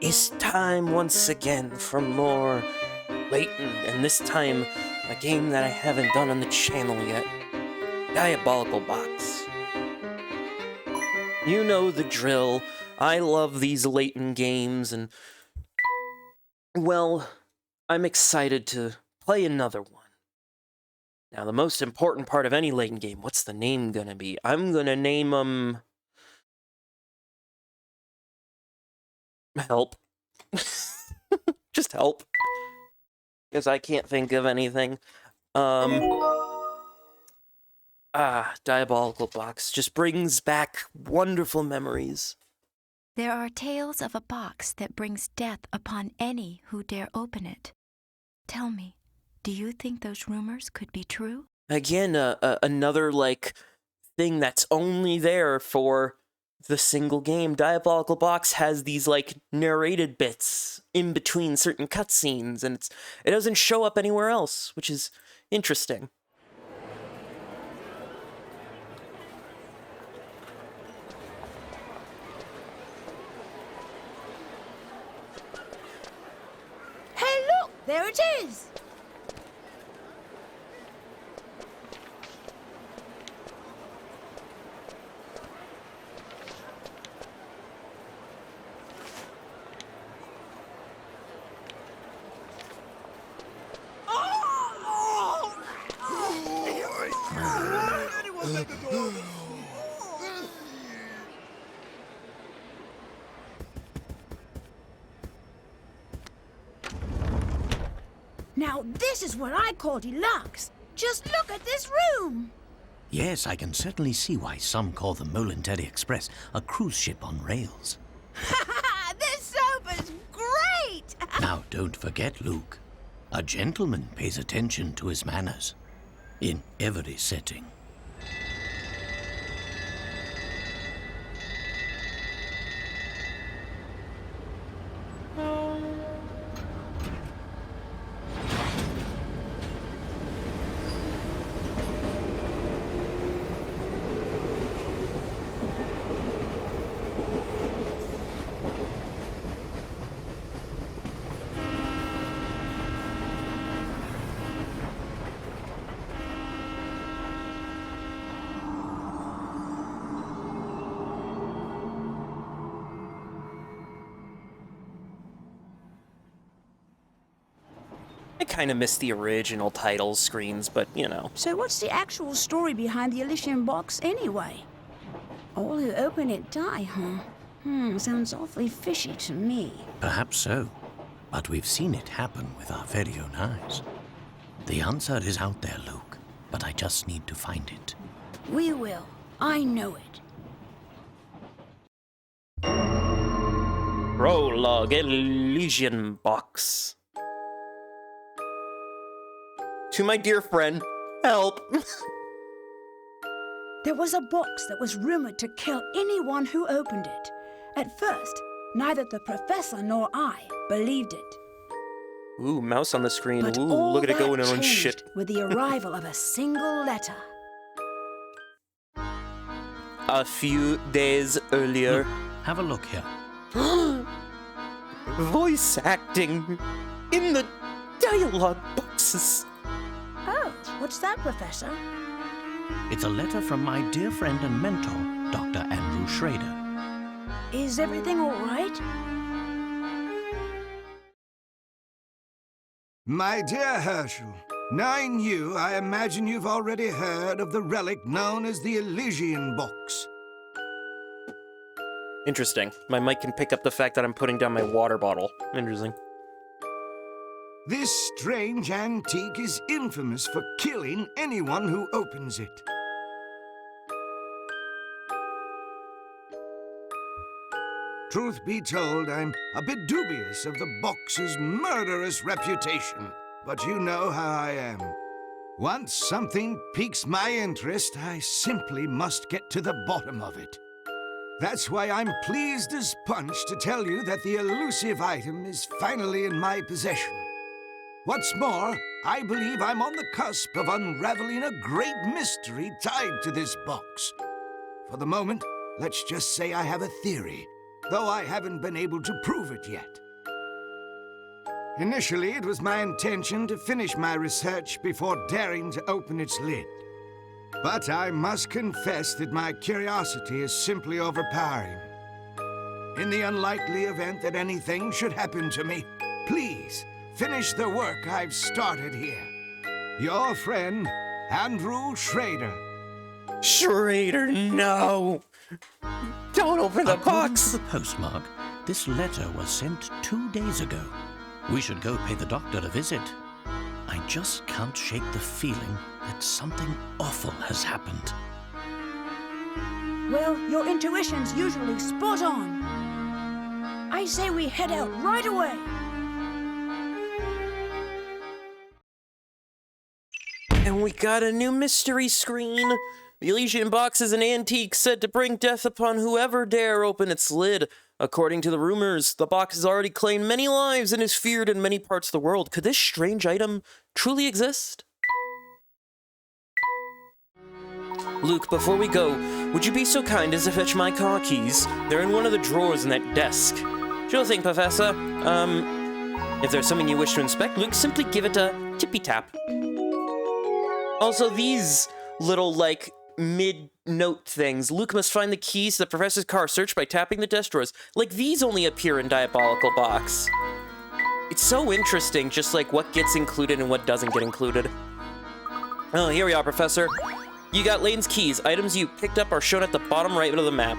It's time once again for more Layton, and this time a game that I haven't done on the channel yet. Diabolical Box. You know the drill. I love these Layton games, and well, I'm excited to play another one. Now, the most important part of any Layton game, what's the name gonna be? I'm gonna name them... Help. Just help. Because I can't think of anything. Diabolical Box just brings back wonderful memories. There are tales of a box that brings death upon any who dare open it. Tell me, do you think those rumors could be true? Again, another, thing that's only there for the single game. Diabolical Box has these, narrated bits in between certain cutscenes, and it doesn't show up anywhere else, which is interesting. Hey, look! There it is! Now this is what I call deluxe. Just look at this room. Yes, I can certainly see why some call the Molenteri Express a cruise ship on rails. This sofa's great! Now, don't forget, Luke. A gentleman pays attention to his manners in every setting. I kind of miss the original title screens, but, you know. So what's the actual story behind the Elysian box anyway? All who open it die, huh? Sounds awfully fishy to me. Perhaps so, but we've seen it happen with our very own eyes. The answer is out there, Luke, but I just need to find it. We will. I know it. Prologue, Elysian Box. To my dear friend, help! There was a box that was rumored to kill anyone who opened it. At first, neither the professor nor I believed it. Ooh, mouse on the screen. But Ooh, all look at it that going on changed shit. with the arrival of a single letter. A few days earlier. Have a look here. Voice acting in the dialogue boxes. Oh, what's that, Professor? It's a letter from my dear friend and mentor, Dr. Andrew Schrader. Is everything all right? My dear Herschel, knowing you, I imagine you've already heard of the relic known as the Elysian box. Interesting. My mic can pick up the fact that I'm putting down my water bottle. Interesting. This strange antique is infamous for killing anyone who opens it. Truth be told, I'm a bit dubious of the box's murderous reputation, but you know how I am. Once something piques my interest, I simply must get to the bottom of it. That's why I'm pleased as punch to tell you that the elusive item is finally in my possession. What's more, I believe I'm on the cusp of unraveling a great mystery tied to this box. For the moment, let's just say I have a theory. though I haven't been able to prove it yet. Initially, it was my intention to finish my research before daring to open its lid. But I must confess that my curiosity is simply overpowering. In the unlikely event that anything should happen to me, please finish the work I've started here. Your friend, Andrew Schrader. Schrader, no! Don't open the According box! to the postmark, this letter was sent 2 days ago. We should go pay the doctor a visit. I just can't shake the feeling that something awful has happened. Well, your intuition's usually spot on. I say we head out right away. And we got a new mystery screen. The Elysian box is an antique said to bring death upon whoever dare open its lid. According to the rumors, the box has already claimed many lives and is feared in many parts of the world. Could this strange item truly exist? Luke, before we go, would you be so kind as to fetch my car keys? They're in one of the drawers in that desk. Sure thing, Professor. If there's something you wish to inspect, Luke, simply give it a tippy-tap. Also, these little, like, mid-note things. Luke must find the keys to the professor's car search by tapping the desk drawers. Like, these only appear in Diabolical Box. It's so interesting, just like what gets included and what doesn't get included. Oh, here we are, Professor. You got Layton's keys. Items you picked up are shown at the bottom right of the map.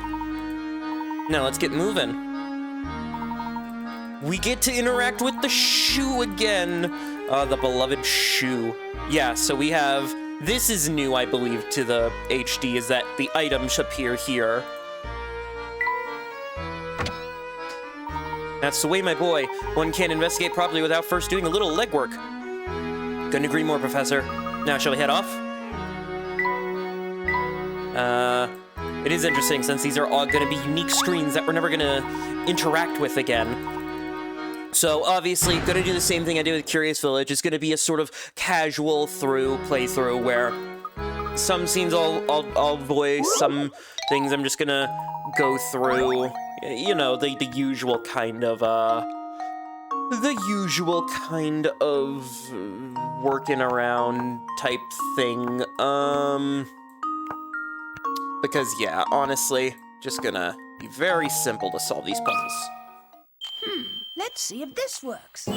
Now, let's get moving. We get to interact with the shoe again. The beloved shoe. Yeah, so we have... This is new, I believe, to the HD, is that the items appear here. That's the way, my boy. One can't investigate properly without first doing a little legwork. Couldn't agree more, Professor. Now, shall we head off? It is interesting, since these are all going to be unique screens that we're never going to interact with again. So, obviously, gonna do the same thing I did with Curious Village. It's gonna be a sort of casual playthrough, where some scenes I'll voice, some things I'm just gonna go through. You know, the usual kind of, working around type thing. Because, yeah, honestly, just gonna be very simple to solve these puzzles. Let's see if this works.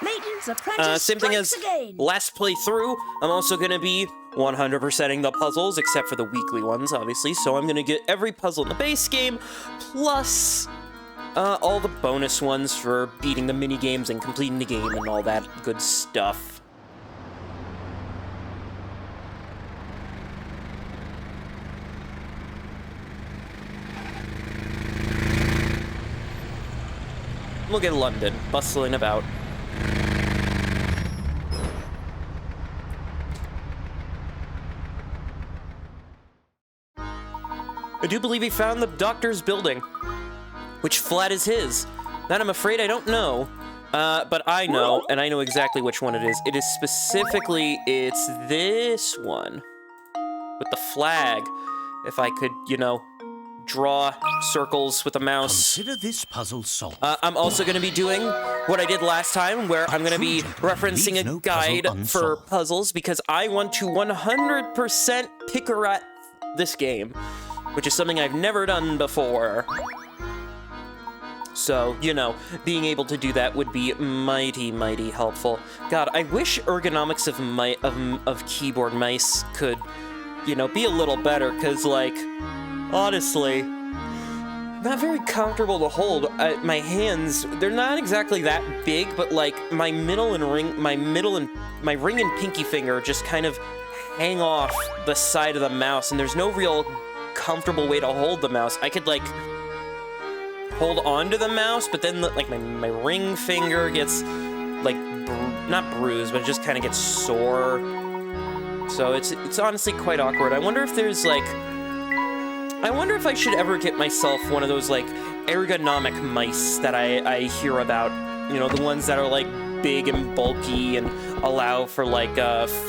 Layton's apprentice Same thing as again. last playthrough. I'm also going to be 100%ing the puzzles, except for the weekly ones, obviously. So I'm going to get every puzzle in the base game, plus all the bonus ones for beating the mini-games and completing the game and all that good stuff. Look at London, bustling about. I do believe he found the doctor's building. Which flat is his? That I'm afraid I don't know. But I know, and I know exactly which one it is. It is specifically, it's this one. With the flag. If I could, you know, draw circles with a mouse. Consider this puzzle solved. I'm also going to be doing what I did last time, where I'm going to be referencing a guide for puzzles, because I want to 100% pick-a-rat this game, which is something I've never done before. So, you know, being able to do that would be mighty, mighty helpful. God, I wish ergonomics of keyboard mice could, you know, be a little better, because, like, honestly, not very comfortable to hold. My hands, they're not exactly that big, but like my ring and pinky finger just kind of hang off the side of the mouse, and there's no real comfortable way to hold the mouse. I could like hold onto the mouse, but then like my ring finger gets like not bruised, but it just kind of gets sore. So it's honestly quite awkward. I wonder if there's like, I wonder if I should ever get myself one of those like ergonomic mice that I hear about. You know, the ones that are like big and bulky and allow for like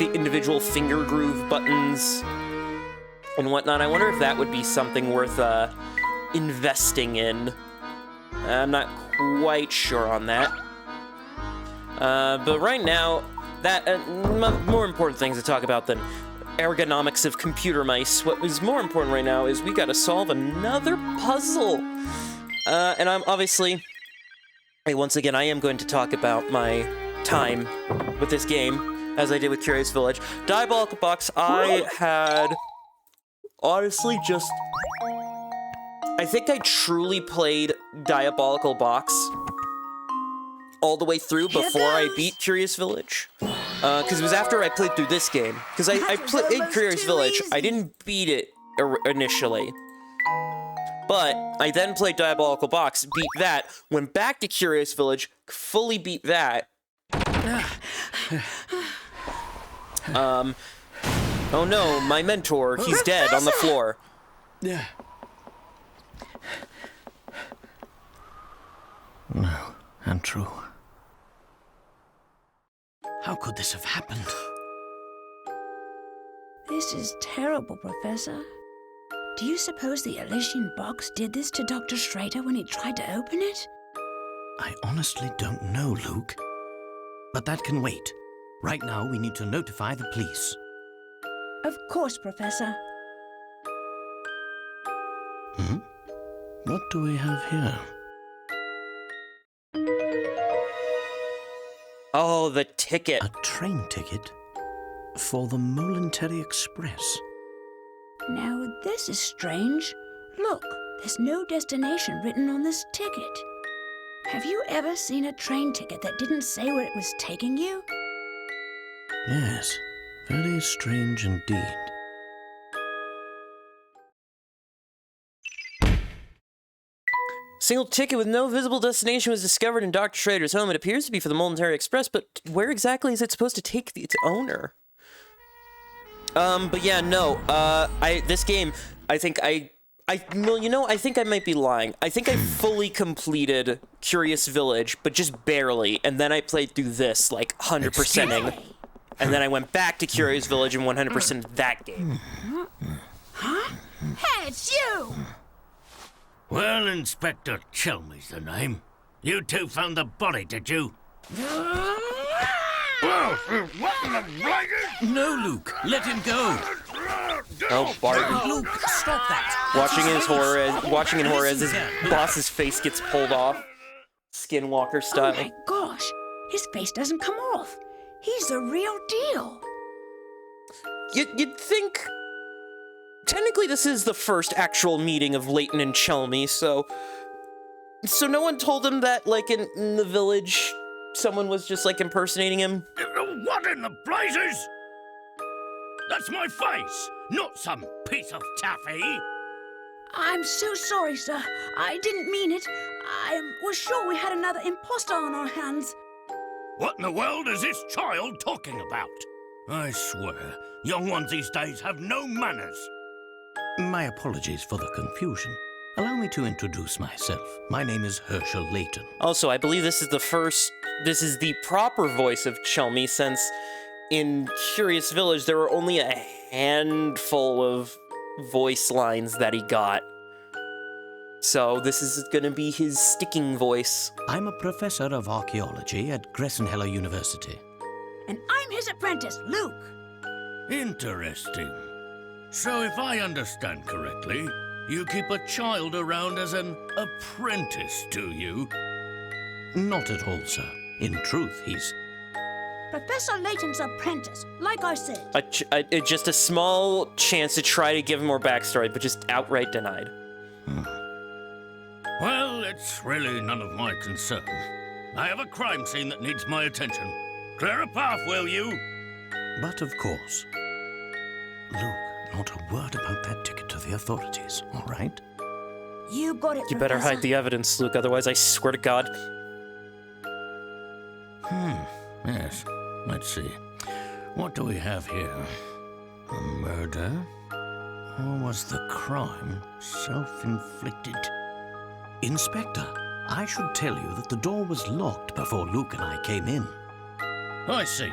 individual finger groove buttons and whatnot. I wonder if that would be something worth investing in. I'm not quite sure on that. But right now, more important things to talk about than ergonomics of computer mice. What is more important right now is we gotta solve another puzzle. And I'm obviously... Hey, once again, I am going to talk about my time with this game, as I did with Curious Village. Diabolical Box, I had... honestly just... I think I truly played Diabolical Box all the way through before I beat Curious Village. Because it was after I played through this game. Because I played Curious Village. I didn't beat it initially. But I then played Diabolical Box, beat that, went back to Curious Village, fully beat that. Oh no, my mentor, he's dead on the floor. Yeah. No, untrue. How could this have happened? This is terrible, Professor. Do you suppose the Elysian box did this to Dr. Schrader when he tried to open it? I honestly don't know, Luke. But that can wait. Right now, we need to notify the police. Of course, Professor. What do we have here? Oh, the ticket. A train ticket for the Momentary Express. Now, this is strange. Look, there's no destination written on this ticket. Have you ever seen a train ticket that didn't say where it was taking you? Yes, very strange indeed. Single ticket with no visible destination was discovered in Dr. Schrader's home. It appears to be for the Momentary Express, but where exactly is it supposed to take its owner? But yeah, no, this game, I think well, you know, I think I might be lying. I think I fully completed Curious Village, but just barely, and then I played through this, like, 100%ing, and then I went back to Curious Village and 100%ed that game. Huh? Hey, it's you! Well, Inspector Chelmey's the name. You two found the body, did you? No, Luke, let him go. Oh, Barton. Luke, stop that. Watching in horror as his boss's face gets pulled off, Skinwalker style. Oh my gosh, his face doesn't come off. He's the real deal. You'd think... Technically, this is the first actual meeting of Layton and Chelmey, so no one told him that, like, in the village, someone was just, like, impersonating him? What in the blazes? That's my face, not some piece of taffy. I'm so sorry, sir. I didn't mean it. I was sure we had another imposter on our hands. What in the world is this child talking about? I swear, young ones these days have no manners. My apologies for the confusion. Allow me to introduce myself. My name is Herschel Layton. Also, I believe this is the proper voice of Chelmey, since in Curious Village there were only a handful of voice lines that he got. So this is gonna be his sticking voice. I'm a professor of archaeology at Gressenheller University. And I'm his apprentice, Luke. Interesting. So if I understand correctly, you keep a child around as an apprentice, do you? Not at all, sir. In truth, he's... Professor Layton's apprentice, like I said. Just a small chance to try to give him more backstory, but just outright denied. Well, it's really none of my concern. I have a crime scene that needs my attention. Clear a path, will you? But of course. Luke, not a word about that ticket to the authorities, all right? You got it, You better hide the evidence, Luke, otherwise I swear to God. Yes. Let's see. What do we have here? A murder? Or was the crime self-inflicted? Inspector, I should tell you that the door was locked before Luke and I came in. I see.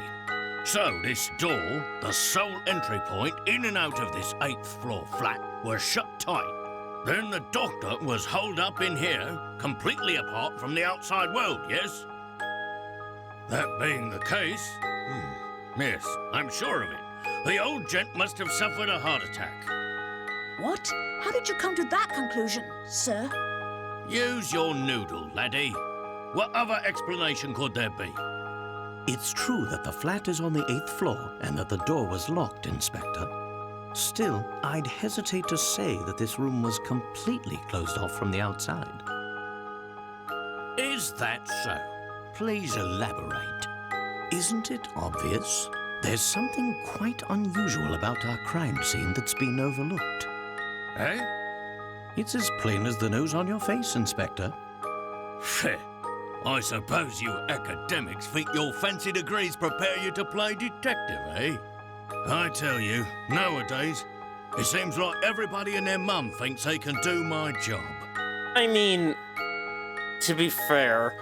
So this door, the sole entry point in and out of this 8th floor flat, was shut tight. Then the doctor was holed up in here, completely apart from the outside world, yes? That being the case, yes, I'm sure of it. The old gent must have suffered a heart attack. What? How did you come to that conclusion, sir? Use your noodle, laddie. What other explanation could there be? It's true that the flat is on the 8th floor and that the door was locked, Inspector. Still, I'd hesitate to say that this room was completely closed off from the outside. Is that so? Please elaborate. Isn't it obvious? There's something quite unusual about our crime scene that's been overlooked. Eh? It's as plain as the nose on your face, Inspector. Fair. I suppose you academics think your fancy degrees prepare you to play detective, eh? I tell you, nowadays, it seems like everybody and their mum thinks they can do my job. I mean, to be fair,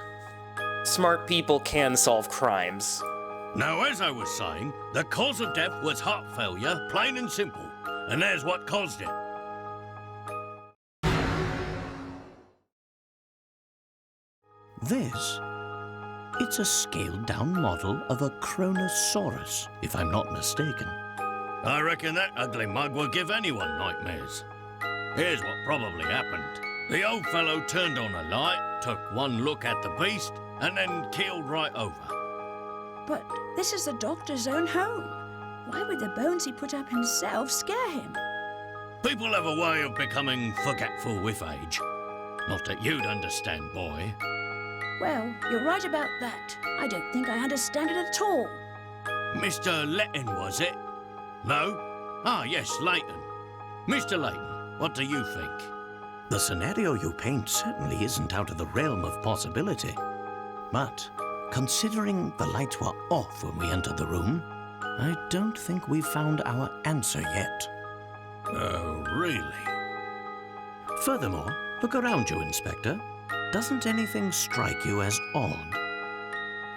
smart people can solve crimes. Now, as I was saying, the cause of death was heart failure, plain and simple. And there's what caused it. This? It's a scaled-down model of a Kronosaurus, if I'm not mistaken. I reckon that ugly mug will give anyone nightmares. Here's what probably happened. The old fellow turned on a light, took one look at the beast, and then keeled right over. But this is the doctor's own home. Why would the bones he put up himself scare him? People have a way of becoming forgetful with age. Not that you'd understand, boy. Well, you're right about that. I don't think I understand it at all. Mr. Layton, was it? No? Ah, yes, Layton. Mr. Layton, what do you think? The scenario you paint certainly isn't out of the realm of possibility. But, considering the lights were off when we entered the room, I don't think we've found our answer yet. Oh, really? Furthermore, look around you, Inspector. Doesn't anything strike you as odd?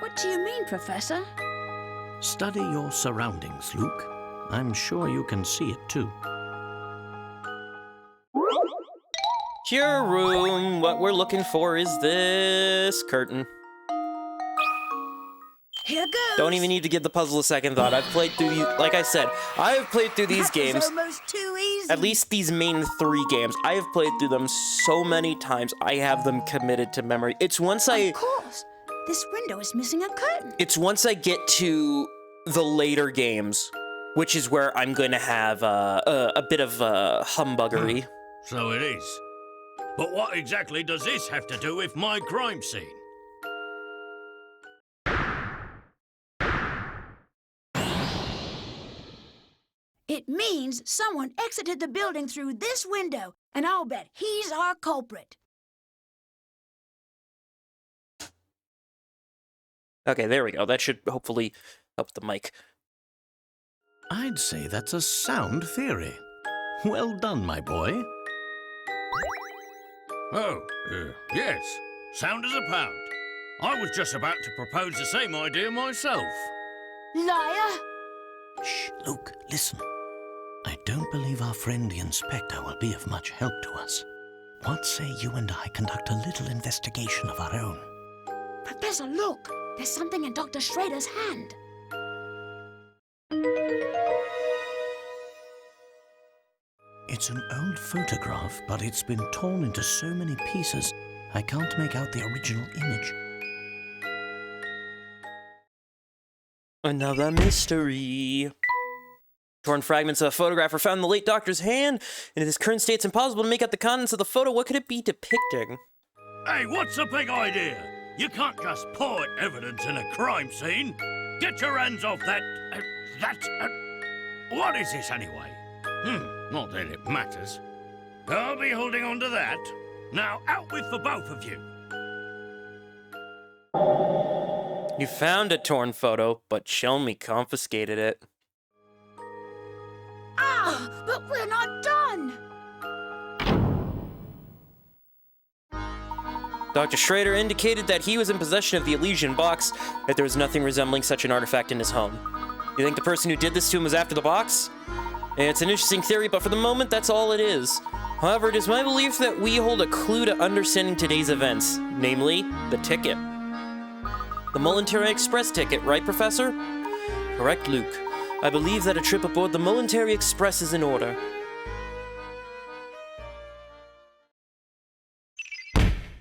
What do you mean, Professor? Study your surroundings, Luke. I'm sure you can see it too. Cure room. What we're looking for is this curtain. Here goes. Don't even need to give the puzzle a second thought. I've played through, like I said, I have played through these That was games. almost too easy. At least these main 3 games. I have played through them so many times. I have them committed to memory. It's once Of course. This window is missing a curtain. I get to the later games, which is where I'm going to have a bit of humbuggery. So it is. But what exactly does this have to do with my crime scene? It means someone exited the building through this window, and I'll bet he's our culprit. Okay, there we go. That should hopefully help the mic. I'd say that's a sound theory. Well done, my boy. Oh, yes. Sound as a pound. I was just about to propose the same idea myself. Liar! Shh, Luke, listen. I don't believe our friend the Inspector will be of much help to us. What say you and I conduct a little investigation of our own? Professor, look! There's something in Dr. Schrader's hand. It's an old photograph, but it's been torn into so many pieces, I can't make out the original image. Another mystery. Torn fragments of a photograph were found in the late doctor's hand. In its current state, it's impossible to make out the contents of the photo. What could it be depicting? Hey, what's the big idea? You can't just pour evidence in a crime scene. Get your hands off that... What is this anyway? Not that it matters. I'll be holding on to that. Now, out with the both of you. You found a torn photo, but Shelmy confiscated it. Ah, but we're not done! Dr. Schrader indicated that he was in possession of the Elysian box, that there was nothing resembling such an artifact in his home. You think the person who did this to him was after the box? It's an interesting theory, but for the moment, that's all it is. However, it is my belief that we hold a clue to understanding today's events, namely, the ticket. The Momentary Express ticket, right, Professor? Correct, Luke. I believe that a trip aboard the Momentary Express is in order.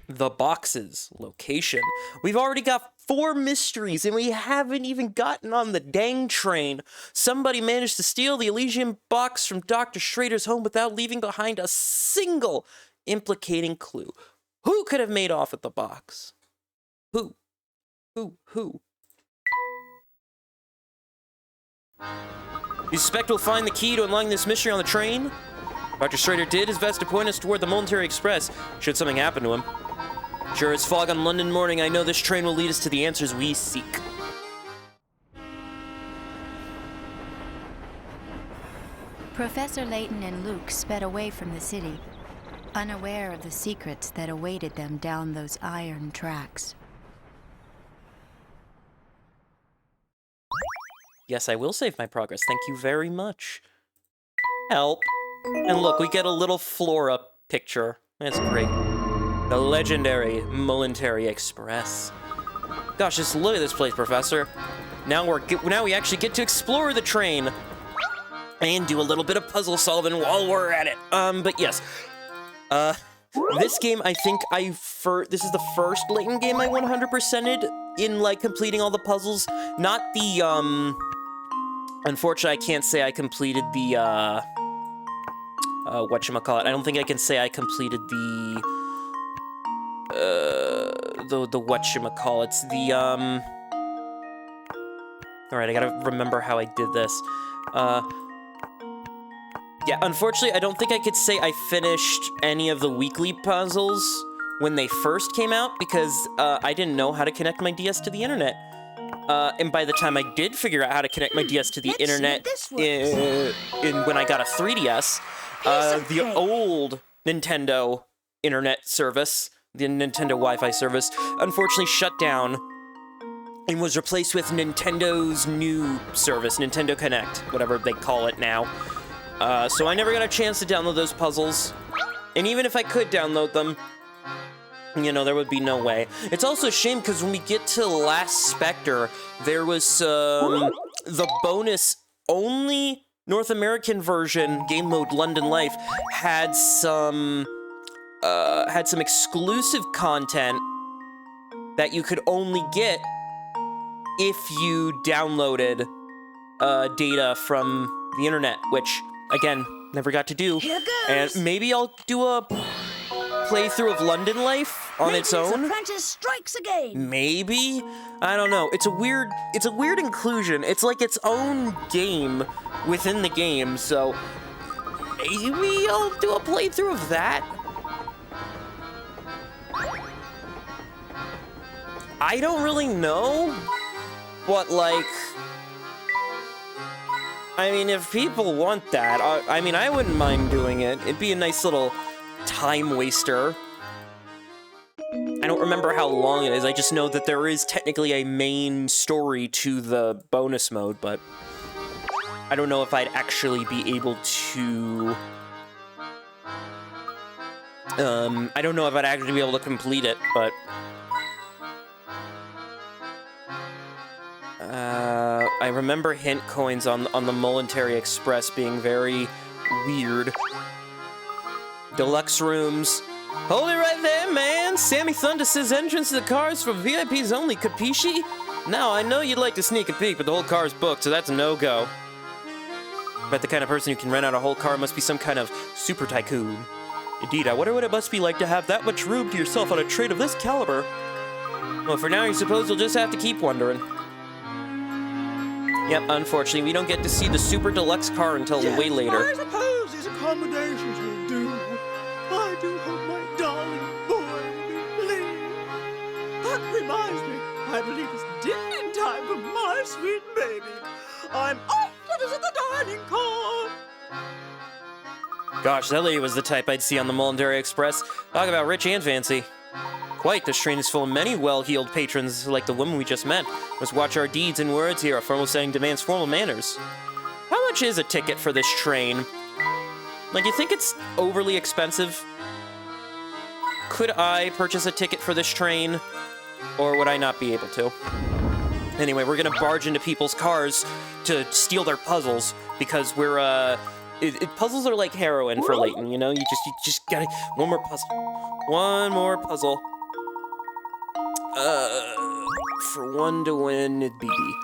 The boxes. Location. We've already got 4 mysteries, and we haven't even gotten on the dang train. Somebody managed to steal the Elysium box from Dr. Schrader's home without leaving behind a single implicating clue. Who could have made off with the box? Who? Who? You suspect we'll find the key to unlocking this mystery on the train? Dr. Schrader did his best to point us toward the Momentary Express, should something happen to him. Sure as fog on London morning, I know this train will lead us to the answers we seek. Professor Layton and Luke sped away from the city, unaware of the secrets that awaited them down those iron tracks. Yes, I will save my progress. Thank you very much. Help. And look, we get a little Flora picture. That's great. The legendary Momentary Express. Gosh, just look at this place, Professor. Now we actually get to explore the train and do a little bit of puzzle solving while we're at it. But yes, this game, I think this is the first Layton game I 100%ed in like completing all the puzzles. Not the unfortunately, I can't say I completed the whatchamacallit. I don't think I can say I completed the whatchamacallit. Alright, I gotta remember how I did this. Yeah, unfortunately, I don't think I could say I finished any of the weekly puzzles when they first came out, because I didn't know how to connect my DS to the internet. And by the time I did figure out how to connect my DS to the internet when I got a 3DS, the old Nintendo internet service, the Nintendo Wi-Fi service, unfortunately shut down and was replaced with Nintendo's new service, Nintendo Connect, whatever they call it now. So I never got a chance to download those puzzles. And even if I could download them, you know, there would be no way. It's also a shame because when we get to Last Spectre, there was the bonus only North American version, game mode London Life, had some exclusive content that you could only get if you downloaded data from the internet, which, again, never got to do. Here goes. And maybe I'll do a playthrough of London Life on its own. Apprentice strikes again. Maybe? I don't know. It's a weird inclusion. It's like its own game within the game, so maybe I'll do a playthrough of that. I don't really know, but like, I mean, if people want that, I mean, I wouldn't mind doing it. It'd be a nice little time waster. I don't remember how long it is. I just know that there is technically a main story to the bonus mode, but I don't know if I'd actually be able to... I don't know if I'd actually be able to complete it, but... I remember hint coins on the Momentary Express being very weird. Deluxe rooms. Hold it right there, man! Sammy Thunder says entrance to the cars for VIPs only, capisci? Now, I know you'd like to sneak a peek, but the whole car's booked, so that's a no-go. Bet the kind of person who can rent out a whole car must be some kind of super tycoon. Indeed, I wonder what it must be like to have that much room to yourself on a trade of this caliber. Well, for now, I suppose you'll just have to keep wondering. Yep, unfortunately, we don't get to see the super deluxe car until way later. I suppose these accommodations will do. I do hope my darling boy will be pleased. That reminds me, I believe it's dinner time for my sweet baby. I'm off to visit the dining car. Gosh, that lady was the type I'd see on the Momentary Express. Talk about rich and fancy. Quite, this train is full of many well-heeled patrons like the woman we just met. Must watch our deeds and words here. A formal setting demands formal manners. How much is a ticket for this train? Like, you think it's overly expensive? Could I purchase a ticket for this train? Or would I not be able to? Anyway, we're gonna barge into people's cars to steal their puzzles, because we're, puzzles are like heroin for Layton, you know? You just gotta... One more puzzle. One more puzzle. For one to win, it'd be B.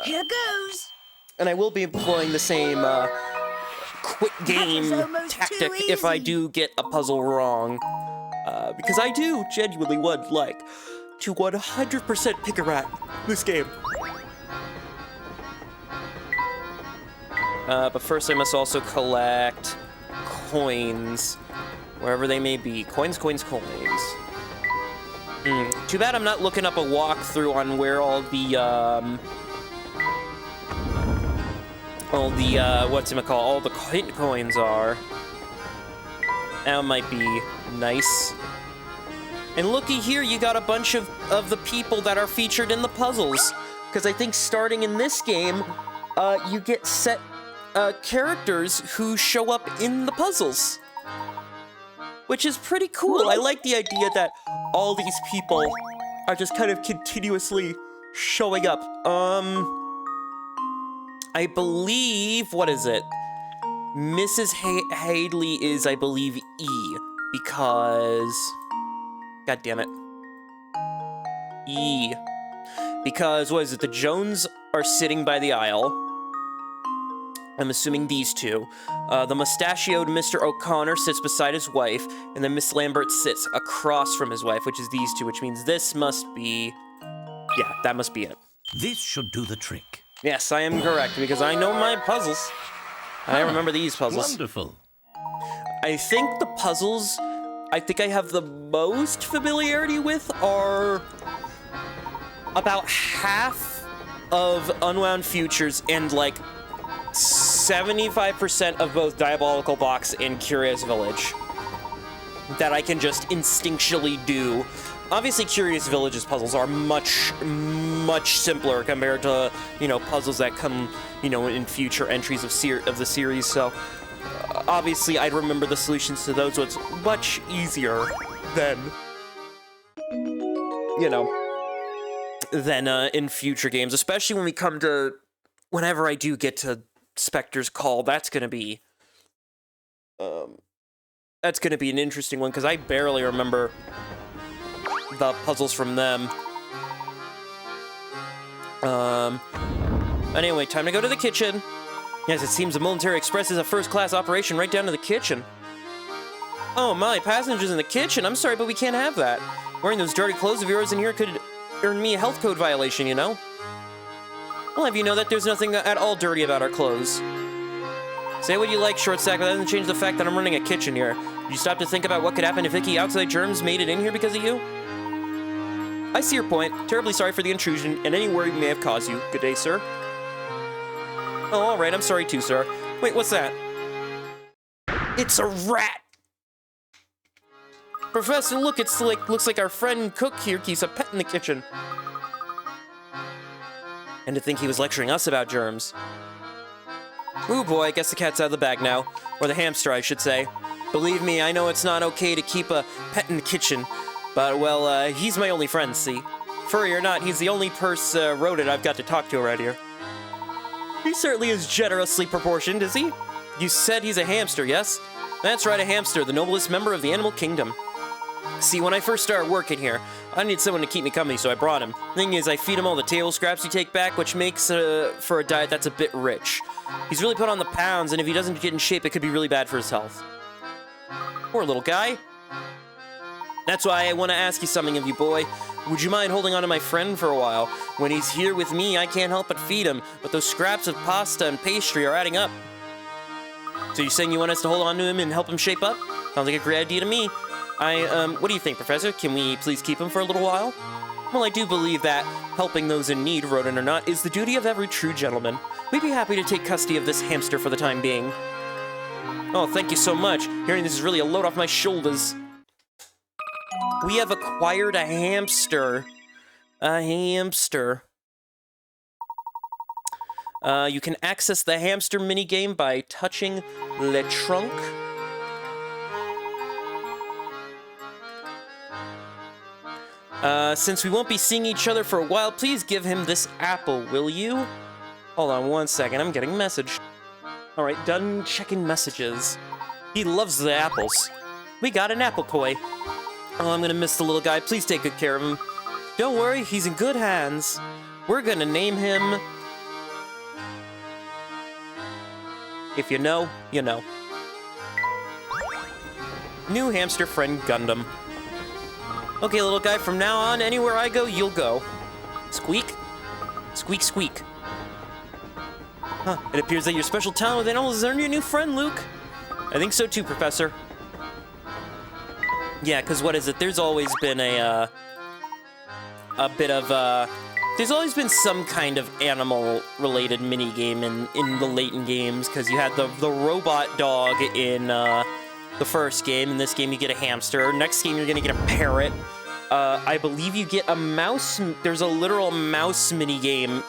Here goes. And I will be employing the same, quit game tactic if I do get a puzzle wrong. Because I do genuinely would like to 100% pick a rat this game. But first I must also collect coins, wherever they may be. Coins, coins, coins. Too bad I'm not looking up a walkthrough on where all the, all the hint coins are. That might be nice. And looky here, you got a bunch of the people that are featured in the puzzles. Because I think starting in this game, you get set characters who show up in the puzzles. Which is pretty cool. I like the idea that all these people are just kind of continuously showing up. I believe, what is it? Mrs. Hadley is, I believe, E. Because... God damn it. E. Because, what is it? The Jones are sitting by the aisle. I'm assuming these two. The mustachioed Mr. O'Connor sits beside his wife, and then Miss Lambert sits across from his wife, which is these two, which means this must be... Yeah, that must be it. This should do the trick. Yes, I am correct, because I know my puzzles. I remember these puzzles. Wonderful. I think the puzzles I think I have the most familiarity with are about half of Unwound Futures and like 75% of both Diabolical Box and Curious Village that I can just instinctually do. Obviously, Curious Village's puzzles are much simpler compared to, you know, puzzles that come, you know, in future entries of the series, so obviously I'd remember the solutions to those, so it's much easier than, you know, than in future games, especially when we come to, whenever I do get to Spectre's Call, that's gonna be an interesting one, because I barely remember the puzzles from them. Anyway, time to go to the kitchen. Yes, it seems the Military Express is a first-class operation right down to the kitchen. Oh my, passengers in the kitchen? I'm sorry, but we can't have that. Wearing those dirty clothes of yours in here could earn me a health code violation, you know? I'll have you know that there's nothing at all dirty about our clothes. Say what you like, short sack, but that doesn't change the fact that I'm running a kitchen here. Did you stop to think about what could happen if icky outside germs made it in here because of you? I see your point. Terribly sorry for the intrusion and any worry we may have caused you. Good day, sir. Oh, all right. I'm sorry too, sir. Wait, what's that? It's a rat! Professor, look, looks like our friend Cook here keeps a pet in the kitchen. And to think he was lecturing us about germs. Ooh boy, I guess the cat's out of the bag now. Or the hamster, I should say. Believe me, I know it's not okay to keep a pet in the kitchen. But, well, he's my only friend, see? Furry or not, he's the only rodent I've got to talk to around here. He certainly is generously proportioned, is he? You said he's a hamster, yes? That's right, a hamster, the noblest member of the animal kingdom. See, when I first started working here, I needed someone to keep me company, so I brought him. Thing is, I feed him all the table scraps you take back, which makes for a diet that's a bit rich. He's really put on the pounds, and if he doesn't get in shape, it could be really bad for his health. Poor little guy. That's why I want to ask you something of you, boy. Would you mind holding on to my friend for a while? When he's here with me, I can't help but feed him, but those scraps of pasta and pastry are adding up. So you're saying you want us to hold on to him and help him shape up? Sounds like a great idea to me. What do you think, Professor? Can we please keep him for a little while? Well, I do believe that helping those in need, rodent or not, is the duty of every true gentleman. We'd be happy to take custody of this hamster for the time being. Oh, thank you so much. Hearing this is really a load off my shoulders. We have acquired a hamster. A hamster. You can access the hamster minigame by touching le trunk. Since we won't be seeing each other for a while, please give him this apple, will you? Hold on one second, I'm getting a message. Alright, done checking messages. He loves the apples. We got an apple toy. Oh, I'm gonna miss the little guy. Please take good care of him. Don't worry, he's in good hands. We're gonna name him... If you know, you know. New hamster friend Gundam. Okay, little guy, from now on, anywhere I go, you'll go. Squeak? Squeak, squeak. Huh, it appears that your special talent with animals has earned you a new friend, Luke. I think so too, Professor. Yeah, because what is it? There's always been a bit of, there's always been some kind of animal-related minigame in the Layton games, because you had the robot dog in, the first game. In this game, you get a hamster. Next game, you're gonna get a parrot. I believe you get a mouse. There's a literal mouse minigame,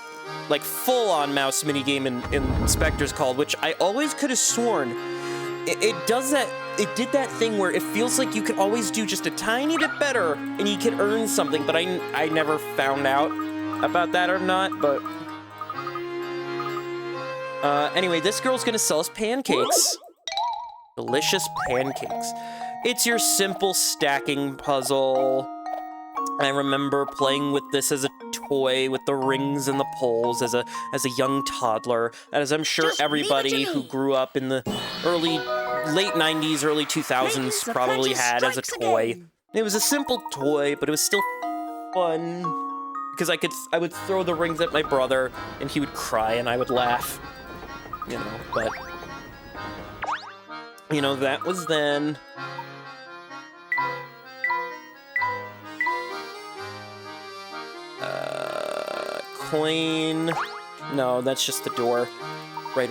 like full-on mouse minigame in Spectre's Call, which I always could have sworn it does that. It did that thing where it feels like you could always do just a tiny bit better and you could earn something, but I never found out about that or not. But anyway, this girl's gonna sell us pancakes. Delicious pancakes. It's your simple stacking puzzle. I remember playing with this as a toy with the rings and the poles as a young toddler, as I'm sure everybody who grew up in the late 90s, early 2000s probably had as a toy. It was a simple toy, but it was still fun because I would throw the rings at my brother and he would cry and I would laugh. You know, but you know, that was then. Coin. No, that's just the door. Right.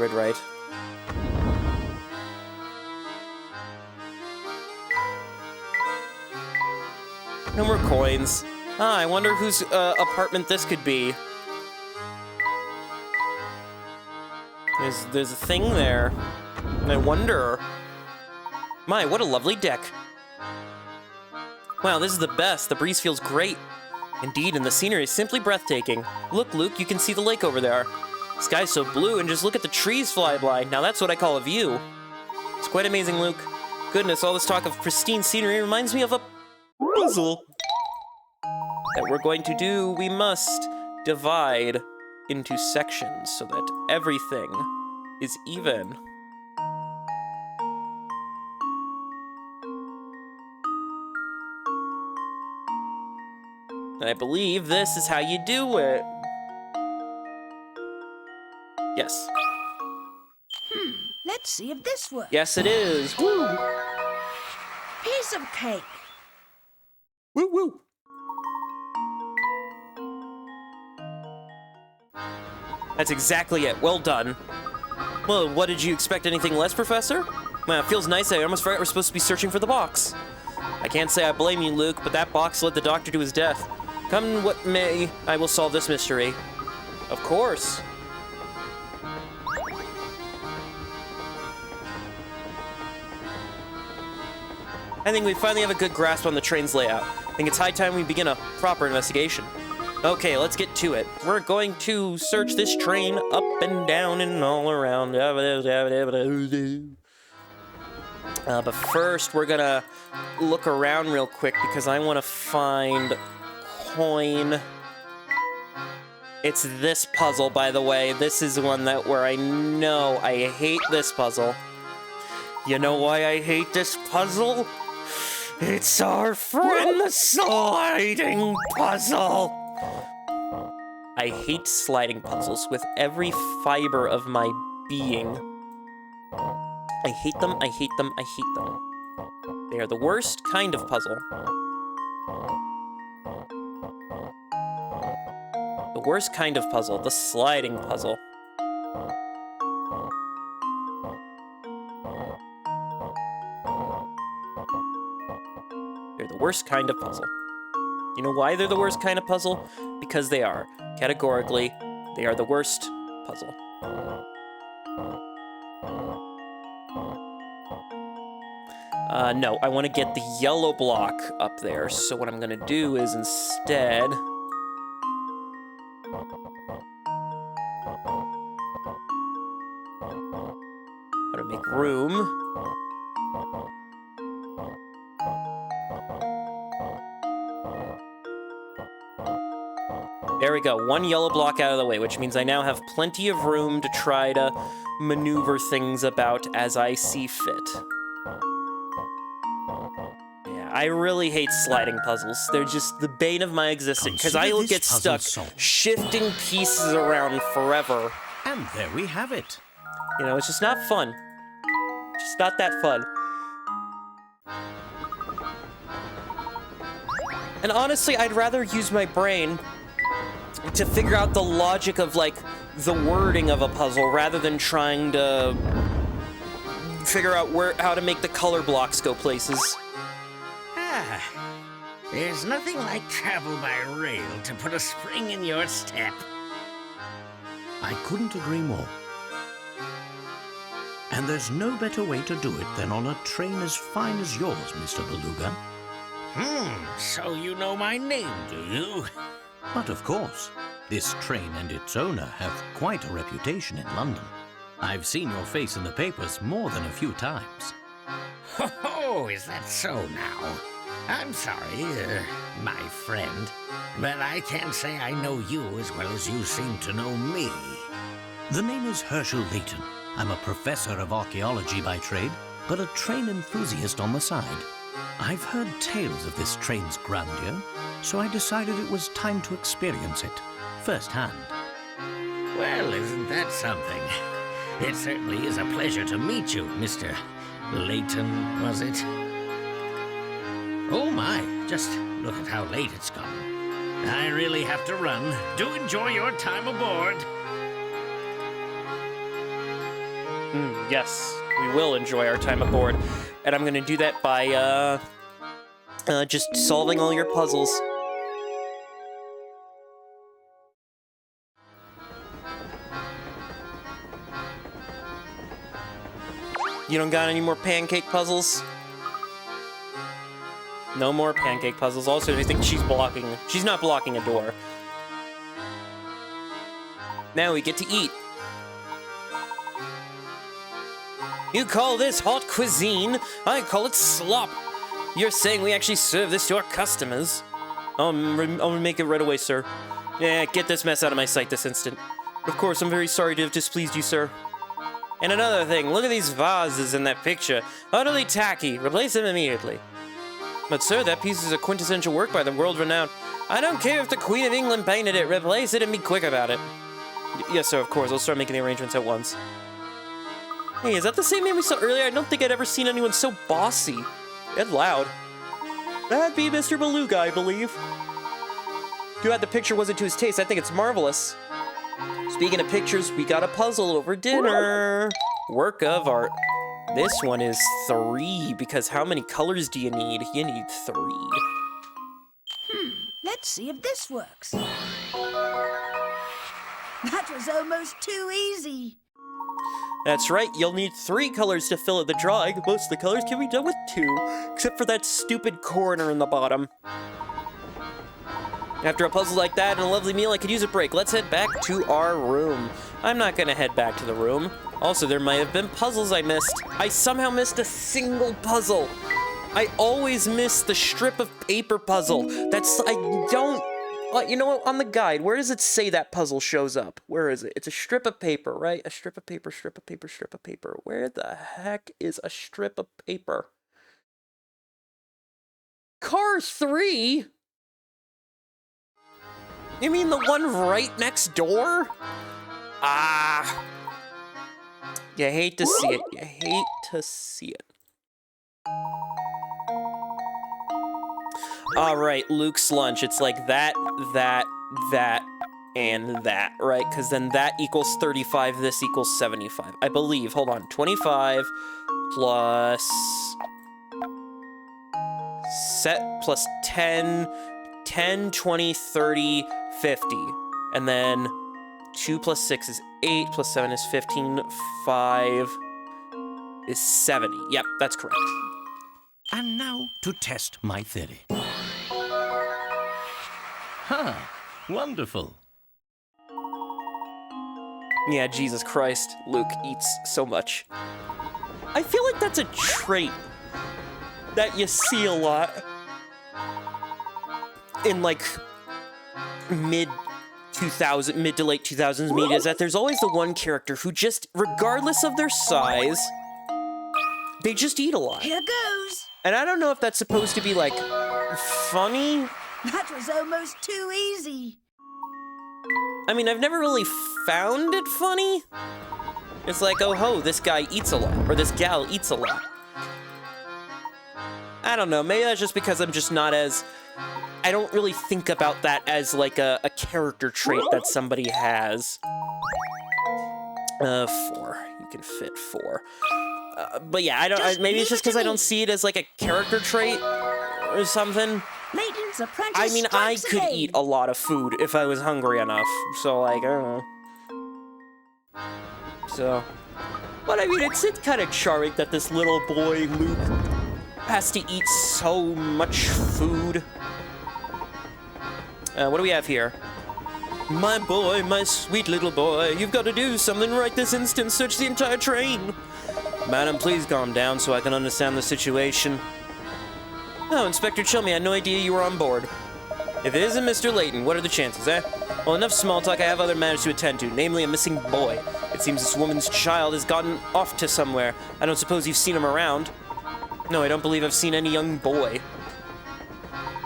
No more coins. Ah, I wonder whose apartment this could be. There's a thing there. And I wonder... My, what a lovely deck. Wow, this is the best. The breeze feels great. Indeed, and the scenery is simply breathtaking. Look, Luke, you can see the lake over there. The sky's so blue, and just look at the trees fly by. Now that's what I call a view. It's quite amazing, Luke. Goodness, all this talk of pristine scenery reminds me of a puzzle that we're going to do. We must divide into sections so that everything is even. And I believe this is how you do it. Yes. Let's see if this works. Yes, it is. Woo! Piece of cake. Woo woo! That's exactly it. Well done. Well, what did you expect? Anything less, Professor? Well, it feels nice. I almost forgot we're supposed to be searching for the box. I can't say I blame you, Luke, but that box led the doctor to his death. Come what may, I will solve this mystery. Of course. I think we finally have a good grasp on the train's layout. I think it's high time we begin a proper investigation. Okay, let's get to it. We're going to search this train up and down and all around. But first, we're gonna look around real quick because I want to find coin. It's this puzzle, by the way. This is one where I know I hate this puzzle. You know why I hate this puzzle? It's our friend the sliding puzzle. I hate sliding puzzles with every fiber of my being. I hate them, I hate them, I hate them. They are the worst kind of puzzle. The worst kind of puzzle, the sliding puzzle. They're the worst kind of puzzle. You know why they're the worst kind of puzzle? Because they are. Categorically, they are the worst puzzle. No, I want to get the yellow block up there. So what I'm gonna do is instead... I'm gonna make room. There we go, one yellow block out of the way, which means I now have plenty of room to try to maneuver things about as I see fit. Yeah, I really hate sliding puzzles. They're just the bane of my existence, because I will get stuck shifting pieces around forever. And there we have it. You know, it's just not fun. Just not that fun. And honestly, I'd rather use my brain to figure out the logic of, like, the wording of a puzzle rather than trying to figure out how to make the color blocks go places. Ah, there's nothing like travel by rail to put a spring in your step. I couldn't agree more. And there's no better way to do it than on a train as fine as yours, Mr. Beluga. So you know my name, do you? But of course, this train and its owner have quite a reputation in London. I've seen your face in the papers more than a few times. Oh, is that so now? I'm sorry, my friend, but I can't say I know you as well as you seem to know me. The name is Herschel Layton. I'm a professor of archaeology by trade, but a train enthusiast on the side. I've heard tales of this train's grandeur, so I decided it was time to experience it firsthand. Well, isn't that something? It certainly is a pleasure to meet you, Mr. Layton, was it? Oh my, just look at how late it's gotten. I really have to run. Do enjoy your time aboard. Yes, we will enjoy our time aboard. And I'm gonna do that by, just solving all your puzzles. You don't got any more pancake puzzles? No more pancake puzzles. Also, do you think she's blocking? She's not blocking a door. Now we get to eat. You call this hot cuisine? I call it slop. You're saying we actually serve this to our customers? I'll make it right away, sir. Yeah, get this mess out of my sight this instant. Of course, I'm very sorry to have displeased you, sir. And another thing, look at these vases in that picture. Utterly tacky. Replace them immediately. But sir, that piece is a quintessential work by the world-renowned. I don't care if the Queen of England painted it. Replace it and be quick about it. Yes, sir, of course. I'll start making the arrangements at once. Hey, is that the same man we saw earlier? I don't think I'd ever seen anyone so bossy and loud. That'd be Mr. Beluga, I believe. Too bad the picture wasn't to his taste. I think it's marvelous. Speaking of pictures, we got a puzzle over dinner. Work of art. This one is 3, because how many colors do you need? You need 3. Let's see if this works. That was almost too easy. That's right, you'll need 3 colors to fill out the drawing. Most of the colors can be done with 2, except for that stupid corner in the bottom. After a puzzle like that and a lovely meal, I could use a break. Let's head back to our room. I'm not gonna head back to the room. Also, there might have been puzzles I missed. I somehow missed a single puzzle. I always miss the strip of paper puzzle. I don't... you know what, on the guide, where does it say that puzzle shows up? Where is it? It's a strip of paper, right? A strip of paper, strip of paper, strip of paper. Where the heck is a strip of paper? Car 3? You mean the one right next door? Ah. You hate to see it. You hate to see it. Alright, Luke's lunch. It's like that, and that, right? Because then that equals 35, this equals 75. I believe. Hold on. 25 plus... plus 10, 20, 30, 50. And then 2 plus 6 is 8, plus 7 is 15, 5 is 70. Yep, that's correct. And now to test my theory. Huh. Wonderful. Yeah, Jesus Christ, Luke eats so much. I feel like that's a trait that you see a lot in like mid to late 2000s media, is that there's always the one character who just, regardless of their size, they just eat a lot. Here goes. And I don't know if that's supposed to be like funny. That was almost too easy. I mean, I've never really found it funny. It's like, oh ho, this guy eats a lot, or this gal eats a lot. I don't know, maybe that's just because I'm just not as... I don't really think about that as like a character trait that somebody has. 4. You can fit 4. But yeah, I don't. Maybe it's just because I don't see it as like a character trait or something. Layton's apprentice. I mean, I strikes could again. eat a lot of food if I was hungry enough. So like, I don't know. So, but I mean, it's kind of charming that this little boy Luke has to eat so much food. What do we have here? My boy, my sweet little boy, you've got to do something right this instant. Search the entire train. Madam, please calm down so I can understand the situation. Oh, Inspector Chilmy, I had no idea you were on board. If it isn't Mr. Layton, what are the chances, eh? Well, enough small talk, I have other matters to attend to, namely a missing boy. It seems this woman's child has gotten off to somewhere. I don't suppose you've seen him around. No, I don't believe I've seen any young boy.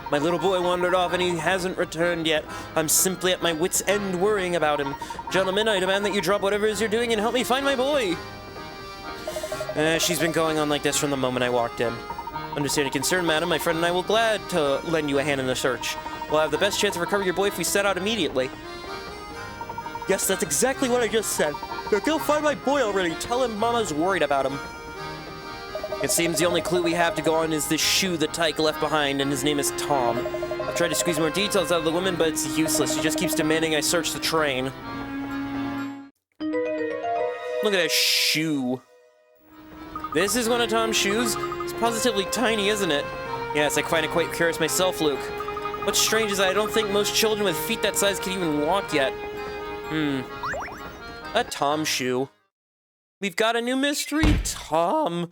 My little boy wandered off and he hasn't returned yet. I'm simply at my wit's end worrying about him. Gentlemen, I demand that you drop whatever it is you're doing and help me find my boy. She's been going on like this from the moment I walked in. Understand your concern, madam. My friend and I will glad to lend you a hand in the search. We'll have the best chance of recovering your boy if we set out immediately. Yes, that's exactly what I just said. Go find my boy already. Tell him Mama's worried about him. It seems the only clue we have to go on is this shoe that Tyke left behind, and his name is Tom. I've tried to squeeze more details out of the woman, but it's useless. She just keeps demanding I search the train. Look at that shoe. This is one of Tom's shoes? It's positively tiny, isn't it? Yes, I find it quite curious myself, Luke. What's strange is that I don't think most children with feet that size can even walk yet. A Tom shoe. We've got a new mystery, Tom.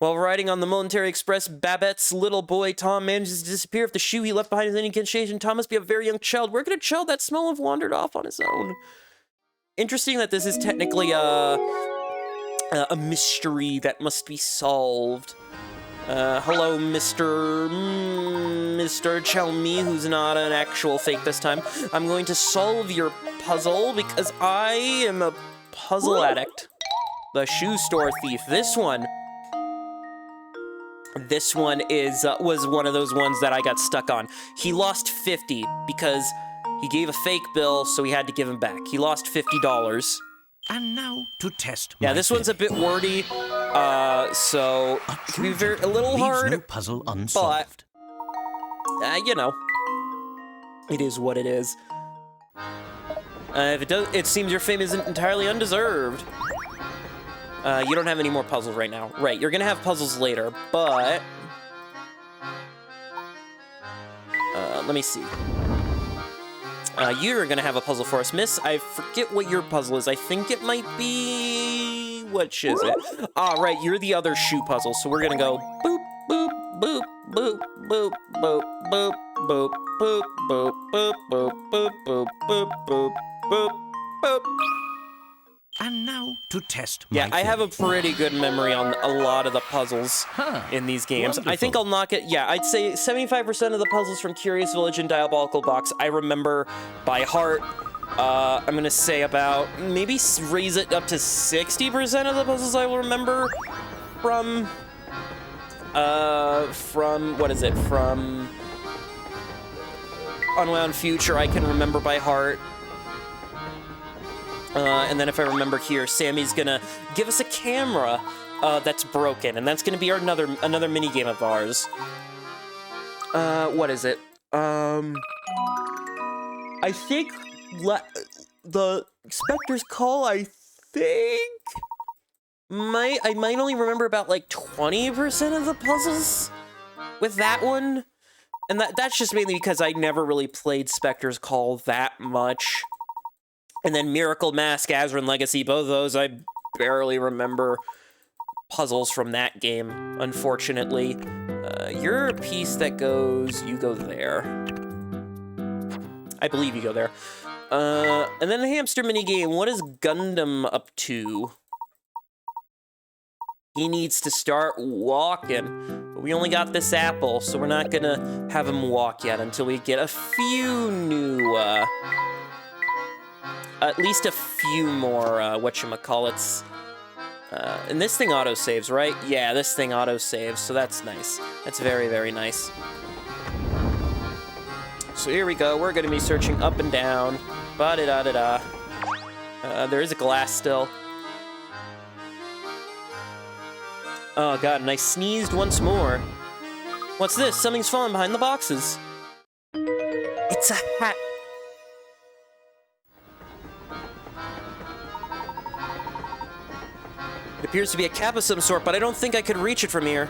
While riding on the Military Express, Babette's little boy Tom manages to disappear. If the shoe he left behind is any indication, Tom must be a very young child. Where could a child that small have wandered off on his own? Interesting that this is technically a mystery that must be solved. Hello, Mr. Chelmy, who's not an actual fake this time. I'm going to solve your puzzle because I am a puzzle addict. The shoe store thief. This one was one of those ones that I got stuck on. He lost 50 because he gave a fake bill, so he had to give him back. He lost $50. And now to test. Yeah, this one's a bit wordy, so it can be a little hard. No puzzle unsolved. But you know, it is what it is. If it does, it seems your fame isn't entirely undeserved. You don't have any more puzzles right now. Right, you're gonna have puzzles later, but... let me see. You're gonna have a puzzle for us, miss. I forget what your puzzle is. I think it might be... Which is it? Ah, right, you're the other shoe puzzle, so we're gonna go boop, boop, boop, boop, boop, boop, boop, boop, boop, boop, boop, boop, boop, boop, boop, boop, boop, boop. And now to test my Yeah, I have a theory. pretty good memory on a lot of the puzzles in these games. I think I'll knock it, yeah, I'd say 75% of the puzzles from Curious Village and Diabolical Box I remember by heart. I'm gonna say about, maybe raise it up to 60% of the puzzles I will remember from, what is it, from Unwound Future I can remember by heart. And then if I remember here, Sammy's gonna give us a camera that's broken, and that's gonna be another mini game of ours. What is it? I think the Spectre's Call. I think I might only remember about like 20% of the puzzles. with that one. And that's just mainly because I never really played Spectre's Call that much. And then Miracle Mask, Azran Legacy, both of those I barely remember puzzles from that game, unfortunately. You're a piece that goes... You go there. I believe you go there. And then the hamster minigame. What is Gundam up to? He needs to start walking. But we only got this apple, so we're not gonna have him walk yet until we get a few new, at least a few more, whatchamacallits. And this thing autosaves, right? Yeah, this thing autosaves, so that's nice. That's very, very nice. So here we go. We're gonna be searching up and down. Ba-da-da-da-da. There is a glass still. Oh god, and I sneezed once more. What's this? Something's falling behind the boxes. It's a hat. It appears to be a cap of some sort, but I don't think I could reach it from here.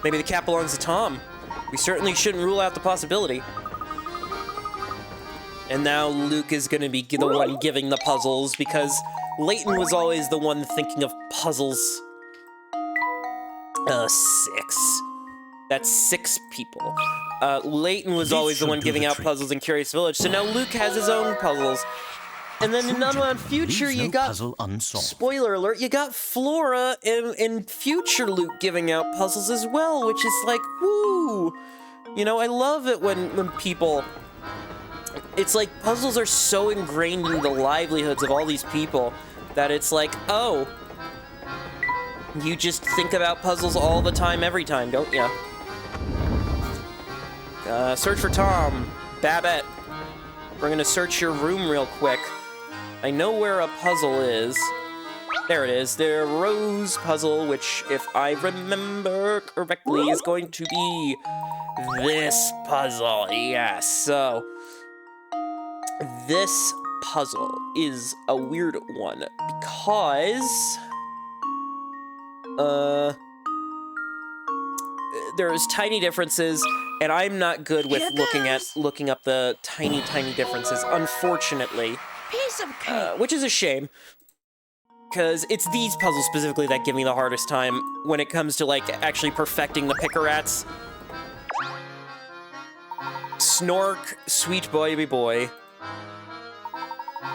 Maybe the cap belongs to Tom. We certainly shouldn't rule out the possibility. And now Luke is gonna be the one giving the puzzles, because Layton was always the one thinking of puzzles. 6. That's 6 people. Layton was always the one giving out puzzles in Curious Village, so now Luke has his own puzzles. And then in Unwound Future, you got... Spoiler alert, you got Flora and Future Luke giving out puzzles as well, which is like, woo! You know, I love it when people... It's like puzzles are so ingrained in the livelihoods of all these people that it's like, oh... You just think about puzzles all the time, every time, don't ya? Search for Tom. Babette. We're gonna search your room real quick. I know where a puzzle is. There it is. The Rose puzzle, which, if I remember correctly, is going to be this puzzle. Yes, so... This puzzle is a weird one, because... There's tiny differences, and I'm not good with looking up the tiny differences, unfortunately. Piece of cake. Which is a shame, because it's these puzzles specifically that give me the hardest time when it comes to, like, actually perfecting the Picarats. Snork, sweet baby boy.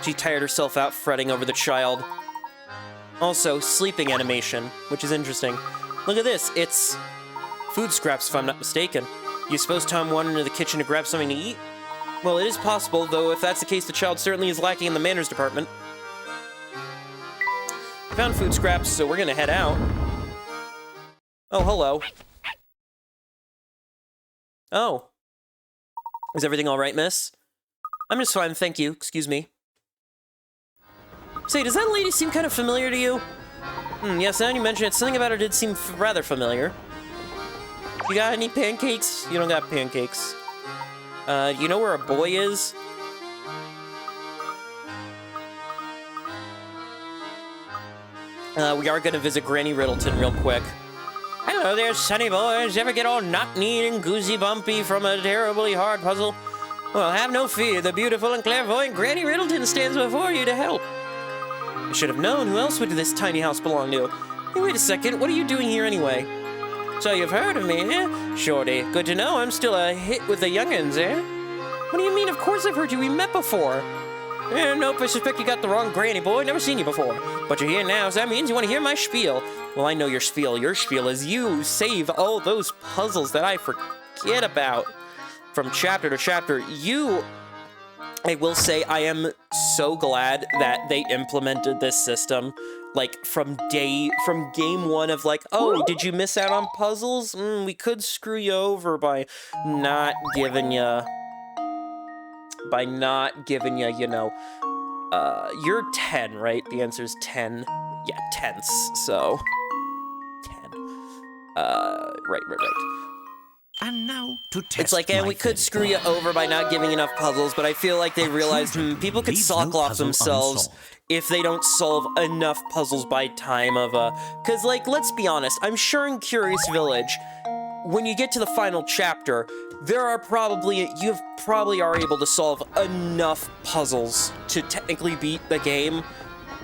She tired herself out fretting over the child. Also, sleeping animation, which is interesting. Look at this, it's food scraps, if I'm not mistaken. You suppose Tom wandered into the kitchen to grab something to eat? Well, it is possible, though if that's the case, the child certainly is lacking in the manners department. Found food scraps, so we're gonna head out. Oh, hello. Oh. Is everything all right, miss? I'm just fine, thank you. Excuse me. Say, does that lady seem kind of familiar to you? Yes, now you mention it, something about her did seem rather familiar. You got any pancakes? You don't got pancakes. You know where a boy is? We are gonna visit Granny Riddleton real quick. Hello there, sunny boys. Ever get all knock-kneed and goosey-bumpy from a terribly hard puzzle? Well, have no fear. The beautiful and clairvoyant Granny Riddleton stands before you to help. I should have known. Who else would this tiny house belong to? Hey, wait a second. What are you doing here anyway? So you've heard of me, eh? Shorty. Good to know. I'm still a hit with the young'uns, eh? What do you mean? Of course I've heard you. We met before. Nope, I suspect you got the wrong granny, boy. Never seen you before. But you're here now, so that means you want to hear my spiel. Well, I know your spiel. Your spiel is you save all those puzzles that I forget about. From chapter to chapter, I will say I am so glad that they implemented this system, like, from game one of, like, oh, did you miss out on puzzles? We could screw you over by not giving you, you know, you're 10, right? The answer is 10. Yeah, tenths, so 10. Right. And now to test It's like, and we could screw you over by not giving enough puzzles, but I feel like they realized, people could sock off themselves if they don't solve enough puzzles by time of, cause, like, let's be honest, I'm sure in Curious Village, when you get to the final chapter, you probably are able to solve enough puzzles to technically beat the game,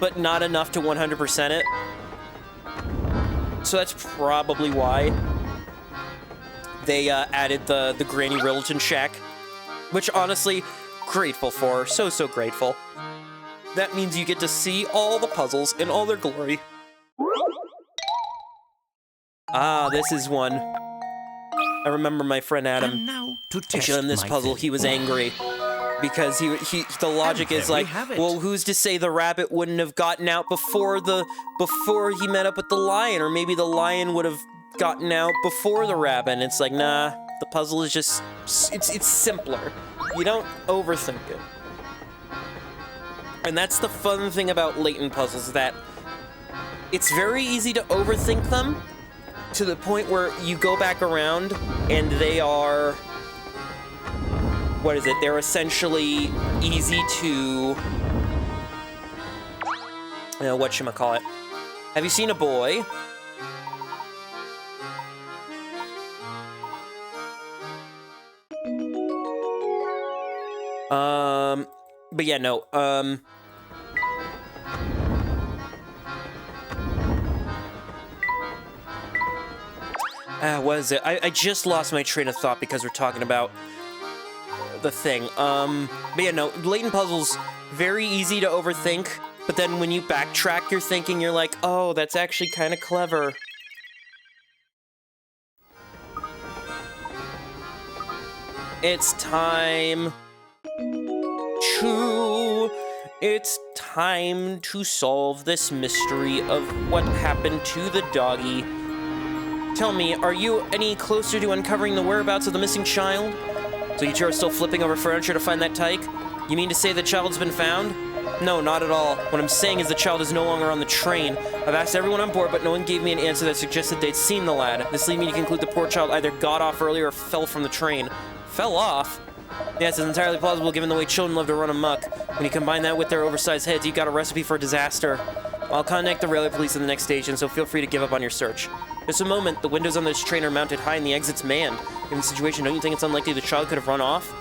but not enough to 100% it. So that's probably why they added the Granny Riddleton Shack, which honestly, grateful for. So grateful. That means you get to see all the puzzles in all their glory. Ah, this is one. I remember my friend Adam. And now to To test show him this my puzzle, theory. he was angry because the logic And is there we like, have it. well, who's to say the rabbit wouldn't have gotten out before he met up with the lion, or maybe the lion would have gotten out before the rabbit. And it's like, nah, the puzzle is just it's simpler. You don't overthink it. And that's the fun thing about Layton puzzles, that it's very easy to overthink them, to the point where you go back around and they are, what is it? They're essentially easy to, whatchamacallit. Have you seen a boy? But yeah, no, what is it? I just lost my train of thought because we're talking about the thing. But yeah, no, Layton puzzles, very easy to overthink, but then when you backtrack your thinking, you're like, oh, that's actually kind of clever. It's time to solve this mystery of what happened to the doggy. Tell me, are you any closer to uncovering the whereabouts of the missing child? So you two are still flipping over furniture to find that tyke? You mean to say the child's been found? No, not at all. What I'm saying is the child is no longer on the train. I've asked everyone on board, but no one gave me an answer that suggested they'd seen the lad. This leads me to conclude the poor child either got off earlier or fell from the train. Fell off? Yes, it's entirely plausible given the way children love to run amok. When you combine that with their oversized heads, you've got a recipe for disaster. I'll contact the railway police in the next station, so feel free to give up on your search. Just a moment, the windows on this train are mounted high and the exit's manned. Given the situation, don't you think it's unlikely the child could have run off?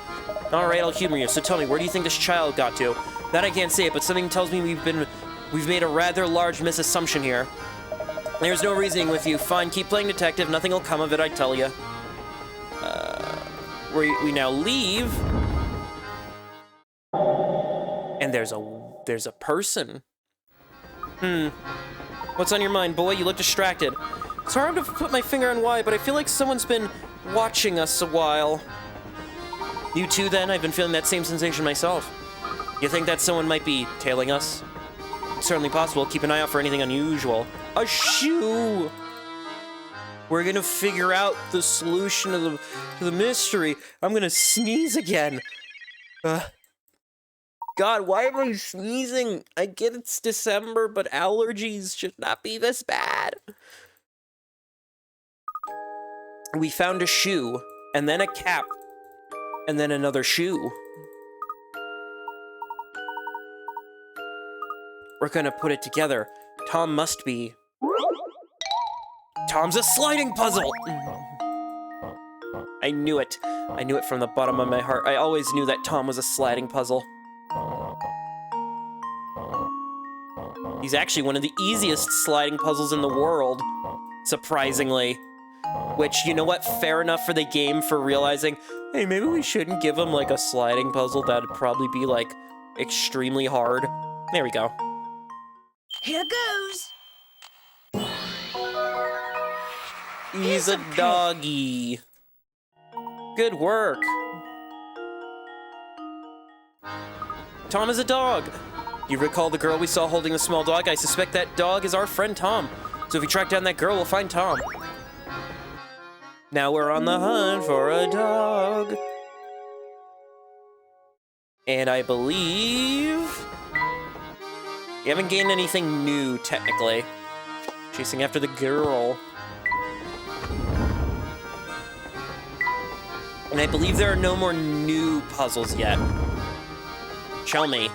Alright, I'll humor you. So tell me, where do you think this child got to? That I can't say it, but something tells me we've made a rather large misassumption here. There's no reasoning with you. Fine, keep playing detective. Nothing will come of it, I tell you. We now leave. And there's a person. What's on your mind, boy? You look distracted. It's hard to put my finger on why, but I feel like someone's been watching us a while. You too, then? I've been feeling that same sensation myself. You think that someone might be tailing us? It's certainly possible. Keep an eye out for anything unusual. A shoe! We're gonna figure out the solution to the mystery. I'm gonna sneeze again. God, why am I sneezing? I get it's December, but allergies should not be this bad. We found a shoe, and then a cap, and then another shoe. We're gonna put it together. Tom must be... Tom's a sliding puzzle! I knew it. I knew it from the bottom of my heart. I always knew that Tom was a sliding puzzle. He's actually one of the easiest sliding puzzles in the world, surprisingly. Which, you know what? Fair enough for the game for realizing, hey, maybe we shouldn't give him, like, a sliding puzzle. That'd probably be, like, extremely hard. There we go. Here goes. He's a doggy. Good work. Tom is a dog. You recall the girl we saw holding the small dog? I suspect that dog is our friend Tom. So if we track down that girl, we'll find Tom. Now we're on the hunt for a dog. And I believe... we haven't gained anything new, technically. Chasing after the girl. And I believe there are no more new puzzles yet. Tell me.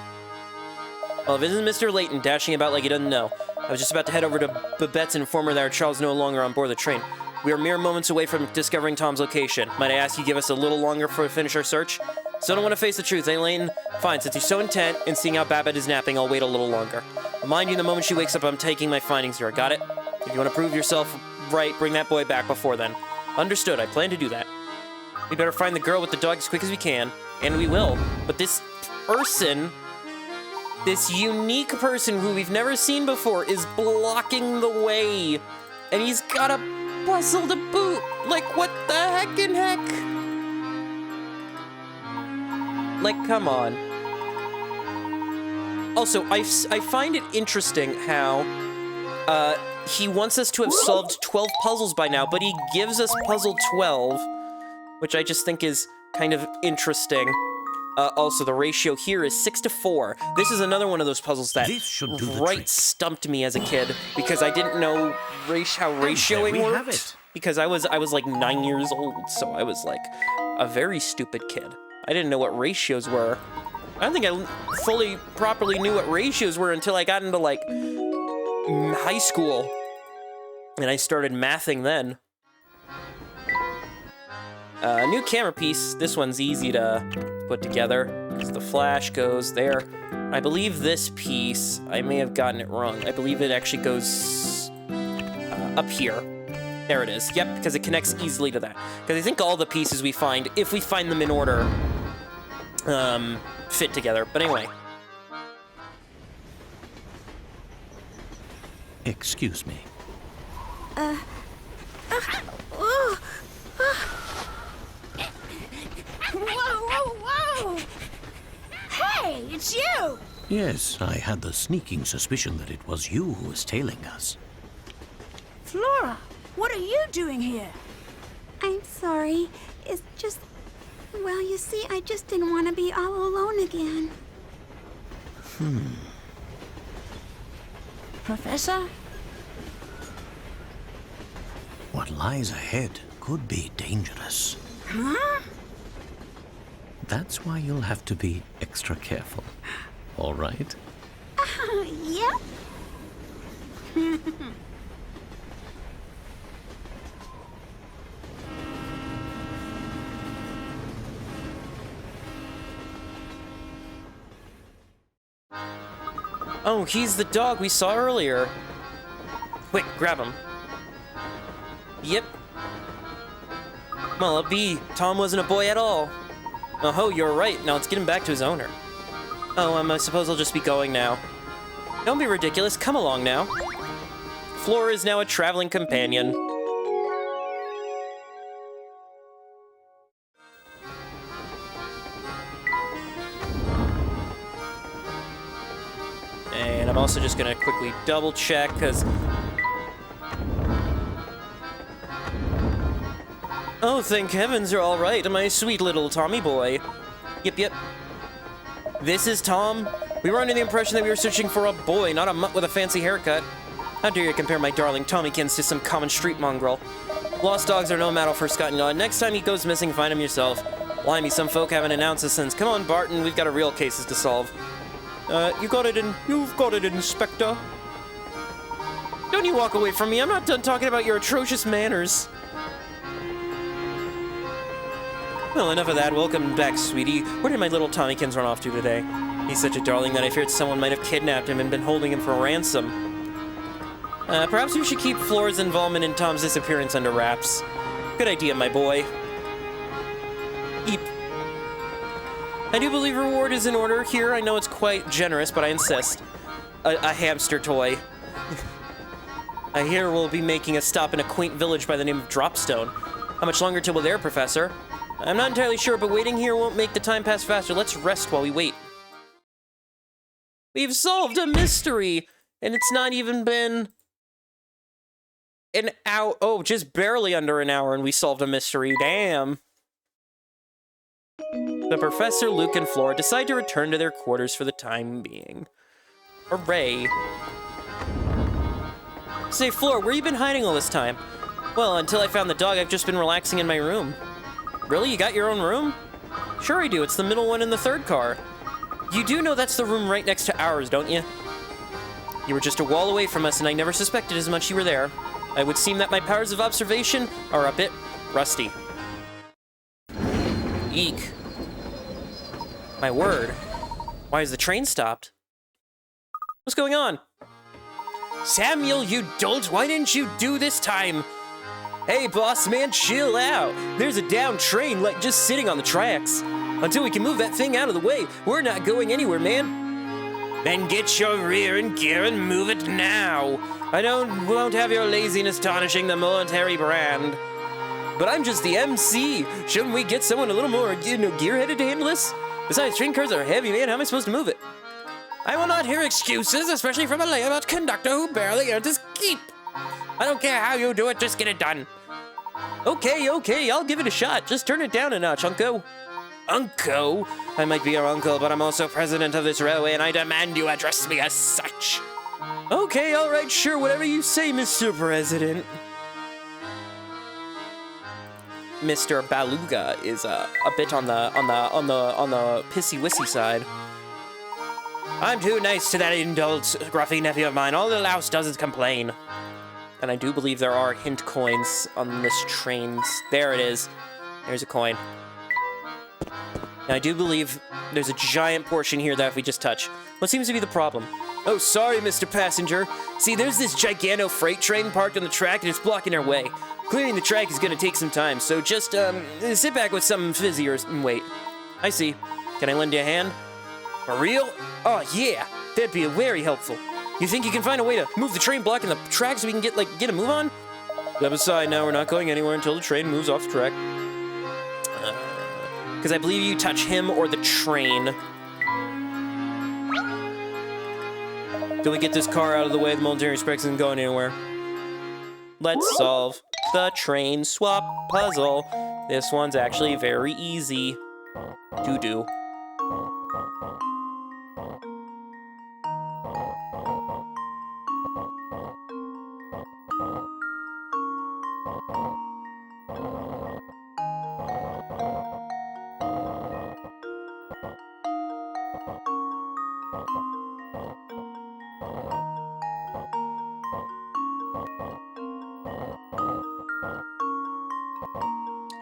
Well, if it isn't Mr. Layton dashing about like he doesn't know. I was just about to head over to Babette's and inform her that our child's no longer on board the train. We are mere moments away from discovering Tom's location. Might I ask you give us a little longer to finish our search? Still don't want to face the truth, eh, Layton? Fine, since you're so intent in seeing how Babbitt is napping, I'll wait a little longer. Mind you, the moment she wakes up, I'm taking my findings here. Got it? If you want to prove yourself right, bring that boy back before then. Understood. I plan to do that. We better find the girl with the dog as quick as we can, and we will. But this person, this unique person who we've never seen before, is blocking the way, and he's got a puzzle to boot. Like, what the heckin' heck? Like, come on. Also, I find it interesting how he wants us to have solved 12 puzzles by now, but he gives us puzzle 12, which I just think is kind of interesting. Also, the ratio here is 6-4. This is another one of those puzzles that stumped me as a kid because I didn't know how ratioing worked. Because I was like 9 years old, so I was like a very stupid kid. I didn't know what ratios were. I don't think I properly knew what ratios were until I got into like high school, and I started mathing then. New camera piece. This one's easy to put together because the flash goes there. I believe this piece, I may have gotten it wrong. I believe it actually goes up here. There it is. Yep, because it connects easily to that. Because I think all the pieces we find, if we find them in order, fit together. But anyway. Excuse me. Whoa! Hey, it's you! Yes, I had the sneaking suspicion that it was you who was tailing us. Flora, what are you doing here? I'm sorry. It's just... Well, you see, I just didn't want to be all alone again. Professor? What lies ahead could be dangerous. Huh? That's why you'll have to be extra careful. All right? Yep. Oh, he's the dog we saw earlier. Quick, grab him. Yep. Well, Tom wasn't a boy at all. Oh, you're right. Now let's get him back to his owner. Oh, I suppose I'll just be going now. Don't be ridiculous. Come along now. Flora is now a traveling companion. And I'm also just gonna quickly double check, because... Oh, thank heavens you're all right, my sweet little Tommy boy. Yep. This is Tom. We were under the impression that we were searching for a boy, not a mutt with a fancy haircut. How dare you compare my darling Tommykins to some common street mongrel. Lost dogs are no mattle for Scott and Yard. Next time he goes missing, find him yourself. Blimey, some folk haven't announced this since. Come on, Barton, we've got a real cases to solve. You've got it, Inspector. Don't you walk away from me. I'm not done talking about your atrocious manners. Well, enough of that. Welcome back, sweetie. Where did my little Tommykins run off to today? He's such a darling that I feared someone might have kidnapped him and been holding him for ransom. Perhaps you should keep Flora's involvement in Tom's disappearance under wraps. Good idea, my boy. Eep. I do believe reward is in order here. I know it's quite generous, but I insist. A hamster toy. I hear we'll be making a stop in a quaint village by the name of Dropstone. How much longer till we're there, Professor? I'm not entirely sure, but waiting here won't make the time pass faster. Let's rest while we wait. We've solved a mystery, and it's not even been an hour. Oh, just barely under an hour, and we solved a mystery. Damn. The Professor, Luke, and Flora decide to return to their quarters for the time being. Hooray. Say, Flora, where you been hiding all this time? Well, until I found the dog, I've just been relaxing in my room. Really? You got your own room? Sure I do. It's the middle one in the third car. You do know that's the room right next to ours, don't you? You were just a wall away from us, and I never suspected as much you were there. It would seem that my powers of observation are a bit rusty. Eek. My word. Why is the train stopped? What's going on? Samuel, you dolt, why didn't you do this time? Hey, boss man, chill out. There's a down train, like, just sitting on the tracks. Until we can move that thing out of the way, we're not going anywhere, man. Then get your rear in gear and move it now. I won't have your laziness tarnishing the military brand. But I'm just the MC. Shouldn't we get someone a little more, gear-headed to handle this? Besides, train cars are heavy, man. How am I supposed to move it? I will not hear excuses, especially from a layabout conductor who barely earned his keep. I don't care how you do it, just get it done. Okay, I'll give it a shot. Just turn it down a notch, Unco. Unco? I might be your uncle, but I'm also president of this railway, and I demand you address me as such. Okay, all right, sure, whatever you say, Mr. President. Mr. Beluga is a bit on the pissy-wissy side. I'm too nice to that indulged gruffy nephew of mine. All the louse does is complain. And I do believe there are hint coins on this train. There it is. There's a coin. And I do believe there's a giant portion here that if we just touch. What seems to be the problem? Oh, sorry, Mr. Passenger. See, there's this giganto freight train parked on the track and it's blocking our way. Clearing the track is gonna take some time, so just, sit back with some fizzy and wait. I see. Can I lend you a hand? For real? Oh, yeah. That'd be very helpful. You think you can find a way to move the train blocking the track so we can get a move on? Step aside now, we're not going anywhere until the train moves off the track. Because I believe you touch him or the train. Till we get this car out of the way, the military specs isn't going anywhere. Let's solve the train swap puzzle. This one's actually very easy to do.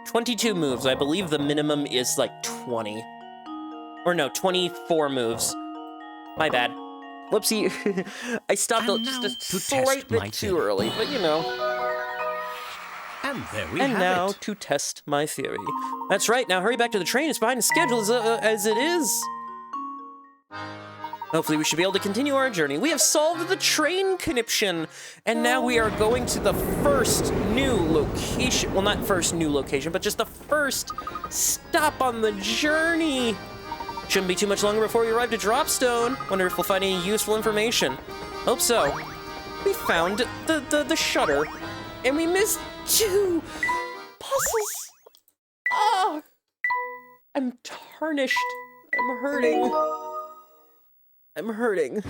"22 moves. I believe the minimum is like 20. Or no, 24 moves. My bad. Whoopsie. I stopped just a slight bit too early, but you know. And there we And have now it. to test my theory. That's right, now hurry back to the train. It's behind the schedule as it is. Hopefully we should be able to continue our journey. We have solved the train conniption, and now we are going to the first new location. Well, not first new location, but just the first stop on the journey. Shouldn't be too much longer before we arrive to Dropstone. Wonder if we'll find any useful information. Hope so. We found the shutter, and we missed 2 puzzles. Oh, I'm tarnished. I'm hurting. I'm hurting.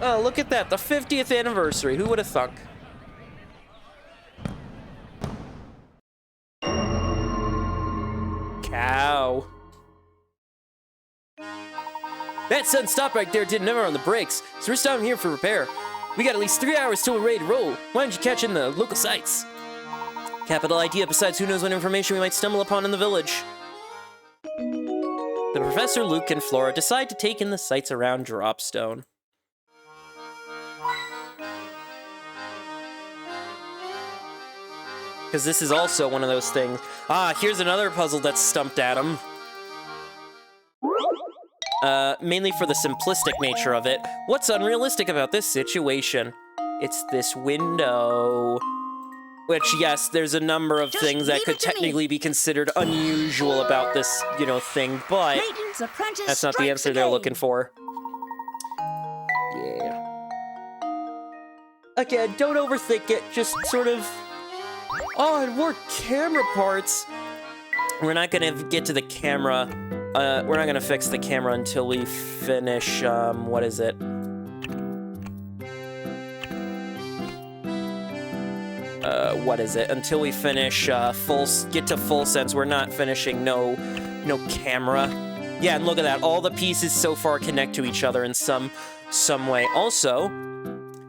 Oh, look at that, the 50th anniversary. Who would have thunk? Cow. That sudden stop right there didn't ever on the brakes, so we're stopping here for repair. We got at least 3 hours till we're ready to roll. Why don't you catch in the local sites? Capital idea, besides who knows what information we might stumble upon in the village. The Professor, Luke, and Flora decide to take in the sights around Dropstone. Because this is also one of those things. Ah, here's another puzzle that's stumped Adam. Mainly for the simplistic nature of it. What's unrealistic about this situation? It's this window. Which, yes, there's a number of things that could technically be considered unusual about this, thing, but that's not the answer they're looking for. Yeah. Again, don't overthink it, just sort of... Oh, and more camera parts. We're not gonna get to the camera we're not gonna fix the camera until we finish, what is it? What is it? Until we finish, get to full sense. We're not finishing no camera. Yeah, and look at that. All the pieces so far connect to each other in some way. Also,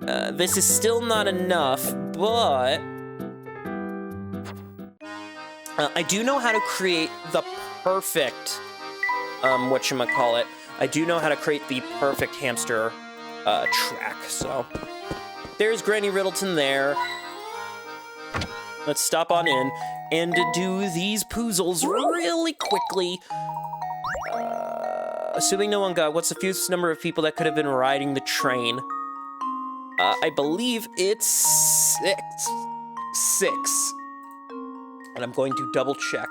this is still not enough, but I do know how to create the perfect, whatchamacallit. I do know how to create the perfect hamster track, so. There's Granny Riddleton there. Let's stop on in and do these puzzles really quickly. Assuming no one got, what's the fewest number of people that could have been riding the train? I believe it's six. And I'm going to double check.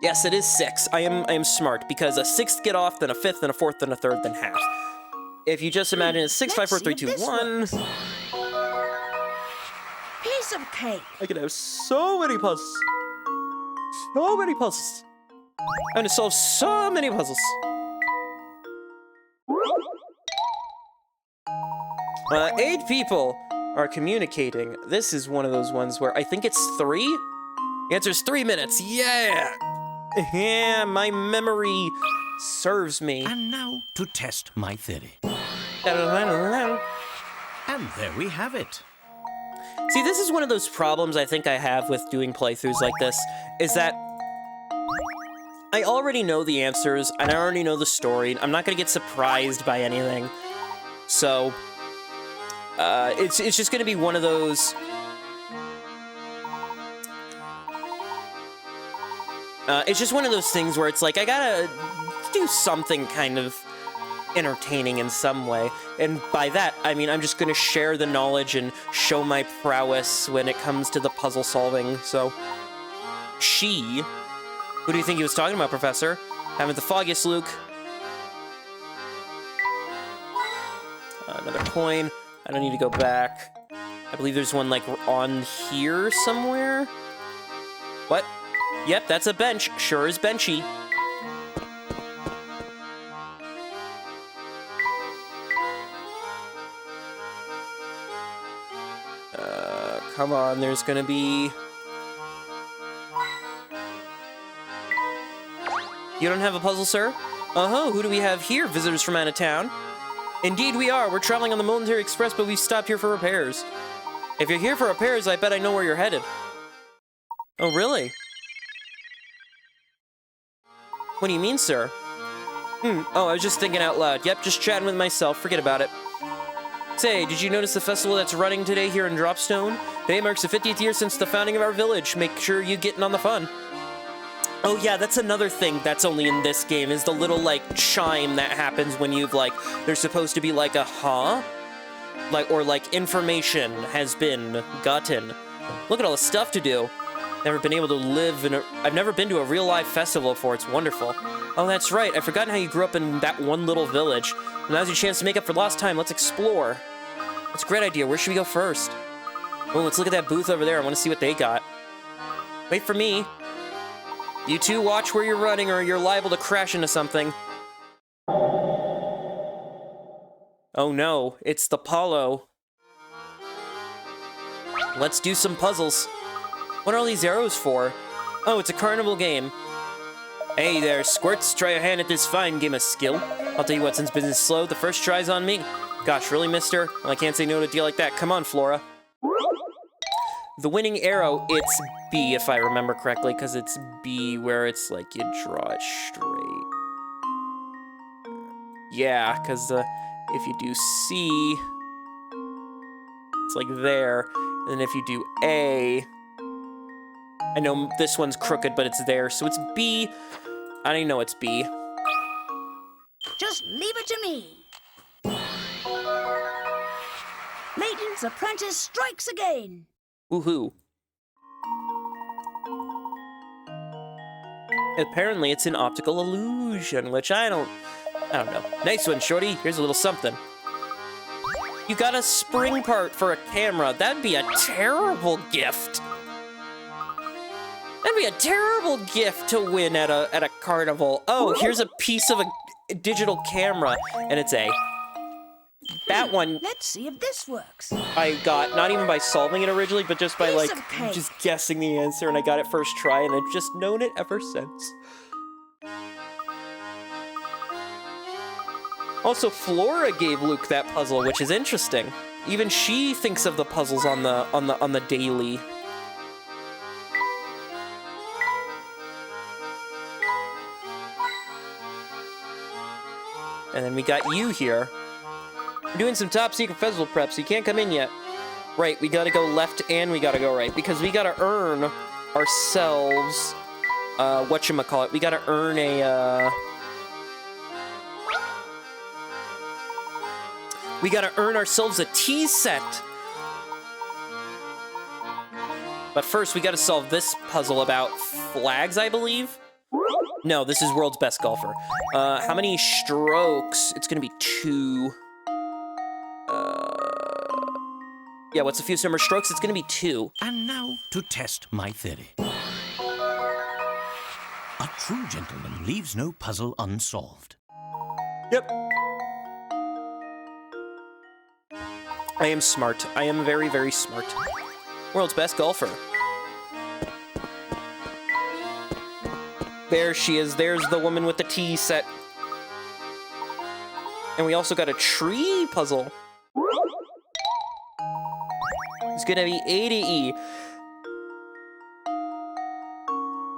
Yes, it is 6. I am smart, because a 6th get off, then a 5th, then a 4th, then a 3rd, then half. If you just imagine it's 6, 5, 4, 3, 2, 1. Piece of cake. I could have so many puzzles. So many puzzles. I'm gonna solve so many puzzles. 8 people are communicating. This is one of those ones where I think it's 3. The answer is 3 minutes. Yeah! Yeah, my memory serves me. And now to test my theory. And there we have it. See, this is one of those problems I think I have with doing playthroughs like this, is that I already know the answers, and I already know the story. I'm not gonna get surprised by anything. So, it's just gonna be one of those... it's just one of those things where it's like, I gotta do something kind of entertaining in some way. And by that, I mean, I'm just gonna share the knowledge and show my prowess when it comes to the puzzle solving, so... She... Who do you think he was talking about, Professor? Haven't the foggiest, Luke. Another coin. I don't need to go back. I believe there's one, like, on here somewhere? What? Yep, that's a bench. Sure is benchy. Come on, there's gonna be... You don't have a puzzle, sir? Uh-huh, who do we have here? Visitors from out of town? Indeed we are. We're traveling on the Military Express, but we've stopped here for repairs. If you're here for repairs, I bet I know where you're headed. Oh, really? What do you mean, sir? Oh, I was just thinking out loud. Yep, just chatting with myself. Forget about it. Say, did you notice the festival that's running today here in Dropstone? Today marks the 50th year since the founding of our village. Make sure you get in on the fun. Oh yeah, that's another thing that's only in this game, is the little, like, chime that happens when you've, like, there's supposed to be, like, a huh? Like, or, like, information has been gotten. Look at all the stuff to do. Never been able to live in a... I've never been to a real-life festival before. It's wonderful. Oh, that's right. I've forgotten how you grew up in that one little village. Now's your chance to make up for lost time. Let's explore. That's a great idea. Where should we go first? Oh, let's look at that booth over there. I want to see what they got. Wait for me. You two watch where you're running or you're liable to crash into something. Oh no, it's the Polo. Let's do some puzzles. What are all these arrows for? Oh, it's a carnival game. Hey there, Squirts. Try a hand at this fine game of skill. I'll tell you what, since business is slow, the first try's on me. Gosh, really, mister? Well, I can't say no to a deal like that. Come on, Flora. The winning arrow, it's B, if I remember correctly, because it's B where it's like you draw it straight. Yeah, because if you do C, it's like there. And then if you do A, I know this one's crooked, but it's there, so it's B. I don't even know it's B. Just leave it to me. Layton's apprentice strikes again. Woohoo. Apparently it's an optical illusion, which I don't know. Nice one, Shorty. Here's a little something. You got a spring part for a camera. That'd be a terrible gift. That'd be a terrible gift to win at a carnival. Oh, here's a piece of a digital camera, and it's A. That one Let's see if this works. I got, not even by solving it originally, but just by, Piece like, of cake. just guessing the answer, and I got it first try, and I've just known it ever since. Also, Flora gave Luke that puzzle, which is interesting. Even she thinks of the puzzles on the daily. And then we got you here. We're doing some top secret festival prep, so you can't come in yet. Right, we gotta go left and we gotta go right, because we gotta earn ourselves, whatchamacallit, we gotta earn we gotta earn ourselves a tea set. But first, we gotta solve this puzzle about flags, I believe? No, this is World's Best Golfer. How many strokes? It's gonna be 2. Yeah, what's the fewest number of strokes? It's gonna be 2. And now to test my theory. A true gentleman leaves no puzzle unsolved. Yep. I am smart. I am very, very smart. World's best golfer. There she is. There's the woman with the tea set. And we also got a tree puzzle. It's gonna be A to E.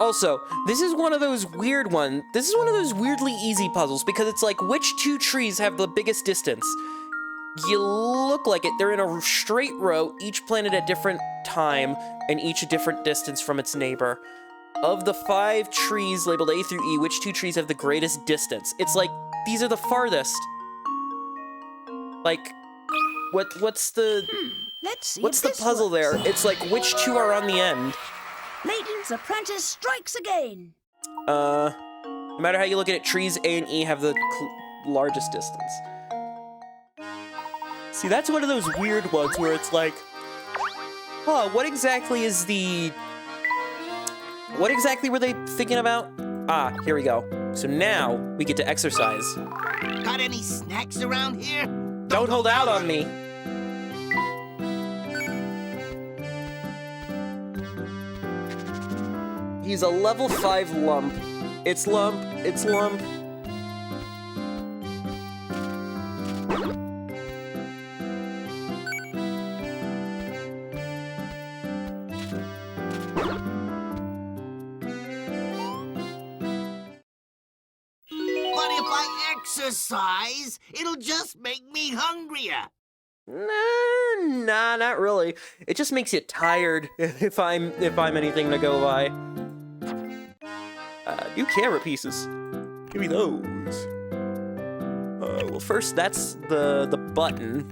Also, this is one of those weird ones. This is one of those weirdly easy puzzles because it's like, which 2 trees have the biggest distance? You look like it. They're in a straight row, each planted at a different time, and each a different distance from its neighbor. Of the 5 trees labeled A through E, which 2 trees have the greatest distance? It's like, these are the farthest. Like, what's the... Let's see What's if the this puzzle works. there? It's like, which 2 are on the end? Layton's apprentice strikes again. No matter how you look at it, trees A and E have the largest distance. See, that's one of those weird ones where it's like, oh, what exactly is the... What exactly were they thinking about? Ah, here we go. So now we get to exercise. Got any snacks around here? Don't hold out on me. He's a level 5 lump. It's lump, it's lump. But if I exercise, it'll just make me hungrier. Nah, not really. It just makes you tired if I'm anything to go by. New camera pieces. Give me those. Well, first that's the button.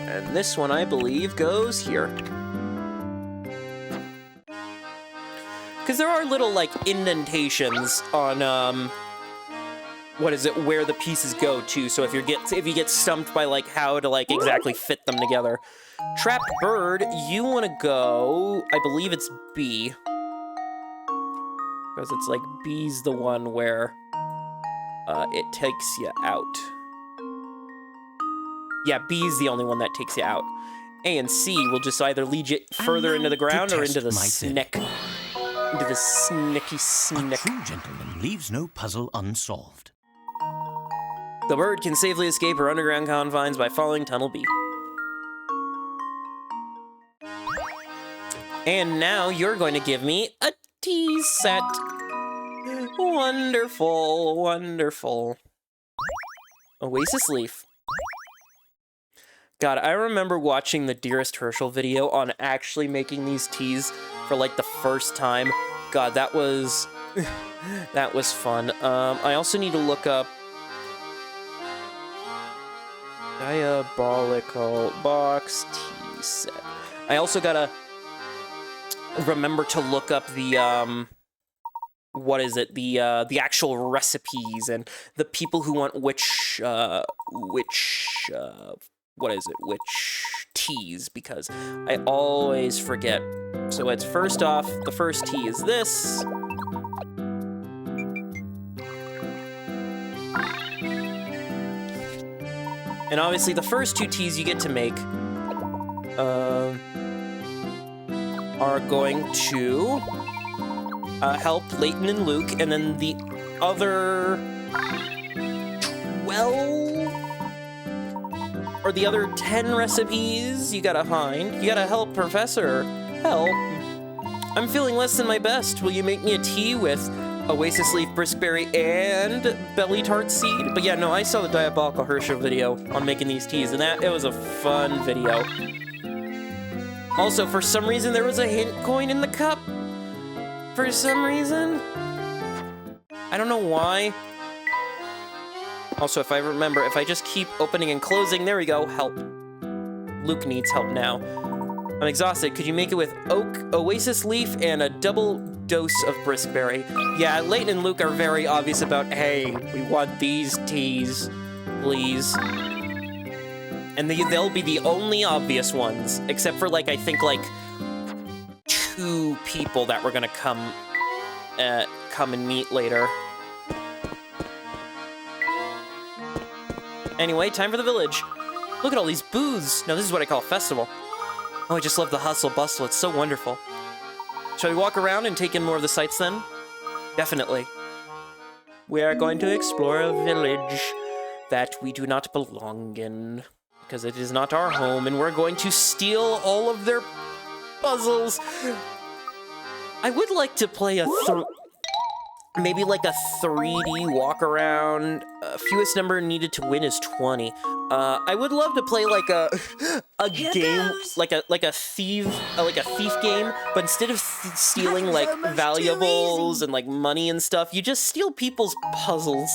And this one, I believe, goes here. Because there are little, like, indentations on, what is it, where the pieces go to. So if you get stumped by, like, how to, like, exactly fit them together. Trapped bird, you want to go, I believe it's B. Because it's like, B's the one where, it takes you out. Yeah, B's the only one that takes you out. A and C will just either lead you further into the ground or into the snick. Into the snicky snick. A true gentleman leaves no puzzle unsolved. The bird can safely escape her underground confines by following Tunnel B. And now you're going to give me a tea set. Wonderful, wonderful. Oasis leaf. God, I remember watching the Dearest Herschel video on actually making these teas for like the first time. God, that was that was fun. I also need to look up Diabolical box tea set. I also gotta remember to look up the what is it? The actual recipes and the people who want which what is it? Which teas? Because I always forget. So it's first off, the first tea is this. And obviously the first two teas you get to make are going to help Layton and Luke, and then the other 12 or the other 10 recipes you gotta find. You gotta help Professor. Help. I'm feeling less than my best. Will you make me a tea with Oasis Leaf, Briskberry, and Belly Tart Seed? But yeah, no, I saw the Diabolical Herschel video on making these teas, and it was a fun video. Also, for some reason, there was a hint coin in the cup. For some reason. I don't know why. Also, if I remember, if I just keep opening and closing, there we go, help. Luke needs help now. I'm exhausted. Could you make it with Oasis Leaf and a double dose of Briskberry? Yeah, Layton and Luke are very obvious about, hey, we want these teas, please. And they'll be the only obvious ones, except for, like, I think, like, 2 people that were gonna come and meet later. Anyway, time for the village. Look at all these booths. Now, this is what I call a festival. Oh, I just love the hustle bustle. It's so wonderful. Shall we walk around and take in more of the sights then? Definitely. We are going to explore a village that we do not belong in, because it is not our home, and we're going to steal all of their puzzles. I would like to play maybe like a 3D walk around. Fewest number needed to win is 20. I would love to play like a game, like a thief game, but instead of stealing like valuables and like money and stuff, you just steal people's puzzles.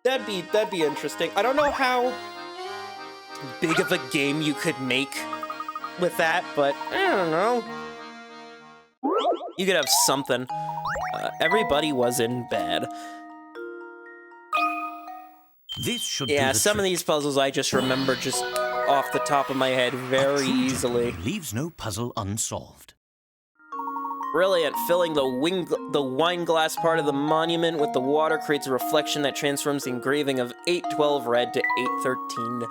That'd be interesting. I don't know how big of a game you could make with that, but I don't know. You could have something. Everybody was in bed. This should Yeah, do the some of trick. these puzzles I just remember just off the top of my head very easily. Leaves no puzzle unsolved. Brilliant. Filling the wine glass part of the monument with the water creates a reflection that transforms the engraving of 812 red to 813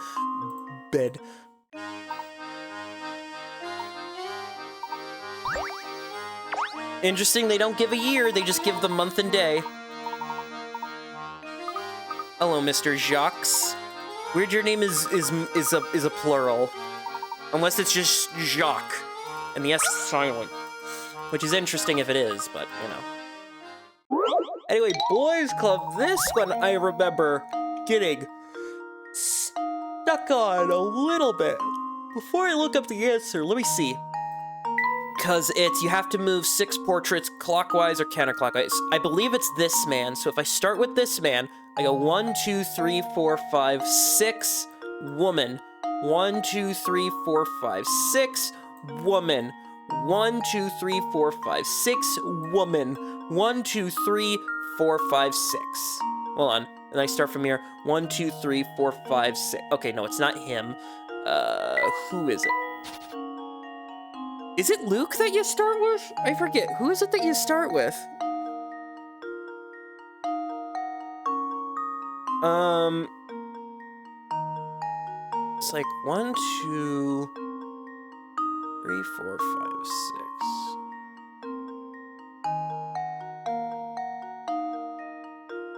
bed. Interesting, they don't give a year, they just give the month and day. Hello, Mr. Jacques. Weird your name is a plural. Unless it's just Jacques, and the S is silent. Which is interesting if it is, but, you know. Anyway, Boys Club, this one I remember getting stuck on a little bit. Before I look up the answer, let me see. Because you have to move 6 portraits clockwise or counterclockwise. I believe it's this man, so if I start with this man, I go 1, 2, 3, 4, 5, 6, woman. 1, 2, 3, 4, 5, 6, woman. 1, 2, 3, 4, 5, 6, woman. 1, 2, 3, 4, 5, 6. Hold on. And I start from here. 1, 2, 3, 4, 5, 6. Okay, no, it's not him. Who is it? Is it Luke that you start with? I forget. Who is it that you start with? It's like 1, 2, 3, 4, 5, 6.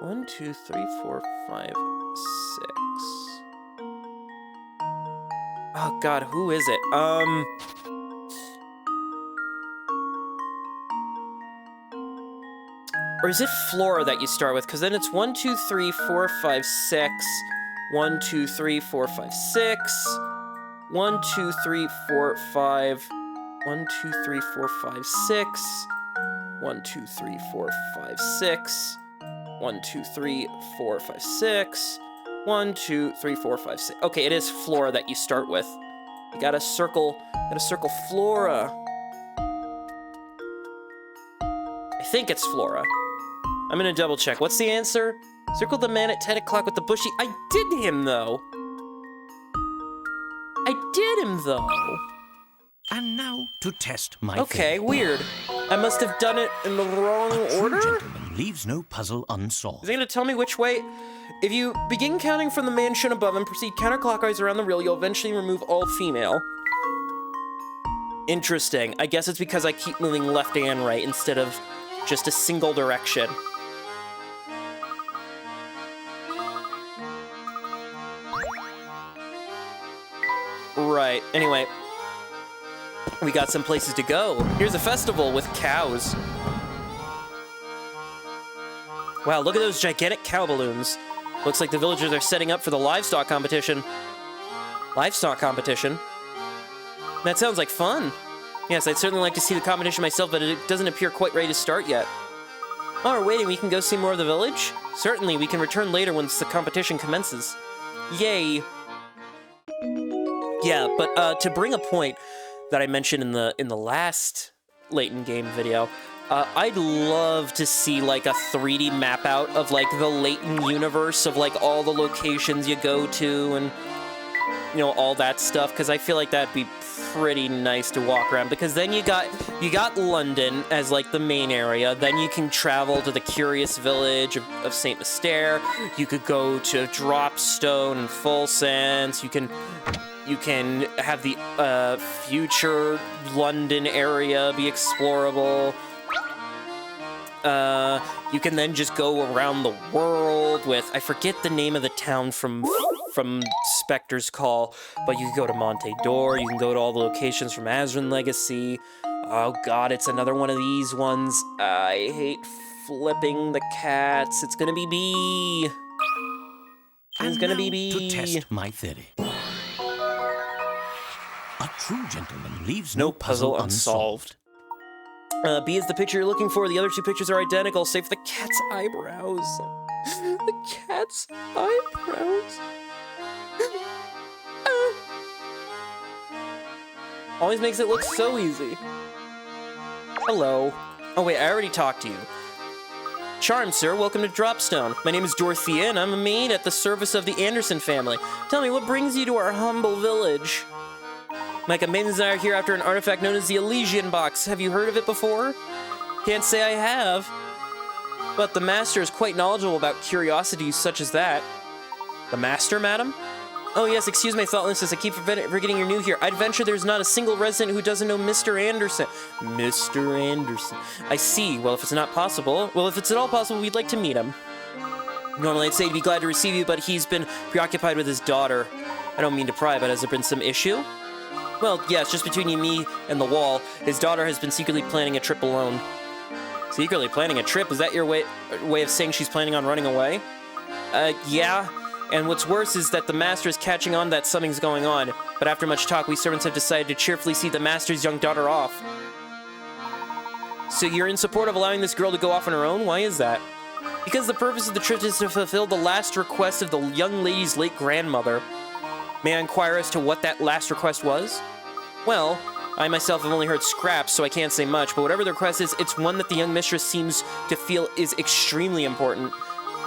1, 2, 3, 4, 5, 6. Oh God, who is it? Or is it Flora that you start with? Because then it's 1, 2, 3, 4, 5, 6. 1, 2, 3, 4, 5, 6. 1, 2, 3, 4, 5. 1, 2, 3, 4, 5, 6. 1, 2, 3, 4, 5, 6. 1, 2, 3, 4, 5, 6. 1, 2, 3, 4, 5, 6. Okay, it is Flora that you start with. You gotta circle Flora. I think it's Flora. I'm gonna double check. What's the answer? Circle the man at 10 o'clock with the bushy... I did him, though. I did him, though. And now to test my Okay, theory. weird. I must have done it in the wrong A order? true gentleman leaves no puzzle unsolved. Is it gonna tell me which way? If you begin counting from the mansion above and proceed counterclockwise around the reel, you'll eventually remove all female. Interesting. I guess it's because I keep moving left and right instead of just a single direction. Right. Anyway, we got some places to go. Here's a festival with cows. Wow, look at those gigantic cow balloons. Looks like the villagers are setting up for the livestock competition. Livestock competition? That sounds like fun. Yes, I'd certainly like to see the competition myself, but it doesn't appear quite ready to start yet. Oh, we're waiting. We can go see more of the village? Certainly, we can return later once the competition commences. Yay. Yeah, but to bring a point that I mentioned in the last Layton game video, I'd love to see like a 3D map out of like the Layton universe of like all the locations you go to and you know all that stuff, because I feel like that'd be pretty nice to walk around, because then you got London as like the main area, then you can travel to the curious village of St. Mystere, you could go to Dropstone and Full Sense, you can have the future London area be explorable. You can then just go around the world with, I forget the name of the town from Spectre's Call, but you can go to Monte d'Or, you can go to all the locations from Azran Legacy. Oh god, it's another one of these ones. I hate flipping the cats. It's gonna be B. It's gonna be B. To test my theory. A true gentleman leaves No no puzzle unsolved. B is the picture you're looking for. The other two pictures are identical, save for the cat's eyebrows. The cat's eyebrows. Always makes it look so easy. Hello. Oh wait, I already talked to you. Charmed, sir. Welcome to Dropstone. My name is Dorothea, and I'm a maid at the service of the Anderson family. Tell me, what brings you to our humble village? My companions and I are here after an artifact known as the Elysian Box. Have you heard of it before? Can't say I have. But the Master is quite knowledgeable about curiosities such as that. The Master, madam? Oh yes, excuse my thoughtlessness, I keep forgetting you're new here. I'd venture there's not a single resident who doesn't know Mr. Anderson. Mr. Anderson. I see. Well, if it's not possible, if it's at all possible, we'd like to meet him. Normally I'd say he'd be glad to receive you, but he's been preoccupied with his daughter. I don't mean to pry, but has there been some issue? Well, yes, just between you, me, and the wall. His daughter has been secretly planning a trip alone. Secretly planning a trip? Is that your way of saying she's planning on running away? Yeah. And what's worse is that the Master is catching on that something's going on. But after much talk, we servants have decided to cheerfully see the Master's young daughter off. So you're in support of allowing this girl to go off on her own? Why is that? Because the purpose of the trip is to fulfill the last request of the young lady's late grandmother. May I inquire as to what that last request was? Well, I myself have only heard scraps, so I can't say much, but whatever the request is, it's one that the young mistress seems to feel is extremely important.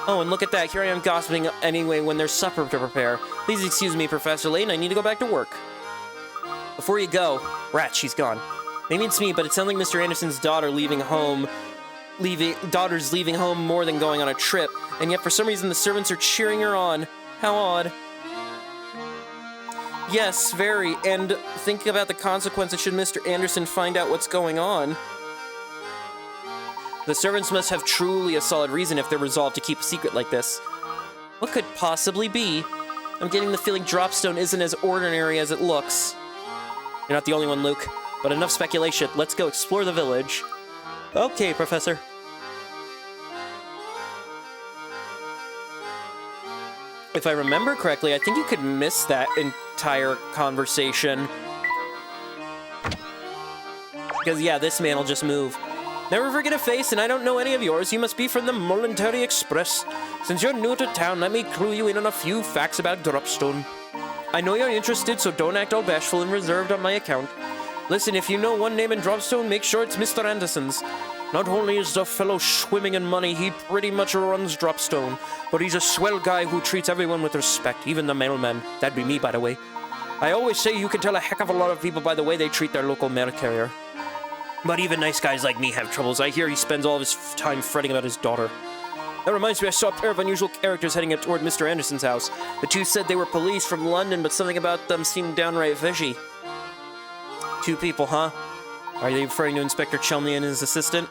Oh, and look at that, here I am gossiping anyway when there's supper to prepare. Please excuse me, Professor Layton, I need to go back to work. Before you go, rat, she's gone. Maybe it's me, but it sounds like Mr. Anderson's daughter's leaving home more than going on a trip, and yet for some reason the servants are cheering her on. How odd. Yes, very, and think about the consequences should Mr. Anderson find out what's going on. The servants must have truly a solid reason if they're resolved to keep a secret like this. What could possibly be? I'm getting the feeling Dropstone isn't as ordinary as it looks. You're not the only one, Luke, but enough speculation. Let's go explore the village. Okay, Professor. If I remember correctly, I think you could miss that entire conversation. Because, yeah, this man will just move. Never forget a face, and I don't know any of yours. You must be from the Momentary Express. Since you're new to town, let me clue you in on a few facts about Dropstone. I know you're interested, so don't act all bashful and reserved on my account. Listen, if you know one name in Dropstone, make sure it's Mr. Anderson's. Not only is the fellow swimming in money, he pretty much runs Dropstone, but he's a swell guy who treats everyone with respect, even the mailmen. That'd be me, by the way. I always say you can tell a heck of a lot of people by the way they treat their local mail carrier. But even nice guys like me have troubles. I hear he spends all of his time fretting about his daughter. That reminds me, I saw a pair of unusual characters heading up toward Mr. Anderson's house. The two said they were police from London, but something about them seemed downright fishy. Two people, huh? Are they referring to Inspector Chelmey and his assistant?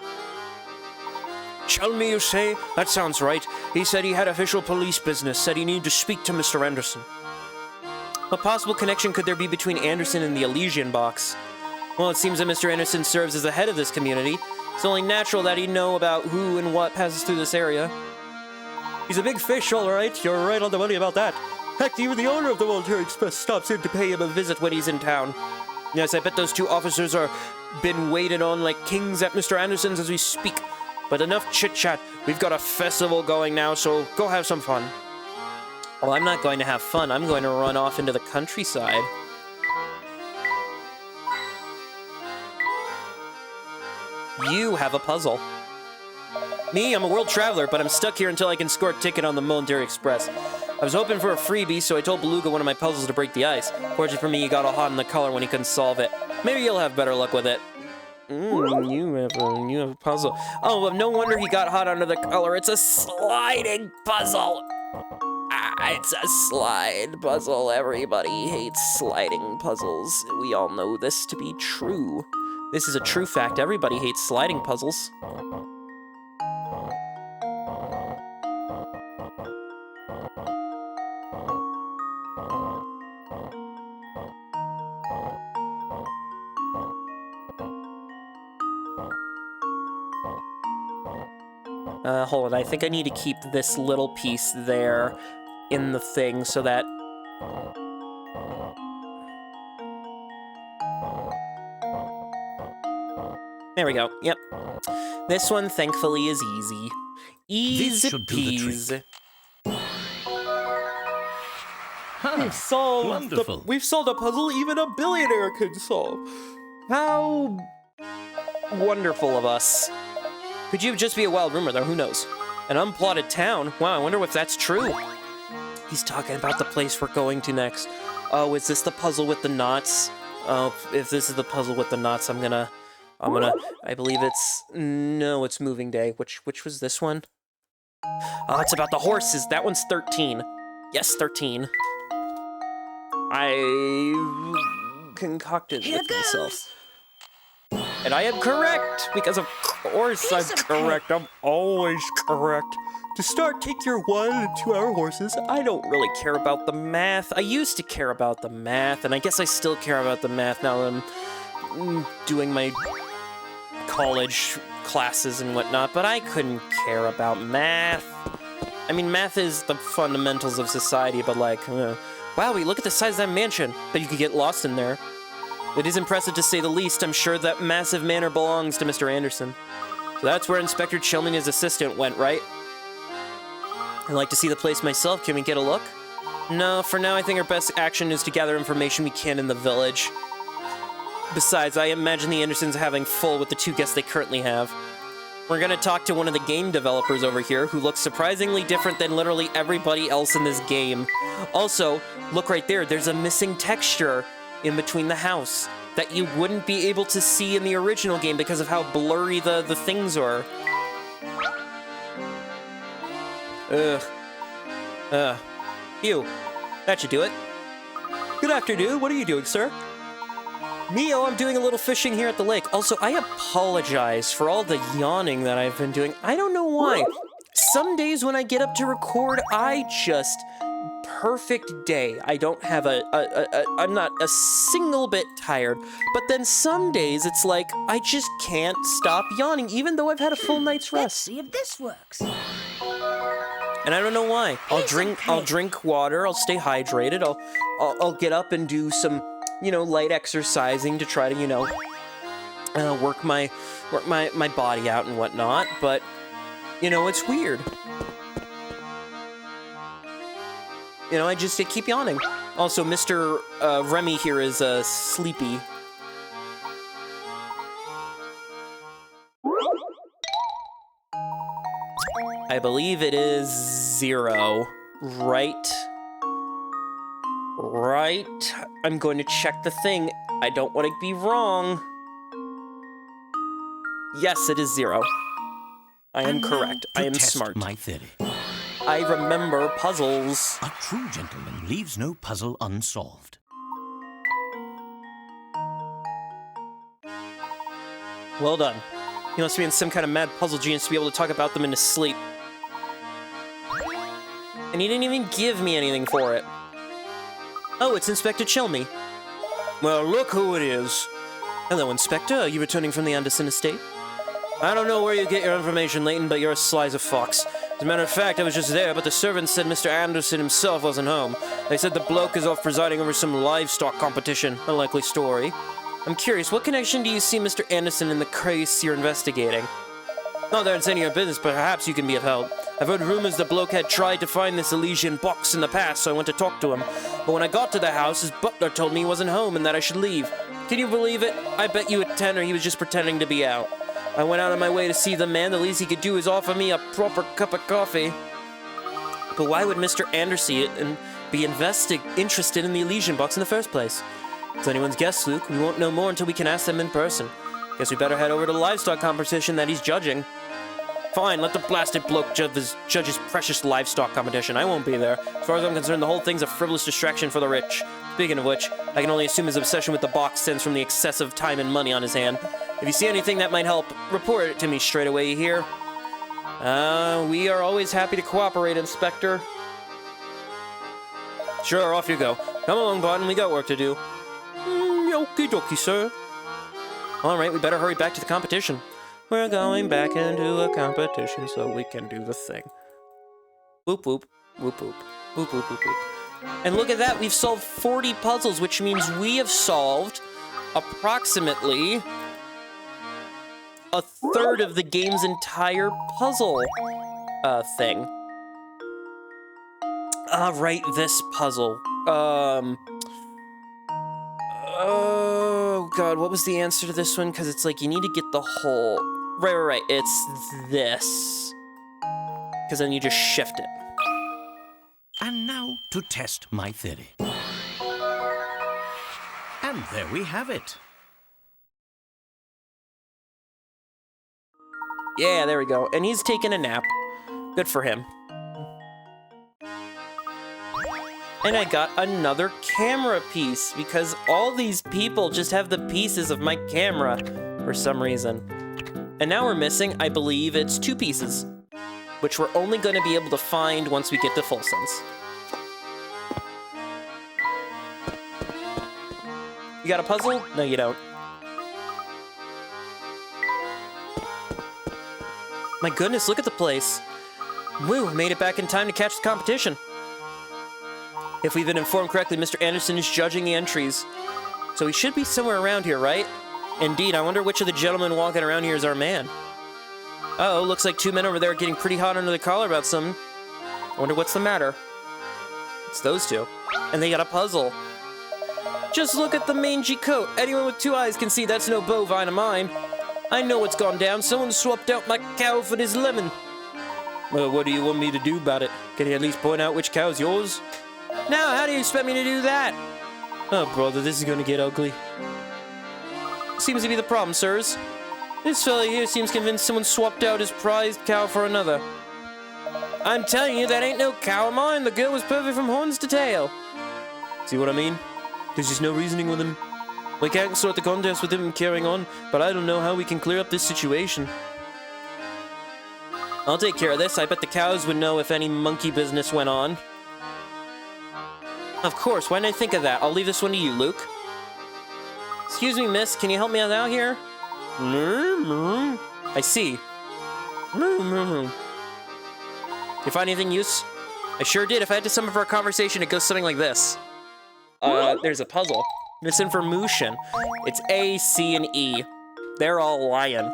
Chelmey, you say? That sounds right. He said he had official police business, said he needed to speak to Mr. Anderson. What possible connection could there be between Anderson and the Elysian box? Well, it seems that Mr. Anderson serves as the head of this community. It's only natural that he'd know about who and what passes through this area. He's a big fish, all right. You're right on the money about that. Heck, even the owner of the Volunteer Express stops in to pay him a visit when he's in town. Yes, I bet those two officers are been waited on like kings at Mr. Anderson's as we speak. But enough chit-chat. We've got a festival going now, so go have some fun. Well, I'm not going to have fun. I'm going to run off into the countryside. You have a puzzle. Me, I'm a world traveler, but I'm stuck here until I can score a ticket on the Military Express. I was hoping for a freebie, so I told Beluga one of my puzzles to break the ice. Fortunately for me, he got all hot in the collar when he couldn't solve it. Maybe you'll have better luck with it. You have a puzzle. Oh, well, no wonder he got hot under the collar. It's a sliding puzzle. It's a slide puzzle. Everybody hates sliding puzzles. We all know this to be true. This is a true fact. Everybody hates sliding puzzles. Hold on. I think I need to keep this little piece there in the thing so that... There we go. Yep. This one, thankfully, is easy. Easy peasy. Wonderful. We've solved a puzzle even a billionaire could solve. How wonderful of us. Could you just be a wild rumor, though? Who knows? An unplotted town? Wow, I wonder if that's true. He's talking about the place we're going to next. Oh, is this the puzzle with the knots? Oh, if this is the puzzle with the knots, I believe it's... No, it's Moving Day. Which was this one? Oh, it's about the horses. That one's 13. Yes, 13. I concocted it with myself. And I am correct, because of course I'm correct. I'm always correct. To start, take your 1 and 2 hour horses. I don't really care about the math. I used to care about the math, and I guess I still care about the math now that I'm doing my college classes and whatnot, but I couldn't care about math. I mean, math is the fundamentals of society, but like, wow, look at the size of that mansion. But you could get lost in there. It is impressive to say the least. I'm sure that massive manor belongs to Mr. Anderson. So that's where Inspector Chelmey and his assistant went, right? I'd like to see the place myself. Can we get a look? No, for now I think our best action is to gather information we can in the village. Besides, I imagine the Andersons are having full with the 2 guests they currently have. We're gonna talk to one of the game developers over here who looks surprisingly different than literally everybody else in this game. Also, look right there, there's a missing texture in between the house that you wouldn't be able to see in the original game because of how blurry the things are. Phew. That should do it. Good afternoon, what are you doing, sir? Mio, I'm doing a little fishing here at the lake. Also, I apologize for all the yawning that I've been doing. I don't know why. Some days when I get up to record, I just... perfect day. I don't have I'm not a single bit tired. But then some days it's like, I just can't stop yawning, even though I've had a full night's Let's rest. see if this works. And I don't know why. I'll drink water, I'll stay hydrated, I'll get up and do some, light exercising to try to, work my body out and whatnot, but, it's weird. I keep yawning. Also, Mr. Remy here is, sleepy. I believe it is 0. Right? Right? I'm going to check the thing. I don't want to be wrong. Yes, it is 0. I am And now correct. to I am test smart. my theory. I remember puzzles. A true gentleman leaves no puzzle unsolved. Well done. He must be in some kind of mad puzzle genius to be able to talk about them in his sleep. And he didn't even give me anything for it. Oh, it's Inspector Chilmy. Well, look who it is. Hello, Inspector. Are you returning from the Anderson estate? I don't know where you get your information, Layton, but you're as sly as a fox. As a matter of fact, I was just there, but the servants said Mr. Anderson himself wasn't home. They said the bloke is off presiding over some livestock competition. A likely story. I'm curious, what connection do you see Mr. Anderson in the case you're investigating? Not that it's any of your business, but perhaps you can be of help. I've heard rumors the bloke had tried to find this Elysian box in the past, so I went to talk to him. But when I got to the house, his butler told me he wasn't home and that I should leave. Can you believe it? I bet you a tenner he was just pretending to be out. I went out of my way to see the man. The least he could do is offer me a proper cup of coffee. But why would Mr. Anderson be interested in the Elysian box in the first place? It's anyone's guess, Luke. We won't know more until we can ask them in person. Guess we better head over to the livestock competition that he's judging. Fine, let the blasted bloke judge his precious livestock competition. I won't be there. As far as I'm concerned, the whole thing's a frivolous distraction for the rich. Speaking of which, I can only assume his obsession with the box stems from the excessive time and money on his hand. If you see anything that might help, report it to me straight away, you hear? We are always happy to cooperate, Inspector. Sure, off you go. Come along, Barton, we got work to do. Okie dokie, sir. Alright, we better hurry back to the competition. We're going back into a competition so we can do the thing. Whoop whoop, whoop whoop, whoop whoop whoop whoop. And look at that, we've solved 40 puzzles, which means we have solved approximately a third of the game's entire puzzle thing. Right, this puzzle. Oh god, what was the answer to this one? Because it's like you need to get the whole... Right. It's this. Because then you just shift it. And now to test my theory. And there we have it. Yeah, there we go. And he's taking a nap. Good for him. And I got another camera piece, because all these people just have the pieces of my camera for some reason. And now we're missing, I believe it's 2 pieces, which we're only going to be able to find once we get to Full Sense. You got a puzzle? No, you don't. My goodness, look at the place. Woo, made it back in time to catch the competition. If we've been informed correctly, Mr. Anderson is judging the entries. So he should be somewhere around here, right? Indeed, I wonder which of the gentlemen walking around here is our man. Uh-oh, looks like 2 men over there are getting pretty hot under the collar about something. I wonder what's the matter. It's those 2. And they got a puzzle. Just look at the mangy coat. Anyone with 2 eyes can see that's no bovine of mine. I know what's gone down. Someone swapped out my cow for this lemon. Well, what do you want me to do about it? Can you at least point out which cow's yours? Now, how do you expect me to do that? Oh, brother, this is gonna get ugly. Seems to be the problem, sirs. This fella here seems convinced someone swapped out his prized cow for another. I'm telling you, that ain't no cow of mine. The girl was perfect from horns to tail. See what I mean? There's just no reasoning with him. We can't sort the contest with him carrying on, but I don't know how we can clear up this situation. I'll take care of this. I bet the cows would know if any monkey business went on. Of course, why didn't I think of that? I'll leave this one to you, Luke. Excuse me, miss, can you help me out here? I see. You find anything use? I sure did. If I had to sum up our conversation, it goes something like this. There's a puzzle. Misinformation. It's A, C, and E. They're all lying.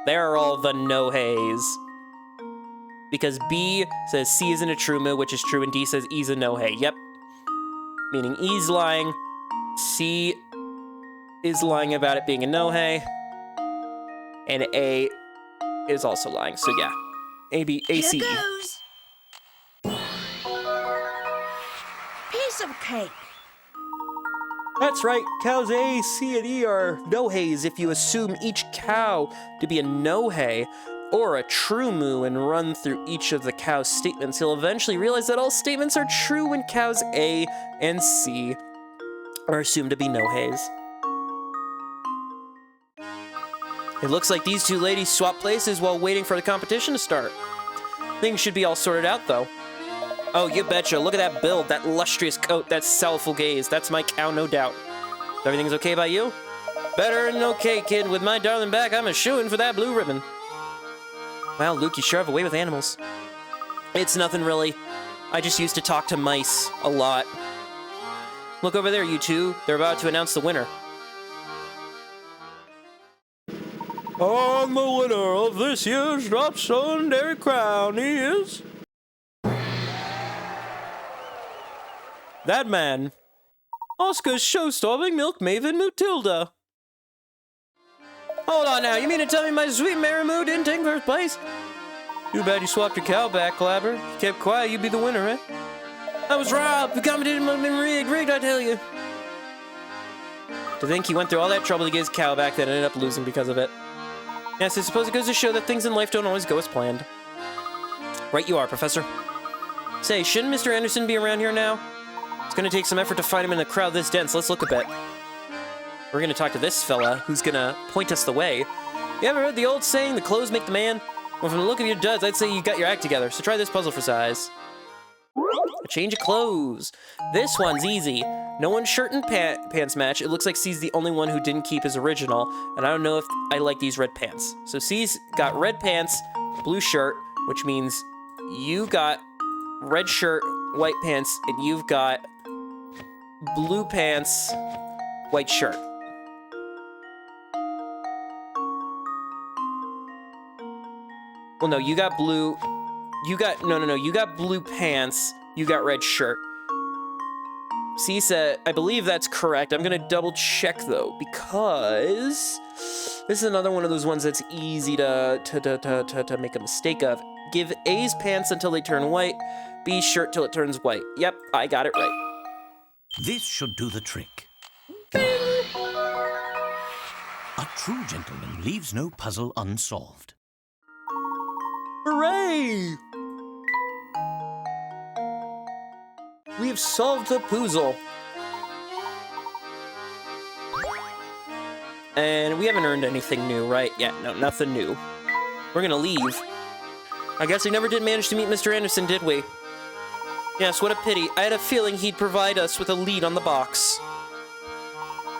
They're all the no-hays. Because B says C isn't a true move, which is true, and D says E's a no-hay. Yep. Meaning E's lying, C is lying about it being a no-hay, and A is also lying, so yeah. AC. Here goes. Piece of cake. That's right, cows A, C, and E are no-hays if you assume each cow to be a no-hay or a true moo and run through each of the cow's statements. You'll eventually realize that all statements are true when cows A and C are assumed to be no-hays. It looks like these two ladies swapped places while waiting for the competition to start. Things should be all sorted out, though. Oh, you betcha. Look at that build, that lustrous coat, that soulful gaze. That's my cow, no doubt. Everything's okay by you? Better than okay, kid. With my darling back, I'm a shoo-in for that blue ribbon. Wow, Luke, you sure have a way with animals. It's nothing, really. I just used to talk to mice a lot. Look over there, you two. They're about to announce the winner. And the winner of this year's Drop Sunday Crown is... that man, Oscar's show-stopping milk maven Matilda. Hold on now, you mean to tell me my sweet Mary Moo didn't take first place? Too bad you swapped your cow back, Clabber. If you kept quiet, you'd be the winner, eh? I was robbed. The competition must have been rigged, I tell you. To think he went through all that trouble to get his cow back, then ended up losing because of it. Yes, I suppose it goes to show that things in life don't always go as planned. Right you are, Professor. Say, shouldn't Mr. Anderson be around here now? It's gonna take some effort to find him in a crowd this dense. Let's look a bit. We're gonna talk to this fella, who's gonna point us the way. You ever heard the old saying, the clothes make the man? Well, from the look of your duds, I'd say you got your act together, so try this puzzle for size. A change of clothes. This one's easy. No one's shirt and pants match. It looks like C's the only one who didn't keep his original, and I don't know if I like these red pants. So C's got red pants, blue shirt, which means you got red shirt, white pants, and you've got blue pants, white shirt. Well, no, you got blue. You got, no. You got blue pants. You got red shirt. C said, I believe that's correct. I'm gonna double check though, because this is another one of those ones that's easy to make a mistake of. Give A's pants until they turn white, B's shirt till it turns white. Yep, I got it right. This should do the trick. A true gentleman leaves no puzzle unsolved. Hooray! We have solved the puzzle. And we haven't earned anything new, right? Yeah, no, nothing new. We're gonna leave. I guess we never did manage to meet Mr. Anderson, did we? Yes, what a pity. I had a feeling he'd provide us with a lead on the box.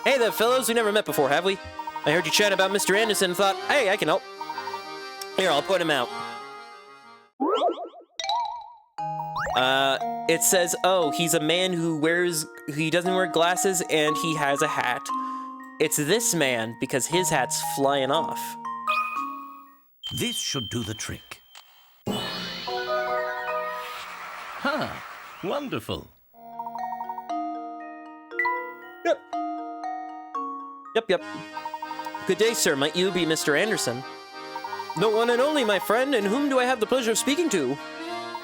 Hey there, fellows. We never met before, have we? I heard you chat about Mr. Anderson and thought, hey, I can help. Here, I'll point him out. It says, oh, he's a man he doesn't wear glasses and he has a hat. It's this man because his hat's flying off. This should do the trick. Ha! Wonderful. Yep. Good day, sir. Might you be Mr. Anderson? The one and only, my friend, and whom do I have the pleasure of speaking to?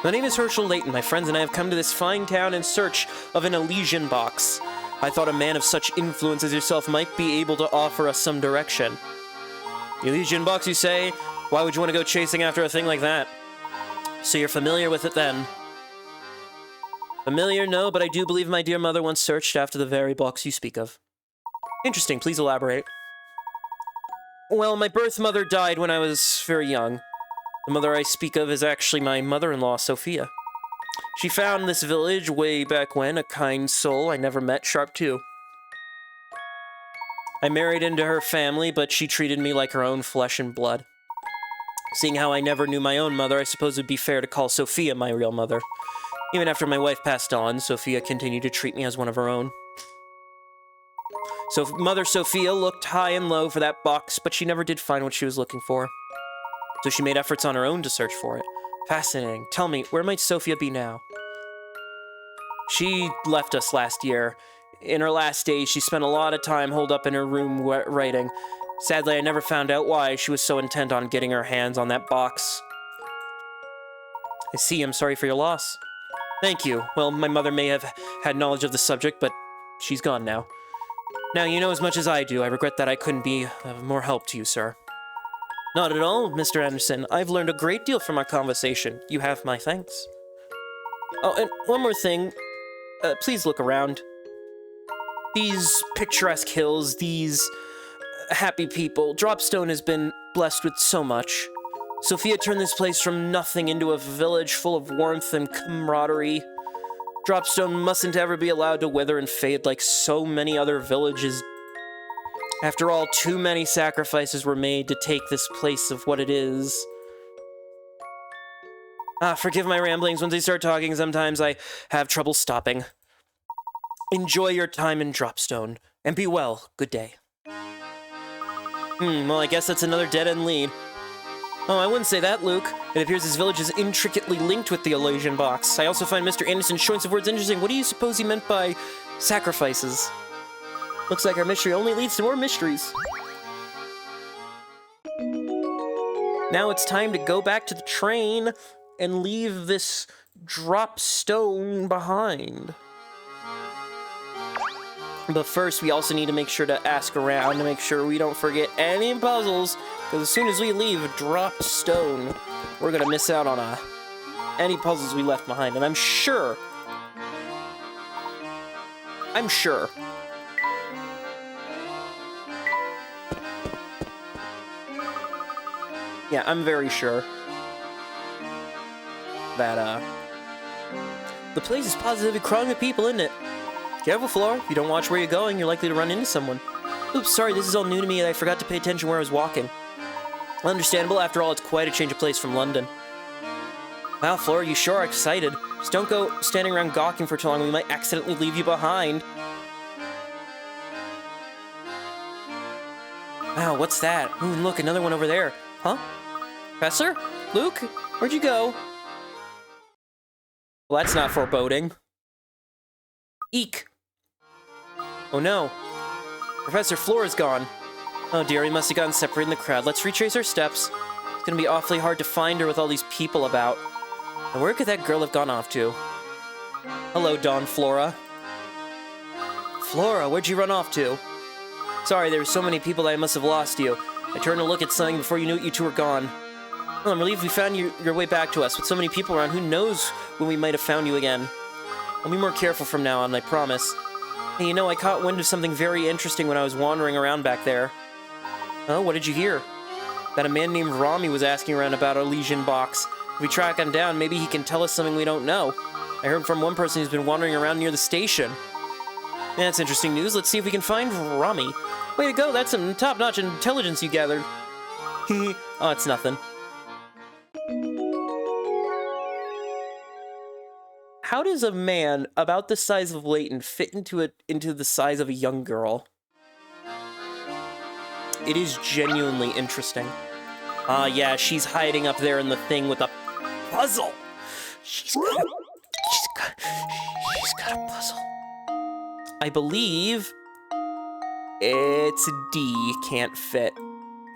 My name is Herschel Layton. My friends and I have come to this fine town in search of an Elysian box. I thought a man of such influence as yourself might be able to offer us some direction. Elysian box, you say? Why would you want to go chasing after a thing like that? So you're familiar with it then? Familiar, no, but I do believe my dear mother once searched after the very box you speak of. Interesting, please elaborate. Well, my birth mother died when I was very young. The mother I speak of is actually my mother-in-law, Sophia. She found this village way back when, a kind soul I never met, sharp too. I married into her family, but she treated me like her own flesh and blood. Seeing how I never knew my own mother, I suppose it would be fair to call Sophia my real mother. Even after my wife passed on, Sophia continued to treat me as one of her own. So Mother Sophia looked high and low for that box, but she never did find what she was looking for. So she made efforts on her own to search for it. Fascinating. Tell me, where might Sophia be now? She left us last year. In her last days, she spent a lot of time holed up in her room writing. Sadly, I never found out why she was so intent on getting her hands on that box. I see. I'm sorry for your loss. Thank you. Well, my mother may have had knowledge of the subject, but she's gone now. Now you know as much as I do. I regret that I couldn't be of more help to you, sir. Not at all, Mr. Anderson. I've learned a great deal from our conversation. You have my thanks. Oh, and one more thing. Please look around. These picturesque hills, these happy people. Dropstone has been blessed with so much. Sophia turned this place from nothing into a village full of warmth and camaraderie. Dropstone mustn't ever be allowed to wither and fade like so many other villages. After all, too many sacrifices were made to take this place of what it is. Forgive my ramblings. Once I start talking, sometimes I have trouble stopping. Enjoy your time in Dropstone, and be well. Good day. Well, I guess that's another dead-end lead. Oh, I wouldn't say that, Luke. It appears this village is intricately linked with the Elysian box. I also find Mr. Anderson's choice of words interesting. What do you suppose he meant by sacrifices? Looks like our mystery only leads to more mysteries. Now it's time to go back to the train and leave this Dropstone behind. But first, we also need to make sure to ask around to make sure we don't forget any puzzles, because as soon as we leave Dropstone, we're gonna miss out on any puzzles we left behind. And I'm sure. Yeah, I'm very sure that the place is positively crawling with people, isn't it? Careful, Flora. If you don't watch where you're going, you're likely to run into someone. Oops, sorry, this is all new to me and I forgot to pay attention where I was walking. Understandable, after all, it's quite a change of place from London. Wow, Flora, you sure are excited. Just don't go standing around gawking for too long, we might accidentally leave you behind. Wow, what's that? Ooh, look, another one over there. Huh? Professor? Luke? Where'd you go? Well, that's not foreboding. Eek! Oh no. Professor Flora's gone. Oh dear, he must have gotten separated in the crowd. Let's retrace our steps. It's gonna be awfully hard to find her with all these people about. And where could that girl have gone off to? Hello, Dawn Flora. Flora, where'd you run off to? Sorry, there were so many people that I must have lost you. I turned to look at something before you knew it, you two were gone. Well, I'm relieved we found your way back to us. With so many people around, who knows when we might have found you again. I'll be more careful from now on, I promise. Hey, you know, I caught wind of something very interesting when I was wandering around back there. Oh, what did you hear? That a man named Rami was asking around about our Elysian box. If we track him down, maybe he can tell us something we don't know. I heard from one person who's been wandering around near the station. That's interesting news. Let's see if we can find Rami. Way to go, that's some top-notch intelligence you gathered. Oh, it's nothing. How does a man about the size of Layton fit into the size of a young girl? It is genuinely interesting. Yeah, she's hiding up there in the thing with a puzzle. She's got a puzzle. I believe it's D can't fit.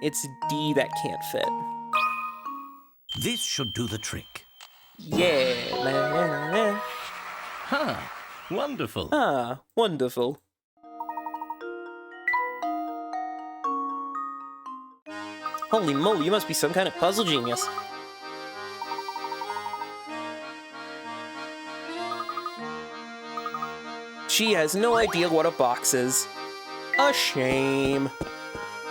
It's D that can't fit. This should do the trick. Yeah. Huh. Wonderful. Wonderful. Holy moly, you must be some kind of puzzle genius. She has no idea what a box is. A shame.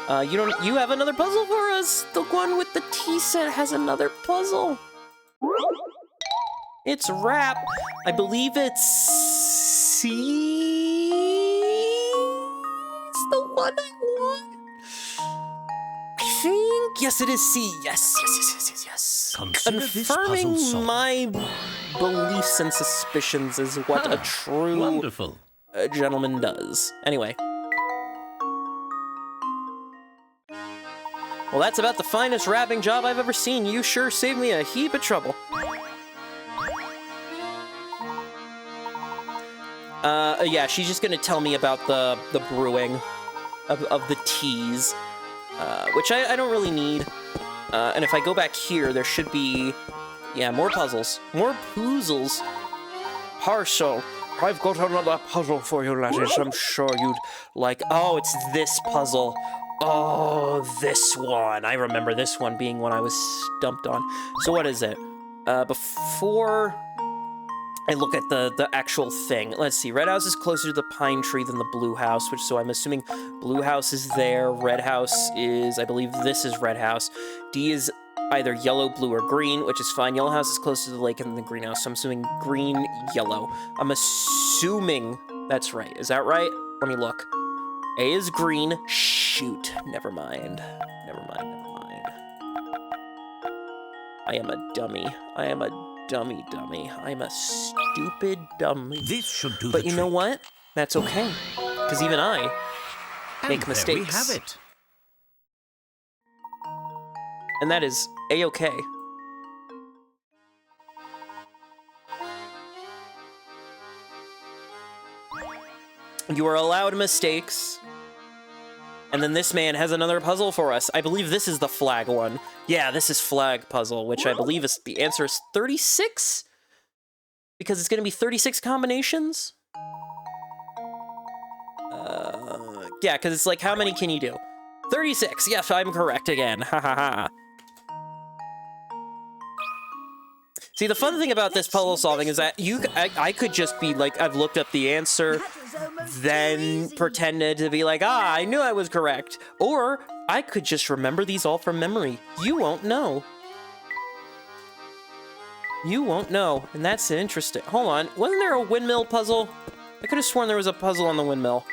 You have another puzzle for us? The one with the tea set has another puzzle. It's rap. I believe it's C. It's the one I want. I think. Yes, it is C. Yes. Consider this puzzle Confirming solved. my beliefs and suspicions is what a true Wonderful. Gentleman does. Anyway. Well, that's about the finest rapping job I've ever seen. You sure saved me a heap of trouble. Yeah, she's just gonna tell me about the brewing of the teas, which I don't really need. And if I go back here, there should be Yeah, more puzzles. More puzzles. Partial. I've got another puzzle for you, laddies. I'm sure you'd like... Oh, it's this puzzle. Oh, this one. I remember this one being one I was stumped on. So what is it? Before I look at the actual thing, let's see. Red house is closer to the pine tree than the blue house, which, so I'm assuming blue house is there. Red house is, I believe this is red house. D is either yellow, blue, or green, which is fine. Yellow house is closer to the lake than the green house, so I'm assuming green, yellow. I'm assuming that's right. Is that right? Let me look. A is green. Shoot. Never mind. Never mind. I am a dummy. I am a dummy. I'm a stupid dummy. This should do But the you know trick. what? That's okay. Because even I make And mistakes. there we have it. And that is A-okay. You are allowed mistakes. And then this man has another puzzle for us. I believe this is the flag one. Yeah, this is flag puzzle, which I believe is the answer is 36? Because it's going to be 36 combinations? Yeah, because it's like, how many can you do? 36! Yes, I'm correct again. Ha ha ha. See, the fun thing about this puzzle solving is that I could just be like, I've looked up the answer, then pretended to be like, I knew I was correct. Or I could just remember these all from memory. You won't know. You won't know, and that's interesting. Hold on, wasn't there a windmill puzzle? I could have sworn there was a puzzle on the windmill.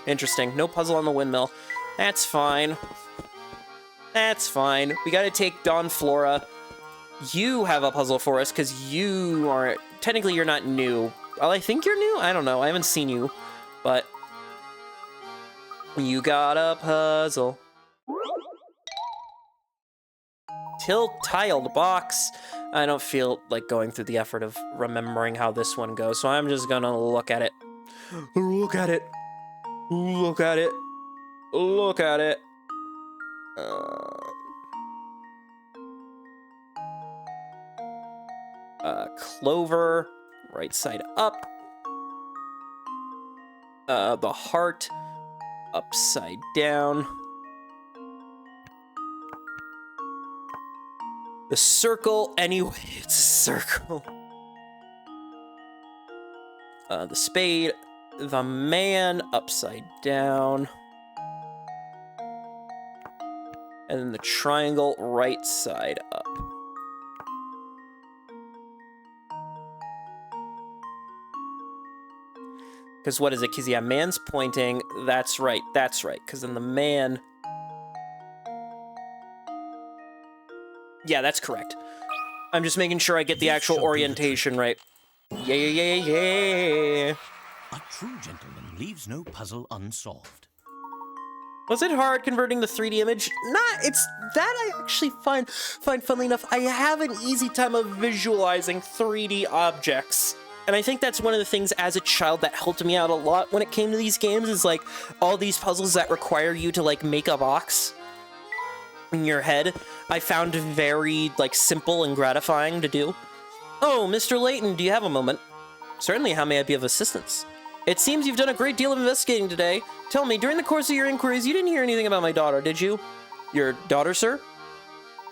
Interesting. No puzzle on the windmill. That's fine. That's fine. We gotta take Dawn Flora. You have a puzzle for us, because you are... Technically, you're not new. Well, I think you're new? I don't know. I haven't seen you. But... You got a puzzle. Tiled box. I don't feel like going through the effort of remembering how this one goes, so I'm just gonna look at it. Look at it. Look at it. Look at it. Clover, right side up. The heart, upside down. The circle, anyway, it's a circle. The spade, the man, upside down. And then the triangle, right side up. Because what is it? Because, yeah, man's pointing. That's right. That's right. Because then the man... Yeah, that's correct. I'm just making sure I get the actual orientation right. Yeah. A true gentleman leaves no puzzle unsolved. Was it hard converting the 3D image? It's that I actually find funnily enough, I have an easy time of visualizing 3D objects. And I think that's one of the things as a child that helped me out a lot when it came to these games is like all these puzzles that require you to like make a box in your head. I found very like simple and gratifying to do. Oh, Mr. Layton, do you have a moment? Certainly, how may I be of assistance? It seems you've done a great deal of investigating today. Tell me, during the course of your inquiries, you didn't hear anything about my daughter, did you? Your daughter, sir?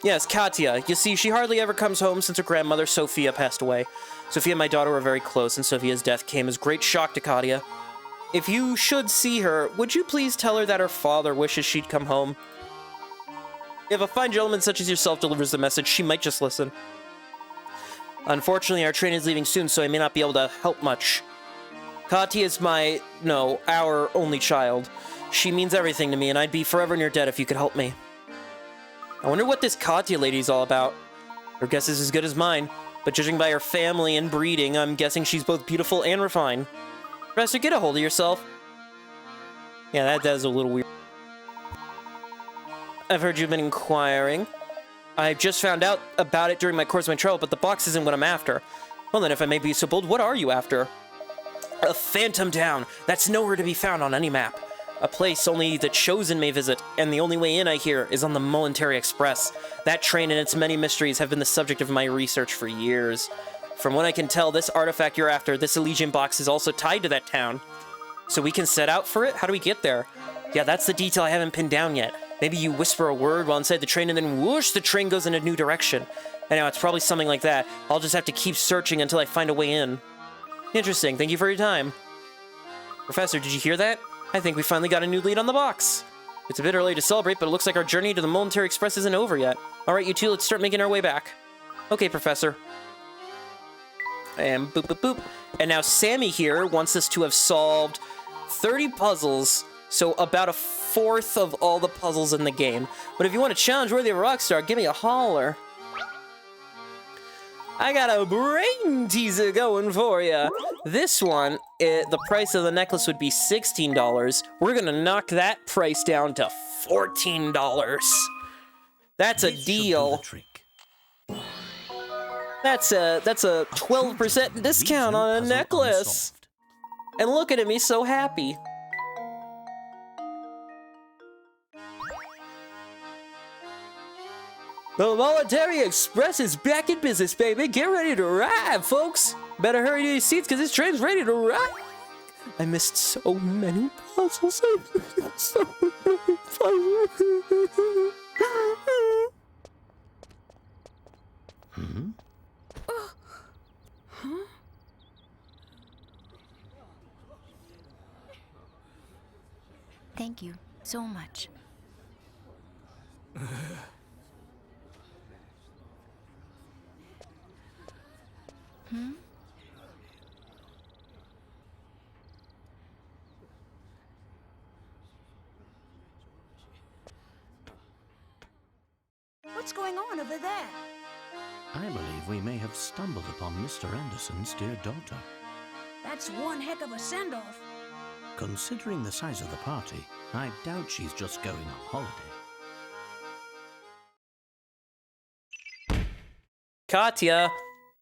Yes, Katya. You see, she hardly ever comes home since her grandmother, Sophia, passed away. Sophia and my daughter were very close, and Sophia's death came as great shock to Katya. If you should see her, would you please tell her that her father wishes she'd come home? If a fine gentleman such as yourself delivers the message, she might just listen. Unfortunately, our train is leaving soon, so I may not be able to help much. Katya is our only child. She means everything to me, and I'd be forever in your debt if you could help me. I wonder what this Katya lady's all about. Her guess is as good as mine, but judging by her family and breeding, I'm guessing she's both beautiful and refined. Professor, get a hold of yourself. Yeah, that is a little weird. I've heard you've been inquiring. I just found out about it during my course of my travel, but the box isn't what I'm after. Well then, if I may be so bold, what are you after? A phantom town that's nowhere to be found on any map. A place only the chosen may visit, and the only way in, I hear, is on the Momentary Express. That train and its many mysteries have been the subject of my research for years. From what I can tell, this artifact you're after, this Elysian box, is also tied to that town. So we can set out for it? How do we get there? Yeah, that's the detail I haven't pinned down yet. Maybe you whisper a word while inside the train and then whoosh, the train goes in a new direction. Anyhow, it's probably something like that. I'll just have to keep searching until I find a way in. Interesting. Thank you for your time. Professor, did you hear that? I think we finally got a new lead on the box. It's a bit early to celebrate, but it looks like our journey to the Momentary Express isn't over yet. All right, you two, let's start making our way back. Okay, Professor. And boop, boop, boop. And now Sammy here wants us to have solved 30 puzzles, so about a fourth of all the puzzles in the game. But if you want a challenge worthy of a rock star, give me a holler. I got a brain teaser going for you. This one, the price of the necklace would be $16. We're gonna knock that price down to $14. That's a deal. That's a 12% discount on a necklace. And look at him, he's so happy. The Momentary Express is back in business, baby. Get ready to ride, folks. Better hurry to your seats, because this train's ready to ride. I missed so many puzzles. So many puzzles. Thank you so much. What's going on over there? I believe we may have stumbled upon Mr. Anderson's dear daughter. That's one heck of a send-off. Considering the size of the party, I doubt she's just going on holiday. Katya.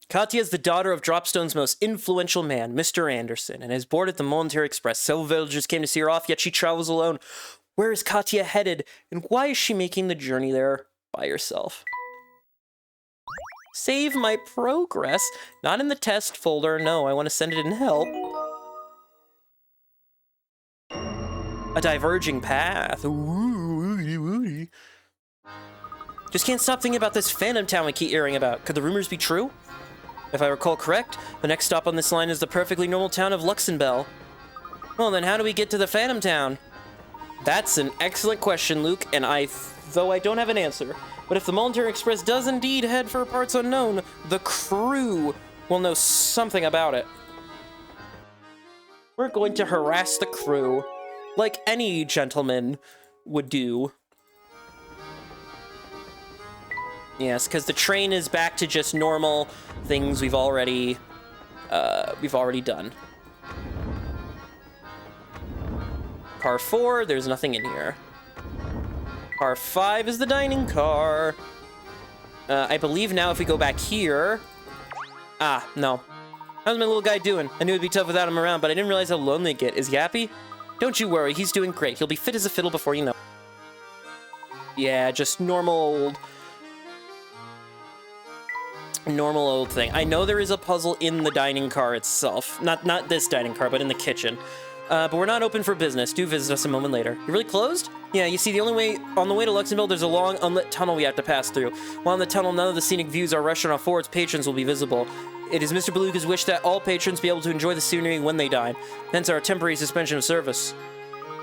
Katya is the daughter of Dropstone's most influential man, Mr. Anderson, and is bored at the Momentary Express. Several villagers came to see her off, yet she travels alone. Where is Katya headed, and why is she making the journey there by herself? Save my progress. Not in the test folder. No, I want to send it in help. A diverging path. Ooh, just can't stop thinking about this Phantom Town we keep hearing about. Could the rumors be true? If I recall correct, the next stop on this line is the perfectly normal town of Luxembourg. Well, then how do we get to the Phantom Town? That's an excellent question, Luke, and though I don't have an answer. But if the Momentary Express does indeed head for parts unknown, the crew will know something about it. We're going to harass the crew, like any gentleman would do. Yes, because the train is back to just normal things we've already done. Car 4, there's nothing in here. Car 5 is the dining car. I believe now if we go back here... Ah, no. How's my little guy doing? I knew it'd be tough without him around, but I didn't realize how lonely he'd get. Is he happy? Don't you worry, he's doing great. He'll be fit as a fiddle before you know. Yeah, just normal old thing. I know there is a puzzle in the dining car itself. Not this dining car, but in the kitchen. But we're not open for business. Do visit us a moment later. You really closed? Yeah, you see, on the way to Luxembourg, there's a long, unlit tunnel we have to pass through. While in the tunnel, none of the scenic views our restaurant affords patrons will be visible. It is Mr. Beluga's wish that all patrons be able to enjoy the scenery when they dine. Hence our temporary suspension of service.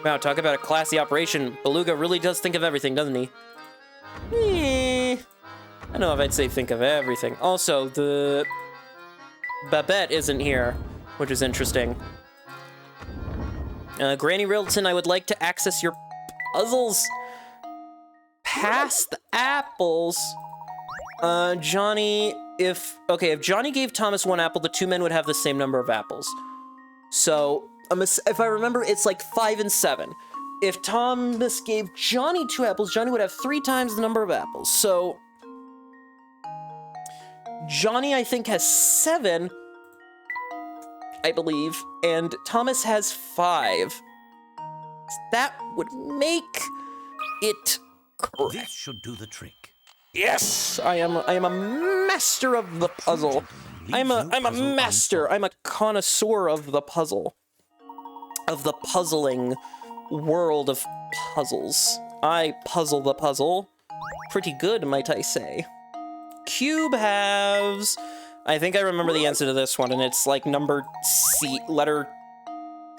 Wow, talk about a classy operation. Beluga really does think of everything, doesn't he? I don't know if I'd say think of everything. Also, the Babette isn't here, which is interesting. Granny Riddleton, I would like to access your puzzles. Pass the apples. Johnny, if Johnny gave Thomas 1 apple, the 2 men would have the same number of apples. So, if I remember, it's like 5 and 7. If Thomas gave Johnny 2 apples, Johnny would have 3 times the number of apples. So, Johnny, I think, has 7, I believe, and Thomas has 5. That would make it correct. This should do the trick. Yes, I am a master of the puzzle. I'm a master. I'm a connoisseur of the puzzle. Of the puzzling world of puzzles. I puzzle the puzzle. Pretty good, might I say. Cube halves. I think I remember the answer to this one, and it's like number C, letter...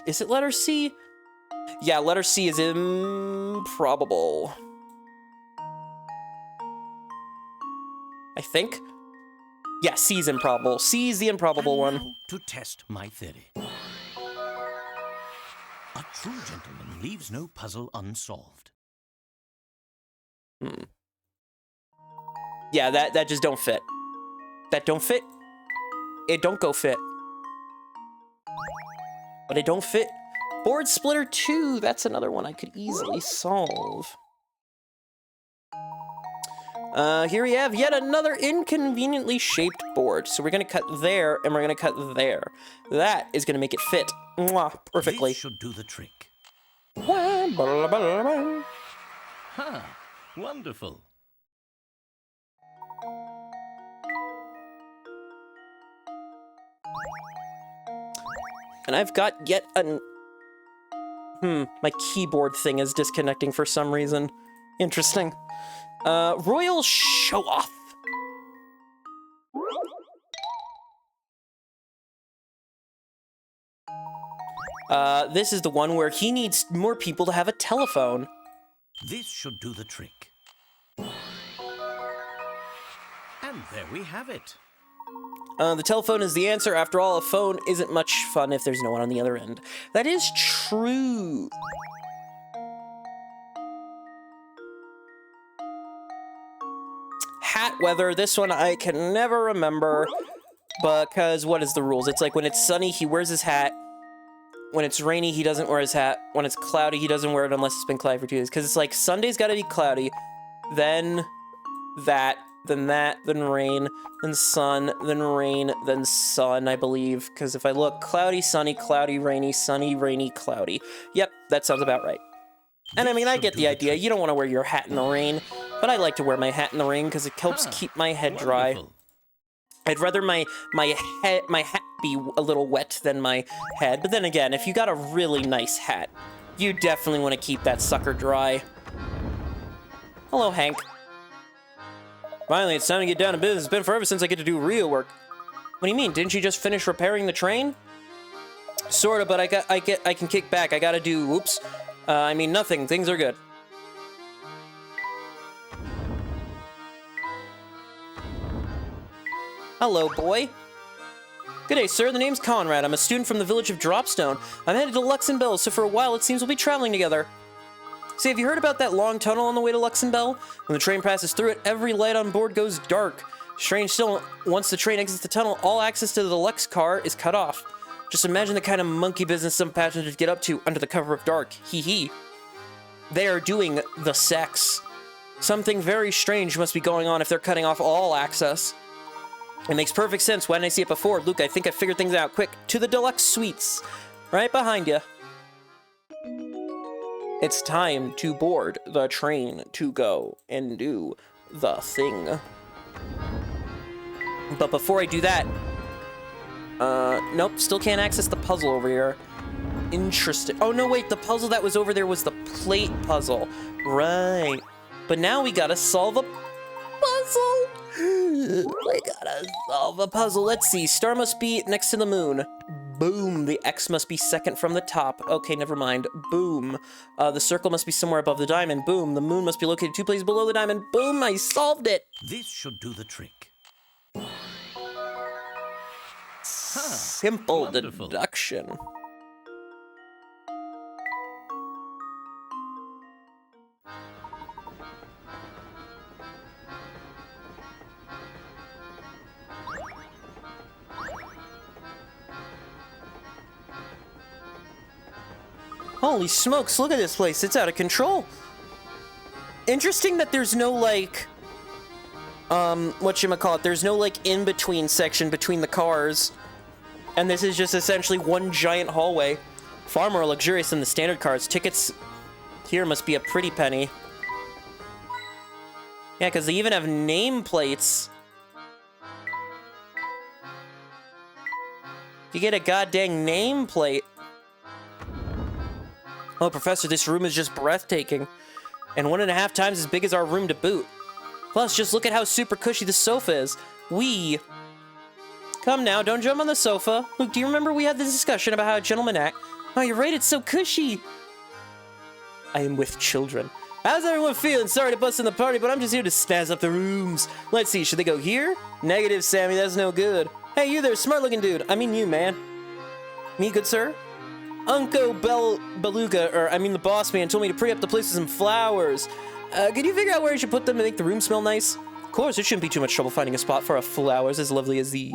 Is it letter C? Yeah, letter C is improbable. I think. Yeah, C is improbable. C is the improbable And one. now to test my theory. A true gentleman leaves no puzzle unsolved. Yeah, that just don't fit. That don't fit. It don't go fit. But it don't fit. Board Splitter 2, that's another one I could easily solve. Here we have yet another inconveniently shaped board. So we're gonna cut there, and we're gonna cut there. That is gonna make it fit. Mwah, perfectly. This should do the trick. And Ha! Wonderful. I've got yet an... my keyboard thing is disconnecting for some reason. Interesting. Royal Show-Off. This is the one where he needs more people to have a telephone. This should do the trick. And there we have it. The telephone is the answer. After all, a phone isn't much fun if there's no one on the other end. That is true. Hat weather. This one I can never remember because what is the rules? It's like when it's sunny, he wears his hat. When it's rainy, he doesn't wear his hat. When it's cloudy, he doesn't wear it unless it's been cloudy for 2 days. Because it's like Sunday's got to be cloudy, then that, then rain, then sun, then rain, then sun, I believe. Because if I look, cloudy, sunny, rainy, cloudy. Yep, that sounds about right. And I mean, I get the idea. You don't want to wear your hat in the rain, but I like to wear my hat in the rain because it helps keep my head dry. Wonderful. I'd rather my hat be a little wet than my head. But then again, if you got a really nice hat, you definitely want to keep that sucker dry. Hello, Hank. Finally, it's time to get down to business. It's been forever since I get to do real work. What do you mean? Didn't you just finish repairing the train? Sorta, but I can kick back. I gotta do, whoops. I mean, nothing. Things are good. Hello, boy. Good day, sir. The name's Conrad. I'm a student from the village of Dropstone. I'm headed to Luxembourg, so for a while it seems we'll be traveling together. Say, have you heard about that long tunnel on the way to Luxembourg? When the train passes through it, every light on board goes dark. Strange still, once the train exits the tunnel, all access to the Lux car is cut off. Just imagine the kind of monkey business some passengers get up to under the cover of dark. Hee hee. They are doing the sex. Something very strange must be going on if they're cutting off all access. It makes perfect sense. Why didn't I see it before? Luke, I think I figured things out. Quick, to the deluxe suites. Right behind you. It's time to board the train to go and do the thing. But before I do that... nope, still can't access the puzzle over here. Interesting. Oh, no, wait, the puzzle that was over there was the plate puzzle. Right. But now we gotta solve a puzzle. We gotta solve a puzzle. Let's see. Star must be next to the moon. Boom. The X must be second from the top. Okay, never mind. Boom. The circle must be somewhere above the diamond. Boom. The moon must be located 2 places below the diamond. Boom. I solved it. This should do the trick. Simple wonderful. deduction. Holy smokes, look at this place. It's out of control. Interesting that there's no, like, whatchamacallit, there's no, like, in-between section between the cars. And this is just essentially one giant hallway. Far more luxurious than the standard cars. Tickets here must be a pretty penny. Yeah, because they even have nameplates. You get a goddamn nameplate. Oh, Professor, this room is just breathtaking. And 1.5 times as big as our room to boot. Plus, just look at how super cushy the sofa is. Come now, don't jump on the sofa. Luke, do you remember we had this discussion about how gentlemen act? Oh, you're right, it's so cushy. I am with children. How's everyone feeling? Sorry to bust in the party, but I'm just here to snazz up the rooms. Let's see, should they go here? Negative, Sammy, that's no good. Hey, you there, smart-looking dude. I mean you, man. Me, good sir? Uncle Beluga, or I mean the boss man, told me to pre up the place with some flowers. Can you figure out where you should put them to make the room smell nice? Of course, it shouldn't be too much trouble finding a spot for flowers as lovely as these.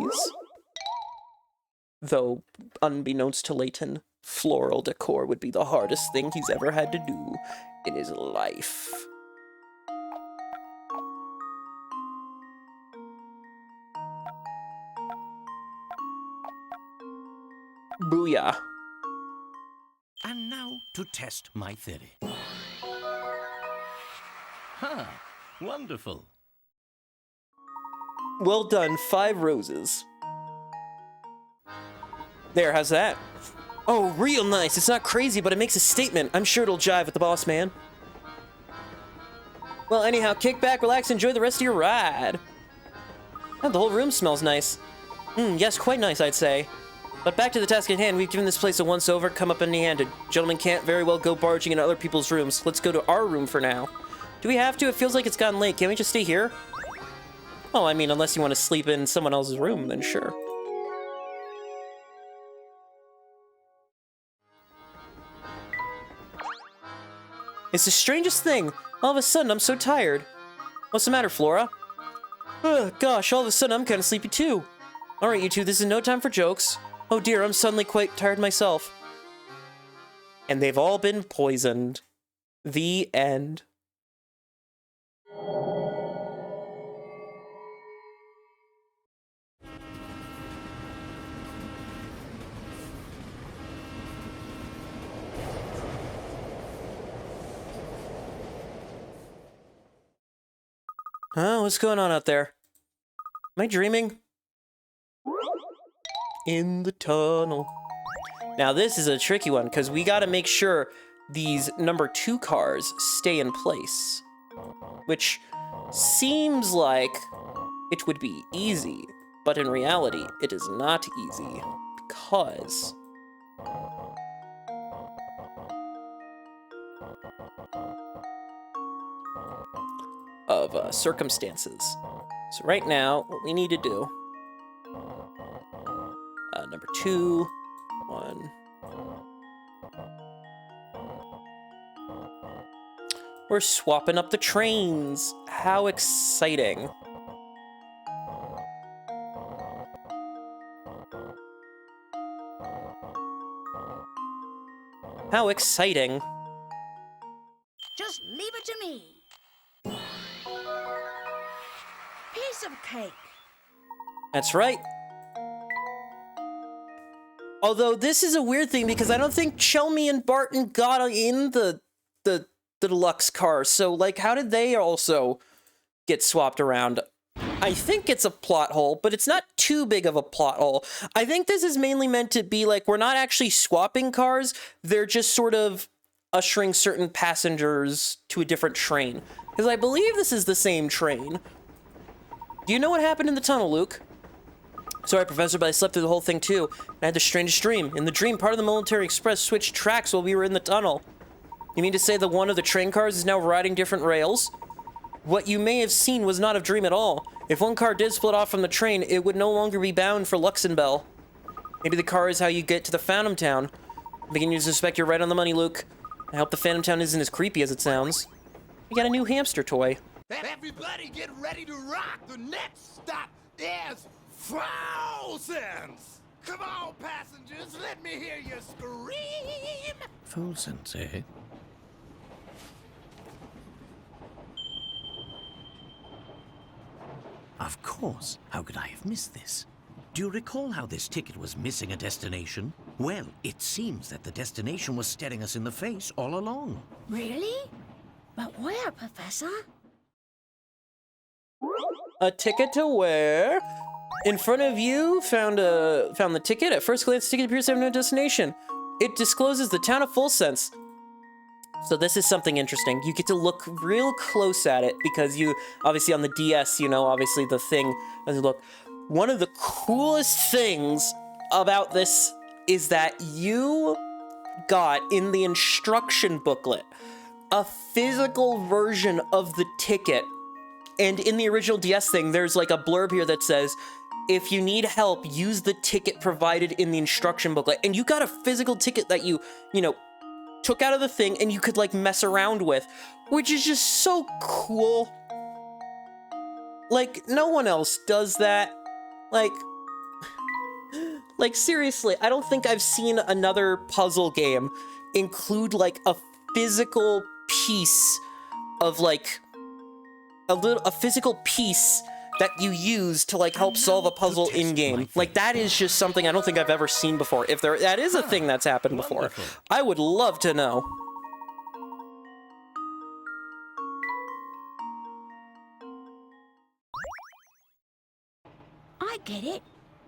Though, unbeknownst to Layton, floral decor would be the hardest thing he's ever had to do in his life. Booyah. And now to test my theory. Huh, wonderful. Well done, 5 roses. There, how's that? Oh, real nice. It's not crazy, but it makes a statement. I'm sure it'll jive with the boss man. Well, anyhow, kick back, relax, enjoy the rest of your ride. Oh, the whole room smells nice. Yes, quite nice, I'd say. But back to the task at hand. We've given this place a once-over, come up empty-handed. Gentlemen can't very well go barging into other people's rooms. Let's go to our room for now. Do we have to? It feels like it's gotten late. Can't we just stay here? Well, I mean, unless you want to sleep in someone else's room, then sure. It's the strangest thing. All of a sudden, I'm so tired. What's the matter, Flora? Ugh, gosh, all of a sudden, I'm kind of sleepy too. All right, you two, this is no time for jokes. Oh dear, I'm suddenly quite tired myself. And they've all been poisoned. The end. Huh? What's going on out there? Am I dreaming? In the tunnel. Now this is a tricky one, because we gotta make sure these number 2 cars stay in place. Which seems like it would be easy, but in reality, it is not easy, because... of circumstances. So right now, what we need to do... number 2, 1... We're swapping up the trains! How exciting! How exciting! Just leave it to me. Piece of cake. That's right. Although this is a weird thing because I don't think Chelmy and Barton got in the deluxe car. So like, how did they also get swapped around? I think it's a plot hole, but it's not too big of a plot hole. I think this is mainly meant to be like, we're not actually swapping cars. They're just sort of ushering certain passengers to a different train. Because I believe this is the same train. Do you know what happened in the tunnel, Luke? Sorry, Professor, but I slept through the whole thing too. I had the strangest dream. In the dream, part of the Military Express switched tracks while we were in the tunnel. You mean to say that one of the train cars is now riding different rails? What you may have seen was not a dream at all. If one car did split off from the train, it would no longer be bound for Luxembourg. Maybe the car is how you get to the Phantom Town. I'm beginning to suspect you're right on the money, Luke. I hope the Phantom Town isn't as creepy as it sounds. You got a new hamster toy. Everybody get ready to rock! The next stop is Frozen's! Come on, passengers, let me hear you scream! Frozen's, eh? Of course. How could I have missed this? Do you recall how this ticket was missing a destination? Well, it seems that the destination was staring us in the face all along. Really? But where, Professor? A ticket to where? In front of you, found the ticket. At first glance, the ticket appears to have no destination. It discloses the town of Full Sense. So this is something interesting. You get to look real close at it because you, obviously on the DS, you know, obviously the thing doesn't look. One of the coolest things about this is that you got in the instruction booklet a physical version of the ticket. And in the original DS thing, there's like a blurb here that says, if you need help, use the ticket provided in the instruction booklet. And you got a physical ticket that you know, took out of the thing and you could like mess around with, which is just so cool. Like, no one else does that. Like seriously, I don't think I've seen another puzzle game include like a physical piece of like a physical piece that you use to like help solve a puzzle in game. Like that is just something I don't think I've ever seen before. If that is a thing that's happened before, I would love to know. I get it.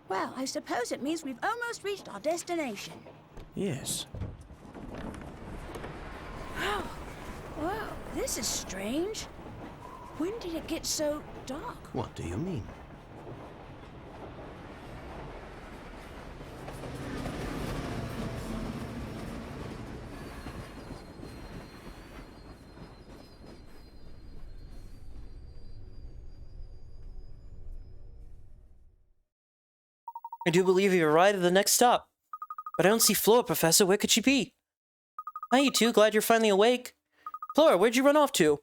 Well, I suppose it means we've almost reached our destination. Yes. Wow, this is strange. When did it get so dark? What do you mean? I do believe you arrived at the next stop. But I don't see Flora, Professor. Where could she be? Hi, you two. Glad you're finally awake. Flora, where'd you run off to?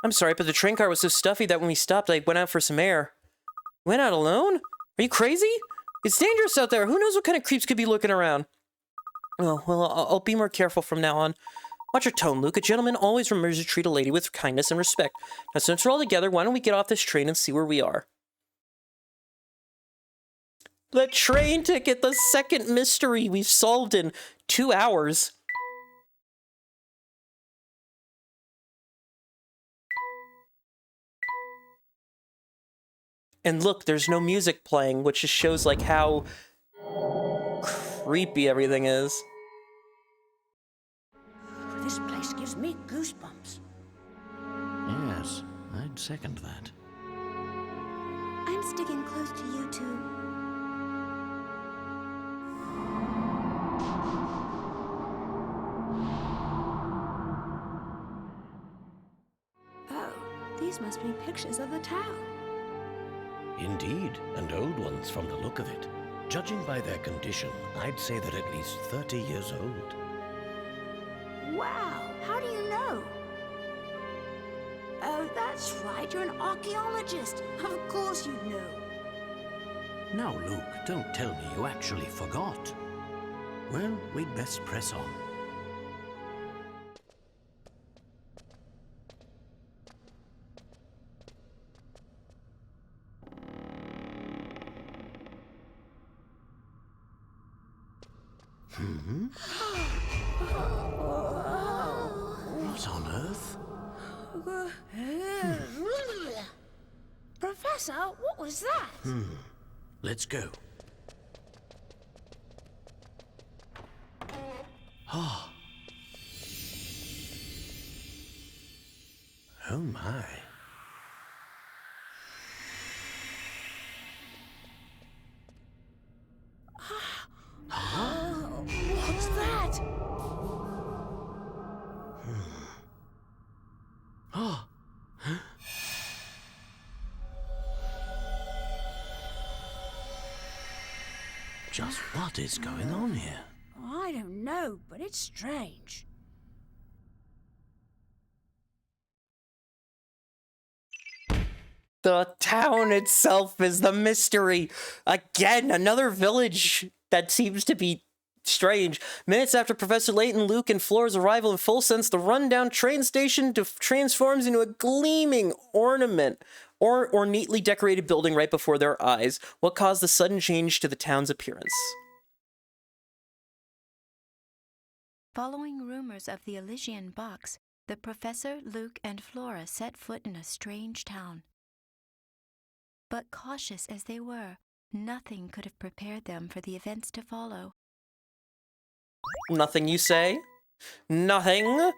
I'm sorry, but the train car was so stuffy that when we stopped, I went out for some air. Went out alone? Are you crazy? It's dangerous out there. Who knows what kind of creeps could be looking around? Oh, well, I'll be more careful from now on. Watch your tone, Luke. A gentleman always remembers to treat a lady with kindness and respect. Now, since we're all together, why don't we get off this train and see where we are? The train ticket, the second mystery we've solved in 2 hours. And look, there's no music playing, which just shows like how creepy everything is. This place gives me goosebumps. Yes, I'd second that. I'm sticking close to you two. Oh, these must be pictures of the town. Indeed, and old ones from the look of it. Judging by their condition, I'd say they're at least 30 years old. Wow, how do you know? Oh, that's right, you're an archaeologist. Of course you know. Now, Luke, don't tell me you actually forgot. Well, we'd best press on. What on earth? Professor, what was that? Let's go. Oh. Oh my. What's that? Oh. Just what is going on here? I don't know, but it's strange. The town itself is the mystery. Again, another village that seems to be strange. Minutes after Professor Layton, Luke, and Flora's arrival in Full Sense, the rundown train station transforms into a gleaming ornament or neatly decorated building right before their eyes. What caused the sudden change to the town's appearance? Following rumors of the Elysian box, the professor, Luke, and Flora set foot in a strange town. But cautious as they were, nothing could have prepared them for the events to follow. Nothing, you say? Nothing?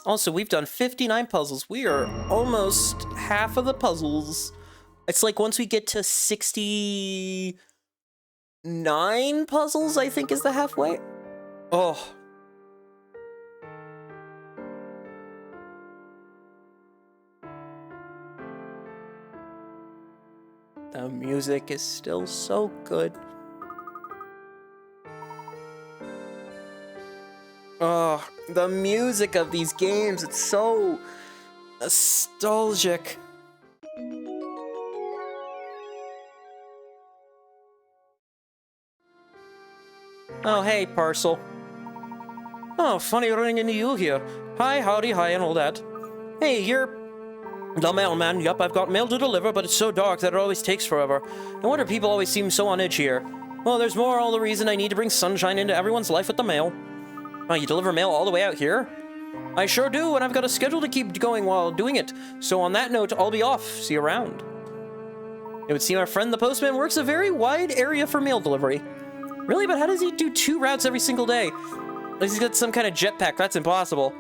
Also, we've done 59 puzzles. We are almost half of the puzzles. It's like once we get to 69 puzzles, I think is the halfway. Oh. The music is still so good. Oh, the music of these games, it's so nostalgic. Oh, hey, Parcel. Oh, funny running into you here. Hi, howdy, hi, and all that. Hey, you're the mailman. Yup, I've got mail to deliver, but it's so dark that it always takes forever. No wonder people always seem so on edge here. Well, there's more all the reason I need to bring sunshine into everyone's life with the mail. Oh, you deliver mail all the way out here? I sure do, and I've got a schedule to keep going while doing it. So on that note, I'll be off. See you around. It would seem our friend the postman works a very wide area for mail delivery. Really? But how does he do 2 routes every single day? Unless he's got some kind of jetpack. That's impossible.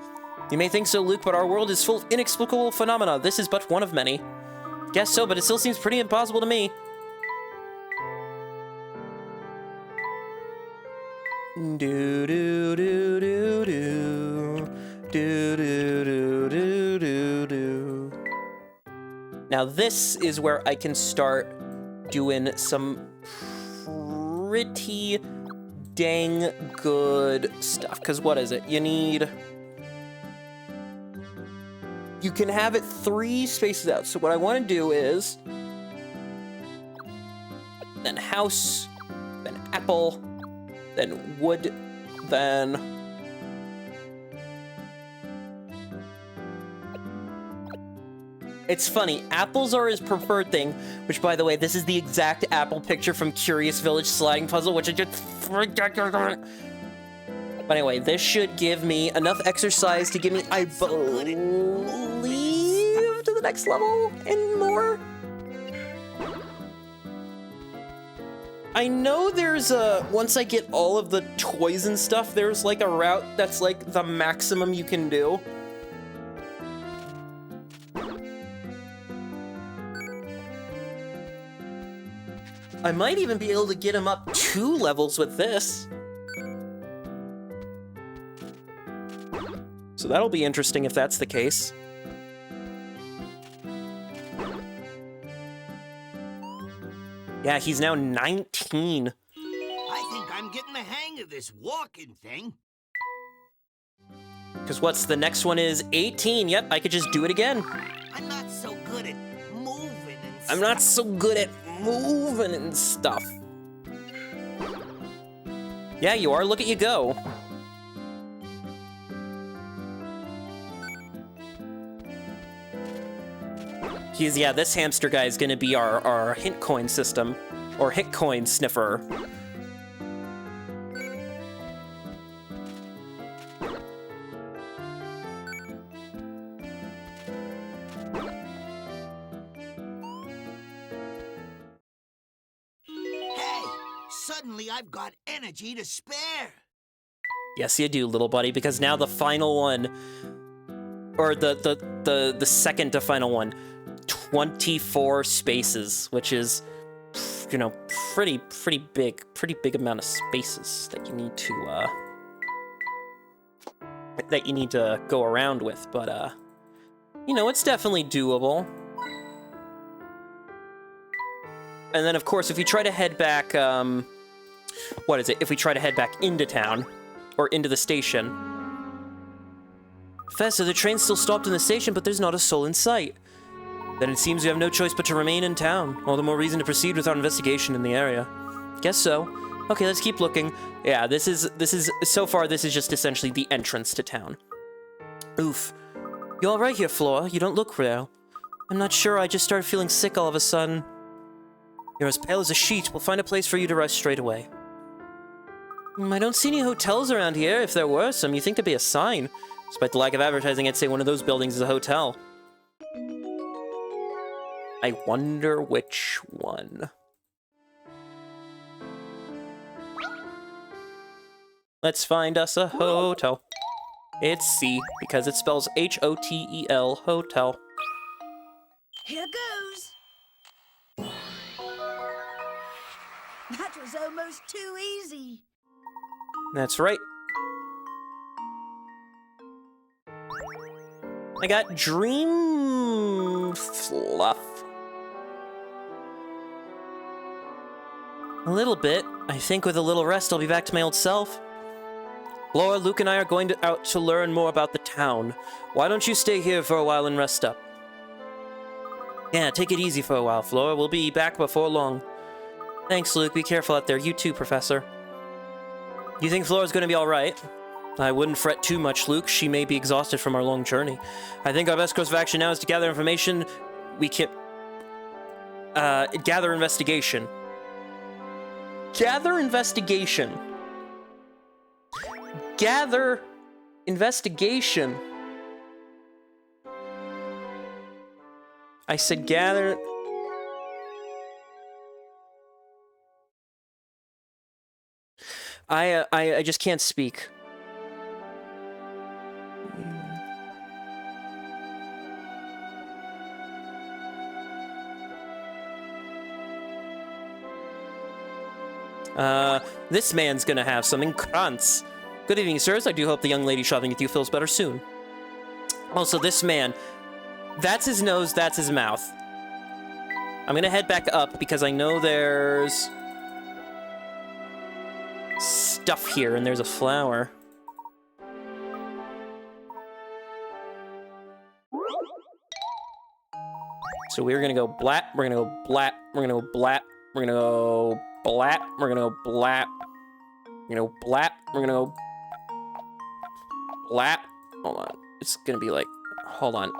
You may think so, Luke, but our world is full of inexplicable phenomena. This is but one of many. Guess so, but it still seems pretty impossible to me. Do do do do do do do do do do. Now this is where I can start doing some pretty dang good stuff. Because what is it? You can have it 3 spaces out. So what I want to do is then house, then apple, then wood, then it's funny, apples are his preferred thing, which, by the way, this is the exact apple picture from Curious Village Sliding Puzzle, which I just... But anyway, this should give me enough exercise to give me, I believe, to the next level and more. I know there's a... Once I get all of the toys and stuff, there's like a route that's like the maximum you can do. I might even be able to get him up 2 levels with this. So that'll be interesting if that's the case. Yeah, he's now 19. I think I'm getting the hang of this walking thing. Because what's the next one is 18. Yep, I could just do it again. I'm not so good at moving and stuff. I'm not so good at moving and stuff. Yeah, you are. Look at you go. Yeah, this hamster guy is gonna be our hint coin system, or hit coin sniffer. Hey, suddenly I've got energy to spare. Yes, you do, little buddy, because now the final one, or the second to final one, 24 spaces, which is, you know, pretty big amount of spaces that you need to go around with, but you know, it's definitely doable. And then, of course, if we try to head back, what is it? If we try to head back into town, or into the station. Professor, the train's still stopped in the station, but there's not a soul in sight. Then it seems we have no choice but to remain in town. All the more reason to proceed with our investigation in the area. Guess so. Okay, let's keep looking. Yeah, this is so far this is just essentially the entrance to town. Oof. You all right here, Flora? You don't look well. I'm not sure, I just started feeling sick all of a sudden. You're as pale as a sheet. We'll find a place for you to rest straight away. I don't see any hotels around here. If there were some, you'd think there'd be a sign. Despite the lack of advertising, I'd say one of those buildings is a hotel. I wonder which one. Let's find us a hotel. It's C, because it spells H-O-T-E-L, hotel. Here goes. That was almost too easy. That's right. I got dream fluff. A little bit. I think with a little rest, I'll be back to my old self. Laura, Luke, and I are going out to learn more about the town. Why don't you stay here for a while and rest up? Yeah, take it easy for a while, Flora. We'll be back before long. Thanks, Luke. Be careful out there. You too, Professor. You think Flora's gonna be alright? I wouldn't fret too much, Luke. She may be exhausted from our long journey. I think our best course of action now is to gather information. We can... gather investigation. Gather investigation. Gather investigation. I said gather... I just can't speak. This man's gonna have something. Krantz. Good evening, sirs. I do hope the young lady shopping with you feels better soon. Also, this man, that's his nose, that's his mouth. I'm gonna head back up because I know there's stuff here and there's a flower. So we're gonna go blat, we're gonna go blat, we're gonna go blat, we're gonna go blat, we're gonna go blat, we're gonna go blat, we're gonna go blat. Hold on, it's gonna be like, hold on.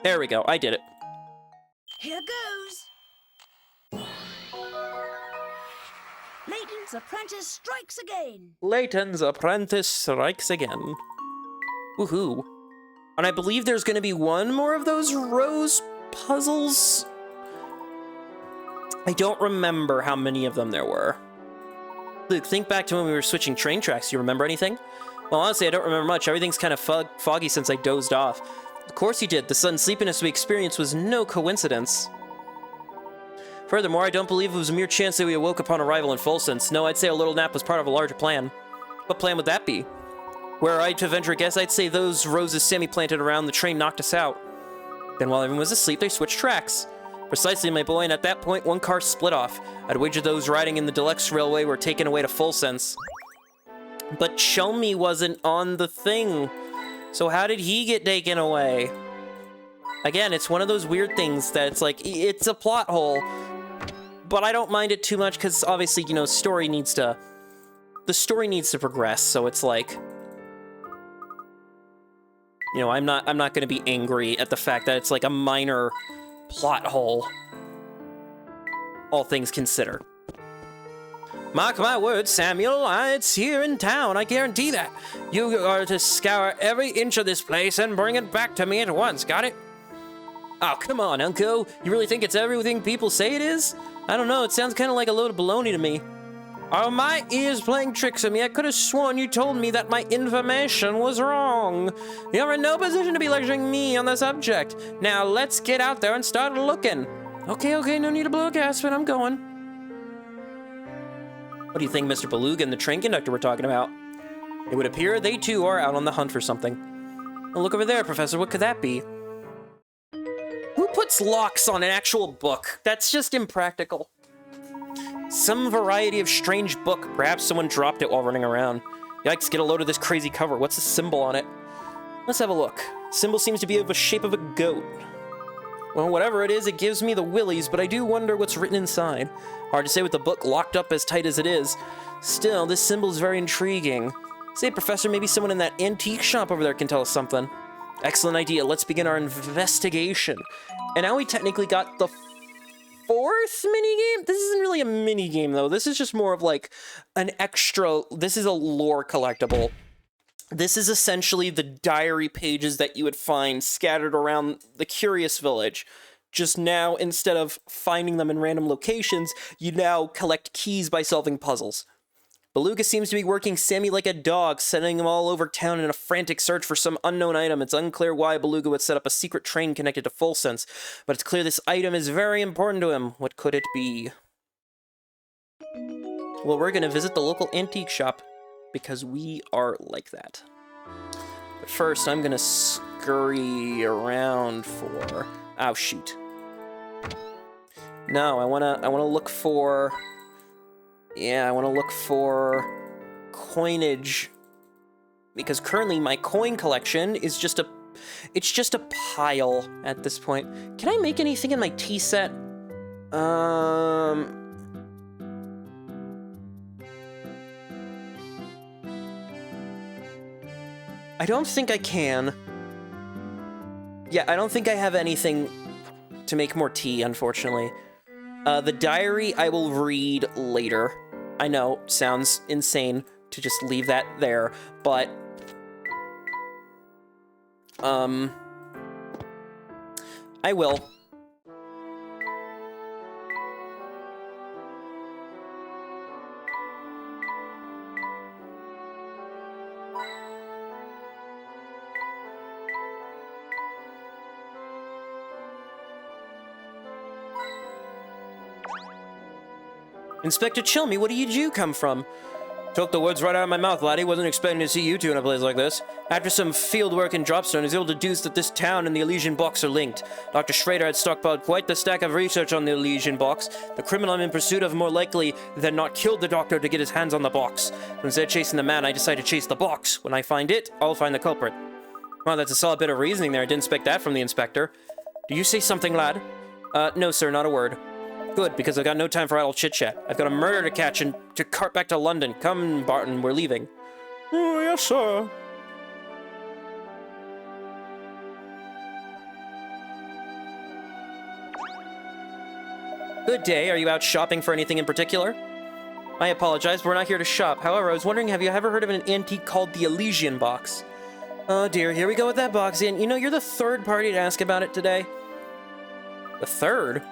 There we go, I did it. Here goes. Layton's apprentice strikes again. Layton's apprentice strikes again. Woohoo. And I believe there's gonna be one more of those rose puzzles. I don't remember how many of them there were. Luke, think back to when we were switching train tracks. You remember anything? Well, honestly, I don't remember much. Everything's kind of foggy since I dozed off. Of course you did. The sudden sleepiness we experienced was no coincidence. Furthermore, I don't believe it was a mere chance that we awoke upon arrival in Folsense. No, I'd say a little nap was part of a larger plan. What plan would that be? Were I to venture a guess, I'd say those roses Sammy planted around the train knocked us out. Then while everyone was asleep, they switched tracks. Precisely, my boy, and at that point, one car split off. I'd wager those riding in the deluxe railway were taken away to Folsense. But Chelmy wasn't on the thing. So how did he get taken away? Again, it's one of those weird things that it's like, it's a plot hole. But I don't mind it too much because obviously, you know, the story needs to progress. So it's like, you know, I'm not going to be angry at the fact that it's like a minor plot hole. All things considered. Mark my words, Samuel, it's here in town, I guarantee that. You are to scour every inch of this place and bring it back to me at once, got it? Oh, come on, Uncle. You really think it's everything people say it is? I don't know, it sounds kind of like a load of baloney to me. Are my ears playing tricks on me? I could have sworn you told me that my information was wrong. You're in no position to be lecturing me on the subject. Now, let's get out there and start looking. Okay, no need to blow a gasp, but I'm going. What do you think, Mr. Beluga and the train conductor were talking about? It would appear they too are out on the hunt for something. Oh, look over there, Professor. What could that be? Who puts locks on an actual book? That's just impractical. Some variety of strange book. Perhaps someone dropped it while running around. Yikes, get a load of this crazy cover. What's the symbol on it? Let's have a look. Symbol seems to be of the shape of a goat. Well, whatever it is, it gives me the willies, but I do wonder what's written inside. Hard to say with the book locked up as tight as it is. Still, this symbol is very intriguing. Say, Professor, maybe someone in that antique shop over there can tell us something. Excellent idea. Let's begin our investigation. And now we technically got the fourth minigame? This isn't really a minigame, though. This is just more of like an extra... This is a lore collectible. This is essentially the diary pages that you would find scattered around the Curious Village. Just now, instead of finding them in random locations, you now collect keys by solving puzzles. Beluga seems to be working Sammy like a dog, sending him all over town in a frantic search for some unknown item. It's unclear why Beluga would set up a secret train connected to Full Sense, but it's clear this item is very important to him. What could it be? Well, we're going to visit the local antique shop, because we are like that. But first, I'm going to scurry around for... Oh, shoot. No, I want to look for... Yeah, I want to look for coinage, because currently my coin collection is just a... It's just a pile at this point. Can I make anything in my tea set? I don't think I can. Yeah, I don't think I have anything to make more tea, unfortunately. The diary I will read later. I know, sounds insane to just leave that there, but... I will. Inspector Chilmy, what did you come from? Took the words right out of my mouth, laddie. Wasn't expecting to see you two in a place like this. After some field work in Dropstone, I was able to deduce that this town and the Elysian Box are linked. Dr. Schrader had stockpiled quite the stack of research on the Elysian Box. The criminal I'm in pursuit of more likely than not killed the doctor to get his hands on the box. Instead of chasing the man, I decided to chase the box. When I find it, I'll find the culprit. Well, that's a solid bit of reasoning there. I didn't expect that from the inspector. Do you say something, lad? No, sir, not a word. Good, because I've got no time for idle chit-chat. I've got a murder to catch and to cart back to London. Come, Barton, we're leaving. Oh, yes, sir. Good day. Are you out shopping for anything in particular? I apologize, we're not here to shop. However, I was wondering, have you ever heard of an antique called the Elysian Box? Oh dear, here we go with that box again. You know, you're the third party to ask about it today. The third?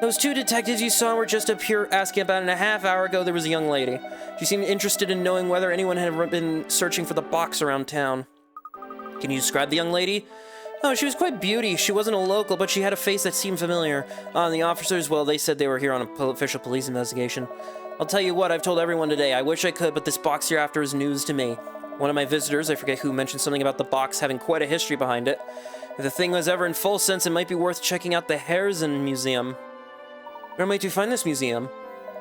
Those two detectives you saw were just up here asking about it, and a half hour ago there was a young lady. She seemed interested in knowing whether anyone had ever been searching for the box around town. Can you describe the young lady? Oh, she was quite beauty. She wasn't a local, but she had a face that seemed familiar. The officers, well, they said they were here on an official police investigation. I'll tell you what, I've told everyone today. I wish I could, but this box you're after is news to me. One of my visitors, I forget who, mentioned something about the box having quite a history behind it. If the thing was ever in Full Sense, it might be worth checking out the Harrison Museum. Where might you find this museum?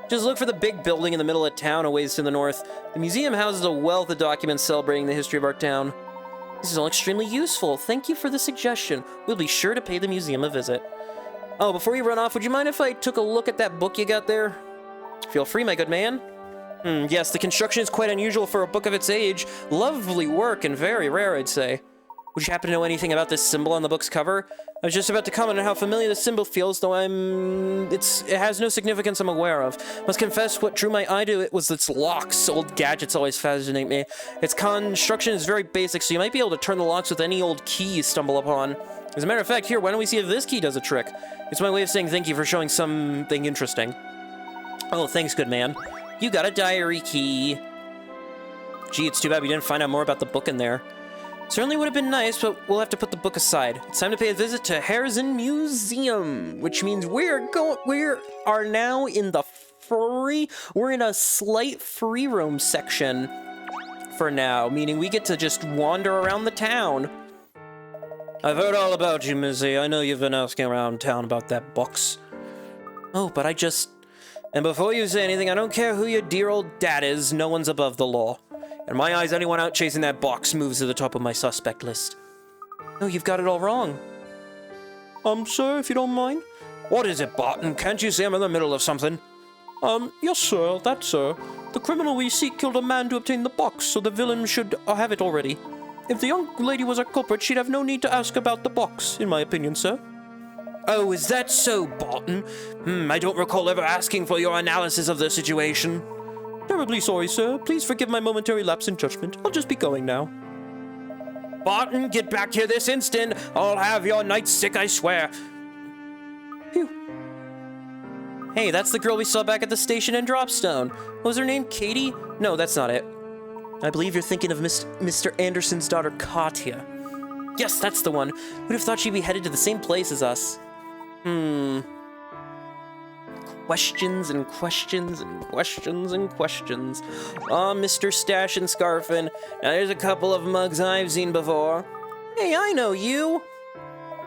Just look for the big building in the middle of town, a ways to the north. The museum houses a wealth of documents celebrating the history of our town. This is all extremely useful. Thank you for the suggestion. We'll be sure to pay the museum a visit. Oh, before you run off, would you mind if I took a look at that book you got there? Feel free, my good man. Yes, the construction is quite unusual for a book of its age. Lovely work and very rare, I'd say. Would you happen to know anything about this symbol on the book's cover? I was just about to comment on how familiar the symbol feels, though it has no significance I'm aware of. Must confess, what drew my eye to it was its locks. Old gadgets always fascinate me. Its construction is very basic, so you might be able to turn the locks with any old key you stumble upon. As a matter of fact, here, why don't we see if this key does a trick? It's my way of saying thank you for showing something interesting. Oh, thanks, good man. You got a diary key. Gee, it's too bad we didn't find out more about the book in there. Certainly would have been nice, but we'll have to put the book aside. It's time to pay a visit to Harrison Museum, which means we are now in the we're in a slight free roam section for now, meaning we get to just wander around the town. I've heard all about you, Missy. I know you've been asking around town about that box. Oh, but and before you say anything, I don't care who your dear old dad is, no one's above the law. In my eyes, anyone out chasing that box moves to the top of my suspect list. No, you've got it all wrong. Sir, if you don't mind? What is it, Barton? Can't you see I'm in the middle of something? Yes, sir, that, sir. The criminal we seek killed a man to obtain the box, so the villain should have it already. If the young lady was a culprit, she'd have no need to ask about the box, in my opinion, sir. Oh, is that so, Barton? I don't recall ever asking for your analysis of the situation. Terribly sorry, sir. Please forgive my momentary lapse in judgment. I'll just be going now. Barton, get back here this instant. I'll have your night sick, I swear. Phew. Hey, that's the girl we saw back at the station in Dropstone. Was her name Katie? No, that's not it. I believe you're thinking of Mr. Anderson's daughter, Katya. Yes, that's the one. Who'd have thought she'd be headed to the same place as us? Questions and questions and questions and questions. Oh, Mr. Stash and Scarfin. Now there's a couple of mugs I've seen before. Hey, I know you.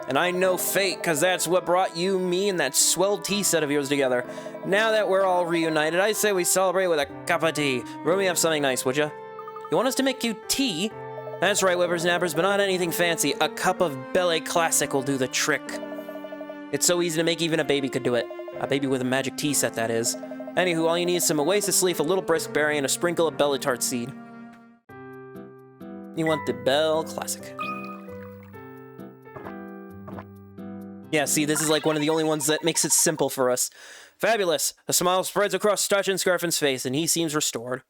And I know fate, because that's what brought you, me, and that swell tea set of yours together. Now that we're all reunited, I say we celebrate with a cup of tea. Brew me up something nice, would ya? You want us to make you tea? That's right, whippersnappers, but not anything fancy. A cup of Belle Classic will do the trick. It's so easy to make, even a baby could do it. A baby with a magic tea set, that is. Anywho, all you need is some oasis leaf, a little brisk berry, and a sprinkle of Belle Tart seed. You want the Belle Classic. Yeah, see, this is like one of the only ones that makes it simple for us. Fabulous! A smile spreads across Stash and Scarfin's face, and he seems restored.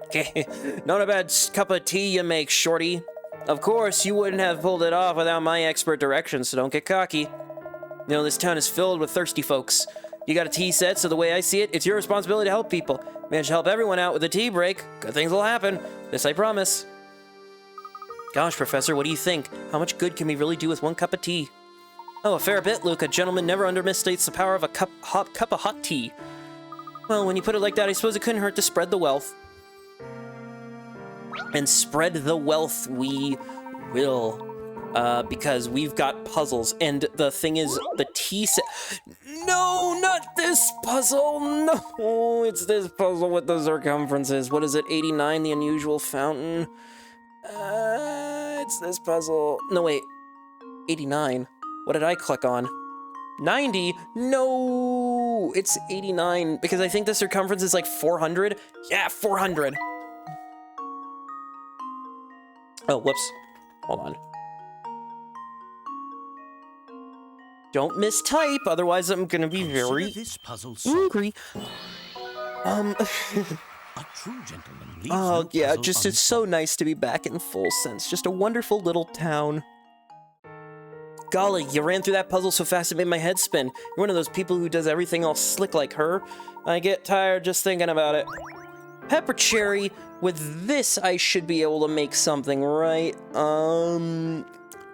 Okay, not a bad cup of tea you make, shorty. Of course, you wouldn't have pulled it off without my expert direction, so don't get cocky. You know, this town is filled with thirsty folks. You got a tea set, so the way I see it, it's your responsibility to help people. Manage to help everyone out with a tea break. Good things will happen. This I promise. Gosh, Professor, what do you think? How much good can we really do with one cup of tea? Oh, a fair bit, Luke. A gentleman never understates the power of a cup of hot tea. Well, when you put it like that, I suppose it couldn't hurt to spread the wealth. And spread the wealth we will. Because we've got puzzles. And the thing is, the tea set... No, not this puzzle! No, it's this puzzle with the circumferences. What is it, 89, the unusual fountain? It's this puzzle. No, wait. 89. What did I click on? 90? No! It's 89, because I think the circumference is like 400. Yeah, 400. Oh, whoops. Hold on. Don't mistype, otherwise I'm gonna be very this puzzle angry. A true gentleman leaves Oh, no yeah, puzzle just it's so nice to be back in full sense. Just a wonderful little town. Golly, you ran through that puzzle so fast it made my head spin. You're one of those people who does everything all slick like her. I get tired just thinking about it. Pepper cherry, with this I should be able to make something, right?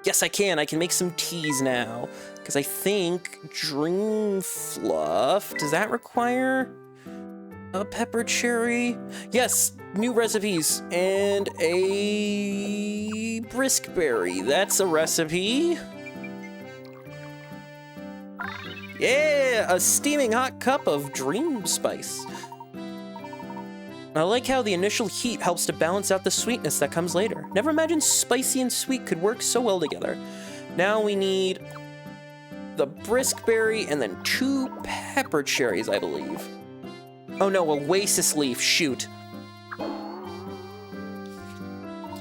Yes I can make some teas now. Because I think Dream Fluff, does that require a pepper cherry? Yes, new recipes. And a brisk berry, that's a recipe. Yeah, a steaming hot cup of dream spice. I like how the initial heat helps to balance out the sweetness that comes later. Never imagined spicy and sweet could work so well together. Now we need the brisk berry and then 2 pepper cherries, I believe. Oh no, oasis leaf, shoot.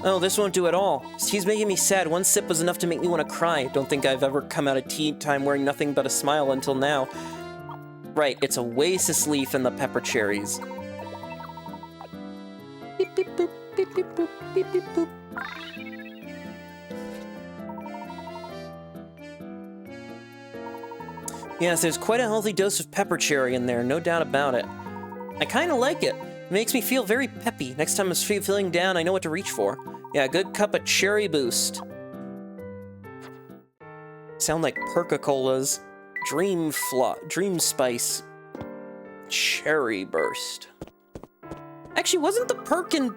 Oh, this won't do at all. Tea's making me sad. One sip was enough to make me want to cry. Don't think I've ever come out of tea time wearing nothing but a smile until now. Right, it's oasis leaf and the pepper cherries. Beep, beep, boop, beep, beep, boop, beep, beep, boop. Yes, there's quite a healthy dose of pepper cherry in there, no doubt about it. I kind of like it. It makes me feel very peppy. Next time I'm feeling down, I know what to reach for. Yeah, a good cup of cherry boost. Sound like Perca-Colas. Dream Spice. Cherry Burst. Actually, wasn't the perk in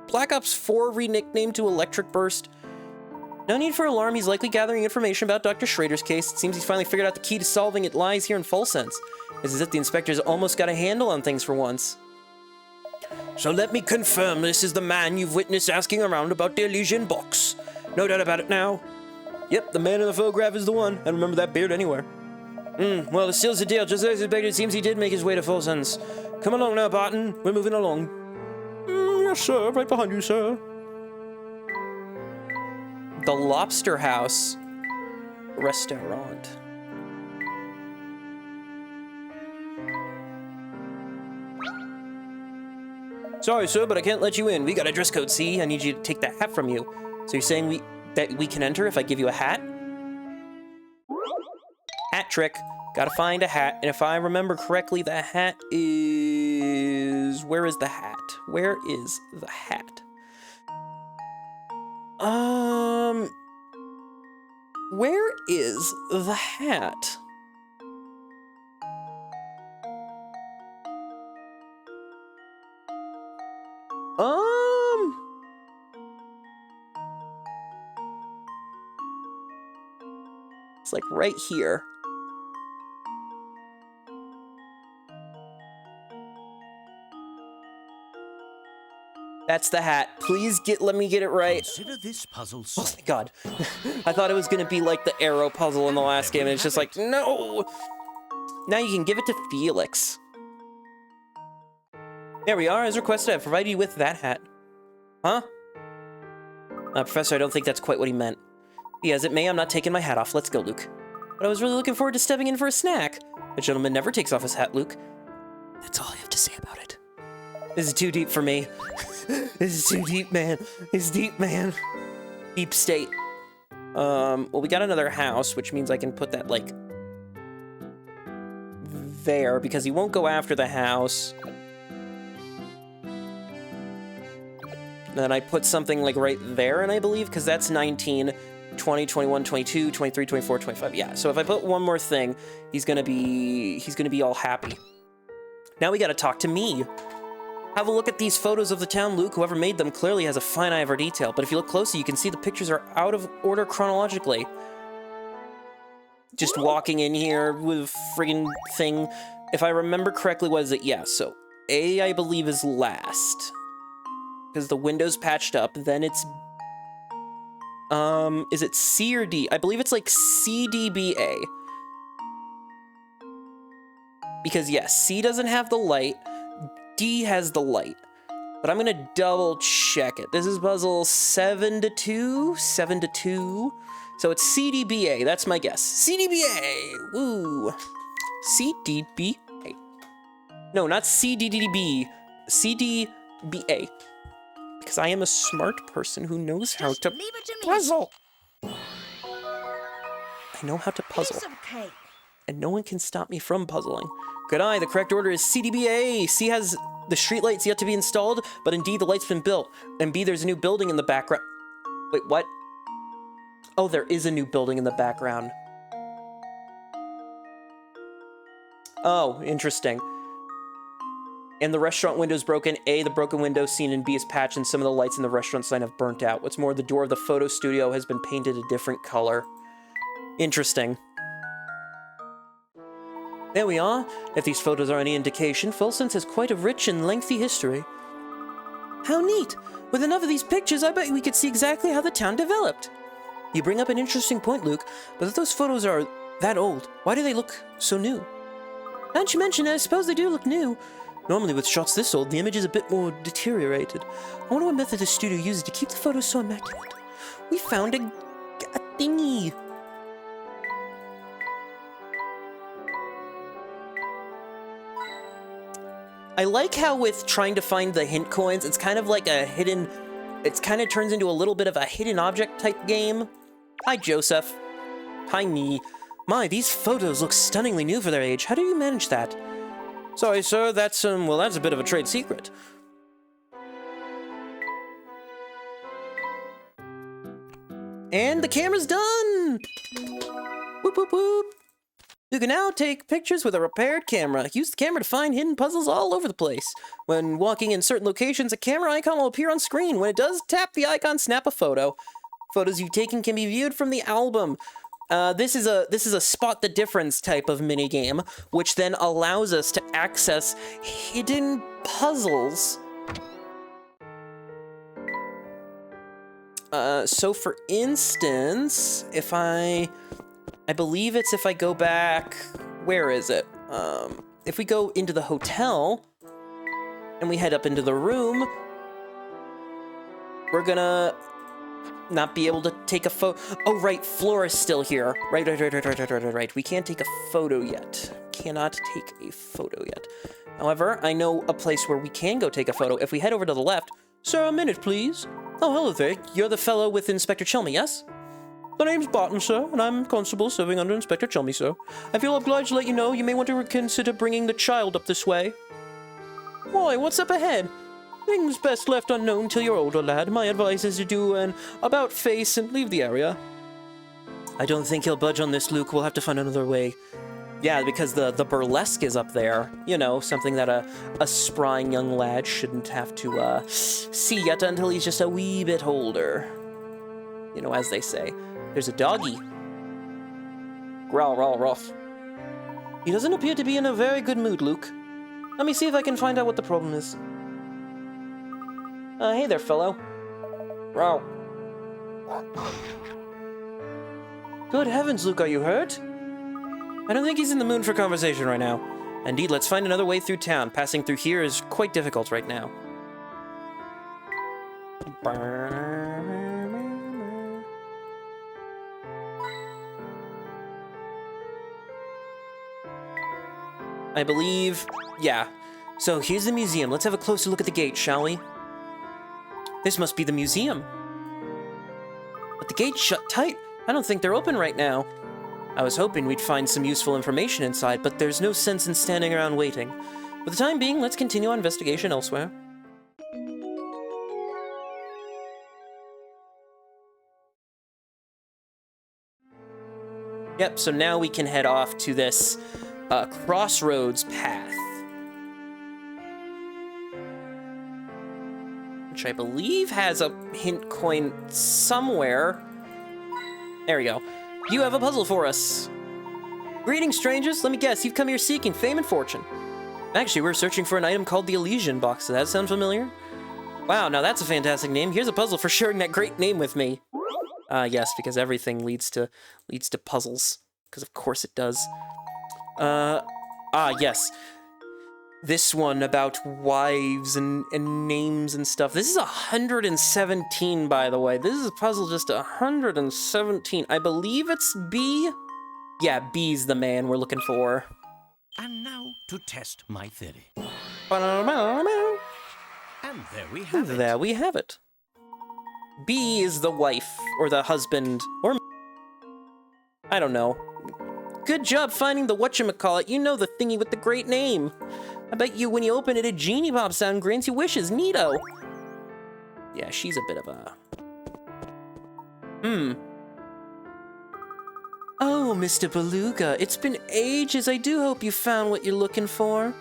Black Ops 4 re-nicknamed to Electric Burst? No need for alarm, he's likely gathering information about Dr. Schrader's case. It seems he's finally figured out the key to solving it lies here in Full Sense. It's as if the inspector's almost got a handle on things for once. So let me confirm this is the man you've witnessed asking around about the Elysian box. No doubt about it now? Yep, the man in the photograph is the one. I remember that beard anywhere. Well, it seals the deal. Just as expected, it seems he did make his way to Full Sons. Come along now, Barton. We're moving along. Yes, sir. Right behind you, sir. The Lobster House Restaurant. Sorry, sir, but I can't let you in. We got a dress code, see? I need you to take that hat from you. So you're saying that we can enter if I give you a hat? Hat trick. Gotta find a hat. And if I remember correctly, the hat is... Where is the hat? Where is the hat? Where is the hat? It's like right here. That's the hat. Please let me get it right. Consider this puzzle Oh my god. I thought it was gonna be like the arrow puzzle in the last game, and it's just like, no! Now you can give it to Felix. There we are, as requested, I've provided you with that hat. Huh? Professor, I don't think that's quite what he meant. Be as it may, I'm not taking my hat off. Let's go, Luke. But I was really looking forward to stepping in for a snack. A gentleman never takes off his hat, Luke. That's all I have to say about it. This is too deep for me. This is too deep, man. It's deep, man. Deep state. Well, we got another house, which means I can put that, like, there, because he won't go after the house. And then I put something, like, right there, and I believe, because that's 19, 20, 21, 22, 23, 24, 25. Yeah, so if I put one more thing, he's gonna be all happy. Now we gotta talk to me. Have a look at these photos of the town, Luke. Whoever made them clearly has a fine eye for detail, but if you look closely, you can see the pictures are out of order chronologically. Just walking in here with a friggin' thing. If I remember correctly, what is it? Yeah, so A, I believe, is last. Because the window's patched up, then it's... is it C or D? I believe it's like CDBA. Because, yes, C doesn't have the light, D has the light. But I'm gonna double check it. This is puzzle 7 to 2? 7 to 2? So it's CDBA, that's my guess. CDBA! Woo! CDBA. No, not CDDB. CDBA. Because I am a smart person who knows how to puzzle. I know how to puzzle. Piece of cake. And no one can stop me from puzzling. Good eye, the correct order is CDBA. C has the streetlights yet to be installed, but in D, the light's been built. And B, there's a new building in the background. Wait, what? Oh, there is a new building in the background. Oh, interesting. And the restaurant window's broken. A, the broken window seen in B is patched, and some of the lights in the restaurant sign have burnt out. What's more, the door of the photo studio has been painted a different color. Interesting. There we are. If these photos are any indication, Full Sons has quite a rich and lengthy history. How neat! With enough of these pictures, I bet we could see exactly how the town developed. You bring up an interesting point, Luke, but if those photos are that old, why do they look so new? Now that you mention it, I suppose they do look new. Normally with shots this old, the image is a bit more deteriorated. I wonder what method the studio uses to keep the photos so immaculate. We found a thingy. I like how with trying to find the hint coins, it's kind of like a hidden... It kind of turns into a little bit of a hidden object type game. Hi, Joseph. Hi, Nee. My, these photos look stunningly new for their age. How do you manage that? Sorry, sir, that's, well, that's a bit of a trade secret. And the camera's done! Whoop, whoop, whoop. You can now take pictures with a repaired camera. Use the camera to find hidden puzzles all over the place. When walking in certain locations, a camera icon will appear on screen. When it does, tap the icon, snap a photo. Photos you've taken can be viewed from the album. This is a spot the difference type of minigame, which then allows us to access hidden puzzles So for instance, if I believe it's if I go back, where is it? If we go into the hotel and we head up into the room, we're gonna not be able to take a photo. Oh, right, Flora's still here. Right. We can't take a photo yet. Cannot take a photo yet. However, I know a place where we can go take a photo. If we head over to the left. Sir, a minute, please. Oh, hello there. You're the fellow with Inspector Chelmy, yes? The name's Barton, sir, and I'm constable serving under Inspector Chelmy, sir. I feel obliged to let you know you may want to consider bringing the child up this way. Why, what's up ahead? Things best left unknown till you're older, lad. My advice is to do an about-face and leave the area. I don't think he'll budge on this, Luke. We'll have to find another way. Yeah, because the burlesque is up there. You know, something that a sprying young lad shouldn't have to see yet until he's just a wee bit older. You know, as they say. There's a doggy. Growl, roll, ruff. He doesn't appear to be in a very good mood, Luke. Let me see if I can find out what the problem is. Hey there, fellow. Growl. Good heavens, Luke, are you hurt? I don't think he's in the mood for conversation right now. Indeed, let's find another way through town. Passing through here is quite difficult right now. I believe, yeah. So here's the museum. Let's have a closer look at the gate, shall we? This must be the museum. But the gate's shut tight. I don't think they're open right now. I was hoping we'd find some useful information inside, but there's no sense in standing around waiting. For the time being, let's continue our investigation elsewhere. Yep, so now we can head off to this crossroads path. Which I believe has a hint coin somewhere. There we go. You have a puzzle for us. Greetings, strangers. Let me guess, you've come here seeking fame and fortune. Actually, we're searching for an item called the Elysian Box. Does that sound familiar? Wow, now that's a fantastic name. Here's a puzzle for sharing that great name with me. Yes, because everything leads to puzzles. Because of course it does. Yes. This one about wives and names and stuff. This is 117, by the way. This is a puzzle just 117. I believe it's B. Yeah, B's the man we're looking for. And now to test my theory. Ba-da-ba-da-ba. And there we have it. There we have it. B is the wife, or the husband, or... I don't know. Good job finding the whatchamacallit. You know, the thingy with the great name. I bet you when you open it, a genie pops out and grants you wishes. Neato. Yeah, she's a bit of a... Oh, Mr. Beluga, it's been ages. I do hope you found what you're looking for.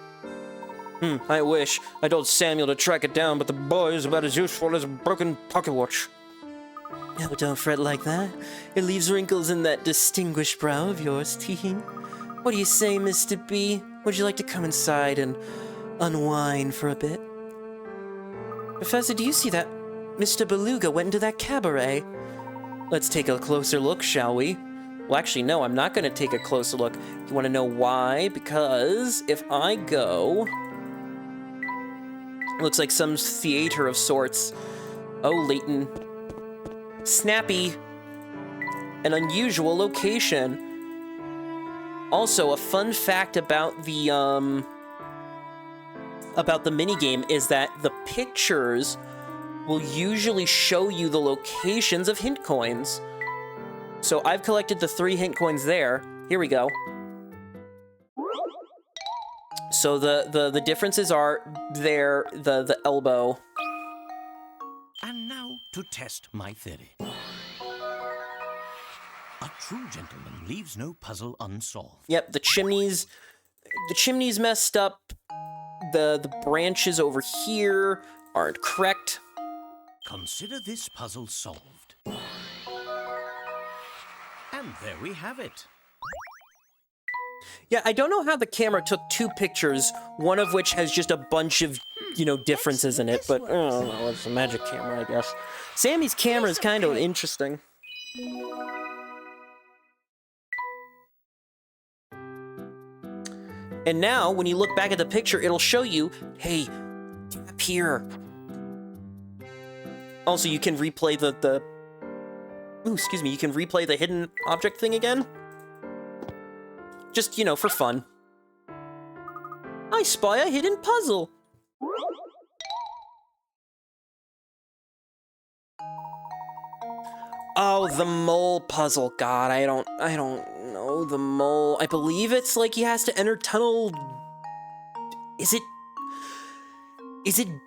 I wish. I told Samuel to track it down, but the boy is about as useful as a broken pocket watch. Oh, don't fret like that. It leaves wrinkles in that distinguished brow of yours, teehing. What do you say, Mr. B? Would you like to come inside and unwind for a bit? Professor, do you see that Mr. Beluga went into that cabaret? Let's take a closer look, shall we? Well, actually, no, I'm not going to take a closer look. You want to know why? Because if I go... Looks like some theater of sorts. Oh, Layton. Snappy. An unusual location. Also, a fun fact about the minigame is that the pictures will usually show you the locations of hint coins. So I've collected the 3 hint coins there. Here we go. So the differences are there, the elbow. And now to test my theory. A true gentleman leaves no puzzle unsolved. Yep, the chimney's messed up. The branches over here aren't correct. Consider this puzzle solved. And there we have it. Yeah, I don't know how the camera took 2 pictures, one of which has just a bunch of, you know, differences in it, but, I don't know, it's a magic camera, I guess. Sammy's camera is kind of interesting. And now, when you look back at the picture, it'll show you, hey, tap here. Also, you can replay ooh, excuse me, you can replay the hidden object thing again. Just, you know, for fun. I spy a hidden puzzle. Oh, the mole puzzle. God, I don't know the mole. I believe it's like he has to enter tunnel. Is it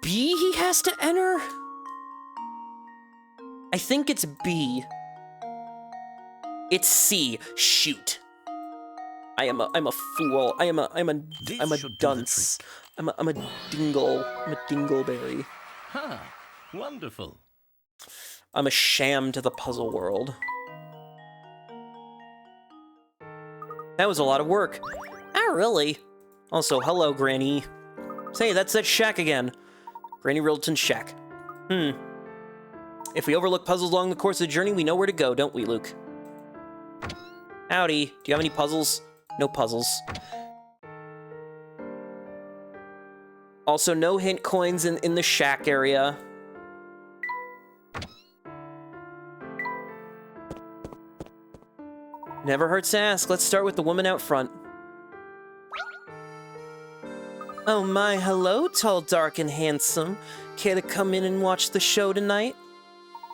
B he has to enter? I think it's B. It's C. Shoot. I'm a fool. I'm a dunce. I'm a dingle. I'm a dingleberry. Huh. Wonderful. I'm a sham to the puzzle world. That was a lot of work. Ah, really? Also, hello, Granny. Say, that's that shack again. Granny Riddleton's shack. If we overlook puzzles along the course of the journey, we know where to go, don't we, Luke? Howdy. Do you have any puzzles? No puzzles. Also, no hint coins in the shack area. Never hurts to ask. Let's start with the woman out front. Oh my, hello, tall, dark, and handsome. Care to come in and watch the show tonight?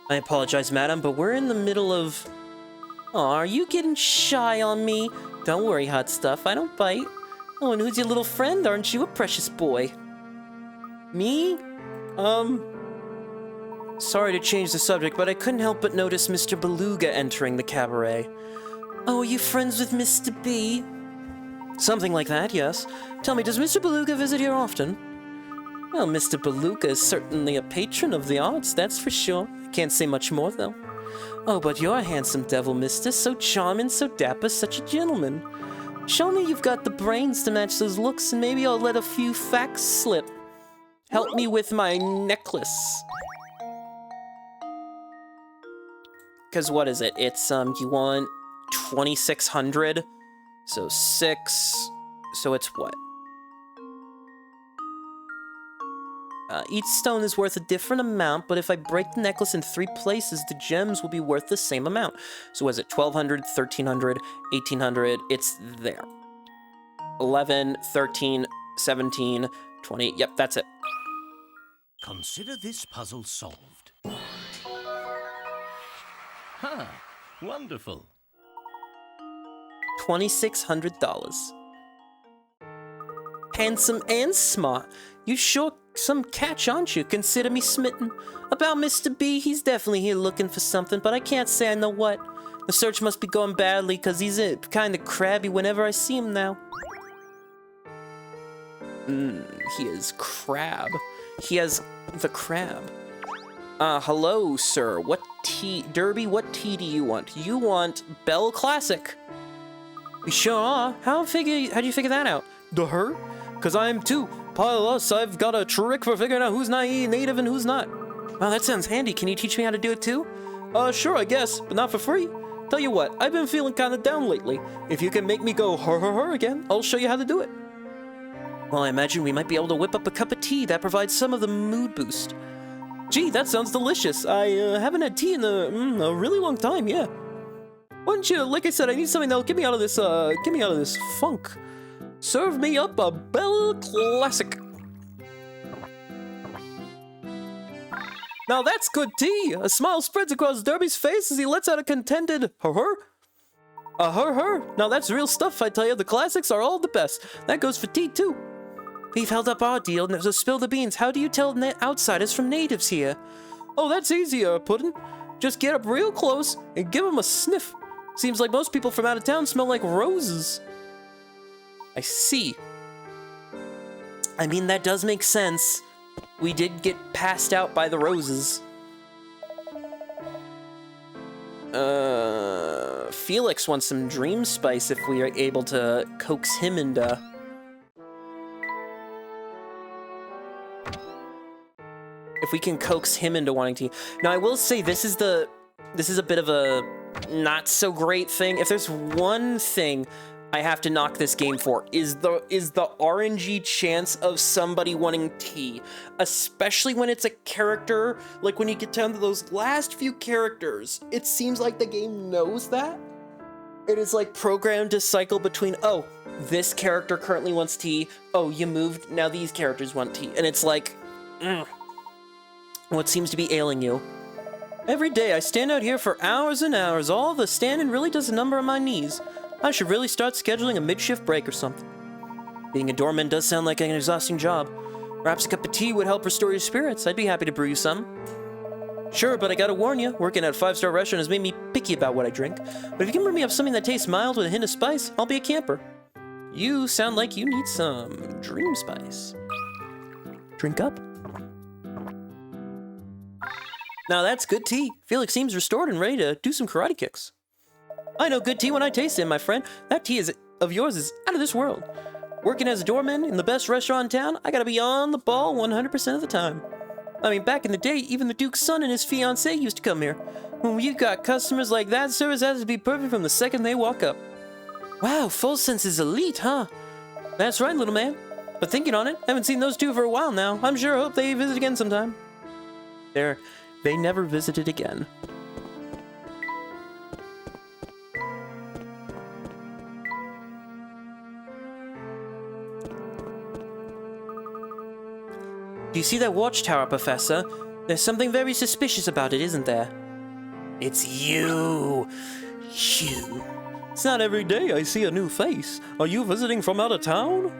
I apologize, madam, but we're in the middle of... Aw, are you getting shy on me? Don't worry, hot stuff, I don't bite. Oh, and who's your little friend? Aren't you a precious boy? Me? Sorry to change the subject, but I couldn't help but notice Mr. Beluga entering the cabaret. Oh, are you friends with Mr. B? Something like that, yes. Tell me, does Mr. Beluga visit here often? Well, Mr. Beluga is certainly a patron of the arts, that's for sure. I can't say much more, though. Oh, but you're a handsome devil, mister. So charming, so dapper, such a gentleman. Show me you've got the brains to match those looks, and maybe I'll let a few facts slip. Help me with my necklace. Because what is it? It's, you want 2,600? So 6... So it's what? Each stone is worth a different amount, but if I break the necklace in 3 places, the gems will be worth the same amount. So was it 1,200, 1,300, 1,800? It's there. 11, 13, 17, 20. Yep, that's it. Consider this puzzle solved. Huh. Wonderful. $2,600. Handsome and smart. You sure some catch, aren't you? Consider me smitten. About Mr. B, he's definitely here looking for something, but I can't say I know what. The search must be going badly, because he's kind of crabby whenever I see him now. He is crab. He has the crab. Hello, sir. What tea? Derby, what tea do you want? You want Bell Classic. You sure are. How'd you figure that out? Her? Because I'm too. Pile us, I've got a trick for figuring out who's native and who's not. Wow, that sounds handy. Can you teach me how to do it too? Sure, I guess, but not for free. Tell you what, I've been feeling kind of down lately. If you can make me go her again, I'll show you how to do it. Well, I imagine we might be able to whip up a cup of tea that provides some of the mood boost. Gee, that sounds delicious. I haven't had tea in a really long time, yeah. Why don't you, like I said, I need something that'll get me out of this funk. Serve me up a Bell Classic. Now that's good tea. A smile spreads across Derby's face as he lets out a contented her. Now that's real stuff, I tell you. The classics are all the best. That goes for tea, too. We've held up our deal, so spill the beans. How do you tell outsiders from natives here? Oh, that's easy, Puddin'. Just get up real close and give them a sniff. Seems like most people from out of town smell like roses. I see. I mean, that does make sense. We did get passed out by the roses. Felix wants some dream spice if we are able to coax him into... If we can coax him into wanting tea. Now, I will say this is a bit of a not so great thing. If there's one thing I have to knock this game for is the RNG chance of somebody wanting tea, especially when it's a character, like when you get down to those last few characters, it seems like the game knows that. It is like programmed to cycle between, oh, this character currently wants tea, oh, you moved, now these characters want tea, and it's like, what seems to be ailing you? Every day I stand out here for hours and hours, all the standing really does a number on my knees. I should really start scheduling a mid-shift break or something. Being a doorman does sound like an exhausting job. Perhaps a cup of tea would help restore your spirits. I'd be happy to brew you some. Sure, but I gotta warn you, working at a 5-star restaurant has made me picky about what I drink. But if you can bring me up something that tastes mild with a hint of spice, I'll be a camper. You sound like you need some dream spice. Drink up. Now that's good tea. Felix seems restored and ready to do some karate kicks. I know good tea when I taste it, my friend. That tea of yours is out of this world. Working as a doorman in the best restaurant in town, I gotta be on the ball 100% of the time. I mean, back in the day, even the Duke's son and his fiancée used to come here. When you've got customers like that, service has to be perfect from the second they walk up. Wow, Full Sense is elite, huh? That's right, little man. But thinking on it, I haven't seen those two for a while now. I'm sure I hope they visit again sometime. They never visited again. Do you see that watchtower, Professor? There's something very suspicious about it, isn't there? It's you! You! It's not every day I see a new face. Are you visiting from out of town?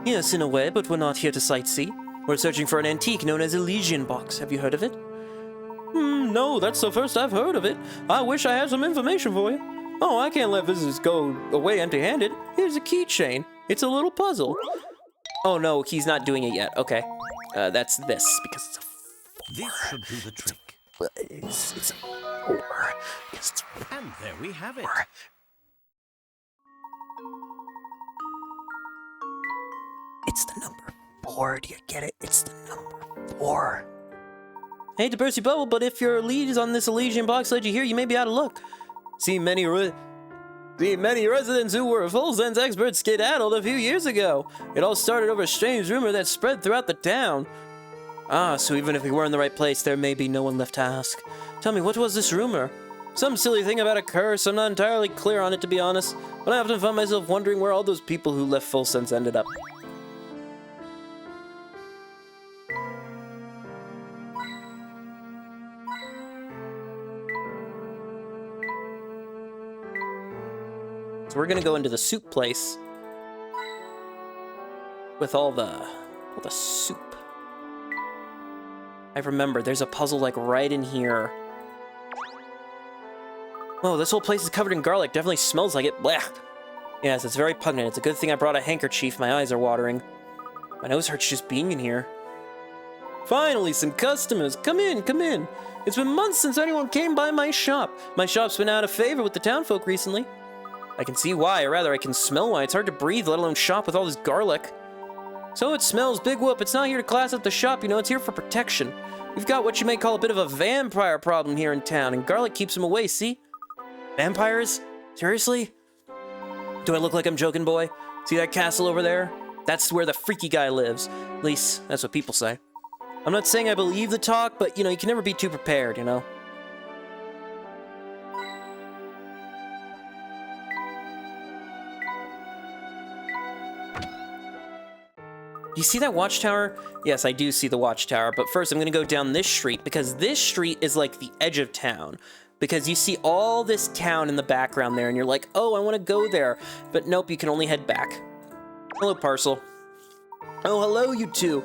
Yes, in a way, but we're not here to sightsee. We're searching for an antique known as Elysian Box. Have you heard of it? No, that's the first I've heard of it. I wish I had some information for you. Oh, I can't let visitors go away empty-handed. Here's a keychain. It's a little puzzle. Oh no, he's not doing it yet. Okay. That's this, because it's a... This should do the trick. It's a 4. It's And there we have it. It's the number 4. Do you get it? It's the number 4. I hate to burst your bubble, but if your lead is on this Elysian Box led you here, you may be out of luck. See many residents who were Full Sense experts skedaddled a few years ago. It all started over a strange rumor that spread throughout the town. Ah, so even if we were in the right place, there may be no one left to ask. Tell me, what was this rumor? Some silly thing about a curse. I'm not entirely clear on it, to be honest, but I often find myself wondering where all those people who left Full Sense ended up. So we're gonna go into the soup place with all the soup. I remember there's a puzzle like right in here. Oh, this whole place is covered in garlic. Definitely smells like it. Blech. Yes, it's very pungent. It's a good thing I brought a handkerchief. My eyes are watering. My nose hurts just being in here. Finally, some customers. Come in, come in. It's been months since anyone came by my shop. My shop's been out of favor with the townfolk recently. I can see why, or rather I can smell why. It's hard to breathe, let alone shop with all this garlic. So it smells, big whoop. It's not here to class up the shop, you know, it's here for protection. We've got what you may call a bit of a vampire problem here in town, and garlic keeps them away, see? Vampires? Seriously? Do I look like I'm joking, boy? See that castle over there? That's where the freaky guy lives. At least, that's what people say. I'm not saying I believe the talk, but, you know, you can never be too prepared, you know? Do you see that watchtower? Yes, I do see the watchtower, but first I'm gonna go down this street, because this street is like the edge of town. Because you see all this town in the background there, and you're like, oh, I want to go there. But nope, you can only head back. Hello, parcel. Oh, hello, you two.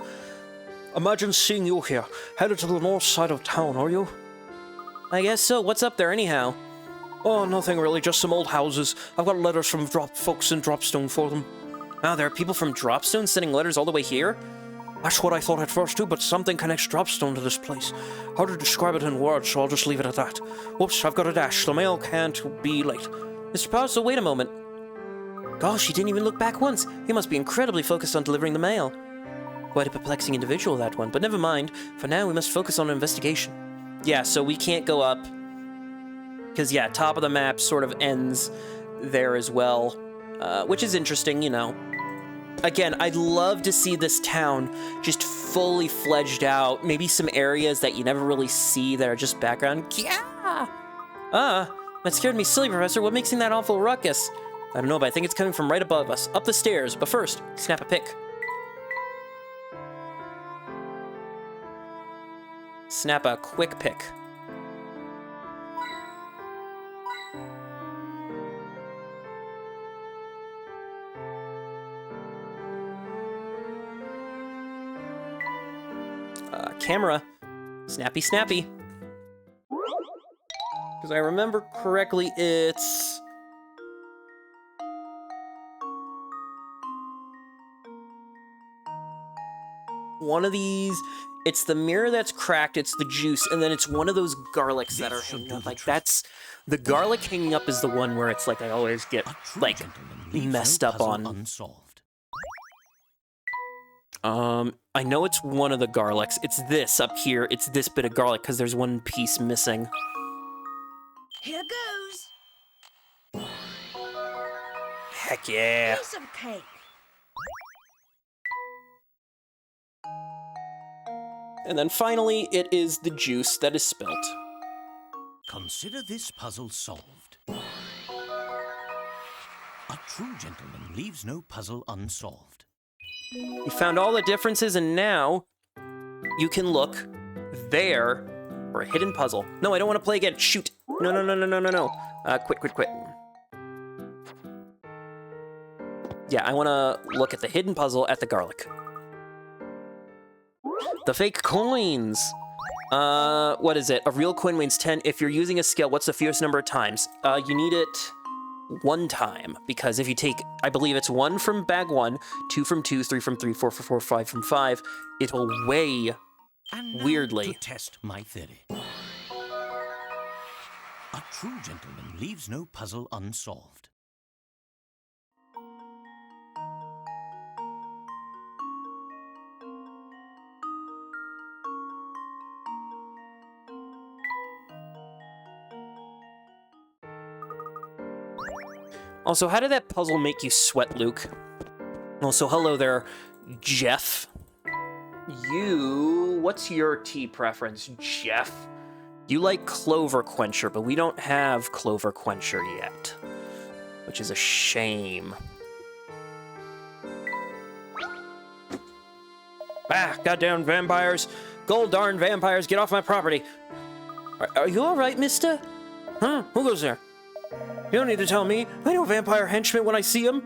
Imagine seeing you here. Headed to the north side of town, are you? I guess so. What's up there anyhow? Oh, nothing really, just some old houses. I've got letters from folks in Dropstone for them. Oh, there are people from Dropstone sending letters all the way here? That's what I thought at first too, but something connects Dropstone to this place. How to describe it in words, so I'll just leave it at that. Whoops, I've got a dash. The mail can't be late. Mr. Parcel, wait a moment. Gosh, he didn't even look back once. He must be incredibly focused on delivering the mail. Quite a perplexing individual, that one. But never mind. For now, we must focus on investigation. Yeah, so we can't go up. Because, yeah, top of the map sort of ends there as well. Which is interesting, you know. Again, I'd love to see this town just fully fledged out. Maybe some areas that you never really see that are just background. Yeah! That scared me silly, Professor. What makes that awful ruckus? I don't know, but I think it's coming from right above us. Up the stairs. But first, snap a pic. Snap a quick pic. Camera. Snappy, snappy. Because I remember correctly, it's... one of these... It's the mirror that's cracked, it's the juice, and then it's one of those garlics that are hanging up. Like, that's... The garlic hanging up is the one where it's like I always get, like, messed up on. Unsolved. I know it's one of the garlics. It's this up here. It's this bit of garlic, because there's one piece missing. Here goes. Heck yeah. Piece of cake. And then finally, it is the juice that is spilt. Consider this puzzle solved. A true gentleman leaves no puzzle unsolved. You found all the differences, and now you can look there for a hidden puzzle. No, I don't want to play again. Shoot. No, no, no, no, no, no, no. Quit. Yeah, I want to look at the hidden puzzle at the garlic. The fake coins. What is it? A real coin weighs 10. If you're using a scale, what's the fewest number of times? You need it 1 time, because if you take, I believe it's 1 from bag 1, 2 from 2, 3 from 3, 4 from 4, 5 from 5, it'll weigh weirdly. To test my theory. A true gentleman leaves no puzzle unsolved. Also, how did that puzzle make you sweat, Luke? Also, hello there, Jeff. What's your tea preference, Jeff? You like Clover Quencher, but we don't have Clover Quencher yet, which is a shame. Ah, goddamn vampires. Gold darn vampires, get off my property. Are you alright, mister? Huh? Who goes there? You don't need to tell me. I know vampire henchmen when I see them.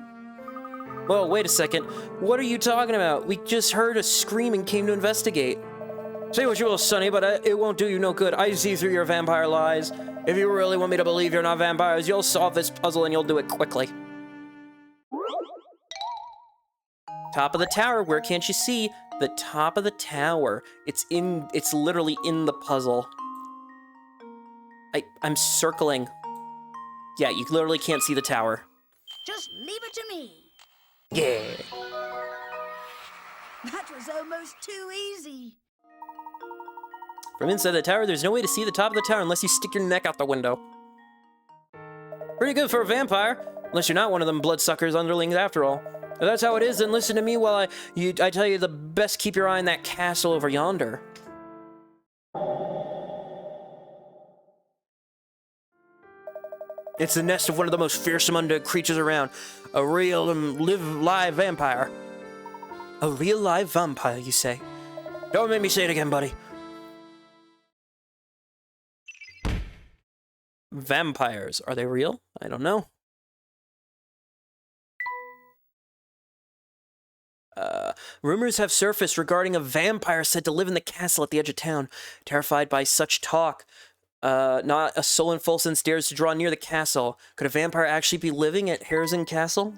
Well, wait a second. What are you talking about? We just heard a scream and came to investigate. Say what you will, Sonny, but it won't do you no good. I see through your vampire lies. If you really want me to believe you're not vampires, you'll solve this puzzle and you'll do it quickly. Top of the tower, where can't you see? The top of the tower. It's literally in the puzzle. I'm circling. Yeah, you literally can't see the tower. Just leave it to me. Yeah. That was almost too easy. From inside the tower, there's no way to see the top of the tower unless you stick your neck out the window. Pretty good for a vampire, unless you're not one of them bloodsuckers underlings after all. If that's how it is, then listen to me while I tell you the best keep your eye on that castle over yonder. It's the nest of one of the most fearsome undead creatures around. A real live vampire. A real live vampire, you say? Don't make me say it again, buddy. Vampires, are they real? I don't know. Rumors have surfaced regarding a vampire said to live in the castle at the edge of town. Terrified by such talk, not a soul in Folsom dares to draw near the castle. Could a vampire actually be living at Harrison Castle?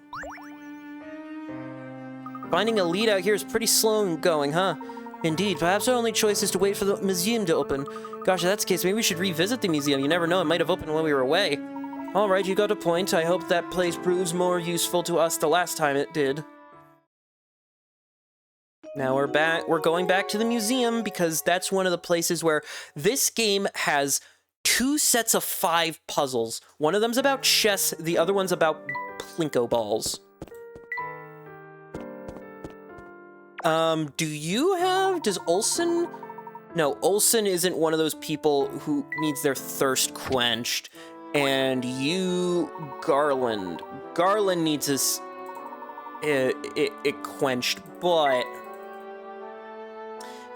Finding a lead out here is pretty slow going, huh? Indeed, perhaps our only choice is to wait for the museum to open. Gosh, if that's the case, maybe we should revisit the museum. You never know, it might have opened when we were away. Alright, you got a point. I hope that place proves more useful to us the last time it did. Now we're going back to the museum because that's one of the places where this game has 2 sets of 5 puzzles. One of them's about chess, the other one's about plinko balls. Does Olsen? No, Olsen isn't one of those people who needs their thirst quenched. And you, Garland. Garland needs his, it quenched, but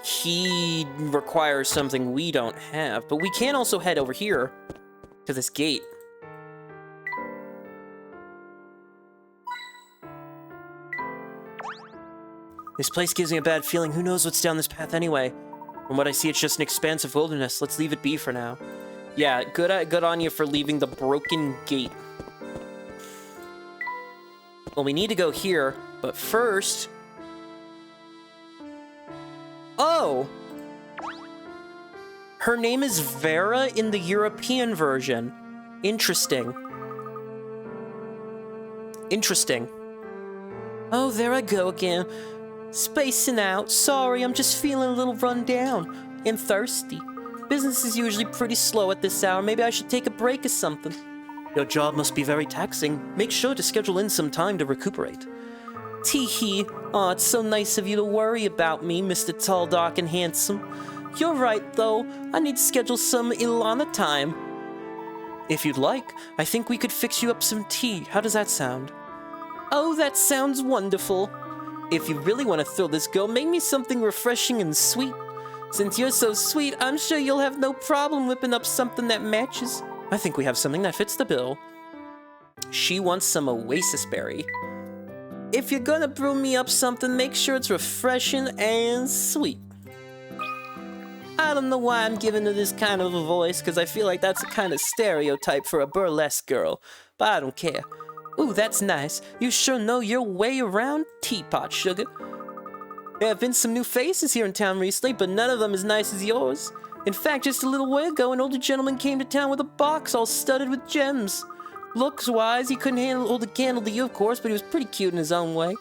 he requires something we don't have. But we can also head over here to this gate. This place gives me a bad feeling. Who knows what's down this path anyway? From what I see, it's just an expanse of wilderness. Let's leave it be for now. Yeah, good on you for leaving the broken gate. Well, we need to go here, but first... Oh! Her name is Vera in the European version. Interesting. Interesting. Oh, there I go again. Spacing out. Sorry, I'm just feeling a little run down and thirsty. Business is usually pretty slow at this hour. Maybe I should take a break or something. Your job must be very taxing. Make sure to schedule in some time to recuperate. Tee-hee. Aw, it's so nice of you to worry about me, Mr. Tall, Dark, and Handsome. You're right, though. I need to schedule some Ilana time. If you'd like, I think we could fix you up some tea. How does that sound? Oh, that sounds wonderful. If you really want to thrill this girl, make me something refreshing and sweet. Since you're so sweet, I'm sure you'll have no problem whipping up something that matches. I think we have something that fits the bill. She wants some Oasis Berry. If you're gonna brew me up something, make sure it's refreshing and sweet. I don't know why I'm giving her this kind of a voice, because I feel like that's a kind of stereotype for a burlesque girl, but I don't care. Ooh, that's nice. You sure know your way around teapot, sugar. There have been some new faces here in town recently, but none of them as nice as yours. In fact, just a little while ago, an older gentleman came to town with a box all studded with gems. Looks-wise, he couldn't hold a candle to you, of course, but he was pretty cute in his own way.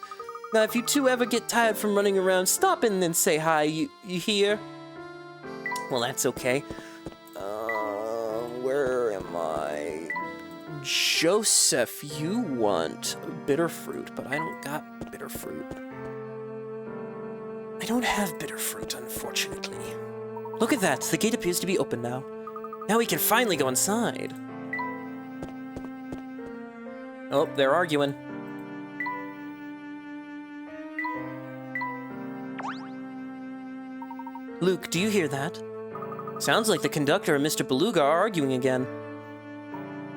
Now, if you two ever get tired from running around, stop in and say hi, you hear? Well, that's okay. Where am I? Joseph, you want bitter fruit, but I don't got bitter fruit. I don't have bitter fruit, unfortunately. Look at that, the gate appears to be open now. Now we can finally go inside. Oh, they're arguing. Luke, do you hear that? Sounds like the conductor and Mr. Beluga are arguing again.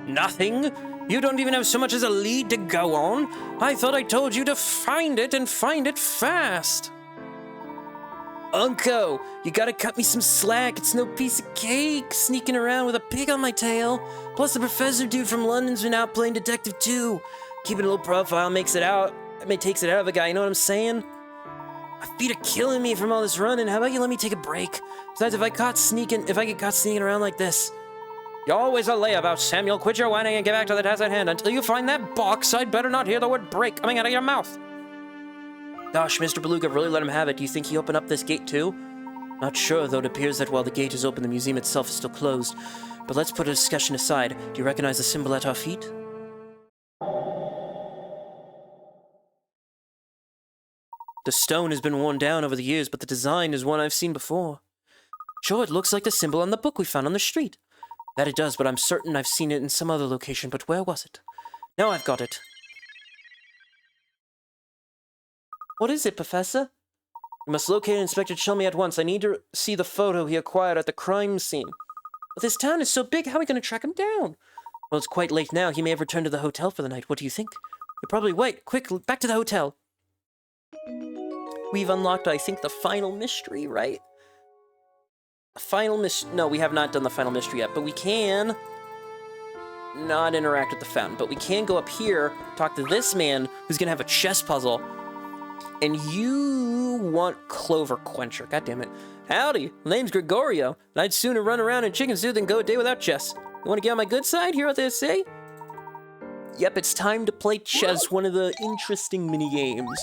Nothing? You don't even have so much as a lead to go on? I thought I told you to find it and find it fast. Unco, you gotta cut me some slack. It's no piece of cake sneaking around with a pig on my tail. Plus the professor dude from London's been out playing detective too. Keeping a low profile takes it out of a guy, you know what I'm saying? My feet are killing me from all this running. How about you let me take a break? Besides, if I get caught sneaking around like this. You're always a layabout, Samuel. Quit your whining and get back to the task at hand. Until you find that box, I'd better not hear the word break coming out of your mouth. Gosh, Mr. Beluga really let him have it. Do you think he opened up this gate too? Not sure, though it appears that while the gate is open, the museum itself is still closed. But let's put a discussion aside. Do you recognize the symbol at our feet? The stone has been worn down over the years, but the design is one I've seen before. Sure, it looks like the symbol on the book we found on the street. That it does, but I'm certain I've seen it in some other location, but where was it? Now I've got it. What is it, Professor? You must locate Inspector Chelmy at once. I need to see the photo he acquired at the crime scene. But this town is so big, how are we going to track him down? Well, it's quite late now. He may have returned to the hotel for the night. What do you think? You'll probably wait. Quick, back to the hotel. We've unlocked, I think, the final mystery, right? No, we have not done the final mystery yet, but we can not interact with the fountain. But we can go up here, talk to this man who's going to have a chess puzzle. And you want Clover Quencher. God damn it. Howdy, my name's Gregorio, and I'd sooner run around in chicken soup than go a day without chess. You want to get on my good side, hear what they say? Yep, it's time to play chess, one of the interesting mini-games.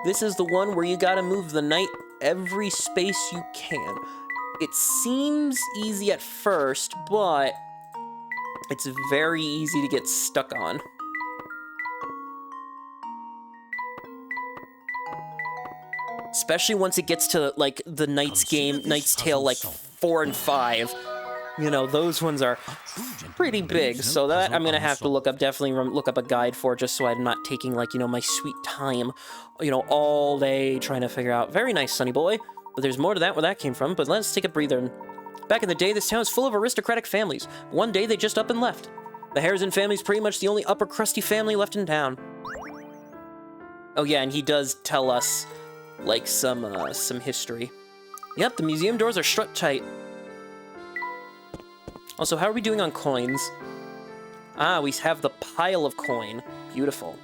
This is the one where you gotta move the knight every space you can. It seems easy at first, but it's very easy to get stuck on. Especially once it gets to, like, the Knight's game, Knight's Tale, like, 4 and 5. You know, those ones are pretty big, so that I'm gonna have to look up, definitely look up a guide for, just so I'm not taking, like, you know, my sweet time, you know, all day trying to figure out. Very nice, Sonny boy. But there's more to that where that came from, but let's take a breather. Back in the day, this town was full of aristocratic families. One day, they just up and left. The Harrison family's pretty much the only upper crusty family left in town. Oh yeah, and he does tell us, like, some history. Yep, the museum doors are shut tight. Also, how are we doing on coins? Ah, we have the pile of coin. Beautiful.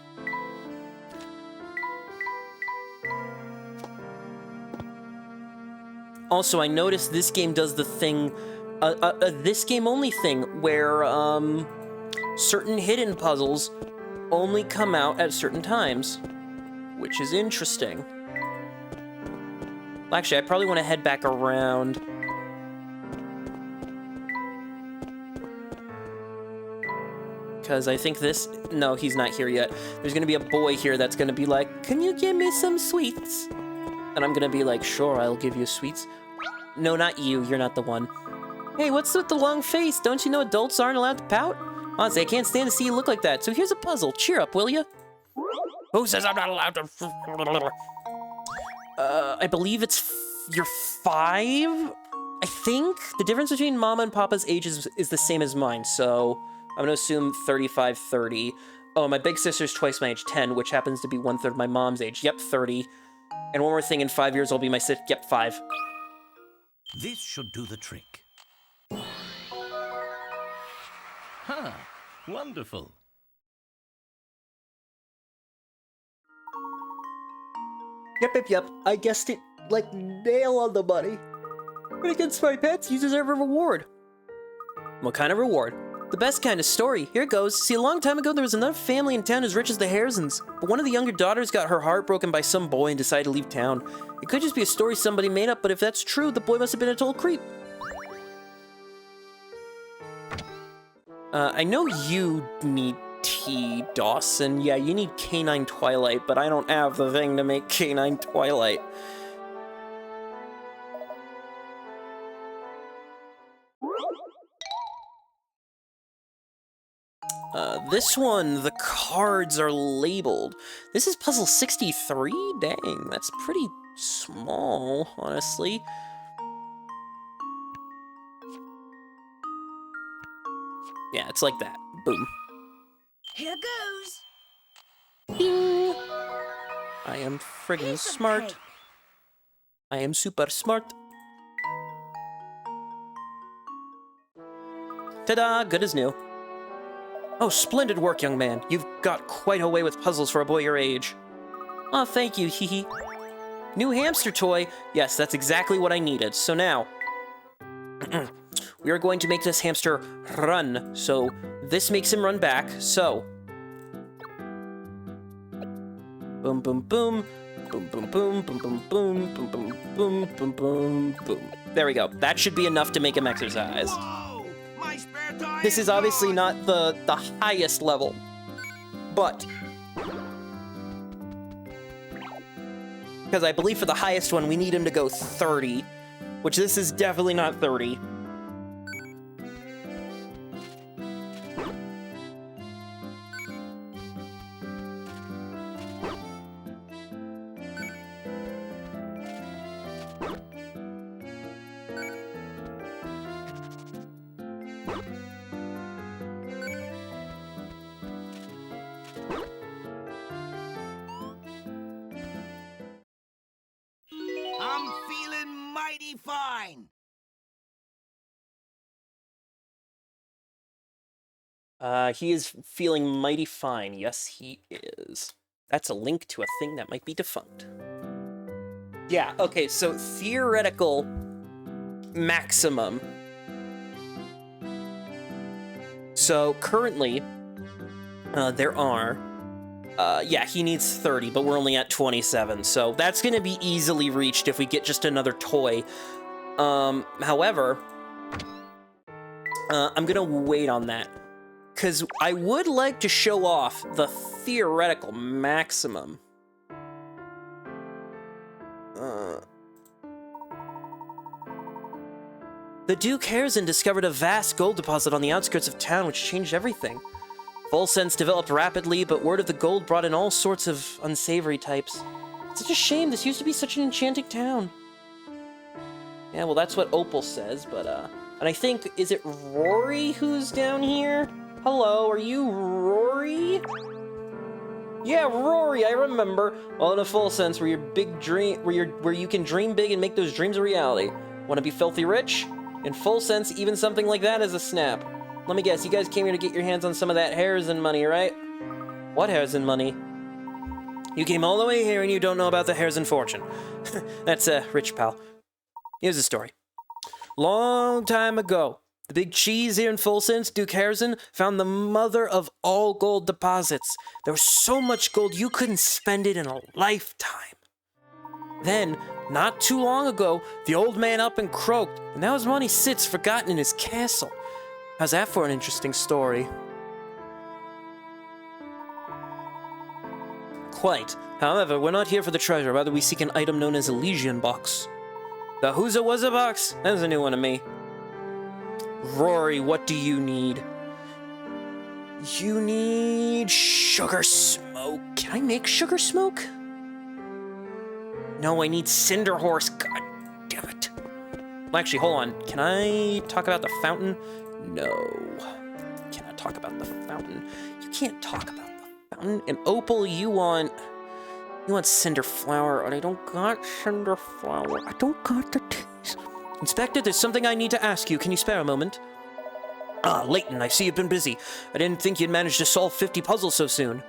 Also, I noticed this game does the thing, this game only thing, where, certain hidden puzzles only come out at certain times, which is interesting. Actually, I probably want to head back around. Because I think this... No, he's not here yet. There's going to be a boy here that's going to be like, can you give me some sweets? And I'm going to be like, sure, I'll give you sweets. No, not you. You're not the one. Hey, what's with the long face? Don't you know adults aren't allowed to pout? Honestly, I can't stand to see you look like that. So here's a puzzle. Cheer up, will you? Who says I'm not allowed to... I believe you're 5? I think? The difference between Mama and Papa's ages is the same as mine, so... I'm gonna assume 35, 30. Oh, my big sister's twice my age, 10, which happens to be 1/3 of my mom's age. Yep, 30. And one more thing, in 5 years I'll be my sister. Yep, 5. This should do the trick. Ha! Wonderful. Yep. I guessed it like nail on the money. But against my pets, you deserve a reward. What kind of reward? The best kind of story. Here it goes. See, a long time ago, there was another family in town as rich as the Harrisons. But one of the younger daughters got her heart broken by some boy and decided to leave town. It could just be a story somebody made up, but if that's true, the boy must have been a total creep. I know you need T, Dawson. Yeah, you need Canine Twilight, but I don't have the thing to make Canine Twilight. This one, the cards are labeled. This is puzzle 63? Dang, that's pretty small, honestly. Yeah, it's like that. Boom. Here goes. Ding! I am friggin' smart. Cake. I am super smart. Ta-da! Good as new. Oh, splendid work, young man. You've got quite a way with puzzles for a boy your age. Oh, thank you, hee. New hamster toy. Yes, that's exactly what I needed. So now, we are going to make this hamster run. So this makes him run back. So, boom, boom, boom, boom, boom, boom, boom, boom, boom, boom, boom, boom, boom, boom, boom. There we go. That should be enough to make him exercise. Whoa! My spare tire This is obviously not the highest level, but because I believe for the highest one we need him to go 30, which this is definitely not 30. I'm feeling mighty fine. He is feeling mighty fine. Yes, he is. That's a link to a thing that might be defunct. Yeah, okay, so theoretical maximum. So currently, there are, yeah, he needs 30, but we're only at 27, so that's gonna be easily reached if we get just another toy. However, I'm gonna wait on that, because I would like to show off the theoretical maximum. The Duke Harrison discovered a vast gold deposit on the outskirts of town, which changed everything. Full Sense developed rapidly, but word of the gold brought in all sorts of unsavory types. It's such a shame, this used to be such an enchanting town. Yeah, well, that's what Opal says, but, and I think, is it Rory who's down here? Hello, are you Rory? Yeah, Rory, I remember. Well, in a Full Sense, where your big dream, where you can dream big and make those dreams a reality. Want to be filthy rich? In Full Sense, even something like that is a snap. Let me guess, you guys came here to get your hands on some of that Harrison money, right? What Harrison money? You came all the way here and you don't know about the Harrison fortune. That's rich, pal. Here's the story. Long time ago, the big cheese here in Full Sense, Duke Harrison, found the mother of all gold deposits. There was so much gold you couldn't spend it in a lifetime. Then, not too long ago, the old man up and croaked, and now his money sits forgotten in his castle. How's that for an interesting story? Quite. However, we're not here for the treasure, rather we seek an item known as Elysian Box. The Who's-a Was-a Box? That's a new one to me. Rory, what do you need? You need sugar smoke. Can I make sugar smoke? No, I need Cinder Horse. God damn it. Well, actually, hold on. Can I talk about the fountain? No. Cannot talk about the fountain. You can't talk about the fountain. And Opal, you want Cinder Flower, and I don't got Cinder Flower. I don't got the teas. Inspector, there's something I need to ask you. Can you spare a moment? Ah, Layton, I see you've been busy. I didn't think you'd managed to solve 50 puzzles so soon.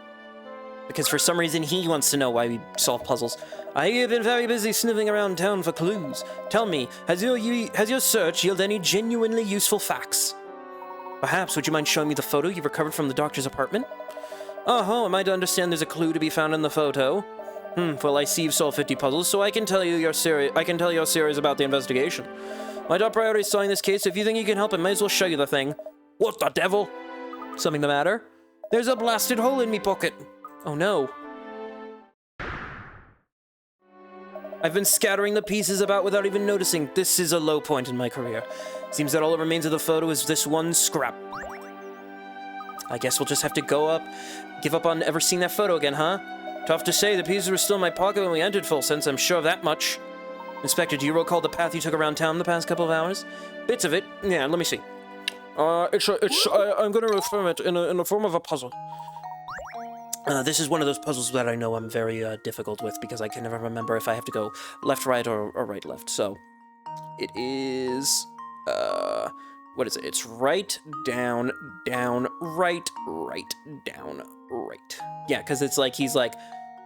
Because for some reason he wants to know why we solve puzzles. I have been very busy sniffing around town for clues. Tell me, has your search yielded any genuinely useful facts? Perhaps, would you mind showing me the photo you recovered from the doctor's apartment? Oh, am I to understand there's a clue to be found in the photo? Well, I see you've solved 50 puzzles, so I can tell you you're serious about the investigation. My top priority is solving this case, so if you think you can help, I might as well show you the thing. What the devil? Something the matter? There's a blasted hole in me pocket. Oh no. I've been scattering the pieces about without even noticing. This is a low point in my career. Seems that all that remains of the photo is this one scrap. I guess we'll just have to give up on ever seeing that photo again, huh? Tough to say, the pieces were still in my pocket when we entered Full Sense, I'm sure of that much. Inspector, do you recall the path you took around town the past couple of hours? Bits of it. Yeah, let me see. I'm gonna affirm it in the form of a puzzle. This is one of those puzzles that I know I'm very difficult with because I can never remember if I have to go left, right, or right, left. So, it is, what is it? It's right, down, down, right, right, down, right. Yeah, because it's like, he's like,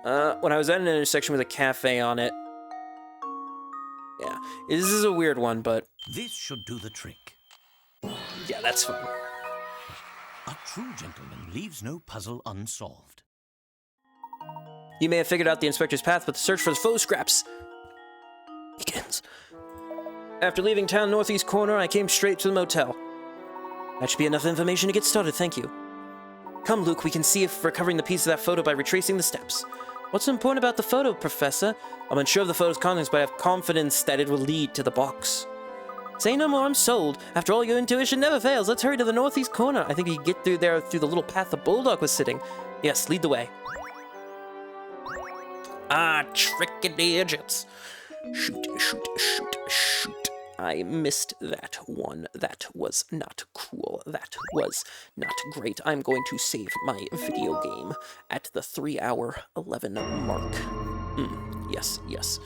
when I was at an intersection with a cafe on it. Yeah, this is a weird one, but... This should do the trick. Yeah, that's fine. A true gentleman leaves no puzzle unsolved. You may have figured out the inspector's path, but the search for the faux scraps begins. After leaving town northeast corner, I came straight to the motel. That should be enough information to get started, thank you. Come, Luke, we can see if recovering the piece of that photo by retracing the steps. What's so important about the photo, Professor? I'm unsure of the photo's contents, but I have confidence that it will lead to the box. Say no more, I'm sold. After all, your intuition never fails. Let's hurry to the northeast corner. I think we can get through there through the little path the bulldog was sitting. Yes, lead the way. Ah, trickity idiots. Shoot, shoot, shoot, shoot. I missed that one. That was not cool. That was not great. I'm going to save my video game at the 3-hour 11 mark. Yes, yes.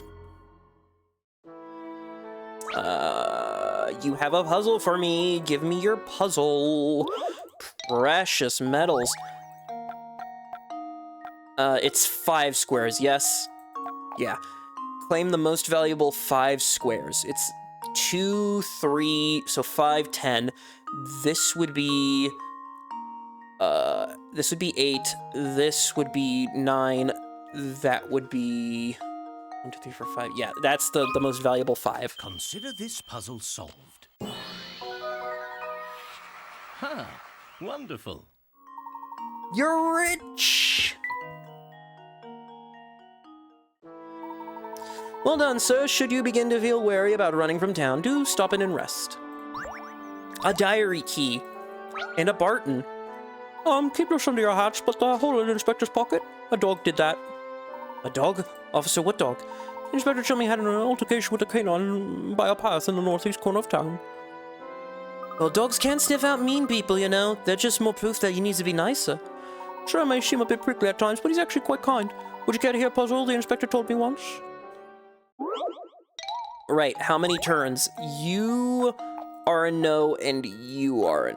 You have a puzzle for me. Give me your puzzle. Precious metals. It's 5 squares, yes? Yeah. Claim the most valuable 5 squares. It's 2, 3, so 5, 10. This would be 8. This would be 9. That would be 1, 2, 3, 4, 5. Yeah, that's the most valuable 5. Consider this puzzle solved. Ha! Wonderful. You're rich! Well done, sir. Should you begin to feel wary about running from town, do stop in and rest. A diary key. And a Barton. Keep this under your hats, but hold it in Inspector's pocket. A dog did that. A dog? Officer, what dog? Inspector told me had an altercation with a canine by a path in the northeast corner of town. Well, dogs can't sniff out mean people, you know. They're just more proof that he needs to be nicer. Sure, it may seem a bit prickly at times, but he's actually quite kind. Would you care to hear a puzzle the inspector told me once? Right, how many turns? You are a no, and you are a...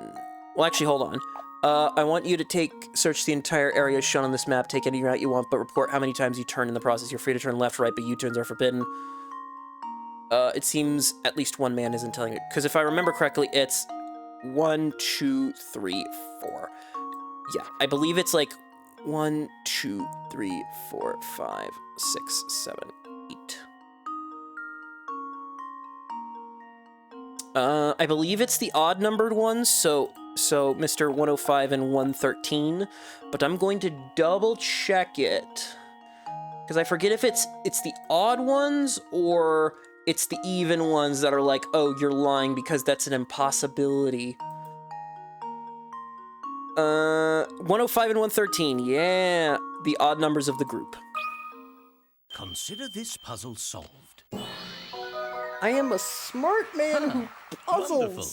Well, actually, hold on. I want you to search the entire area shown on this map, take any route you want, but report how many times you turn in the process. You're free to turn left, right, but U-turns are forbidden. It seems at least one man isn't telling it, because if I remember correctly, it's 1, 2, 3, 4. Yeah, I believe it's like 1, 2, 3, 4, 5, 6, 7, 8. I believe it's the odd numbered ones, so Mr. 105 and 113, but I'm going to double check it. Because I forget if it's the odd ones or it's the even ones that are like, oh, you're lying because that's an impossibility. 105 and 113, yeah, the odd numbers of the group. Consider this puzzle solved. I am a smart man who puzzles. Wonderful.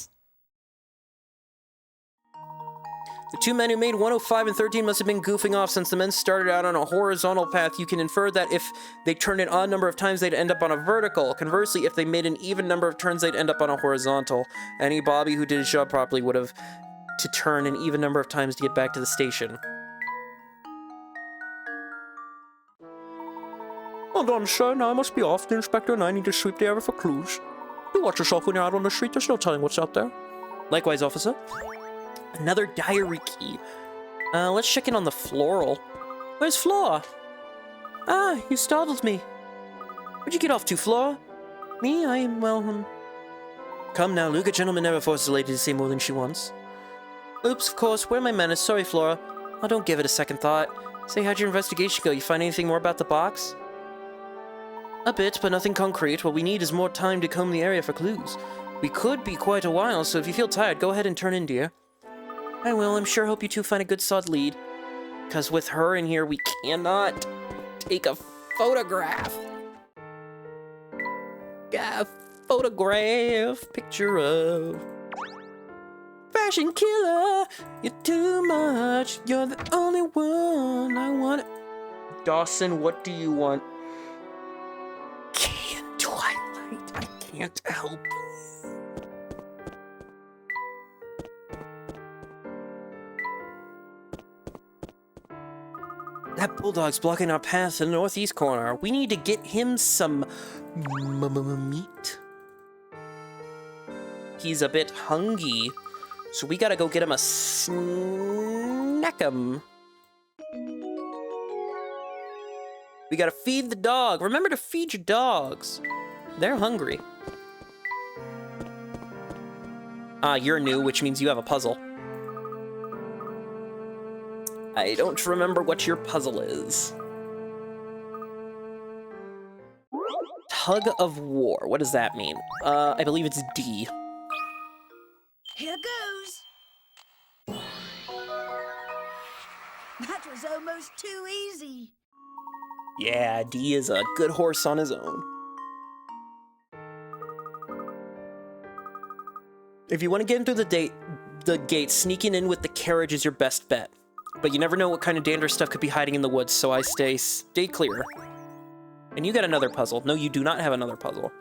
The two men who made 105 and 13 must have been goofing off since the men started out on a horizontal path. You can infer that if they turned an odd number of times, they'd end up on a vertical. Conversely, if they made an even number of turns, they'd end up on a horizontal. Any Bobby who did his job properly would have to turn an even number of times to get back to the station. Well done, sir. Now I must be off. The inspector and I need to sweep the area for clues. You watch yourself when you're out on the street. There's no telling what's out there. Likewise, officer. Another diary key. Let's check in on the floral. Where's Flora? Ah, you startled me. Where'd you get off to, Flora? Me? Come now, Luke. A gentleman never forces a lady to say more than she wants. Oops, of course. Where are my manners? Sorry, Flora. Oh, don't give it a second thought. Say, how'd your investigation go? You find anything more about the box? A bit, but nothing concrete. What we need is more time to comb the area for clues. We could be quite a while, so if you feel tired, go ahead and turn in, dear. I will. I'm sure hope you two find a good solid lead. Because with her in here, we cannot take a photograph. A photograph picture of... Fashion killer, you're too much. You're the only one I want. Dawson, what do you want? Twilight, I can't help. That bulldog's blocking our path in the northeast corner. We need to get him some meat. He's a bit hungry, so we gotta go get him a snack'em. We gotta feed the dog. Remember to feed your dogs. They're hungry. Ah, you're new, which means you have a puzzle. I don't remember what your puzzle is. Tug of war. What does that mean? I believe it's D. Here goes. That was almost too easy. Yeah, D is a good horse on his own. If you want to get into the gate, sneaking in with the carriage is your best bet. But you never know what kind of dangerous stuff could be hiding in the woods, so I stay clear. And you got another puzzle. No, you do not have another puzzle.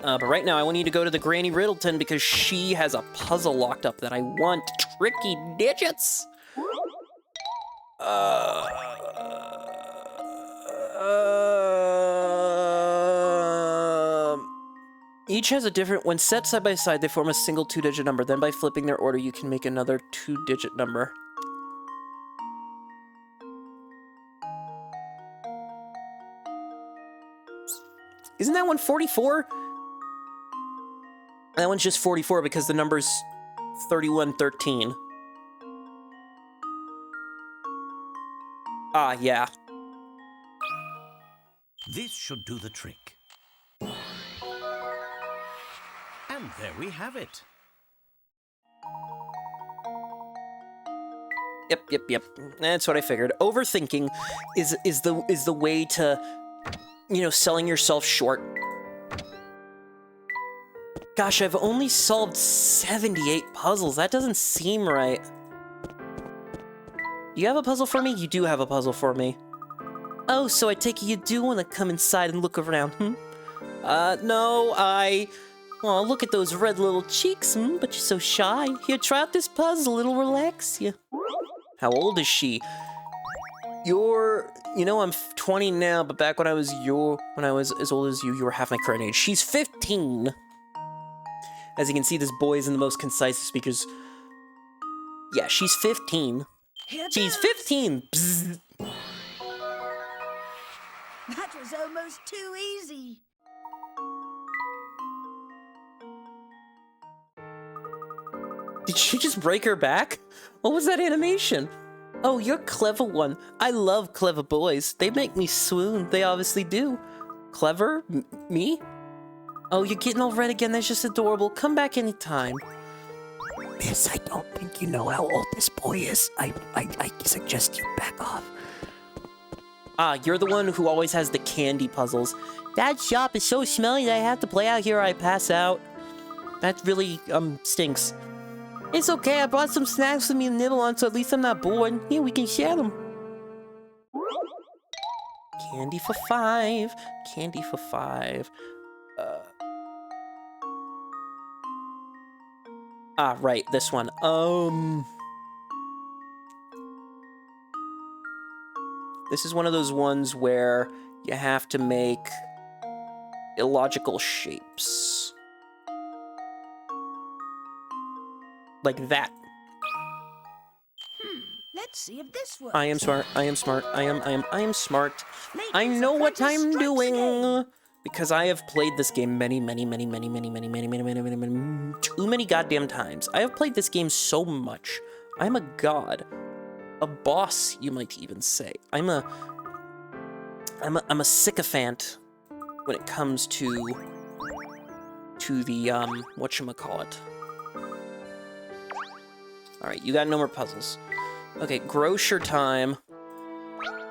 But right now, I want you to go to the Granny Riddleton because she has a puzzle locked up that I want. Tricky digits! Each has a different... When set side by side, they form a single 2-digit number. Then by flipping their order, you can make another 2-digit number. Isn't that one 44? That one's just 44 because the number's 3113. Ah, yeah. This should do the trick. And there we have it. Yep. That's what I figured. Overthinking is the way to, you know, selling yourself short. Gosh, I've only solved 78 puzzles. That doesn't seem right. You have a puzzle for me? You do have a puzzle for me. Oh, so I take it you do want to come inside and look around, no, Oh, look at those red little cheeks, but you're so shy. Here, try out this puzzle, it'll relax you. How old is she? You know, I'm 20 now, but back when I was as old as you, you were half my current age. She's 15. As you can see, this boy is in the most concise speakers. Yeah, she's 15. She's 15! Bzz. That was almost too easy. Did she just break her back? What was that animation? Oh, you're a clever one. I love clever boys. They make me swoon. They obviously do. Clever? Me? Oh, you're getting all red again. That's just adorable. Come back anytime. Miss, I don't think you know how old this boy is. I suggest you back off. Ah, you're the one who always has the candy puzzles. That shop is so smelly that I have to play out here or I pass out. That really, stinks. It's okay, I brought some snacks for me to nibble on, so at least I'm not bored. Here, we can share them. Candy for 5. Candy for 5. Ah, right, this one. This is one of those ones where you have to make illogical shapes. Like that. Let's see if this works. I am smart. I am smart. I am smart. Layton's I know what apprentice I'm strikes doing. again. Because I have played this game many, too many goddamn times. I have played this game so much. I'm a god. A boss, you might even say. I'm a sycophant when it comes to the, whatchamacallit. Alright, you got no more puzzles. Okay, grocer time.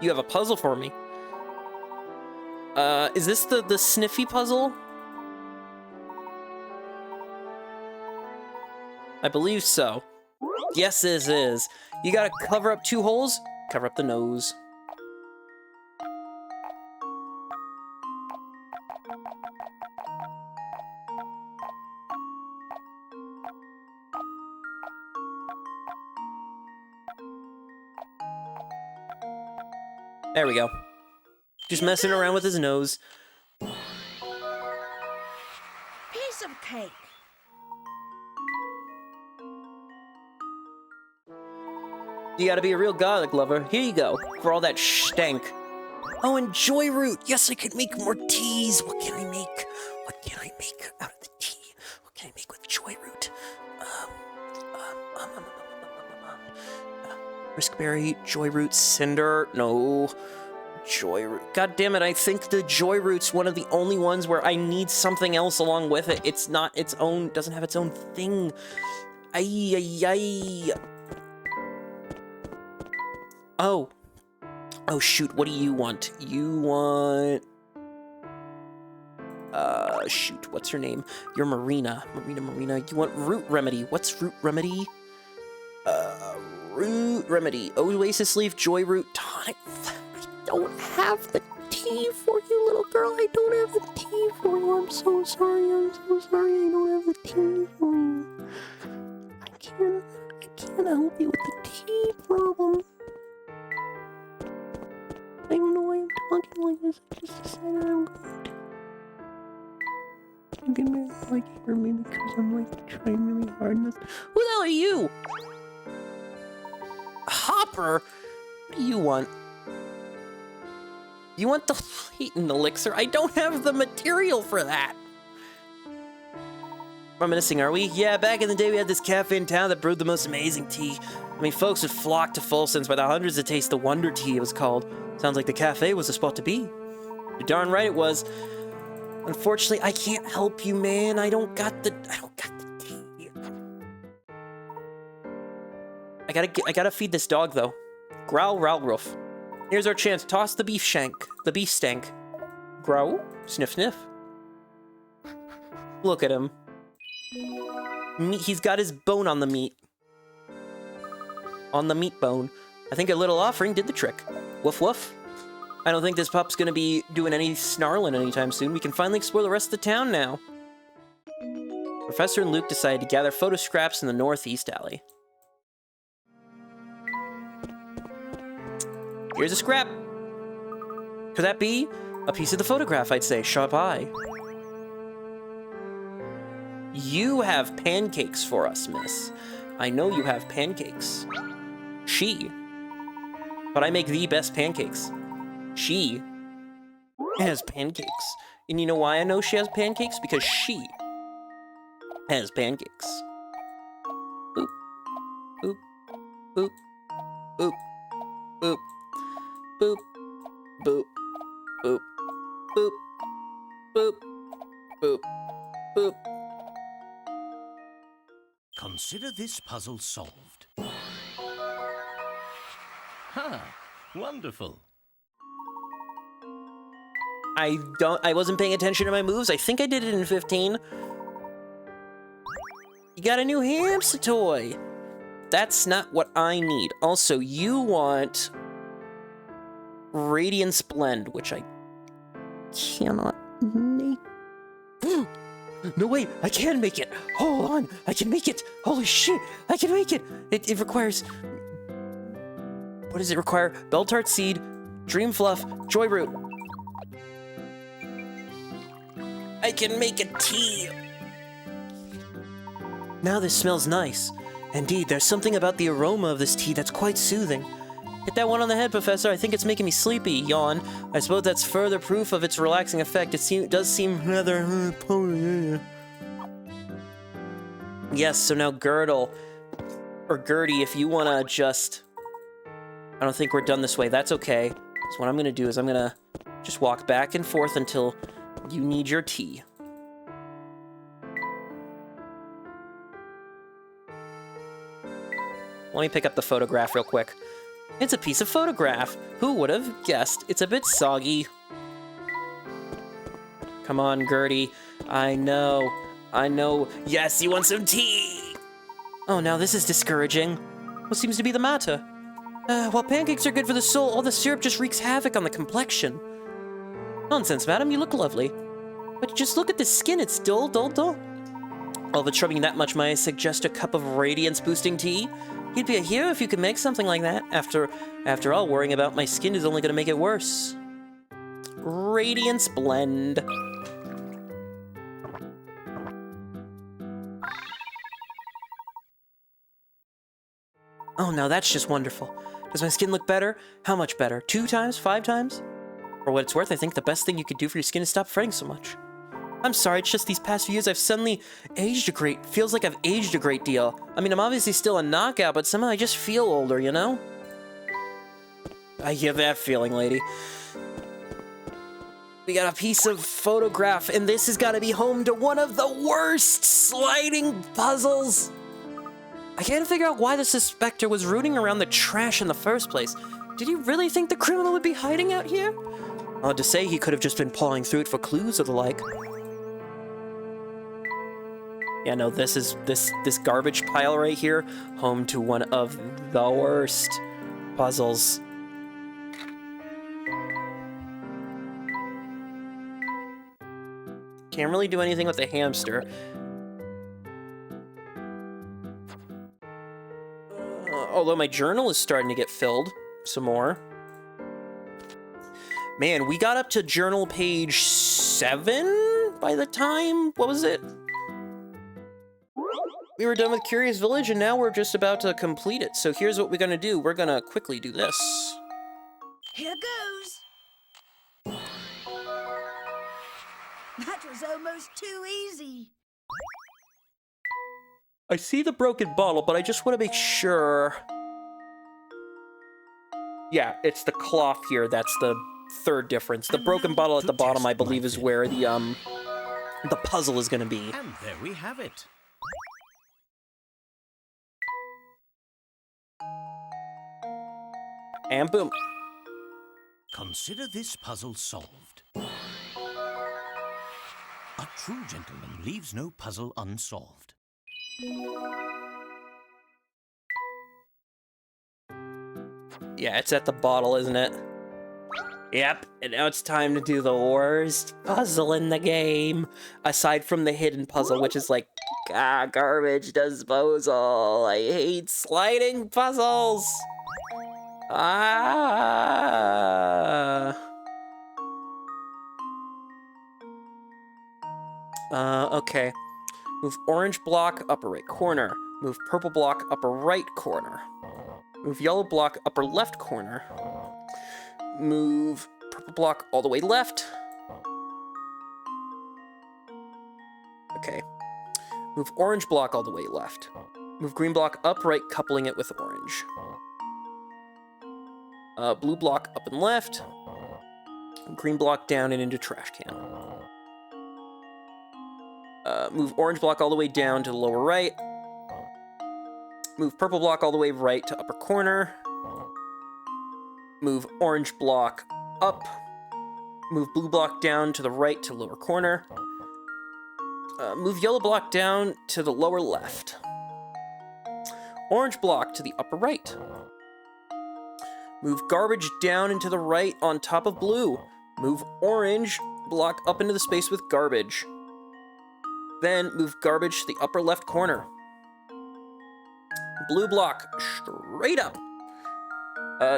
You have a puzzle for me. Is this the sniffy puzzle? I believe so. Yes, this is. You gotta cover up 2 holes, cover up the nose. There we go. Just messing around with his nose. Piece of cake. You gotta be a real garlic lover. Here you go, for all that stank. Oh, and joy root. Yes, I could make more teas. What can I make? What can I make out of the tea? What can I make with joy root? Briskberry, joy root, cinder. No. Joy root. God damn it, I think the joy root's one of the only ones where I need something else along with it. It's not its own, doesn't have its own thing. Ay. Oh. Oh shoot, what do you want? You want... shoot, what's your name? You're Marina. Marina. You want root remedy. What's root remedy? Root remedy. Oasis leaf, joy root, tonic. I don't have the tea for you, little girl. I don't have the tea for you. I'm so sorry. I don't have the tea for you. I can't help you with the tea problem. was just a sign I'm good. You can be like for me because I'm like trying really hard. Who the hell are you? Hopper? What do you want? You want the Layton elixir? I don't have the material for that. Reminiscing, are we? Yeah, back in the day we had this cafe in town that brewed the most amazing tea. I mean, folks would flock to Folsom's by the hundreds to taste the Wonder Tea it was called. Sounds like the cafe was the spot to be. You're darn right it was. Unfortunately, I can't help you, man. I don't got the tea. I gotta feed this dog, though. Growl, rowl, roof. Here's our chance. Toss the beef shank. The beef stank. Growl. Sniff, sniff. Look at him. He's got his bone on the meat. On the meat bone. I think a little offering did the trick. Woof, woof. I don't think this pup's gonna be doing any snarling anytime soon. We can finally explore the rest of the town now. Professor and Luke decided to gather photo scraps in the northeast alley. Here's a scrap. Could that be a piece of the photograph, I'd say? Sharp eye. You have pancakes for us, miss. I know you have pancakes. She. But I make the best pancakes. She has pancakes. And you know why I know she has pancakes? Because she has pancakes. Boop. Boop. Boop. Boop. Boop. Boop. Boop. Boop. Boop. Boop. Boop. Boop. Consider this puzzle solved. Huh. Wonderful. I wasn't paying attention to my moves. I think I did it in 15. You got a new hamster toy. That's not what I need. Also, you want Radiance Blend, which I cannot make. No, wait, I can make it. Hold on, I can make it. Holy shit, I can make it. It requires... What does it require? Beltart Seed, Dream Fluff, Joy Root. I can make a tea. Now this smells nice. Indeed, there's something about the aroma of this tea that's quite soothing. Hit that one on the head, Professor. I think it's making me sleepy. Yawn. I suppose that's further proof of its relaxing effect. It does seem rather... Yes, so now Girdle, or Gertie, if you want to just... I don't think we're done this way. That's okay. So what I'm going to do is I'm going to just walk back and forth until you need your tea. Let me pick up the photograph real quick. It's a piece of photograph. Who would have guessed? It's a bit soggy. Come on, Gertie. I know. Yes, you want some tea! Oh, now this is discouraging. What seems to be the matter? While pancakes are good for the soul, all the syrup just wreaks havoc on the complexion. Nonsense, madam, you look lovely. But just look at the skin, it's dull. Well, if it's troubling you that much, may I suggest a cup of radiance-boosting tea? You'd be a hero if you could make something like that. After all, worrying about my skin is only going to make it worse. Radiance Blend. Oh, now that's just wonderful. Does my skin look better? How much better? 2 times? 5 times? For what it's worth, I think the best thing you could do for your skin is stop fretting so much. I'm sorry, it's just these past few years I've suddenly aged a great... Feels like I've aged a great deal. I mean, I'm obviously still a knockout, but somehow I just feel older, you know? I get that feeling, lady. We got a piece of photograph, and this has got to be home to one of the worst sliding puzzles. I can't figure out why the suspector was rooting around the trash in the first place. Did he really think the criminal would be hiding out here? To say he could have just been pawing through it for clues or the like. Yeah, no, this is this garbage pile right here, home to one of the worst puzzles. Can't really do anything with the hamster. Although my journal is starting to get filled some more. Man, we got up to journal page 7 by the time, what was it? We were done with Curious Village, and now we're just about to complete it. So here's what we're gonna do. We're gonna quickly do this. Here goes. That was almost too easy. I see the broken bottle, but I just want to make sure. Yeah, it's the cloth here. That's the third difference. The broken bottle at the bottom, I believe, is where the puzzle is gonna be. And there we have it. And boom. Consider this puzzle solved. A true gentleman leaves no puzzle unsolved. Yeah, it's at the bottle, isn't it? Yep, and now it's time to do the worst puzzle in the game. Aside from the hidden puzzle, which is like, garbage disposal. I hate sliding puzzles. Okay. Move orange block, upper right corner. Move purple block, upper right corner. Move yellow block, upper left corner. Move purple block all the way left. Okay. Move orange block all the way left. Move green block up right, coupling it with orange. Blue block up and left. Green block down and into trash can. Move orange block all the way down to the lower right. Move purple block all the way right to upper corner. Move orange block up. Move blue block down to the right to lower corner. Move yellow block down to the lower left. Orange block to the upper right. Move garbage down into the right on top of blue. Move orange block up into the space with garbage. Then move garbage to the upper left corner. Blue block straight up.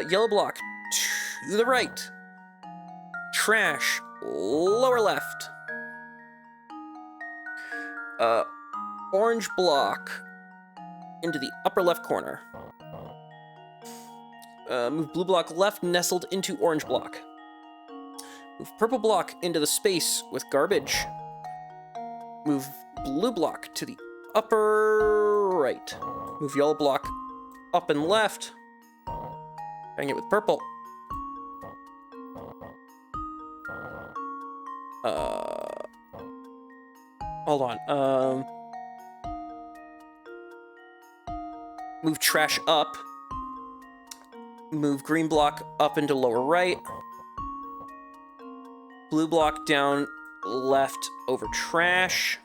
Yellow block to the right. Trash lower left. Orange block into the upper left corner. Move blue block left, nestled into orange block. Move purple block into the space with garbage. Move blue block to the upper right. Move yellow block up and left. Hang it with purple. Hold on. Move trash up. Move green block up into lower right. Blue block down left over trash.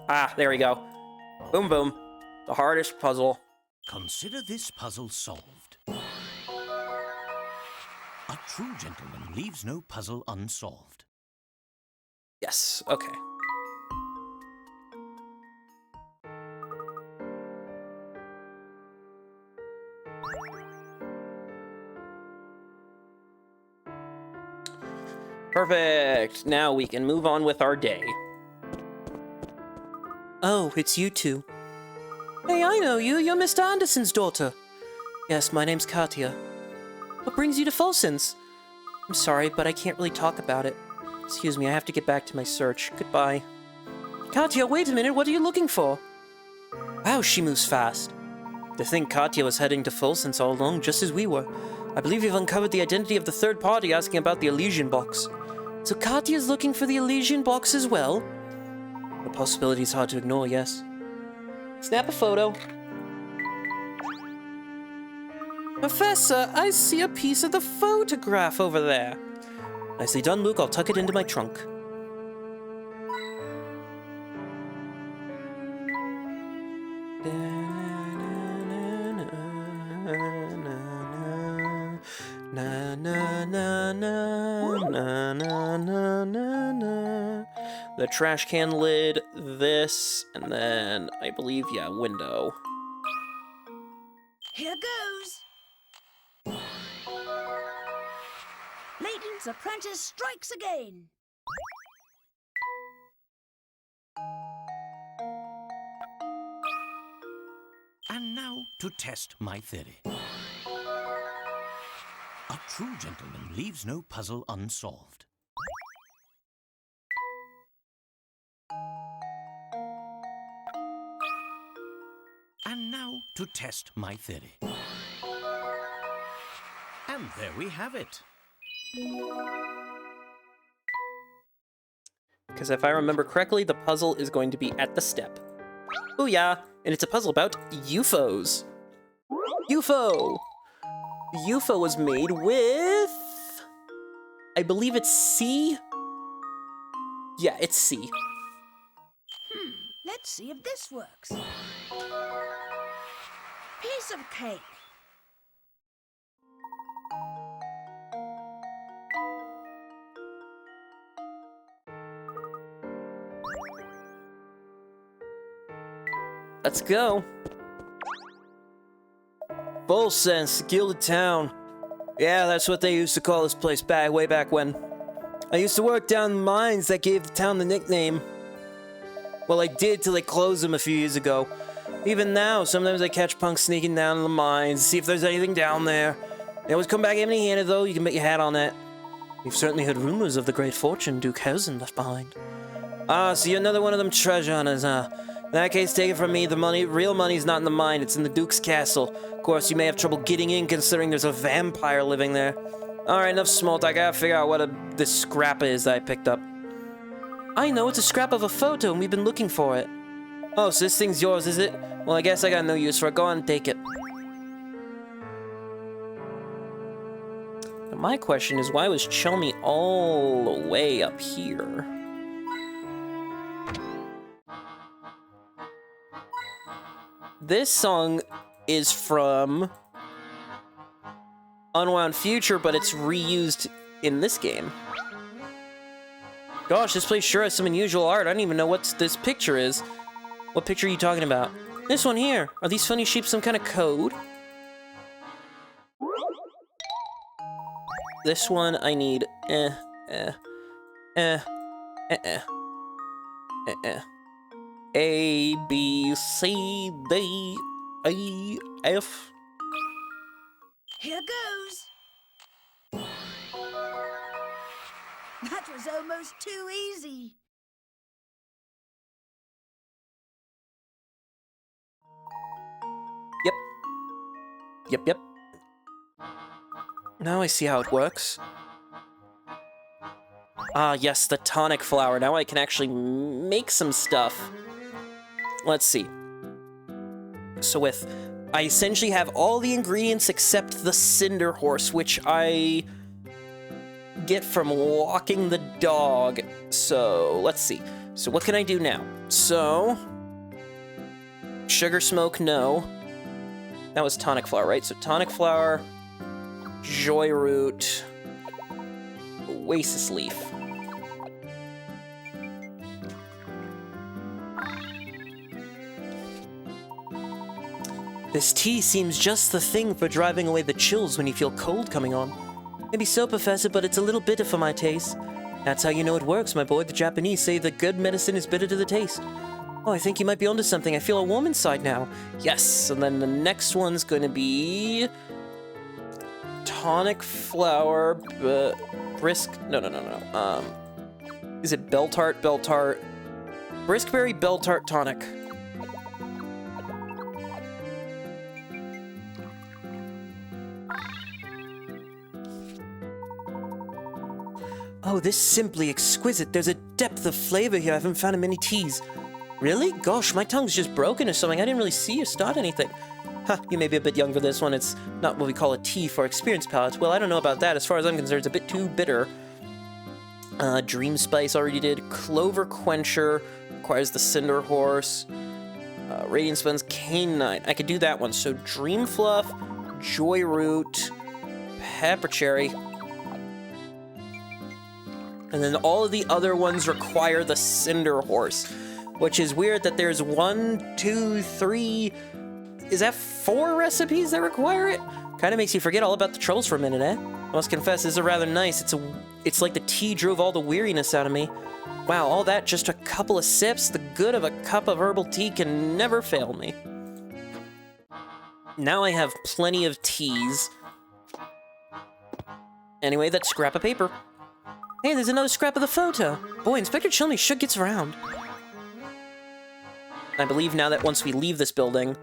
Ah, there we go. Boom, boom. The hardest puzzle. Consider this puzzle solved. A true gentleman leaves no puzzle unsolved. Yes, okay. Perfect. Now we can move on with our day. Oh, it's you two. Hey, I know you. You're Mr. Anderson's daughter. Yes, my name's Katya. What brings you to Folson's? I'm sorry, but I can't really talk about it. Excuse me, I have to get back to my search. Goodbye. Katya, wait a minute. What are you looking for? Wow, she moves fast. To think Katya was heading to Folson's all along, just as we were. I believe you've uncovered the identity of the third party asking about the Elysian box. So Katya's looking for the Elysian box as well? The possibility is hard to ignore, yes. Snap a photo. Professor, I see a piece of the photograph over there. Nicely done, Luke. I'll tuck it into my trunk. Na na na na na na na na. The trash can lid, this, and then I believe, yeah, window. Here goes. Layton, Prince Apprentice strikes again. And now to test my theory. A true gentleman leaves no puzzle unsolved. And now to test my theory. And there we have it. Because if I remember correctly, the puzzle is going to be at the step. Booyah! And it's a puzzle about UFOs. UFO! UFO was made with... I believe it's C? Yeah, it's C. Let's see if this works. Piece of cake. Let's go. Full Sense, Gilded Town. Yeah, that's what they used to call this place way back when. I used to work down in the mines that gave the town the nickname. Well, I did till they closed them a few years ago. Even now, sometimes I catch punks sneaking down in the mines, see if there's anything down there. They always come back empty-handed, though. You can bet your hat on that. You've certainly heard rumors of the great fortune Duke Hausen left behind. Ah, so you're another one of them treasure hunters, huh? In that case, take it from me, the real money's not in the mine, it's in the Duke's castle. Of course, you may have trouble getting in, considering there's a vampire living there. Alright, enough small talk, I gotta figure out what this scrap is that I picked up. I know, it's a scrap of a photo, and we've been looking for it. Oh, so this thing's yours, is it? Well, I guess I got no use for it. Go on and take it. Now, my question is, why was Chelmy all the way up here? This song is from Unwound Future, but it's reused in this game. Gosh, this place sure has some unusual art. I don't even know what this picture is. What picture are you talking about? This one here. Are these funny shapes some kind of code? This one I need A, B, C, D, E, F. Here goes. That was almost too easy. Yep. Now I see how it works. Ah, yes, the tonic flower. Now I can actually make some stuff. Let's see. So I essentially have all the ingredients except the cinder horse, which I get from walking the dog. So, let's see. So what can I do now? So, sugar smoke, no. That was tonic flower, right? So tonic flower, joy root, oasis leaf. This tea seems just the thing for driving away the chills when you feel cold coming on. Maybe so, Professor, but it's a little bitter for my taste. That's how you know it works, my boy. The Japanese say the good medicine is bitter to the taste. Oh, I think you might be onto something. I feel a warm inside now. Yes, and then the next one's going to be tonic flower, brisk. No. Is it Bell Tart? Briskberry Bell Tart tonic. Oh, this is simply exquisite. There's a depth of flavor here I haven't found in many teas. Really? Gosh, my tongue's just broken or something. I didn't really see you start anything. Ha, you may be a bit young for this one. It's not what we call a tea for experienced palates. Well, I don't know about that. As far as I'm concerned, it's a bit too bitter. Dream Spice already did. Clover Quencher requires the Cinder Horse. Radiant Sponge, Canine. I could do that one. So Dream Fluff, Joy Root, Pepper Cherry. And then all of the other ones require the Cinder Horse, which is weird that there's 1, 2, 3... Is that 4 recipes that require it? Kind of makes you forget all about the trolls for a minute, eh? I must confess, this is rather nice. It's It's like the tea drove all the weariness out of me. Wow, all that, just a couple of sips? The good of a cup of herbal tea can never fail me. Now I have plenty of teas. Anyway, that scrap of paper. Hey, there's another scrap of the photo. Boy, Inspector Chilney sure gets around. I believe now that once we leave this building...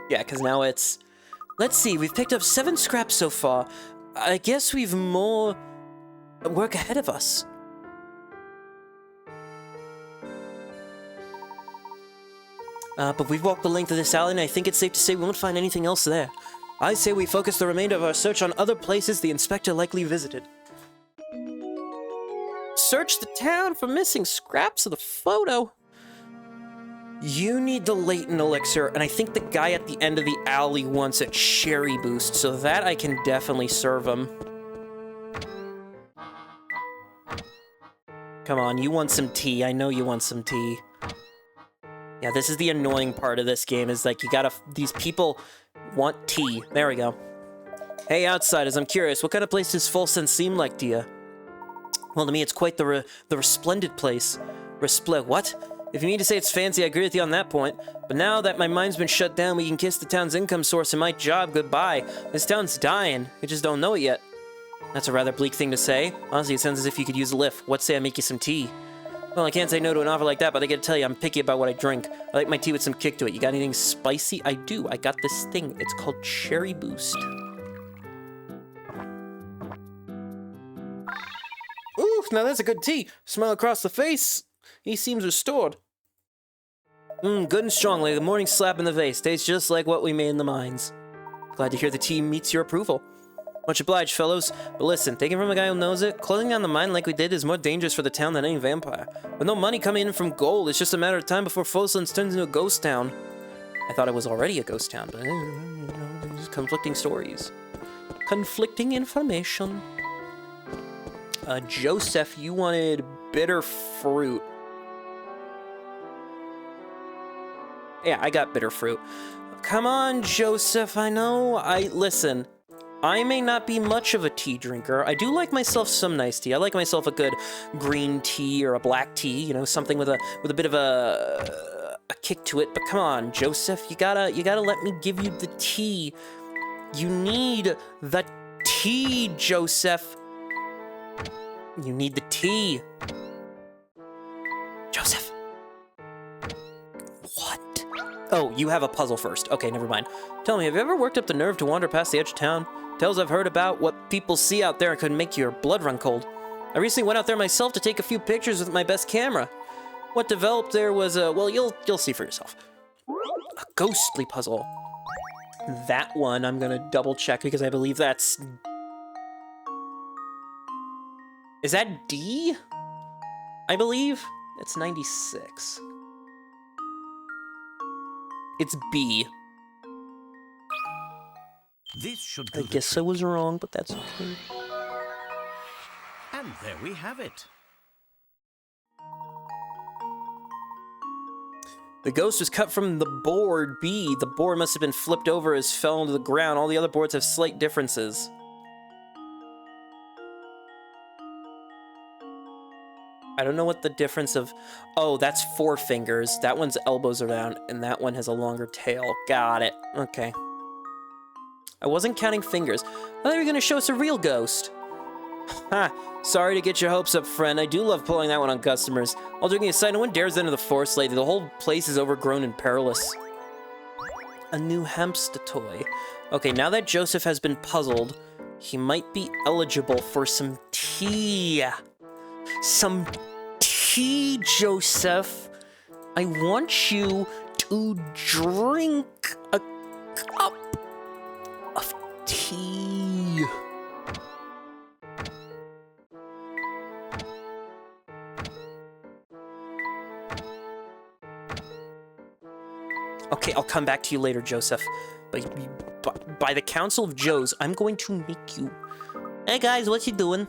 Yeah, because now it's... Let's see, we've picked up 7 scraps so far. I guess we've more work ahead of us. But we've walked the length of this alley, and I think it's safe to say we won't find anything else there. I say we focus the remainder of our search on other places the inspector likely visited. Search the town for missing scraps of the photo. You need the Layton elixir, and I think the guy at the end of the alley wants a cherry boost, so that I can definitely serve him. Come on, you want some tea. I know you want some tea. Yeah, this is the annoying part of this game, is like you gotta... These people want tea. There we go. Hey, outsiders, I'm curious, what kind of place does Folsen seem like to you? Well, to me, it's quite the resplendent place. What? If you mean to say it's fancy, I agree with you on that point. But now that my mind's been shut down, we can kiss the town's income source and my job goodbye. This town's dying. We just don't know it yet. That's a rather bleak thing to say. Honestly, it sounds as if you could use a lift. What say I make you some tea? Well, I can't say no to an offer like that, but I gotta tell you, I'm picky about what I drink. I like my tea with some kick to it. You got anything spicy? I do. I got this thing. It's called Cherry Boost. Ooh, now that's a good tea. Smile across the face. He seems restored. Good and strong, like a morning slap in the face. Tastes just like what we made in the mines. Glad to hear the tea meets your approval. Much obliged, fellows. But listen, taking from a guy who knows it, closing down the mine like we did is more dangerous for the town than any vampire. With no money coming in from gold, it's just a matter of time before Foslands turns into a ghost town. I thought it was already a ghost town, but there's conflicting stories. Conflicting information. Joseph, you wanted bitter fruit. Yeah, I got bitter fruit. Come on, Joseph, I know. Listen, I may not be much of a tea drinker. I do like myself some nice tea. I like myself a good green tea or a black tea, you know, something with a bit of a kick to it. But come on, Joseph, you gotta let me give you the tea. You need the tea, Joseph. You need the tea. Joseph. What? Oh, you have a puzzle first. Okay, never mind. Tell me, have you ever worked up the nerve to wander past the edge of town? Tales I've heard about what people see out there could make your blood run cold. I recently went out there myself to take a few pictures with my best camera. What developed there was well, you'll see for yourself. A ghostly puzzle. That one I'm gonna double check because I believe that's... Is that D? I believe it's 96. It's B. This should I guess I was wrong, but that's okay. And there we have it. The ghost was cut from the board B. The board must have been flipped over as fell into the ground. All the other boards have slight differences. I don't know what the difference of... Oh, that's 4 fingers. That one's elbows are down, and that one has a longer tail. Got it. Okay. I wasn't counting fingers. I thought you were going to show us a real ghost. Ha! Sorry to get your hopes up, friend. I do love pulling that one on customers. All joking aside, no one dares enter the forest lately. The whole place is overgrown and perilous. A new hamster toy. Okay, now that Joseph has been puzzled, he might be eligible for some tea. Some tea, Joseph. I want you to drink a cup of tea. Okay, I'll come back to you later, Joseph. But by the Council of Joes, I'm going to make you... Hey guys, what you doing?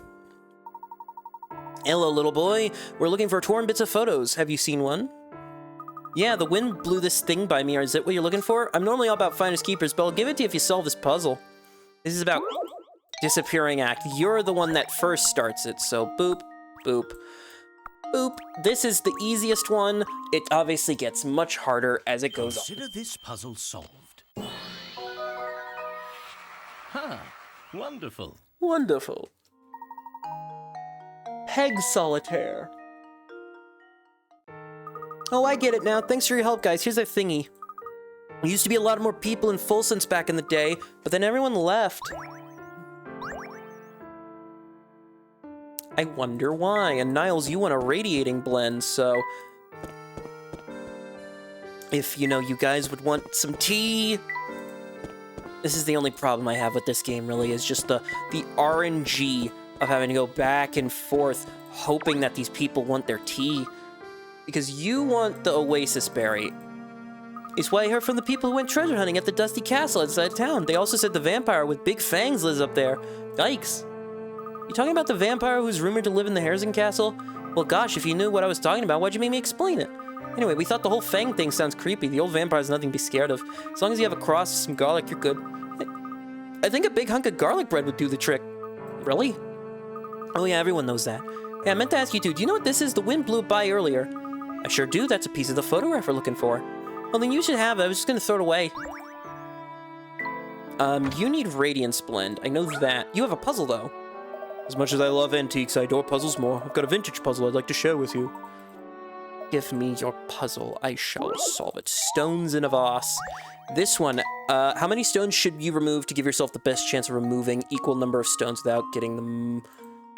Hello, little boy. We're looking for torn bits of photos. Have you seen one? Yeah, the wind blew this thing by me. Is it what you're looking for? I'm normally all about finders keepers, but I'll give it to you if you solve this puzzle. This is about disappearing act. You're the one that first starts it, so boop, boop, boop. This is the easiest one. It obviously gets much harder as it goes on. Consider this puzzle solved. Huh. Wonderful. Wonderful. Peg solitaire. Oh, I get it now. Thanks for your help, guys. Here's a thingy. There used to be a lot more people in Folsense back in the day, but then everyone left. I wonder why. And Niles, you want a radiating blend, so if, you know, you guys would want some tea. This is the only problem I have with this game, really, is just the RNG of having to go back and forth, hoping that these people want their tea. Because you want the Oasis Berry. It's what I heard from the people who went treasure hunting at the Dusty Castle outside town. They also said the vampire with big fangs lives up there. Yikes. You talking about the vampire who's rumored to live in the Harrison Castle? Well, gosh, if you knew what I was talking about, why'd you make me explain it? Anyway, we thought the whole fang thing sounds creepy. The old vampire's nothing to be scared of. As long as you have a cross and some garlic, you're good. I think a big hunk of garlic bread would do the trick. Really? Oh yeah, everyone knows that. Hey, I meant to ask you too, do you know what this is? The wind blew by earlier. I sure do. That's a piece of the photograph we're looking for. Well, then you should have it. I was just gonna throw it away. You need Radiance Blend. I know that. You have a puzzle, though. As much as I love antiques, I adore puzzles more. I've got a vintage puzzle I'd like to share with you. Give me your puzzle. I shall solve it. Stones in a vase. This one, how many stones should you remove to give yourself the best chance of removing equal number of stones without getting them,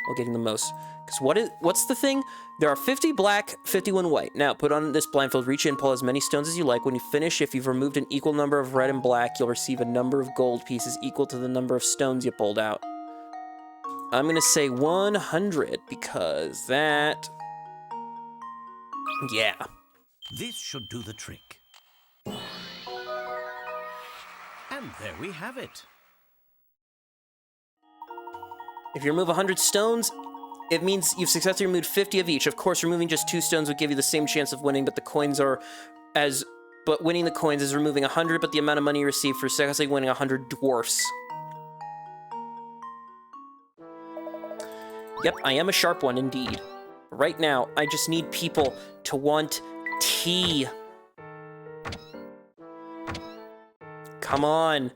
well, getting the most? Because what's the thing? There are 50 black, 51 white. Now, put on this blindfold, reach in, pull as many stones as you like. When you finish, if you've removed an equal number of red and black, you'll receive a number of gold pieces equal to the number of stones you pulled out. I'm gonna say 100, because that... yeah. This should do the trick. And there we have it. If you remove 100 stones, it means you've successfully removed 50 of each. Of course, removing just 2 stones would give you the same chance of winning, but winning the coins is removing 100, but the amount of money you receive for successfully winning 100 dwarfs. Yep, I am a sharp one indeed. Right now, I just need people to want tea. Come on.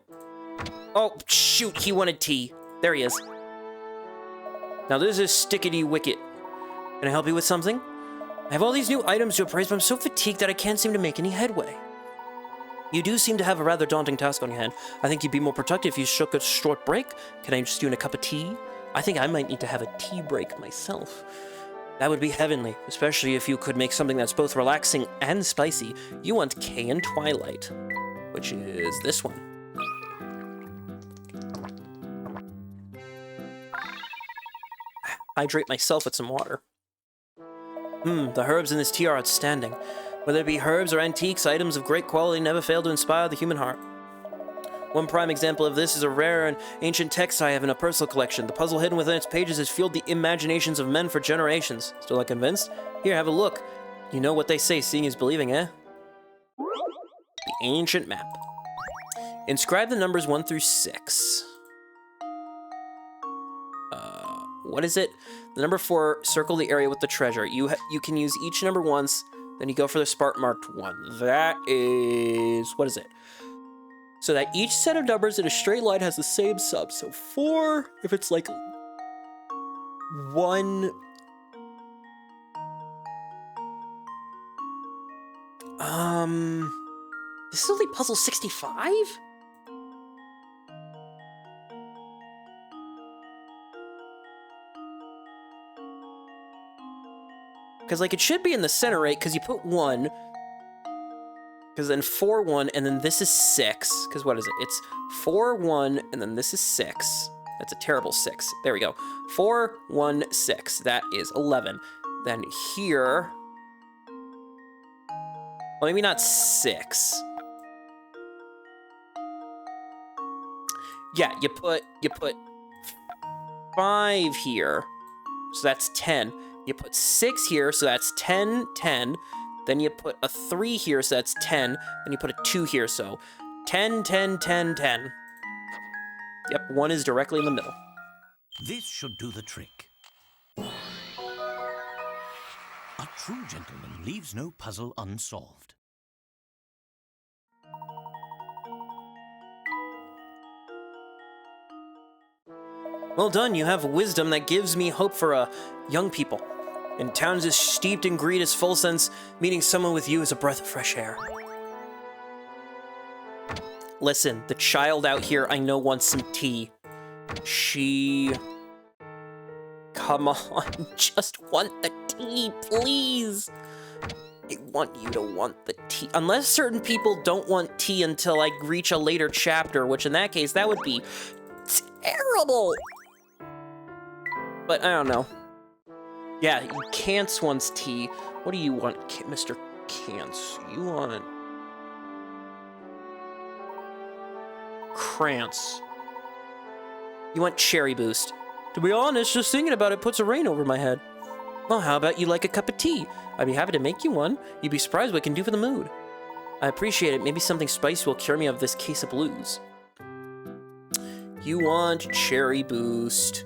Oh, shoot, he wanted tea. There he is. Now this is Stickety Wicket. Can I help you with something? I have all these new items to appraise, but I'm so fatigued that I can't seem to make any headway. You do seem to have a rather daunting task on your hand. I think you'd be more productive if you took a short break. Can I interest you in a cup of tea? I think I might need to have a tea break myself. That would be heavenly, especially if you could make something that's both relaxing and spicy. You want Kay and Twilight, which is this one. Hydrate myself with some water. The herbs in this tea are outstanding. Whether it be herbs or antiques, items of great quality never fail to inspire the human heart. One prime example of this is a rare and ancient text I have in a personal collection. The puzzle hidden within its pages has fueled the imaginations of men for generations. Still not convinced? Here, have a look. You know what they say, seeing is believing, eh? The ancient map. Inscribe the numbers 1 through 6. What is it? The number 4, circle the area with the treasure. You can use each number once, then you go for the spot marked 1. That is... what is it? So that each set of numbers in a straight line has the same sum. So 4, if it's like 1... This is only puzzle 65? Because, like, it should be in the center, right? Because you put 1... because then 4, 1, and then this is 6. Because what is it? It's 4, 1, and then this is 6. That's a terrible 6. There we go. 4, 1, 6. That is 11. Then here... well, maybe not 6. Yeah, you put 5 here. So that's 10. You put 6 here, so that's 10, 10. Then you put a 3 here, so that's 10. Then you put a 2 here, so 10, 10, 10, 10. Yep, 1 is directly in the middle. This should do the trick. A true gentleman leaves no puzzle unsolved. Well done, you have wisdom that gives me hope for young people. In towns as steeped in greed as full sense, meeting someone with you is a breath of fresh air. Listen, the child out here I know wants some tea. She... Come on, just want the tea, please. I want you to want the tea. Unless certain people don't want tea until I reach a later chapter, which in that case, that would be terrible. But I don't know. Yeah, Kantz wants tea. What do you want, Mr. Kantz? You want... Krantz. You want Cherry Boost. To be honest, just thinking about it puts a rain over my head. Well, how about you like a cup of tea? I'd be happy to make you one. You'd be surprised what it can do for the mood. I appreciate it. Maybe something spicy will cure me of this case of blues. You want Cherry Boost.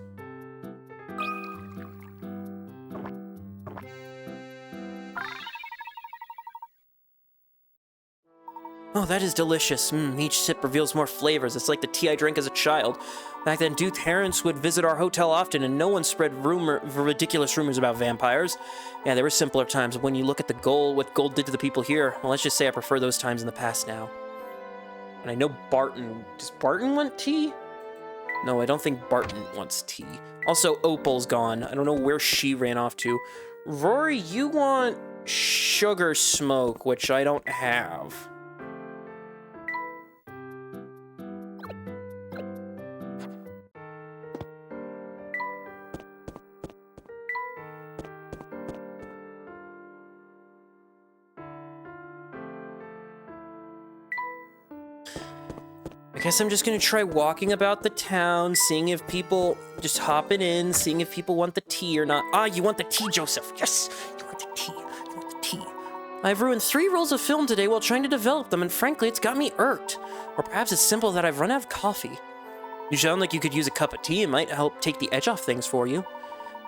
Oh, that is delicious. Each sip reveals more flavors. It's like the tea I drank as a child. Back then, Duke parents would visit our hotel often, and no one spread ridiculous rumors about vampires. Yeah, there were simpler times. When you look at what gold did to the people here, well, let's just say I prefer those times in the past now. And I know Barton. Does Barton want tea? No, I don't think Barton wants tea. Also, Opal's gone. I don't know where she ran off to. Rory, you want sugar smoke, which I don't have. I guess I'm just gonna try walking about the town, seeing if people just hopping in, seeing if people want the tea or not. Ah, you want the tea, Joseph. Yes, you want the tea. You want the tea. I've ruined 3 rolls of film today while trying to develop them, and frankly, it's got me irked. Or perhaps it's simple that I've run out of coffee. You sound like you could use a cup of tea. It might help take the edge off things for you.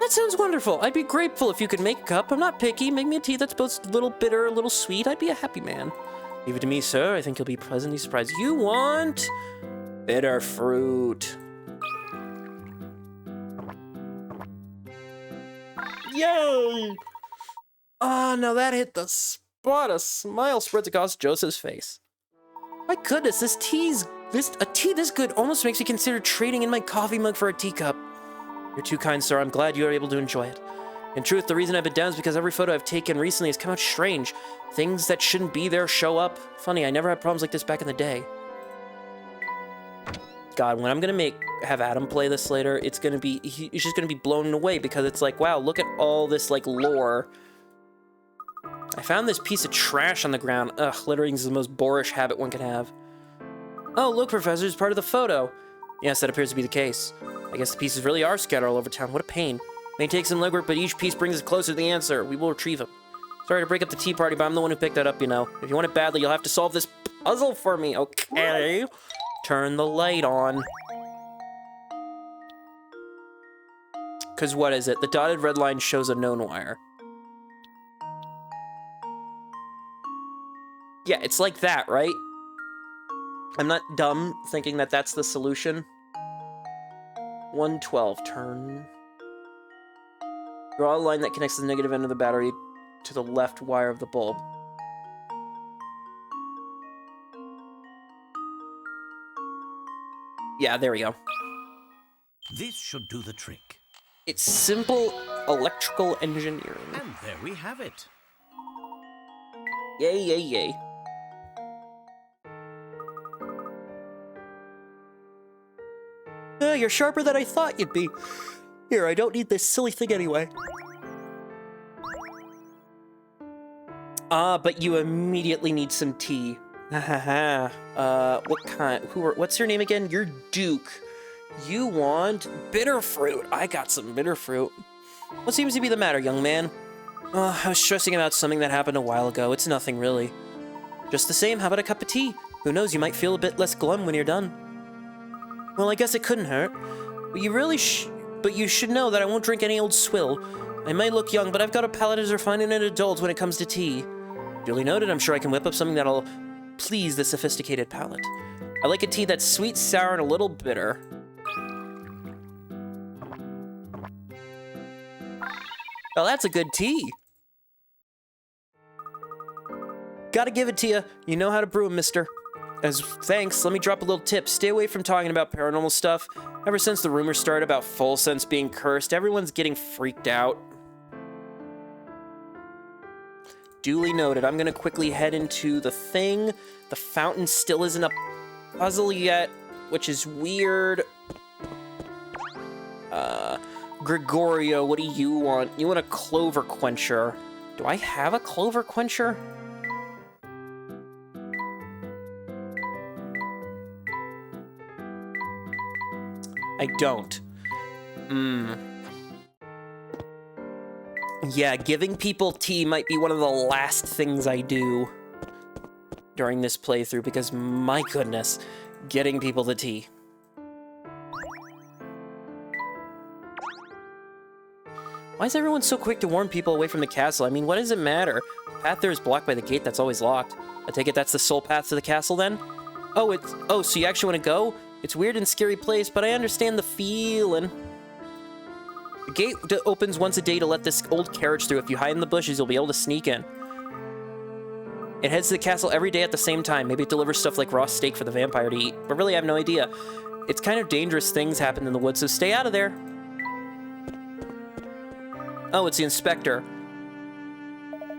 That sounds wonderful. I'd be grateful if you could make a cup. I'm not picky. Make me a tea that's both a little bitter, a little sweet. I'd be a happy man. Leave it to me, sir. I think you'll be pleasantly surprised. You want bitter fruit. Yay! Ah, now that hit the spot. A smile spreads across Joseph's face. My goodness, a tea this good almost makes me consider trading in my coffee mug for a teacup. You're too kind, sir. I'm glad you are able to enjoy it. In truth, the reason I've been down is because every photo I've taken recently has come out strange. Things that shouldn't be there show up. Funny, I never had problems like this back in the day. God, when I'm gonna have Adam play this later, he's just gonna be blown away because it's like, wow, look at all this like lore. I found this piece of trash on the ground. Ugh, littering is the most boorish habit one can have. Oh, look, Professor, it's part of the photo. Yes, that appears to be the case. I guess the pieces really are scattered all over town. What a pain. May take some legwork, but each piece brings us closer to the answer. We will retrieve them. Sorry to break up the tea party, but I'm the one who picked that up, you know. If you want it badly, you'll have to solve this puzzle for me, okay? Turn the light on. Because what is it? The dotted red line shows a known wire. Yeah, it's like that, right? I'm not dumb thinking that that's the solution. 112, turn. Draw a line that connects the negative end of the battery to the left wire of the bulb. Yeah, there we go. This should do the trick. It's simple electrical engineering. And there we have it. Yay, yay, yay. You're sharper than I thought you'd be. Here, I don't need this silly thing anyway. Ah, but you immediately need some tea. What kind? What's your name again? You're Duke. You want bitter fruit. I got some bitter fruit. What seems to be the matter, young man? I was stressing about something that happened a while ago. It's nothing, really. Just the same, how about a cup of tea? Who knows, you might feel a bit less glum when you're done. Well, I guess it couldn't hurt. But you should know that I won't drink any old swill. I might look young, but I've got a palate as refined as an adult when it comes to tea. Duly noted, I'm sure I can whip up something that'll please the sophisticated palate. I like a tea that's sweet, sour, and a little bitter. Oh, that's a good tea. Gotta give it to you. You know how to brew 'em, mister. As thanks, let me drop a little tip. Stay away from talking about paranormal stuff. Ever since the rumors started about Full Sense being cursed, everyone's getting freaked out. Duly noted. I'm gonna quickly head into the thing. The fountain still isn't a puzzle yet, which is weird. Gregorio, what do you want? You want a clover quencher. Do I have a clover quencher? I don't. Yeah, giving people tea might be one of the last things I do during this playthrough, because my goodness, getting people the tea. Why is everyone so quick to warn people away from the castle? I mean, what does it matter? The path there is blocked by the gate that's always locked. I take it that's the sole path to the castle then? Oh, so you actually want to go? It's a weird and scary place, but I understand the feeling. The gate opens once a day to let this old carriage through. If you hide in the bushes, you'll be able to sneak in. It heads to the castle every day at the same time. Maybe it delivers stuff like raw steak for the vampire to eat, but really I have no idea. It's kind of dangerous things happen in the woods, so stay out of there. Oh, it's the inspector.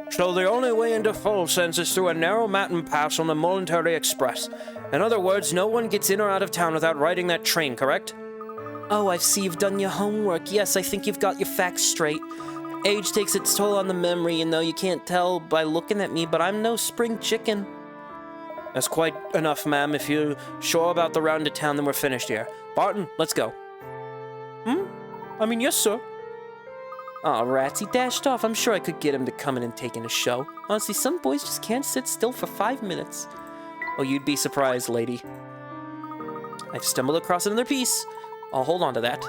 So the only way into Full Sense is through a narrow mountain pass on the Momentary Express. In other words, no one gets in or out of town without riding that train, correct? Oh, I see you've done your homework. Yes, I think you've got your facts straight. Age takes its toll on the memory, you know, you can't tell by looking at me, but I'm no spring chicken. That's quite enough, ma'am. If you're sure about the round of town, then we're finished here. Barton, let's go. I mean, yes, sir. Aw, rats, he dashed off. I'm sure I could get him to come in and take in a show. Honestly, some boys just can't sit still for 5 minutes. Oh, you'd be surprised, lady. I've stumbled across another piece. I'll hold on to that.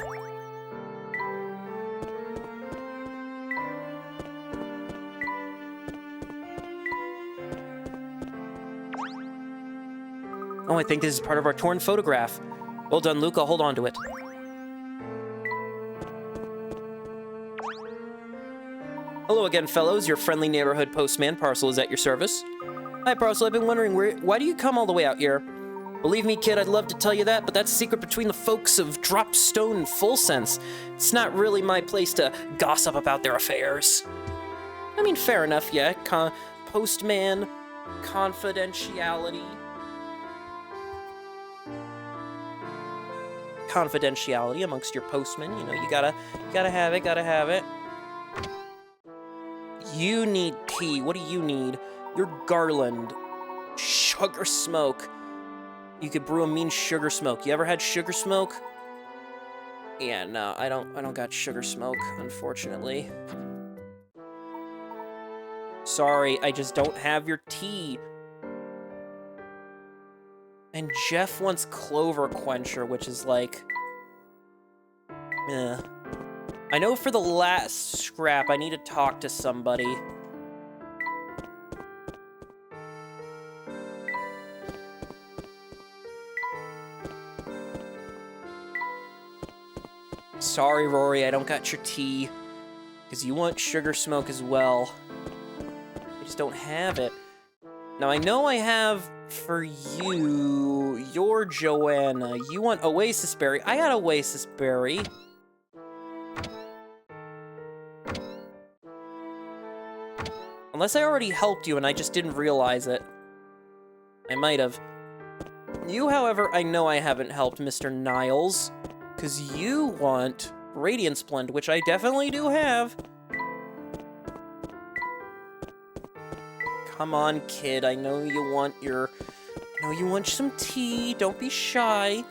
Oh, I think this is part of our torn photograph. Well done, Luke. I'll hold on to it. Hello again, fellows. Your friendly neighborhood postman, Parcel, is at your service. Hi, Parcel. I've been wondering, why do you come all the way out here? Believe me, kid, I'd love to tell you that, but that's a secret between the folks of Dropstone and Full Sense. It's not really my place to gossip about their affairs. I mean, fair enough, yeah. Postman, confidentiality. Confidentiality amongst your postmen. You know, you gotta have it. You need tea. What do you need? Your garland. Sugar smoke. You could brew a mean sugar smoke. You ever had sugar smoke? Yeah, no, I don't got sugar smoke, unfortunately. Sorry, I just don't have your tea. And Jeff wants Clover Quencher, which is like... I know for the last scrap, I need to talk to somebody. Sorry, Rory, I don't got your tea. Because you want sugar smoke as well. I just don't have it. Now, I know I have for you, you're Joanna. You want Oasis Berry. I got Oasis Berry. Unless I already helped you and I just didn't realize it. I might have. You, however, I know I haven't helped, Mr. Niles. Because you want Radiance Blend, which I definitely do have. Come on, kid. I know you want some tea. Don't be shy.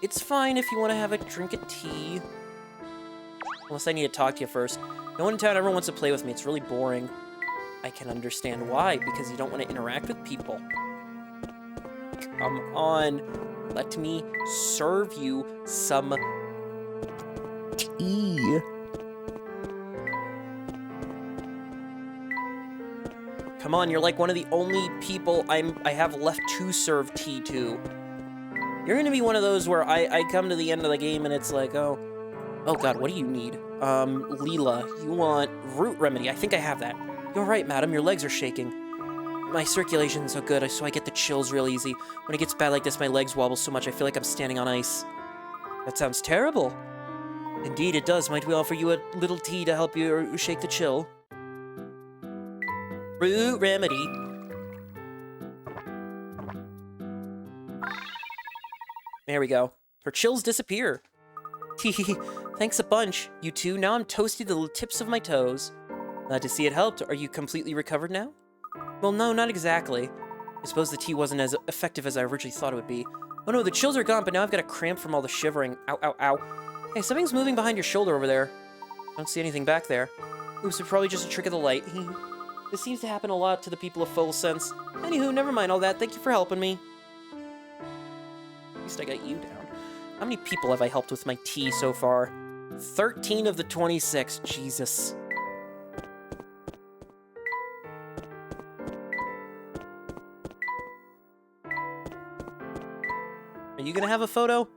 It's fine if you want to have a drink of tea. Unless I need to talk to you first. No one in town ever wants to play with me. It's really boring. I can understand why, because you don't want to interact with people. Come on. Let me serve you some tea. Come on, you're like one of the only people I have left to serve tea to. You're gonna be one of those where I come to the end of the game and it's like, oh god, what do you need? Leela, you want root remedy. I think I have that. You're right, madam, your legs are shaking. My circulation's so good, so I get the chills real easy. When it gets bad like this, my legs wobble so much I feel like I'm standing on ice. That sounds terrible. Indeed, it does. Might we offer you a little tea to help you or shake the chill? Root remedy. There we go. Her chills disappear. Hehe, thanks a bunch, you two. Now I'm toasty to the tips of my toes. Glad to see it helped. Are you completely recovered now? Well, no, not exactly. I suppose the tea wasn't as effective as I originally thought it would be. Oh no, the chills are gone, but now I've got a cramp from all the shivering. Ow, ow, ow. Hey, something's moving behind your shoulder over there. I don't see anything back there. Oops, it's probably just a trick of the light. This seems to happen a lot to the people of Full Sense. Anywho, never mind all that. Thank you for helping me. At least I got you down. How many people have I helped with my tea so far? 13 of the 26. Jesus. Are you gonna have a photo?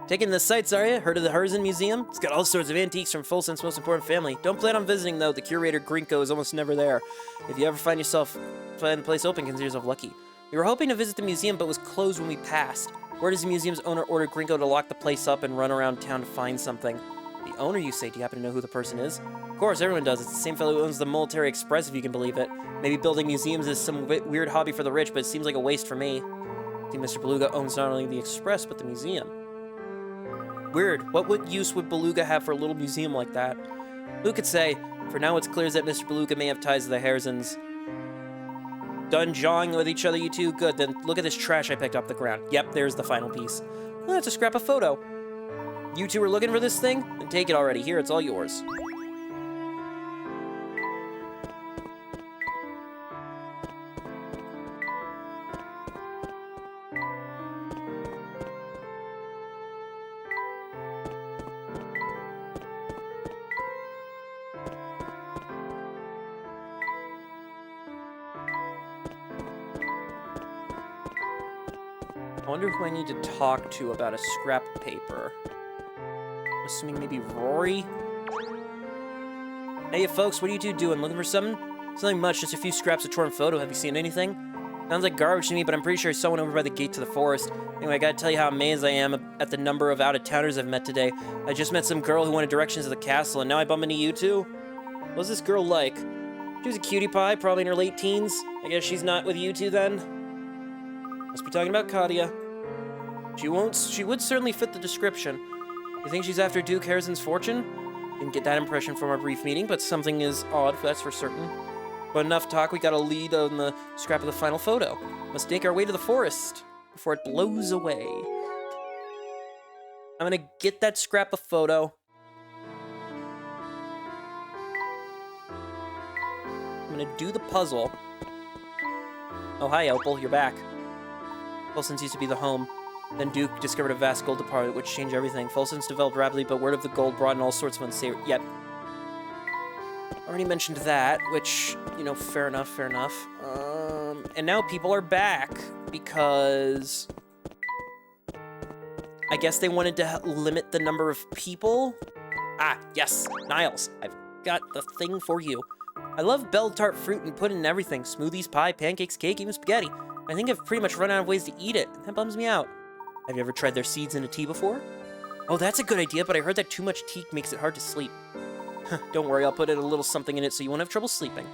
Taking the sights, are you? Heard of the Herzen Museum? It's got all sorts of antiques from Full Sense's most important family. Don't plan on visiting, though. The curator, Grinko, is almost never there. If you ever find the place open, consider yourself lucky. We were hoping to visit the museum, but was closed when we passed. Word is the museum's owner ordered Grinko to lock the place up and run around town to find something. The owner, you say? Do you happen to know who the person is? Of course, everyone does. It's the same fellow who owns the Military Express, if you can believe it. Maybe building museums is some weird hobby for the rich, but it seems like a waste for me. I think Mr. Beluga owns not only the Express, but the museum. Weird. What use would Beluga have for a little museum like that? Who could say? For now, it's clear that Mr. Beluga may have ties to the Herzens. Done jawing with each other, you two? Good, then look at this trash I picked off the ground. Yep, there's the final piece. Oh, that's a scrap of photo. You two were looking for this thing? Then take it already. Here, it's all yours. I wonder who I need to talk to about a scrap of paper. I'm assuming maybe Rory? Hey, folks, what are you two doing? Looking for something? Something much, just a few scraps of torn photo. Have you seen anything? Sounds like garbage to me, but I'm pretty sure I saw one over by the gate to the forest. Anyway, I gotta tell you how amazed I am at the number of out-of-towners I've met today. I just met some girl who wanted directions to the castle, and now I bump into you two? What's this girl like? She was a cutie pie, probably in her late teens. I guess she's not with you two then? Must be talking about Katia. She would certainly fit the description. You think she's after Duke Harrison's fortune? Didn't get that impression from our brief meeting, but something is odd, that's for certain. But enough talk, we got a lead on the scrap of the final photo. Must make our way to the forest before it blows away. I'm gonna get that scrap of photo. I'm gonna do the puzzle. Oh, hi, Opal, you're back. Full Sense used to be the home. Then Duke discovered a vast gold deposit, which changed everything. Full Sense developed rapidly, but word of the gold brought in all sorts of unsavory... Yep. Already mentioned that, which, you know, fair enough, fair enough. And now people are back, because... I guess they wanted to limit the number of people? Ah, yes, Niles. I've got the thing for you. I love bell tart fruit and pudding and everything. Smoothies, pie, pancakes, cake, even spaghetti. I think I've pretty much run out of ways to eat it. That bums me out. Have you ever tried their seeds in a tea before? Oh, that's a good idea, but I heard that too much tea makes it hard to sleep. Don't worry, I'll put a little something in it so you won't have trouble sleeping.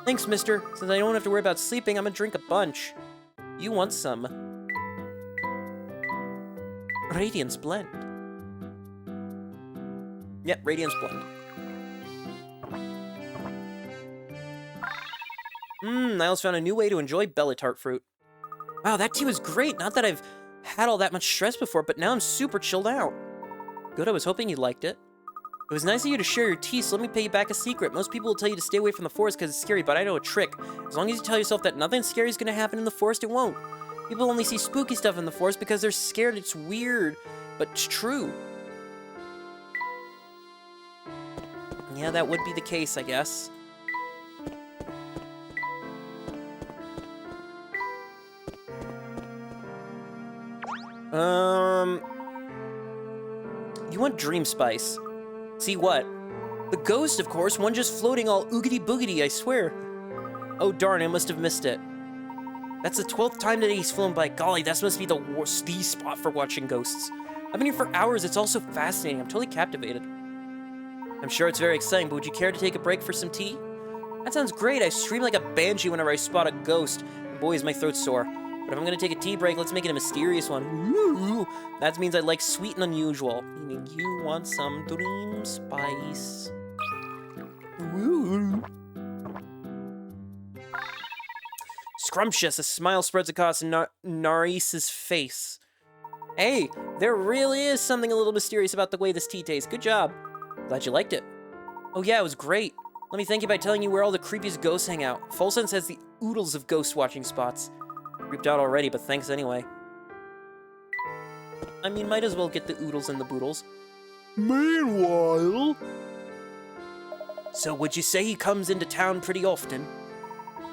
Thanks, mister. Since I don't have to worry about sleeping, I'm gonna drink a bunch. You want some Radiance Blend. Yep, Radiance Blend. Niles found a new way to enjoy Bellatart fruit. Wow, that tea was great. Not that I've had all that much stress before, but now I'm super chilled out. Good, I was hoping you liked it. It was nice of you to share your tea, so let me pay you back a secret. Most people will tell you to stay away from the forest because it's scary, but I know a trick. As long as you tell yourself that nothing scary is going to happen in the forest, it won't. People only see spooky stuff in the forest because they're scared. It's weird, but it's true. Yeah, that would be the case, I guess. You want dream spice? See what? The ghost, of course, one just floating all oogity boogity, I swear. Oh darn, I must have missed it. That's the 12th time today he's flown by. Golly, that must be the worst spot for watching ghosts. I've been here for hours, it's all so fascinating, I'm totally captivated. I'm sure it's very exciting, but would you care to take a break for some tea? That sounds great, I scream like a banshee whenever I spot a ghost. And boy, is my throat sore. But if I'm gonna take a tea break, let's make it a mysterious one. Ooh, that means I like sweet and unusual. Meaning you want some dream spice. Ooh. Scrumptious, a smile spreads across Narice's face. Hey, there really is something a little mysterious about the way this tea tastes. Good job. Glad you liked it. Oh yeah, it was great. Let me thank you by telling you where all the creepiest ghosts hang out. Folsense has the oodles of ghost watching spots. Creeped out already, but thanks anyway. I mean, might as well get the oodles and the boodles. Meanwhile... So would you say he comes into town pretty often?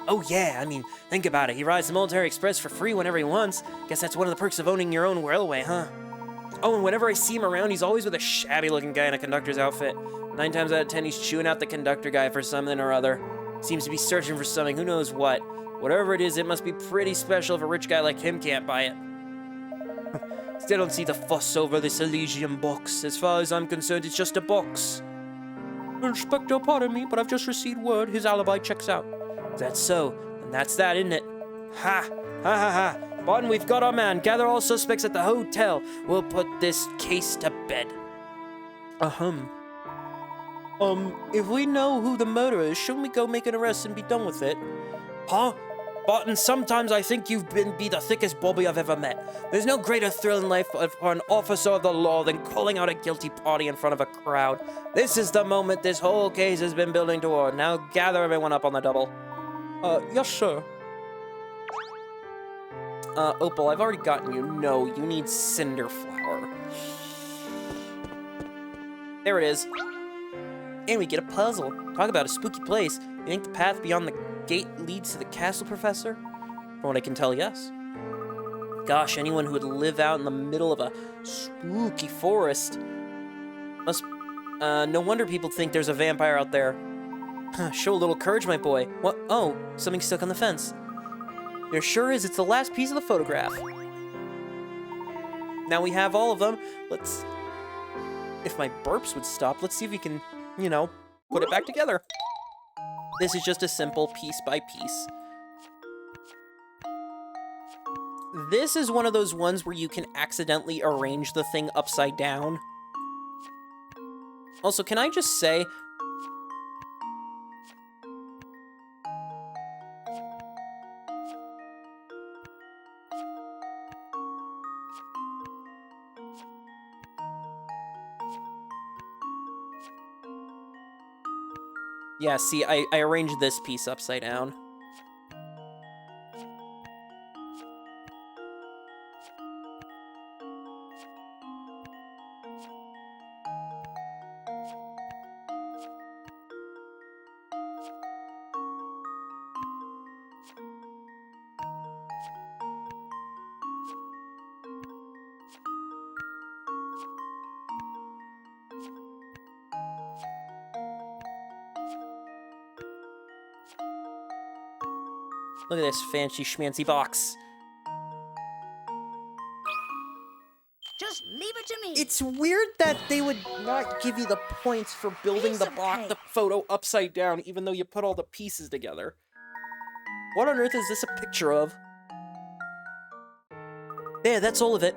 Oh yeah, I mean, think about it. He rides the Military Express for free whenever he wants. Guess that's one of the perks of owning your own railway, huh? Oh, and whenever I see him around, he's always with a shabby-looking guy in a conductor's outfit. 9 times out of 10, he's chewing out the conductor guy for something or other. Seems to be searching for something, who knows what. Whatever it is, it must be pretty special if a rich guy like him can't buy it. Still don't see the fuss over this Elysium box. As far as I'm concerned, it's just a box. Inspector, pardon me, but I've just received word his alibi checks out. That's so, and that's that, isn't it? Ha! Ha ha ha! Barton, we've got our man. Gather all suspects at the hotel. We'll put this case to bed. If we know who the murderer is, shouldn't we go make an arrest and be done with it? Huh? Barton, sometimes I think you've be the thickest Bobby I've ever met. There's no greater thrill in life for an officer of the law than calling out a guilty party in front of a crowd. This is the moment this whole case has been building toward. Now gather everyone up on the double. Yes, sir. Opal, I've already gotten you. No, you need Cinderflower. There it is. And we get a puzzle. Talk about a spooky place. You think the path beyond the gate leads to the castle, Professor? From what I can tell, yes. Gosh, anyone who would live out in the middle of a spooky forest must... no wonder people think there's a vampire out there. Show a little courage, my boy. What? Oh, something stuck on the fence. There sure is. It's the last piece of the photograph. Now we have all of them. Let's... If my burps would stop, let's see if we can, you know, put it back together. This is just a simple piece by piece. This is one of those ones where you can accidentally arrange the thing upside down. Also, can I just say... Yeah, see, I arranged this piece upside down. Look at this fancy schmancy box. Just leave it to me. It's weird that they would not give you the points for building the photo upside down, even though you put all the pieces together. What on earth is this a picture of? There, that's all of it.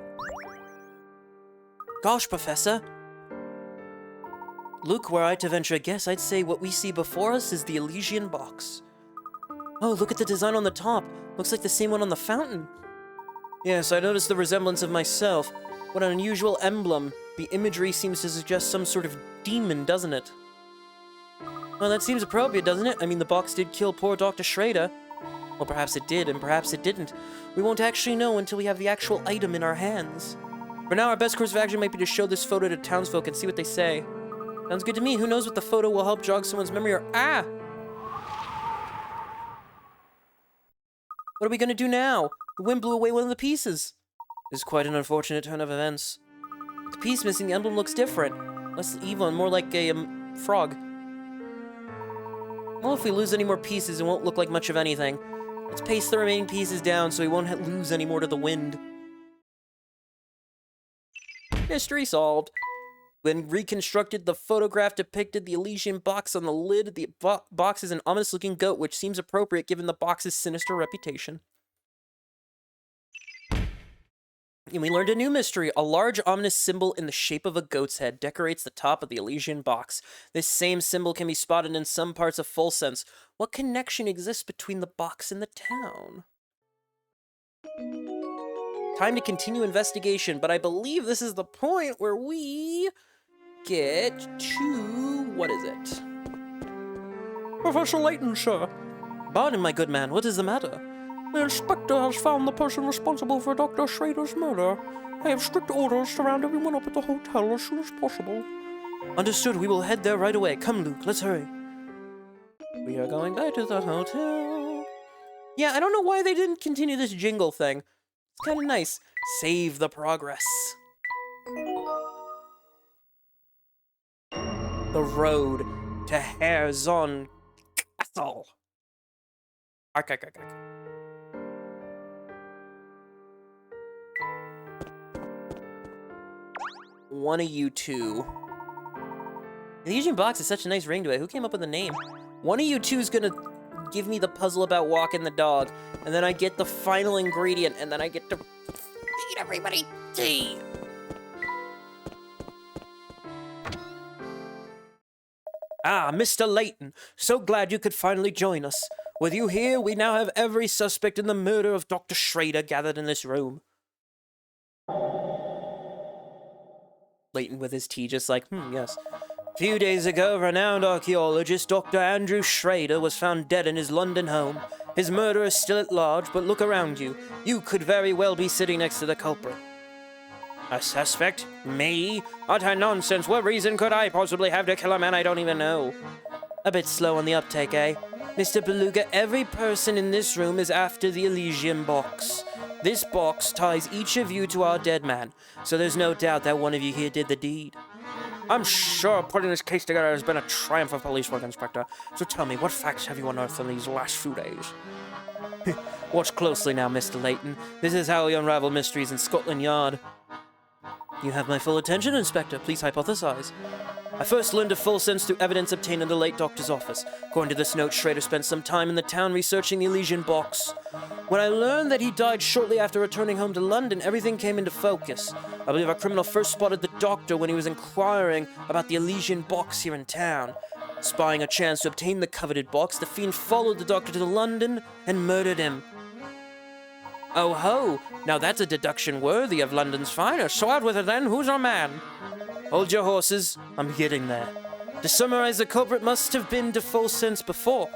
Gosh, Professor. Luke, were I to venture a guess, I'd say what we see before us is the Elysian box. Oh, look at the design on the top. Looks like the same one on the fountain. Yes, I noticed the resemblance of myself. What an unusual emblem. The imagery seems to suggest some sort of demon, doesn't it? Well, that seems appropriate, doesn't it? I mean, the box did kill poor Dr. Schrader. Well, perhaps it did, and perhaps it didn't. We won't actually know until we have the actual item in our hands. For now, our best course of action might be to show this photo to townsfolk and see what they say. Sounds good to me. Who knows what the photo will help jog someone's memory or... Ah! What are we gonna do now? The wind blew away one of the pieces. This is quite an unfortunate turn of events. The piece missing, the emblem looks different. Less evil and more like a, frog. Well, if we lose any more pieces, it won't look like much of anything. Let's paste the remaining pieces down so we won't lose any more to the wind. Mystery solved. When reconstructed, the photograph depicted the Elysian box on the lid. The box is an ominous-looking goat, which seems appropriate given the box's sinister reputation. And we learned a new mystery. A large ominous symbol in the shape of a goat's head decorates the top of the Elysian box. This same symbol can be spotted in some parts of Full Sense. What connection exists between the box and the town? Time to continue investigation, but I believe this is the point where we get to... what is it? Professor Layton, sir. Pardon, my good man, what is the matter? The inspector has found the person responsible for Dr. Schrader's murder. I have strict orders to round everyone up at the hotel as soon as possible. Understood, we will head there right away. Come, Luke, let's hurry. We are going back to the hotel. Yeah, I don't know why they didn't continue this jingle thing. It's kind of nice. Save the progress. The road to Harzon Castle. Ark. One of you two. The Elysian box has such a nice ring to it. Who came up with the name? One of you two is gonna give me the puzzle about walking the dog, and then I get the final ingredient, and then I get to feed everybody tea. Ah, Mr. Layton, so glad you could finally join us. With you here, we now have every suspect in the murder of Dr. Schrader gathered in this room. Layton with his tea just like, yes. A few days ago, renowned archaeologist Dr. Andrew Schrader was found dead in his London home. His murderer is still at large, but look around you. You could very well be sitting next to the culprit. A suspect? Me? Utter nonsense. What reason could I possibly have to kill a man I don't even know? A bit slow on the uptake, eh? Mr. Beluga, every person in this room is after the Elysian box. This box ties each of you to our dead man, so there's no doubt that one of you here did the deed. I'm sure putting this case together has been a triumph of police work, Inspector. So tell me, what facts have you unearthed in these last few days? Watch closely now, Mr. Layton. This is how we unravel mysteries in Scotland Yard. You have my full attention, Inspector. Please hypothesize. I first learned of Full Sense through evidence obtained in the late doctor's office. According to this note, Schrader spent some time in the town researching the Elysian box. When I learned that he died shortly after returning home to London, everything came into focus. I believe our criminal first spotted the doctor when he was inquiring about the Elysian box here in town. Spying a chance to obtain the coveted box, the fiend followed the doctor to London and murdered him. Oh ho! Now that's a deduction worthy of London's finest. So out with it then, who's our man? Hold your horses, I'm getting there. To summarize, the culprit must have been to Full Sense before.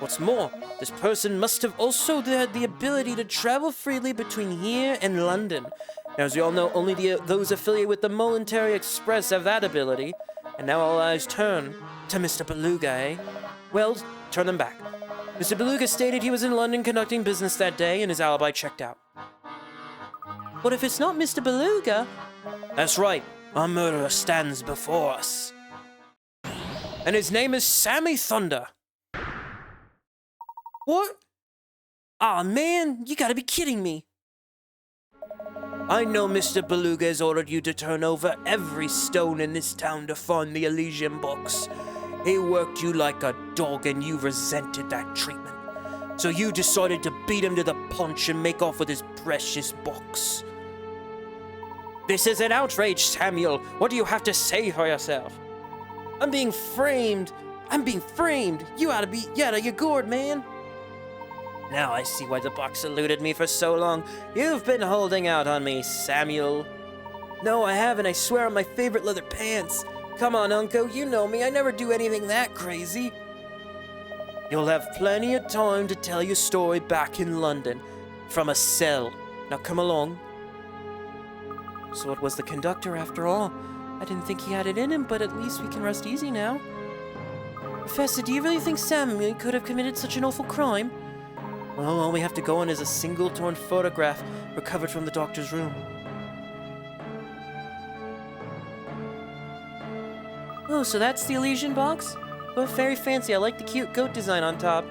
What's more, this person must have also had the ability to travel freely between here and London. Now, as we all know, only those affiliated with the Momentary Express have that ability. And now all eyes turn to Mr. Beluga, eh? Well, turn them back. Mr. Beluga stated he was in London conducting business that day, and his alibi checked out. But if it's not Mr. Beluga... That's right. Our murderer stands before us. And his name is Sammy Thunder. What? Aw, man, you gotta be kidding me. I know Mr. Beluga has ordered you to turn over every stone in this town to find the Elysian box. He worked you like a dog and you resented that treatment. So you decided to beat him to the punch and make off with his precious box. This is an outrage, Samuel. What do you have to say for yourself? I'm being framed. You ought to be your gourd, man. Now I see why the box eluded me for so long. You've been holding out on me, Samuel. No, I haven't. I swear on my favorite leather pants. Come on, Uncle, you know me. I never do anything that crazy. You'll have plenty of time to tell your story back in London, from a cell. Now come along. So it was the conductor after all. I didn't think he had it in him, but at least we can rest easy now. Professor, do you really think Samuel could have committed such an awful crime? Well, all we have to go on is a single torn photograph recovered from the doctor's room. Oh, so that's the Elysian box? Oh, very fancy. I like the cute goat design on top.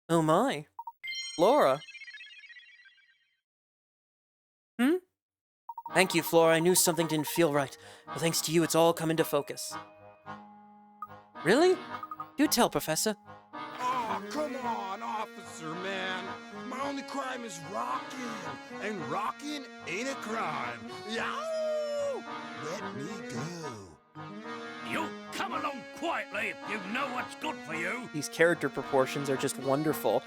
Oh my. Flora. Thank you, Flora. I knew something didn't feel right. But thanks to you, it's all come into focus. Really? Do tell, Professor. Oh, come on, officer, man. My only crime is rocking. And rocking ain't a crime. Yow! Let me go. You come along quietly if you know what's good for you. These character proportions are just wonderful.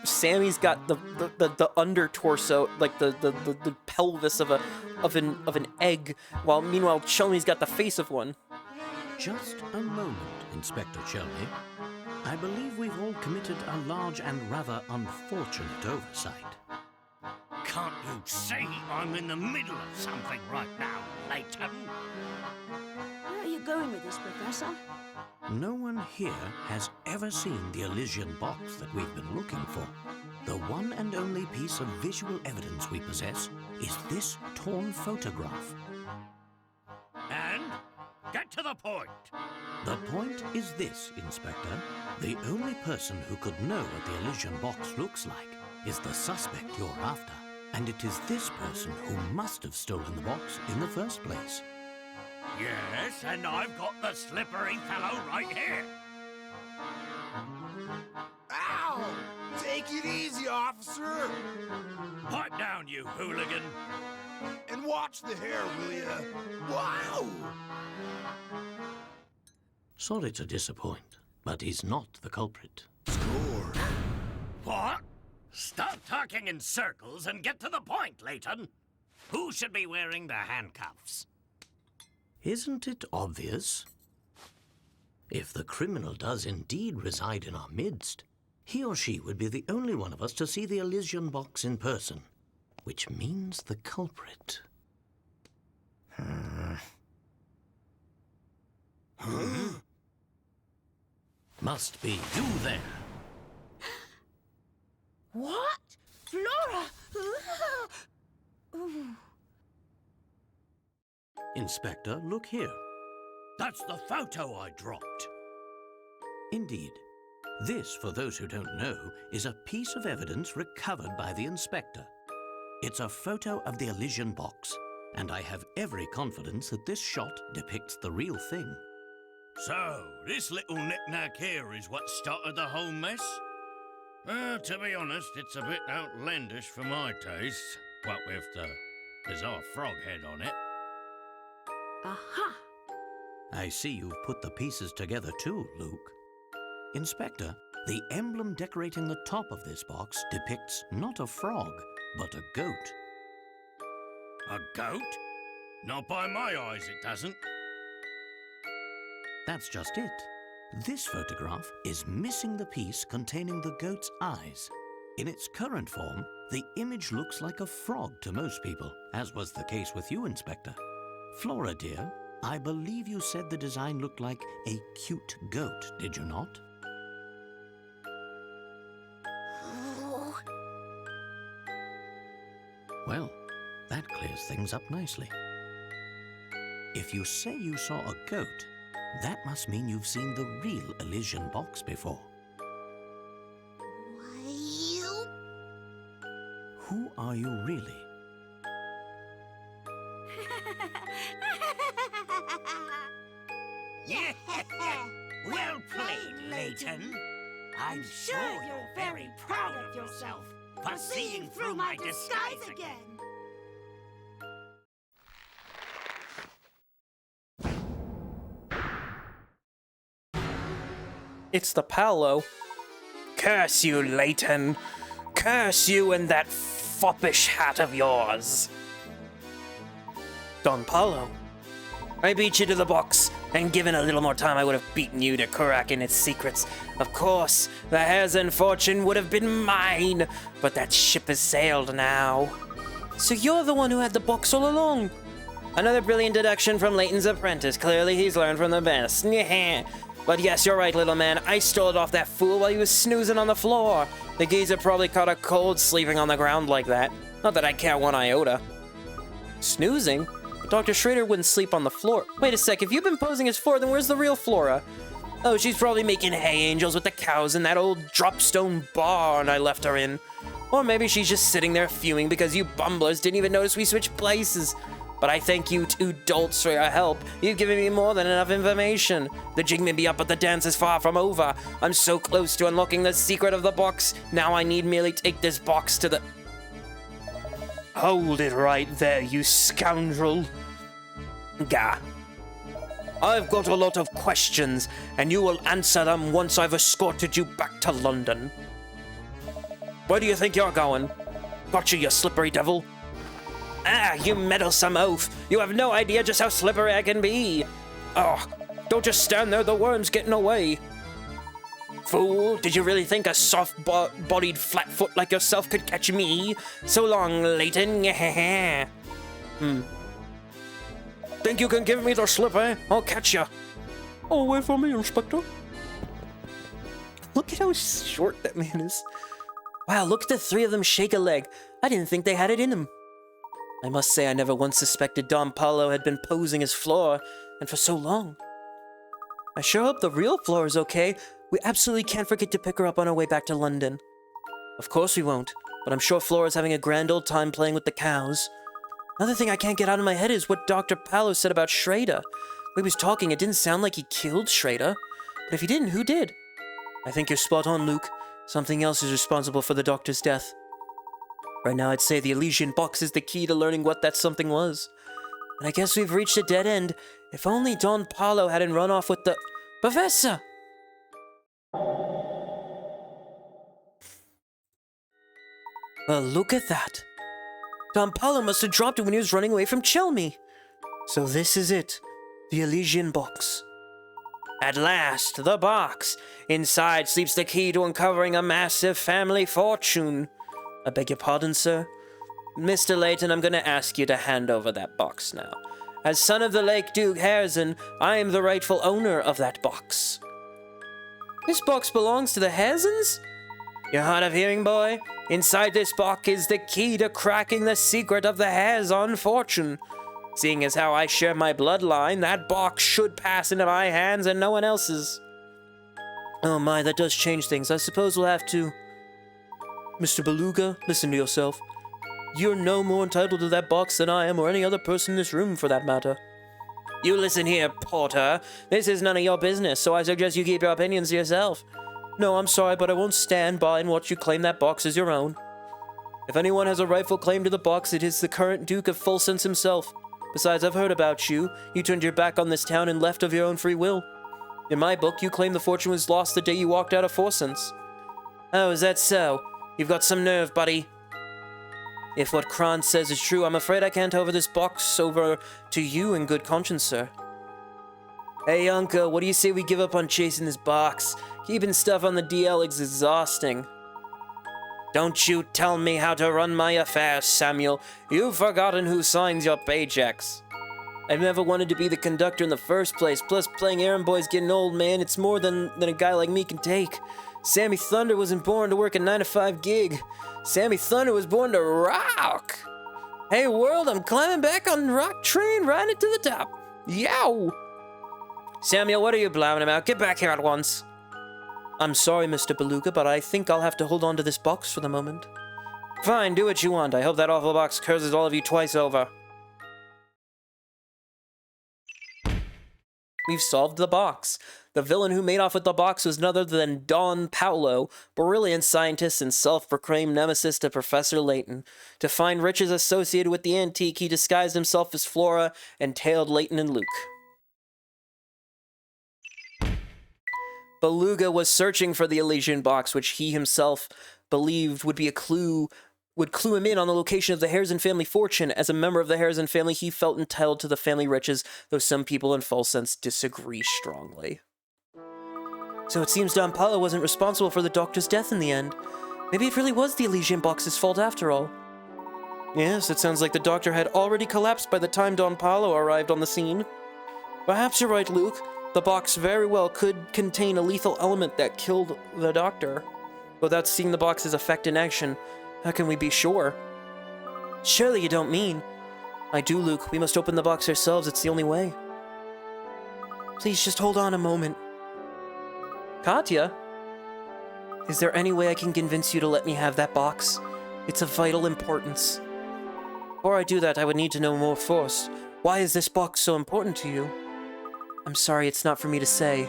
Sammy's got the under torso, like the pelvis of an egg, while meanwhile Chelmey's got the face of one. Just a moment, Inspector Chelmey. I believe we've all committed a large and rather unfortunate oversight. Can't you see I'm in the middle of something right now, Layton? Where are you going with this, Professor? No one here has ever seen the Elysian box that we've been looking for. The one and only piece of visual evidence we possess is this torn photograph. And? Get to the point. The point is this, Inspector. The only person who could know what the Elysian box looks like is the suspect you're after. And it is this person who must have stolen the box in the first place. Yes, and I've got the slippery fellow right here. Ow! Take it easy, officer. Pipe down, you hooligan. And watch the hair, will ya? Wow! Sorry to disappoint, but he's not the culprit. Score. What? Stop talking in circles and get to the point, Layton. Who should be wearing the handcuffs? Isn't it obvious? If the criminal does indeed reside in our midst, he or she would be the only one of us to see the Elysian box in person, which means the culprit. Must be you there. What? Flora! Inspector, look here. That's the photo I dropped. Indeed. This, for those who don't know, is a piece of evidence recovered by the inspector. It's a photo of the Elysian box, and I have every confidence that this shot depicts the real thing. So, this little knick-knack here is what started the whole mess? To be honest, it's a bit outlandish for my taste. What with the bizarre frog head on it. Aha! I see you've put the pieces together too, Luke. Inspector, the emblem decorating the top of this box depicts not a frog, but a goat. A goat? Not by my eyes, it doesn't. That's just it. This photograph is missing the piece containing the goat's eyes. In its current form, the image looks like a frog to most people, as was the case with you, Inspector. Flora, dear, I believe you said the design looked like a cute goat, did you not? Well, that clears things up nicely. If you say you saw a goat, that must mean you've seen the real Elysian box before. Who are you really? Well played, Layton. I'm sure you're very proud of yourself for seeing through my disguise again. It's the Paolo. Curse you, Layton. Curse you and that foppish hat of yours. Don Paulo. I beat you to the box, and given a little more time, I would have beaten you to cracking its secrets. Of course, the Hazen fortune would have been mine, but that ship has sailed now. So you're the one who had the box all along? Another brilliant deduction from Layton's apprentice. Clearly he's learned from the best. But yes, you're right, little man. I stole it off that fool while he was snoozing on the floor. The geezer probably caught a cold sleeping on the ground like that. Not that I care one iota. Snoozing? Dr. Schrader wouldn't sleep on the floor. Wait a sec, if you've been posing as Flora, then where's the real Flora? Oh, she's probably making hay angels with the cows in that old dropstone barn I left her in. Or maybe she's just sitting there fuming because you bumblers didn't even notice we switched places. But I thank you two dolts for your help. You've given me more than enough information. The jig may be up, but the dance is far from over. I'm so close to unlocking the secret of the box. Now I need merely take this box to the... Hold it right there, you scoundrel. Gah. I've got a lot of questions, and you will answer them once I've escorted you back to London. Where do you think you're going? Gotcha, you slippery devil. Ah, you meddlesome oaf. You have no idea just how slippery I can be. Oh, don't just stand there, the worm's getting away. Fool, did you really think a soft-bodied flatfoot like yourself could catch me? So long, Layton. Think you can give me the slip, eh? I'll catch ya. Oh, wait for me, Inspector. Look at how short that man is. Wow, look at the three of them shake a leg. I didn't think they had it in them. I must say I never once suspected Don Paulo had been posing as Flora, and for so long. I sure hope the real Flora's okay. We absolutely can't forget to pick her up on our way back to London. Of course we won't, but I'm sure Flora's having a grand old time playing with the cows. Another thing I can't get out of my head is what Dr. Paulo said about Schrader. When he was talking, it didn't sound like he killed Schrader. But if he didn't, who did? I think you're spot on, Luke. Something else is responsible for the doctor's death. Right now, I'd say the Elysian box is the key to learning what that something was. And I guess we've reached a dead end. If only Don Paulo hadn't run off with the... Professor! Well, look at that. Don Paulo must have dropped it when he was running away from Chelmy. So this is it. The Elysian box. At last, the box. Inside sleeps the key to uncovering a massive family fortune. I beg your pardon, sir? Mr. Layton, I'm going to ask you to hand over that box now. As son of the Lake Duke Hazen, I am the rightful owner of that box. This box belongs to the Hazens? You're hard of hearing, boy? Inside this box is the key to cracking the secret of the Hazon fortune. Seeing as how I share my bloodline, that box should pass into my hands and no one else's. Oh my, that does change things. I suppose we'll have to... Mr. Beluga, listen to yourself. You're no more entitled to that box than I am, or any other person in this room, for that matter. You listen here, Porter. This is none of your business, so I suggest you keep your opinions to yourself. No, I'm sorry, but I won't stand by and watch you claim that box as your own. If anyone has a rightful claim to the box, it is the current Duke of Fulsense himself. Besides, I've heard about you. You turned your back on this town and left of your own free will. In my book, you claim the fortune was lost the day you walked out of Fulsense. Oh, is that so? You've got some nerve, buddy. If what Kron says is true, I'm afraid I can't hand over this box over to you in good conscience, sir. Hey, Uncle, what do you say we give up on chasing this box? Keeping stuff on the DL is exhausting. Don't you tell me how to run my affairs, Samuel. You've forgotten who signs your paychecks. I've never wanted to be the conductor in the first place, plus playing errand boy's getting old, man. It's more than a guy like me can take. Sammy Thunder wasn't born to work a 9-to-5 gig. Sammy Thunder was born to rock. Hey, world, I'm climbing back on the rock train, riding it to the top. Yow! Samuel, what are you blabbing about? Get back here at once. I'm sorry, Mr. Beluga, but I think I'll have to hold on to this box for the moment. Fine, do what you want. I hope that awful box curses all of you twice over. We've solved the box. The villain who made off with the box was none other than Don Paulo, brilliant scientist and self-proclaimed nemesis to Professor Layton. To find riches associated with the antique, he disguised himself as Flora and tailed Layton and Luke. Beluga was searching for the Elysian box, which he himself believed would be a clue would clue him in on the location of the Harrison family fortune. As a member of the Harrison family, he felt entitled to the family riches, though some people in false sense disagree strongly. So it seems Don Paulo wasn't responsible for the doctor's death in the end. Maybe it really was the Elysian box's fault after all. Yes, it sounds like the doctor had already collapsed by the time Don Paulo arrived on the scene. Perhaps you're right, Luke. The box very well could contain a lethal element that killed the doctor. Without seeing the box's effect in action, how can we be sure? Surely you don't mean. I do, Luke. We must open the box ourselves. It's the only way. Please just hold on a moment. Katya? Is there any way I can convince you to let me have that box? It's of vital importance. Before I do that, I would need to know more first. Why is this box so important to you? I'm sorry, it's not for me to say,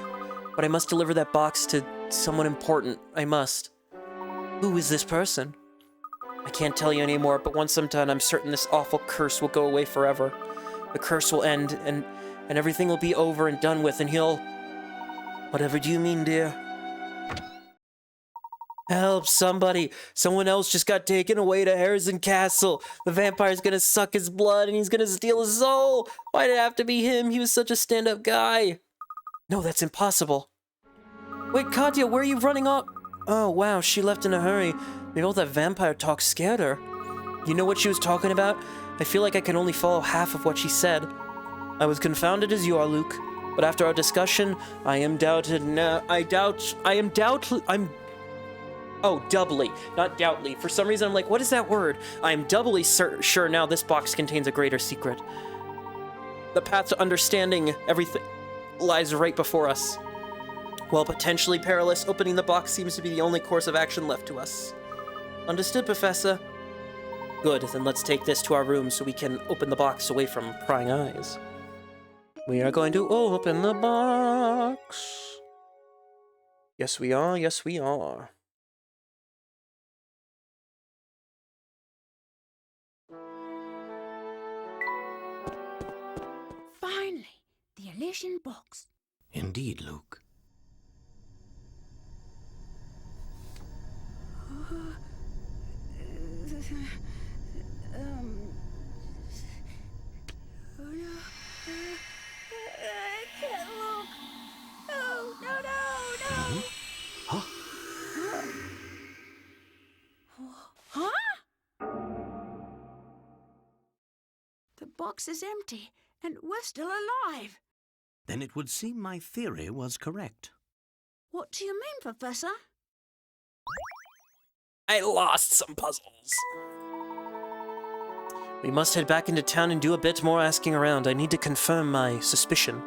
but I must deliver that box to someone important. I must. Who is this person? I can't tell you anymore, but once I'm done, I'm certain this awful curse will go away forever. The curse will end, and everything will be over and done with, and he'll... Whatever do you mean, dear? Help, somebody! Someone else just got taken away to Harrison Castle! The vampire's gonna suck his blood, and he's gonna steal his soul! Why'd it have to be him? He was such a stand-up guy! No, that's impossible. Wait, Katya, where are you running off? Oh, wow, she left in a hurry. Maybe all that vampire talk scared her. You know what she was talking about? I feel like I can only follow half of what she said. I was confounded as you are, Luke. But after our discussion, doubly, not doubtly. For some reason, I'm like, what is that word? I am doubly sure now this box contains a greater secret. The path to understanding everything lies right before us. While potentially perilous, opening the box seems to be the only course of action left to us. Understood, Professor? Good, then let's take this to our room so we can open the box away from prying eyes. We are going to open the box. Yes, we are. Yes, we are. Finally, the Elysian box. Indeed, Luke. I can't look. Oh, no. Huh? The box is empty, and we're still alive. Then it would seem my theory was correct. What do you mean, Professor? I lost some puzzles. We must head back into town and do a bit more asking around. I need to confirm my suspicion.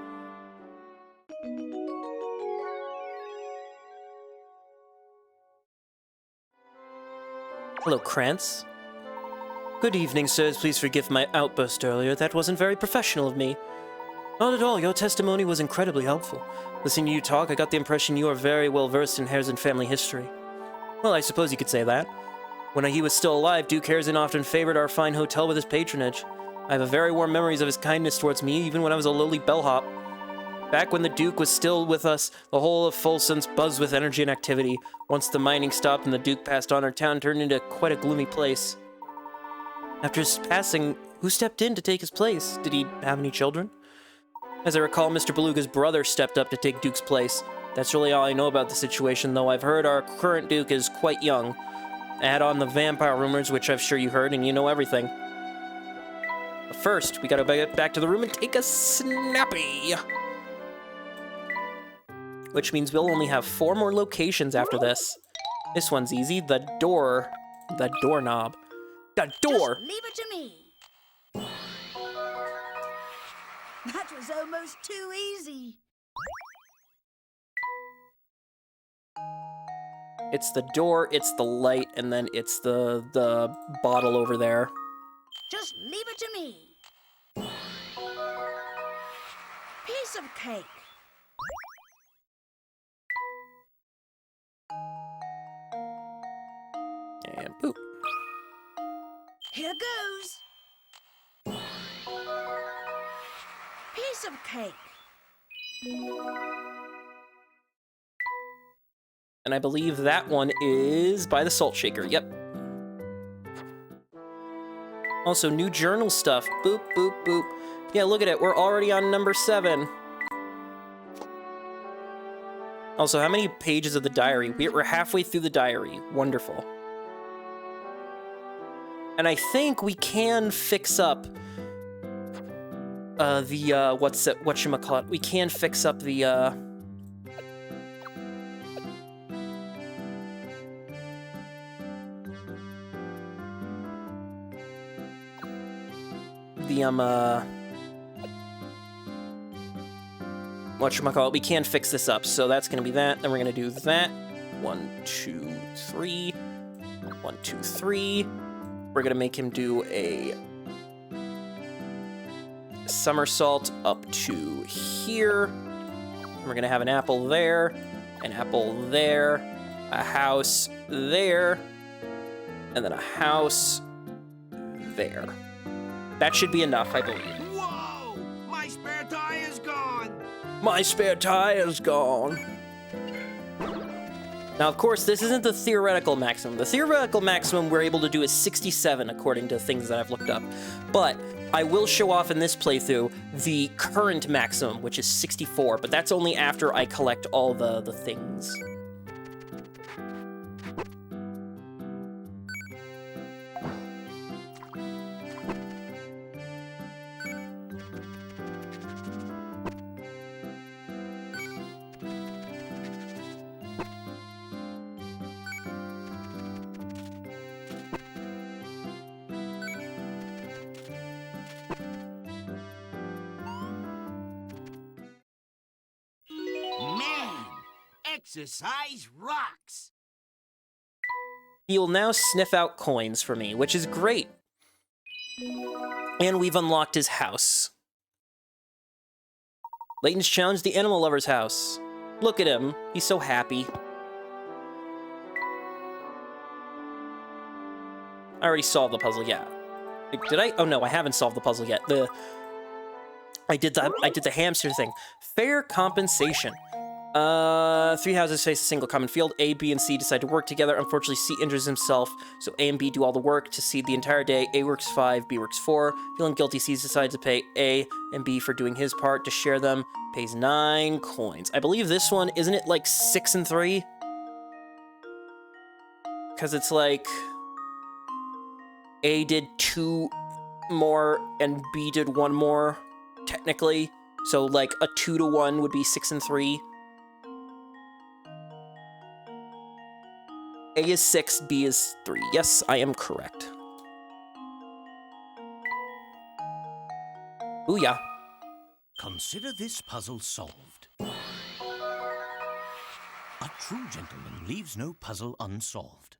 Hello, Krantz. Good evening, sirs. Please forgive my outburst earlier. That wasn't very professional of me. Not at all. Your testimony was incredibly helpful. Listening to you talk, I got the impression you are very well versed in Harrison family history. Well, I suppose you could say that. When he was still alive, Duke Harrison often favored our fine hotel with his patronage. I have very warm memories of his kindness towards me, even when I was a lowly bellhop. Back when the Duke was still with us, the whole of Folsom's buzzed with energy and activity. Once the mining stopped and the Duke passed on, our town turned into quite a gloomy place. After his passing, who stepped in to take his place? Did he have any children? As I recall, Mr. Beluga's brother stepped up to take Duke's place. That's really all I know about the situation, though I've heard our current Duke is quite young. Add on the vampire rumors, which I'm sure you heard, and you know everything. But first, we gotta get back to the room and take a snappy! Which means we'll only have 4 more locations after this. This one's easy. The doorknob. The door! Just leave it to me. That was almost too easy. It's the door, it's the light, and then it's the bottle over there. Just leave it to me. Piece of cake. And boop. Here goes. Piece of cake. And I believe that one is by the salt shaker. Yep. Also, new journal stuff. Boop, boop, boop. Yeah, look at it. We're already on number 7. Also, how many pages of the diary? We're halfway through the diary. Wonderful. And I think we can fix up whatchamacallit? We can fix up the whatchamacallit? We can fix this up. So that's gonna be that. Then we're gonna do that. 1, 2, 3. 1, 2, 3. We're gonna make him do a somersault up to here. We're gonna have an apple there, an apple there, a house there, and then a house there. That should be enough, I believe. Whoa! My spare tire is gone! My spare tire is gone. Now, of course, this isn't the theoretical maximum. The theoretical maximum we're able to do is 67, according to things that I've looked up. But I will show off in this playthrough the current maximum, which is 64, but that's only after I collect all the things. Man, exercise rocks! He'll now sniff out coins for me, which is great. And we've unlocked his house. Layton's challenged the animal lover's house. Look at him. He's so happy. I already solved the puzzle, yeah. Did I? Oh no, I haven't solved the puzzle yet. I did the hamster thing. Fair compensation. 3 houses face a single common field. A, B, and C decide to work together. Unfortunately, C injures himself, so A and B do all the work to seed the entire day. A works 5, B works 4. Feeling guilty, C decides to pay A and B for doing his part to share them. Pays 9 coins. I believe this one, isn't it like 6 and 3? Because it's like A did 2 more and B did 1 more, technically. So like a 2 to 1 would be 6 and 3. A is 6, B is 3. Yes, I am correct. Booyah. Consider this puzzle solved. A true gentleman leaves no puzzle unsolved.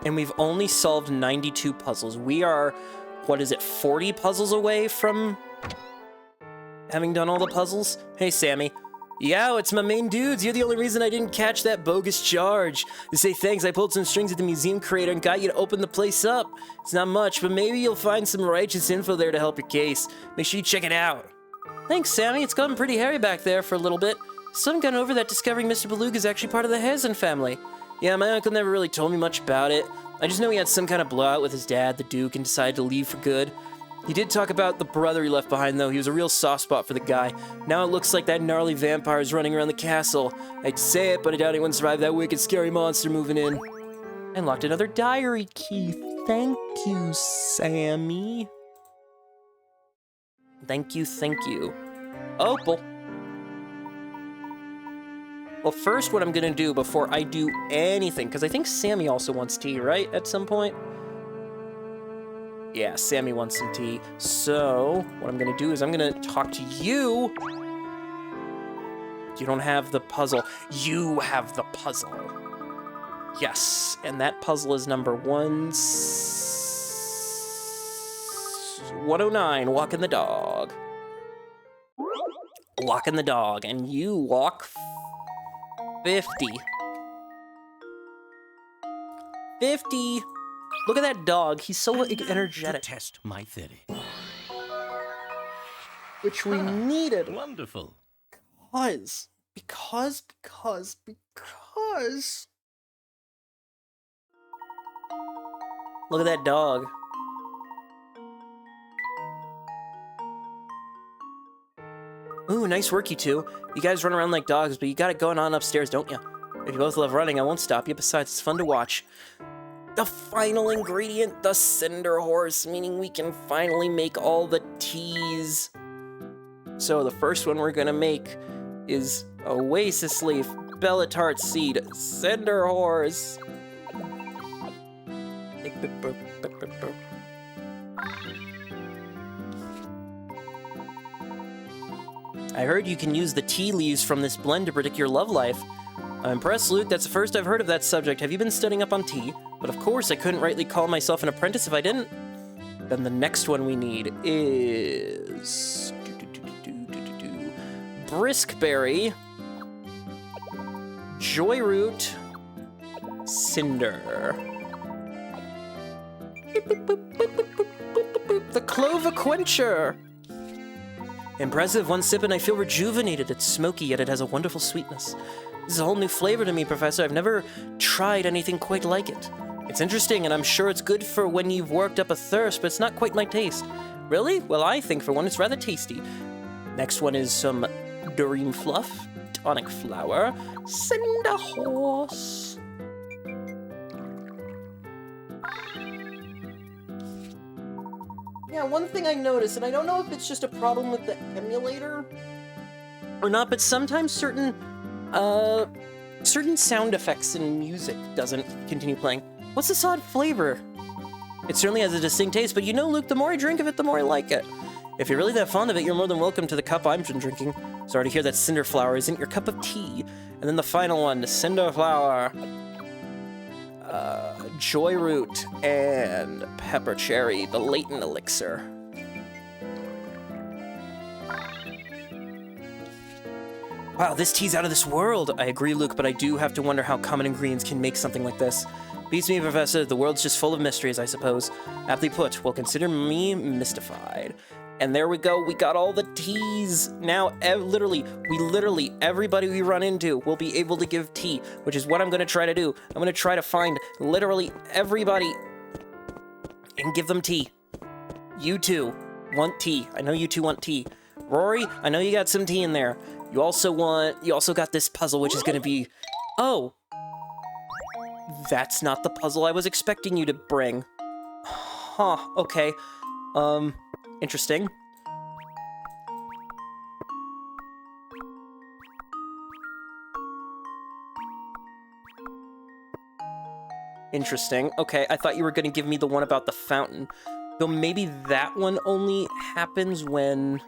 And we've only solved 92 puzzles. We are, what is it, 40 puzzles away from having done all the puzzles? Hey, Sammy. Yo, it's my main dudes. You're the only reason I didn't catch that bogus charge. To say thanks, I pulled some strings at the museum creator and got you to open the place up. It's not much, but maybe you'll find some righteous info there to help your case. Make sure you check it out. Thanks, Sammy. It's gotten pretty hairy back there for a little bit. Still haven't gotten over that discovering Mr. Beluga is actually part of the Hazen family. Yeah, my uncle never really told me much about it. I just know he had some kind of blowout with his dad, the Duke, and decided to leave for good. He did talk about the brother he left behind, though. He was a real soft spot for the guy. Now it looks like that gnarly vampire is running around the castle. I'd say it, but I doubt anyone survived that wicked, scary monster moving in. I unlocked another diary key. Thank you, Sammy. Thank you, thank you. Opal. Well, first what I'm gonna do before I do anything, because I think Sammy also wants tea, right, at some point? Yeah, Sammy wants some tea. So, what I'm gonna do is I'm gonna talk to you. You don't have the puzzle. You have the puzzle. Yes, and that puzzle is number 109, walking the dog. Walking the dog, and you walk 50. 50. Look at that dog. He's so energetic. To test my theory. Which we needed. Wonderful. Cause Because... Look at that dog. Ooh, nice work, you two. You guys run around like dogs, but you got it going on upstairs, don't you? If you both love running, I won't stop you. Besides, it's fun to watch. The final ingredient, the Cinder Horse, meaning we can finally make all the teas. So the first one we're gonna make is Oasis Leaf, Bellatart Seed, Cinder Horse. I heard you can use the tea leaves from this blend to predict your love life. I'm impressed, Luke. That's the first I've heard of that subject. Have you been studying up on tea? But of course, I couldn't rightly call myself an apprentice if I didn't. Then the next one we need is... Briskberry, Joyroot, Cinder. The Clover Quencher! Impressive, one sip and I feel rejuvenated. It's smoky, yet it has a wonderful sweetness. This is a whole new flavor to me, Professor. I've never tried anything quite like it. It's interesting, and I'm sure it's good for when you've worked up a thirst, but it's not quite my taste. Really? Well, I think for one it's rather tasty. Next one is some Dream Fluff, Tonic Flower, Cinder Horse. Yeah, one thing I noticed, and I don't know if it's just a problem with the emulator or not, but sometimes certain sound effects in music doesn't continue playing. What's this odd flavor? It certainly has a distinct taste, but you know, Luke, the more I drink of it, the more I like it. If you're really that fond of it, you're more than welcome to the cup I've been drinking. Sorry to hear that Cinder Flower isn't your cup of tea. And then the final one, the Cinder Flower, Joyroot, and Pepper Cherry, the Layton Elixir. Wow, this tea's out of this world. I agree, Luke, but I do have to wonder how common ingredients can make something like this. Beats me, Professor. The world's just full of mysteries, I suppose. Aptly put. Well, consider me mystified. And there we go. We got all the teas. Now, literally, everybody we run into will be able to give tea, which is what I'm going to try to do. I'm going to try to find literally everybody and give them tea. You two want tea. I know you two want tea. Rory, I know you got some tea in there. You also got this puzzle, which is going to be... Oh! That's not the puzzle I was expecting you to bring. Huh, okay. Interesting. Interesting. Okay, I thought you were going to give me the one about the fountain. Though maybe that one only happens when...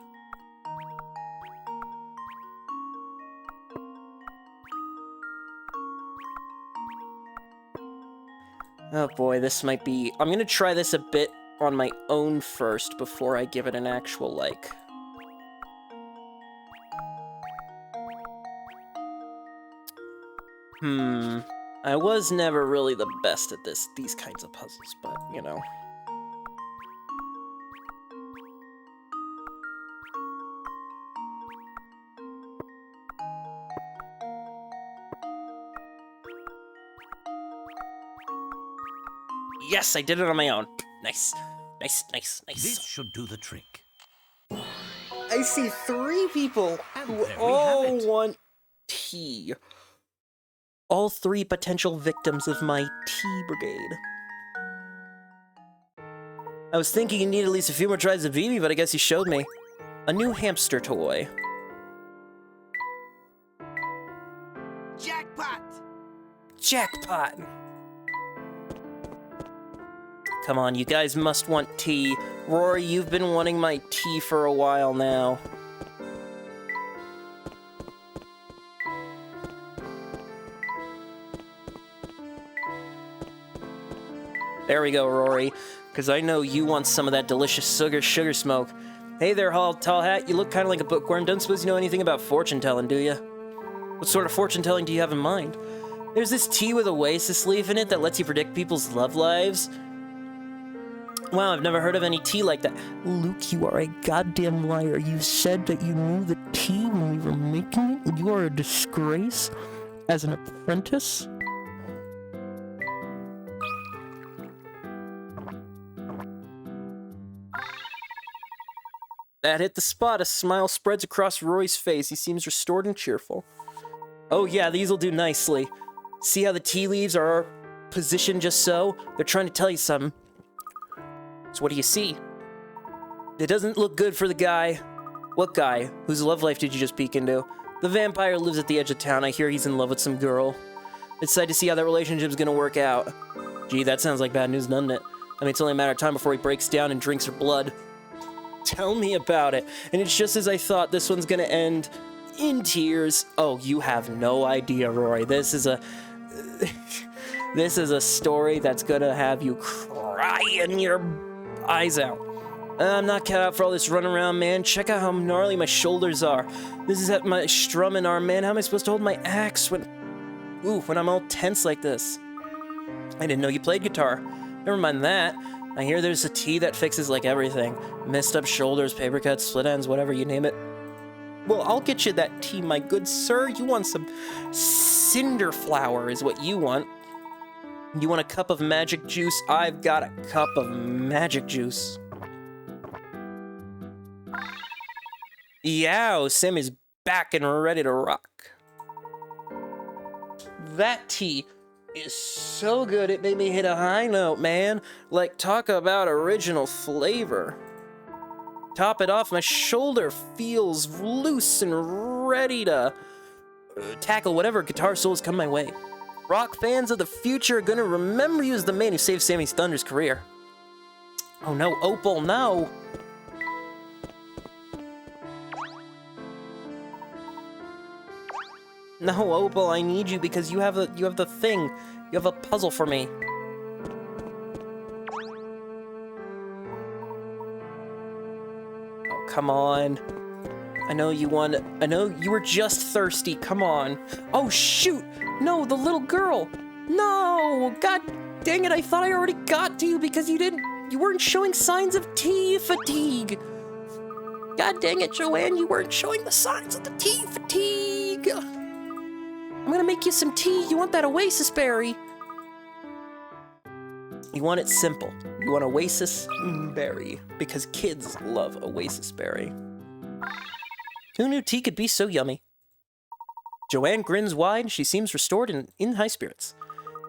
Oh boy, this might be... I'm gonna try this a bit on my own first before I give it an actual, like... I was never really the best at these kinds of puzzles, but, you know. Yes, I did it on my own. Nice. Nice, nice, nice. This should do the trick. I see 3 people who all want tea. All 3 potential victims of my tea brigade. I was thinking you need at least a few more tries of Vivi, but I guess you showed me. A new hamster toy. Jackpot! Jackpot! Come on, you guys must want tea. Rory, you've been wanting my tea for a while now. There we go, Rory. Because I know you want some of that delicious sugar smoke. Hey there, tall hat. You look kind of like a bookworm. Don't suppose you know anything about fortune-telling, do you? What sort of fortune-telling do you have in mind? There's this tea with Oasis leaf in it that lets you predict people's love lives. Wow, I've never heard of any tea like that. Luke, you are a goddamn liar. You said that you knew the tea when we were making it. You are a disgrace as an apprentice. That hit the spot. A smile spreads across Roy's face. He seems restored and cheerful. Oh yeah, these'll do nicely. See how the tea leaves are positioned just so? They're trying to tell you something. So what do you see? It doesn't look good for the guy. What guy? Whose love life did you just peek into? The vampire lives at the edge of town. I hear he's in love with some girl. It's sad to see how that relationship's gonna work out. Gee, that sounds like bad news, doesn't it? I mean, it's only a matter of time before he breaks down and drinks her blood. Tell me about it. And it's just as I thought, this one's gonna end in tears. Oh, you have no idea, Rory. This is a... this is a story that's gonna have you crying your eyes out. I'm not cut out for all this run around, man. Check out how gnarly my shoulders are. This is at my strumming arm, man. How am I supposed to hold my axe when I'm all tense like this? I didn't know you played guitar. Never mind that. I hear there's a tea that fixes like everything. Messed up shoulders, paper cuts, split ends, whatever you name it. Well, I'll get you that tea, my good sir. You want some cinder flower is what you want. You want a cup of magic juice? I've got a cup of magic juice. Yow, Sammy's back and ready to rock. That tea is so good it made me hit a high note, man. Like, talk about original flavor. Top it off, my shoulder feels loose and ready to tackle whatever guitar solos come my way. Rock fans of the future are gonna remember you as the man who saved Sammy Thunder's career. Oh no, Opal, no! No, Opal, I need you because you have the thing. You have a puzzle for me. Oh, come on. I know you were just thirsty. Come on. Oh, shoot! No, the little girl! No! God dang it, I thought I already got to you because you weren't showing signs of tea fatigue. God dang it, Joanne, you weren't showing the signs of the tea fatigue. I'm gonna make you some tea. You want that oasis berry? You want it simple. You want oasis berry because kids love oasis berry. Who knew tea could be so yummy? Joanne grins wide. She seems restored and in high spirits.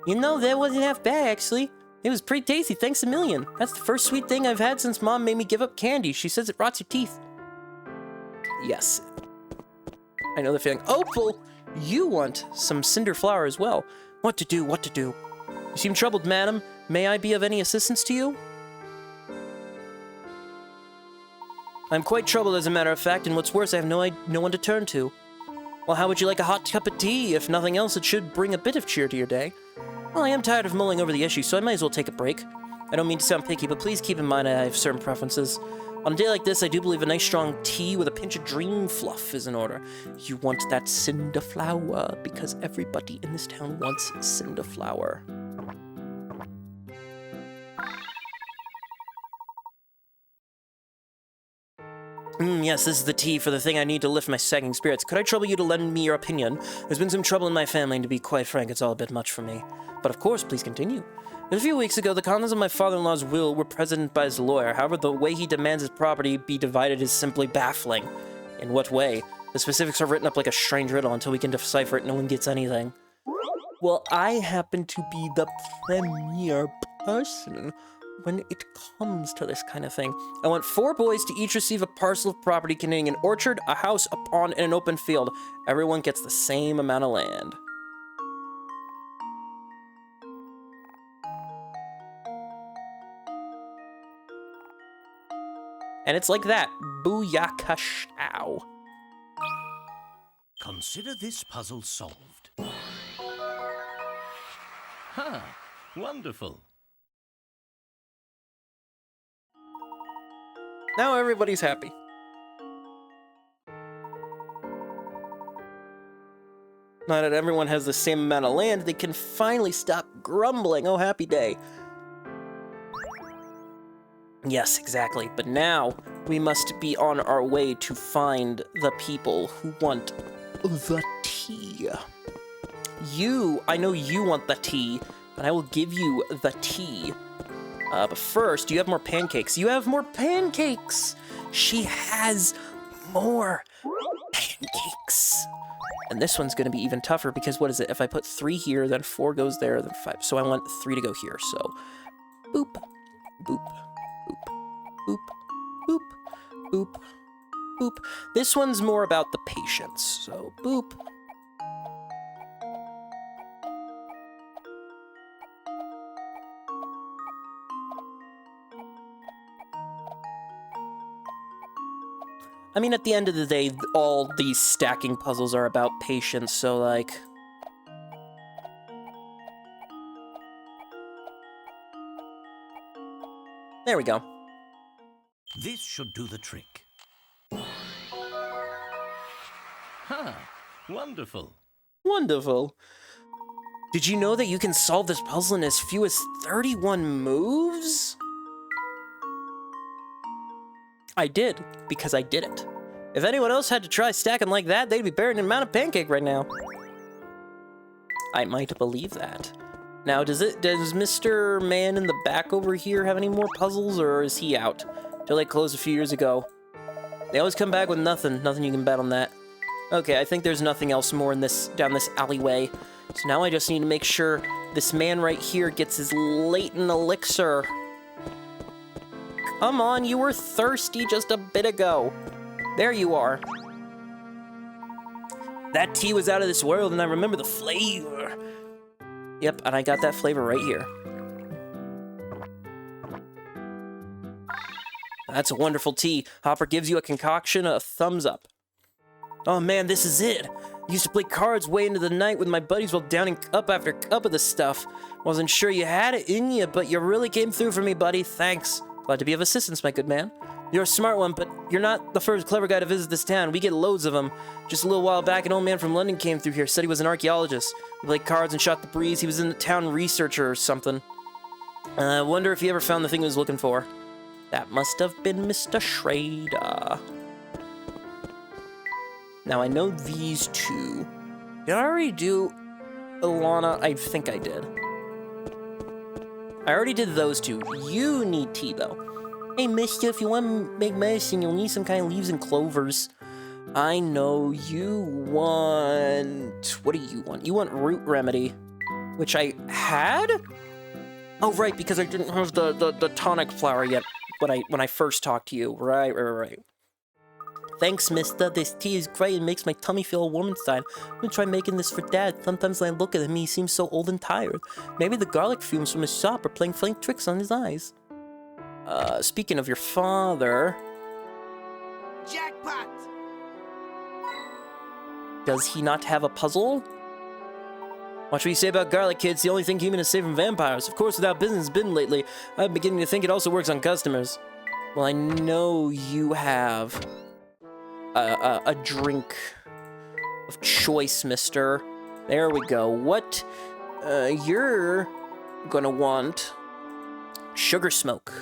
You know, that wasn't half bad, actually. It was pretty tasty, thanks a million. That's the first sweet thing I've had since Mom made me give up candy. She says it rots your teeth. Yes. I know the feeling. Opal, you want some cinder flower as well. What to do, what to do? You seem troubled, madam. May I be of any assistance to you? I'm quite troubled, as a matter of fact, and what's worse, I have no one to turn to. Well, how would you like a hot cup of tea? If nothing else, it should bring a bit of cheer to your day. Well, I am tired of mulling over the issue, so I might as well take a break. I don't mean to sound picky, but please keep in mind I have certain preferences. On a day like this, I do believe a nice strong tea with a pinch of dream fluff is in order. You want that cinder flower, because everybody in this town wants cinder flower. Yes, this is the tea for the thing I need to lift my sagging spirits. Could I trouble you to lend me your opinion? There's been some trouble in my family, and to be quite frank, it's all a bit much for me. But of course, please continue. A few weeks ago, the contents of my father-in-law's will were presented by his lawyer. However, the way he demands his property be divided is simply baffling. In what way? The specifics are written up like a strange riddle. Until we can decipher it, no one gets anything. Well, I happen to be the premier person when it comes to this kind of thing. I want 4 boys to each receive a parcel of property containing an orchard, a house, a pond, and an open field. Everyone gets the same amount of land. And it's like that. Booyakashow. Consider this puzzle solved. Ha! Wonderful. Now everybody's happy. Now that everyone has the same amount of land, they can finally stop grumbling. Oh, happy day. Yes, exactly. But now we must be on our way to find the people who want the tea. I know you want the tea, and I will give you the tea. But first, do you have more pancakes? You have more pancakes! She has more pancakes. And this one's gonna be even tougher because what is it? If I put 3 here, then 4 goes there, then 5. So I want 3 to go here. So, boop, boop, boop, boop, boop, boop, boop. This one's more about the patience. So, boop. I mean, at the end of the day, all these stacking puzzles are about patience, so, like... There we go. This should do the trick. Ha! Wonderful. Wonderful. Did you know that you can solve this puzzle in as few as 31 moves? I did, because I did it. If anyone else had to try stacking like that, they'd be buried in a mountain of pancake right now. I might believe that. Now, does Mr. Man in the back over here have any more puzzles, or is he out? Till they closed a few years ago. They always come back with nothing. Nothing you can bet on that. Okay, I think there's nothing else more in down this alleyway. So now I just need to make sure this man right here gets his Layton elixir. Come on, you were thirsty just a bit ago. There you are. That tea was out of this world, and I remember the flavor. Yep, and I got that flavor right here. That's a wonderful tea. Hopper gives you a concoction, a thumbs up. Oh man, this is it. I used to play cards way into the night with my buddies while downing cup after cup of this stuff. Wasn't sure you had it in you, but you really came through for me, buddy. Thanks. Glad to be of assistance, my good man. You're a smart one, but you're not the first clever guy to visit this town. We get loads of them. Just a little while back, an old man from London came through here, said he was an archaeologist. We played cards and shot the breeze. He was in the town researcher or something. I wonder if he ever found the thing he was looking for. That must have been Mr. Schrader. Now, I know these two. Did I already do Ilana? I think I did. I already did those two. You need tea, though. Hey, mister, if you want to make medicine, you'll need some kind of leaves and clovers. I know you want... What do you want? You want root remedy, which I had? Oh, right, because I didn't have the tonic flower yet when I first talked to you. Right. Thanks, mister. This tea is great. It makes my tummy feel warm inside. I'm gonna try making this for Dad. Sometimes when I look at him, he seems so old and tired. Maybe the garlic fumes from his shop are playing funny tricks on his eyes. Speaking of your father... Jackpot! Does he not have a puzzle? Watch what you say about garlic, kids. The only thing human is safe from vampires. Of course, without business has been lately. I'm beginning to think it also works on customers. Well, I know you have... a drink of choice, mister. There we go. What you're gonna want sugar smoke.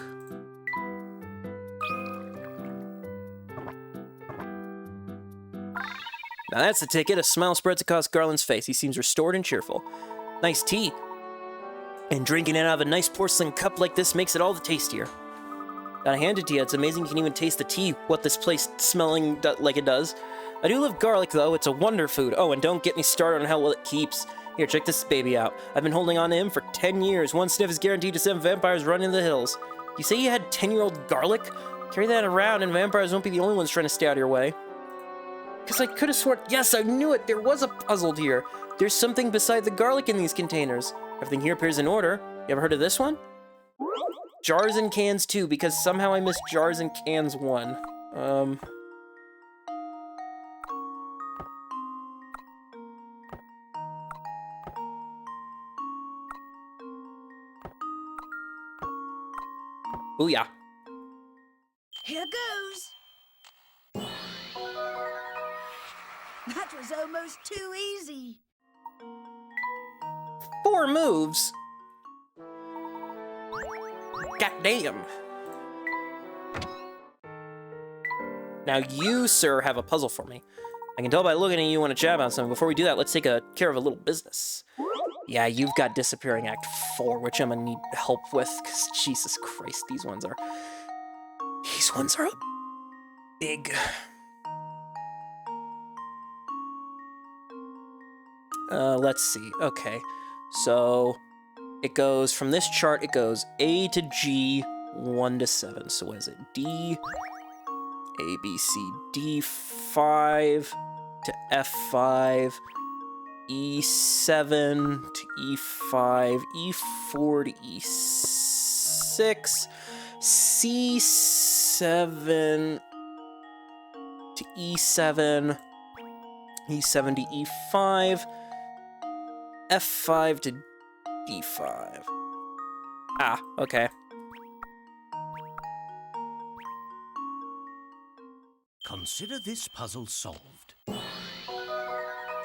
Now that's the ticket. A smile spreads across Garland's face. He seems restored and cheerful. Nice tea. And drinking it out of a nice porcelain cup like this makes it all the tastier. Gotta hand it to you, it's amazing you can even taste the tea, what this place smelling like it does. I do love garlic, though. It's a wonder food. Oh, and don't get me started on how well it keeps. Here, check this baby out. I've been holding on to him for 10 years. One sniff is guaranteed to send vampires running in the hills. You say you had 10-year-old garlic? Carry that around, and vampires won't be the only ones trying to stay out of your way. Because I could have sworn... Yes, I knew it! There was a puzzle here. There's something beside the garlic in these containers. Everything here appears in order. You ever heard of this one? Jars and cans 2, because somehow I missed jars and cans 1. Booyah. Here goes. That was almost too easy. 4 moves? God damn. Now you, sir, have a puzzle for me. I can tell by looking at you want to chat about something. Before we do that, let's take care of a little business. Yeah, you've got Disappearing Act 4, which I'm gonna need help with, because Jesus Christ, these ones are a big... let's see. Okay, so it goes from this chart. It goes A to G, 1 to 7. So what is it? D, A, B, C, D, 5 to F5, E7 to E5, E4 to E6, C7 to E7, E7 to E5, F5 to D5. Ah, okay. Consider this puzzle solved.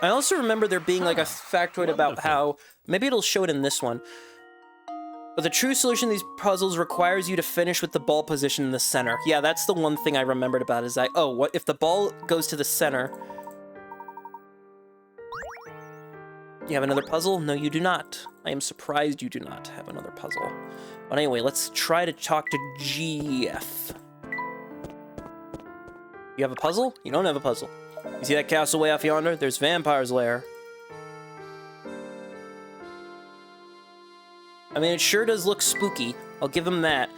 I also remember there being like a factoid about how, maybe it'll show it in this one, but the true solution to these puzzles requires you to finish with the ball position in the center. Yeah, that's the one thing I remembered about is that, oh, what if the ball goes to the center? You have another puzzle? No, you do not. I am surprised you do not have another puzzle. But anyway, let's try to talk to GF. You have a puzzle? You don't have a puzzle. You see that castle way off yonder? There's Vampire's Lair. I mean, it sure does look spooky. I'll give him that.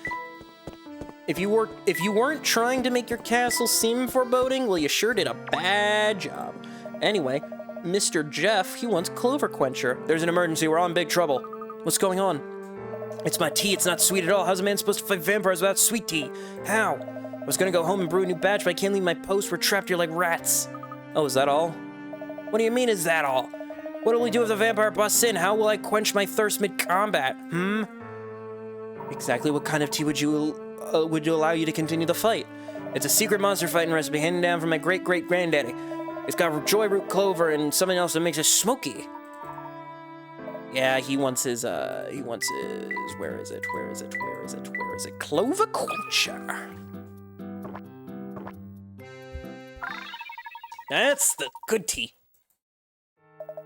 If you weren't trying to make your castle seem foreboding, well, you sure did a bad job. Anyway, Mr. Jeff, he wants Clover Quencher. There's an emergency. We're all in big trouble. What's going on? It's my tea. It's not sweet at all. How's a man supposed to fight vampires without sweet tea? How? I was gonna go home and brew a new batch, but I can't leave my post. We're trapped here like rats. Oh, is that all? What do you mean, is that all? What will we do if the vampire busts in? How will I quench my thirst mid-combat? Exactly what kind of tea would allow you to continue the fight? It's a secret monster fighting recipe handed down from my great-great-granddaddy. It's got joy root clover and something else that makes it smoky. Yeah, he wants his, where is it? Clover Quencher. That's the good tea.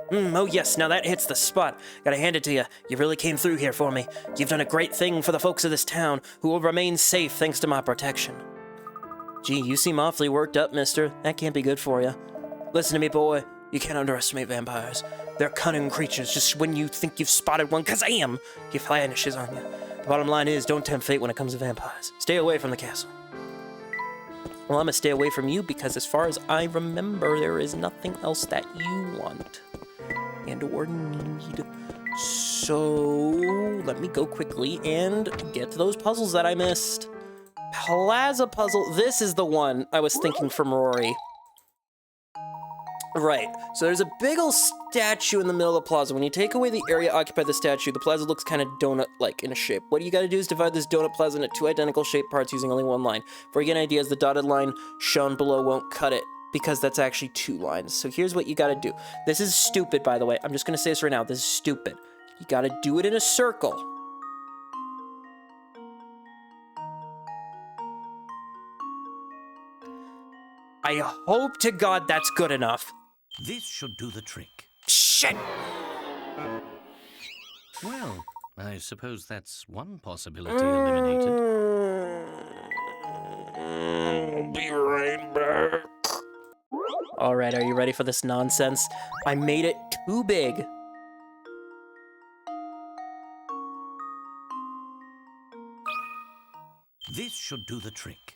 Oh yes, now that hits the spot. Gotta hand it to you. You really came through here for me. You've done a great thing for the folks of this town, who will remain safe thanks to my protection. Gee, you seem awfully worked up, mister. That can't be good for you. Listen to me, boy. You can't underestimate vampires. They're cunning creatures. Just when you think you've spotted one, kazam! He vanishes on you. The bottom line is, don't tempt fate when it comes to vampires. Stay away from the castle. Well, I'm gonna stay away from you because as far as I remember, there is nothing else that you want and or need. So, let me go quickly and get to those puzzles that I missed. Plaza puzzle. This is the one I was thinking from Rory. Right, so there's a big ol' statue in the middle of the plaza. When you take away the area occupied by the statue, the plaza looks kind of donut-like in a shape. What you gotta do is divide this donut plaza into 2 identical shaped parts using only 1 line. For you get an idea, the dotted line shown below won't cut it, because that's actually 2 lines. So here's what you gotta do. This is stupid, by the way. I'm just gonna say this right now. This is stupid. You gotta do it in a circle. I hope to God that's good enough. This should do the trick. Shit! Well, I suppose that's one possibility eliminated. I'll be right back. Alright, are you ready for this nonsense? I made it too big. This should do the trick.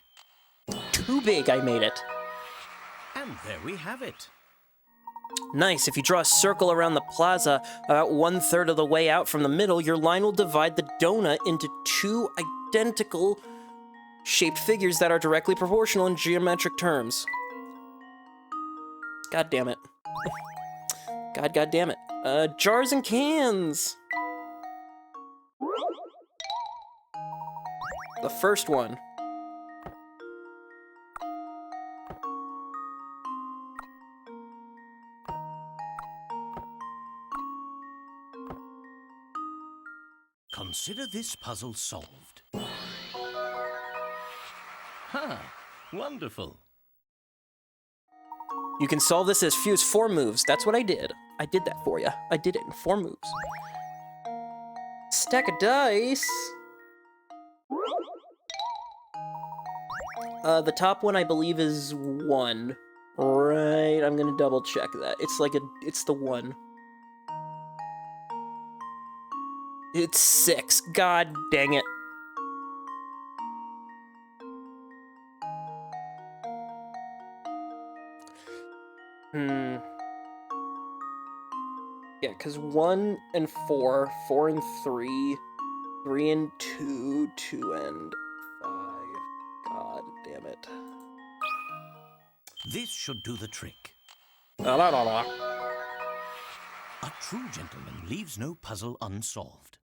Too big, I made it. And there we have it. Nice. If you draw a circle around the plaza about 1/3 of the way out from the middle, your line will divide the donut into 2 identical shaped figures that are directly proportional in geometric terms. God damn it. God damn it. Jars and cans. The first one. Consider this puzzle solved. Ha! Wonderful. You can solve this as few as 4 moves. That's what I did. I did that for you. I did it in 4 moves. Stack of dice. The top one I believe is 1. Right, I'm gonna double check that. It's the 1. It's 6. God dang it. Yeah, because 1 and 4, 4 and 3, 3 and 2, 2 and 5. God damn it. This should do the trick. La, la, la, la. A true gentleman leaves no puzzle unsolved.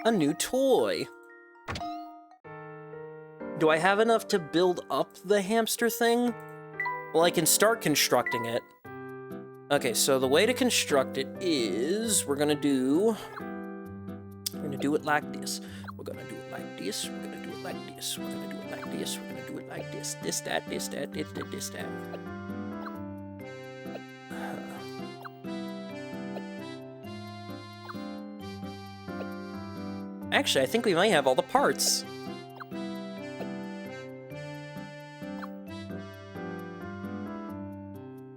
A new toy. Do I have enough to build up the hamster thing? Well, I can start constructing it. Okay, so the way to construct it is we're gonna do it like this. We're gonna do it like this. We're gonna do it like this. We're gonna do it like this. We're gonna do it like this. This, that, this, that, this, that, this, that. Actually, I think we might have all the parts.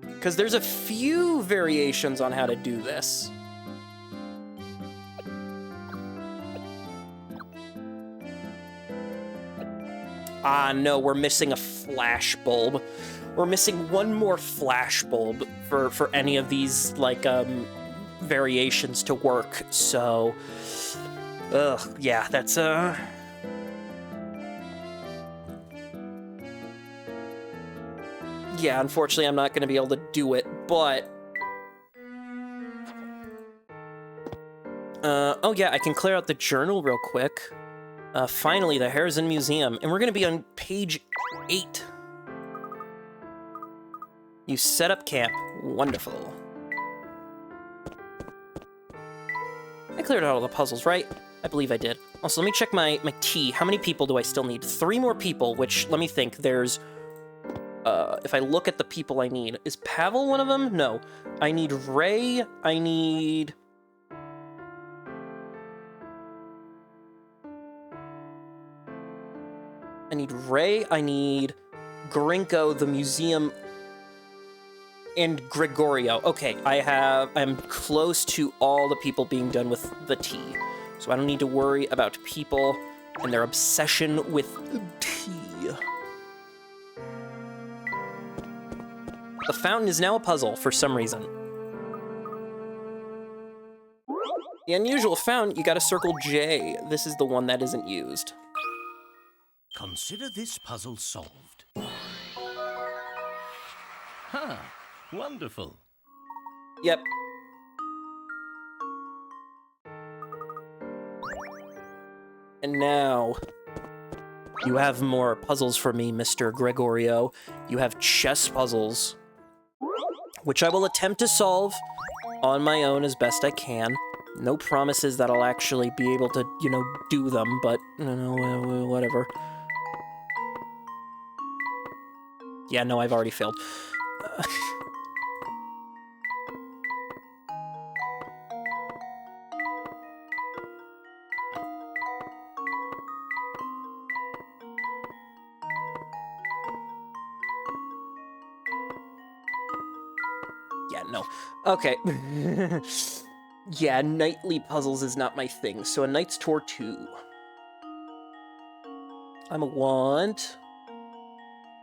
Because there's a few variations on how to do this. Ah, no, we're missing a flash bulb. We're missing one more flash bulb for any of these, like, variations to work, so... Ugh, yeah, that's, Yeah, unfortunately, I'm not going to be able to do it, but... oh yeah, I can clear out the journal real quick. Finally, the Harrison Museum, and we're going to be on page 8. You set up camp. Wonderful. I cleared out all the puzzles, right? I believe I did. Also, let me check my tea. How many people do I still need? 3 more people, which, let me think, there's... if I look at the people I need, is Pavel one of them? No. I need Ray, I need... Ray, I need Grinko, the museum, and Gregorio. Okay, I'm close to all the people being done with the tea. So I don't need to worry about people and their obsession with tea. The fountain is now a puzzle for some reason. The unusual fountain, you gotta circle J. This is the one that isn't used. Consider this puzzle solved. Ha! Wonderful. Yep. And now, you have more puzzles for me, Mr. Gregorio. You have chess puzzles, which I will attempt to solve on my own as best I can. No promises that I'll actually be able to, you know, do them, but, you know, whatever. Yeah, no, I've already failed. Yeah, no. Okay. Yeah, nightly puzzles is not my thing, so a Knight's Tour 2. I'm gonna want...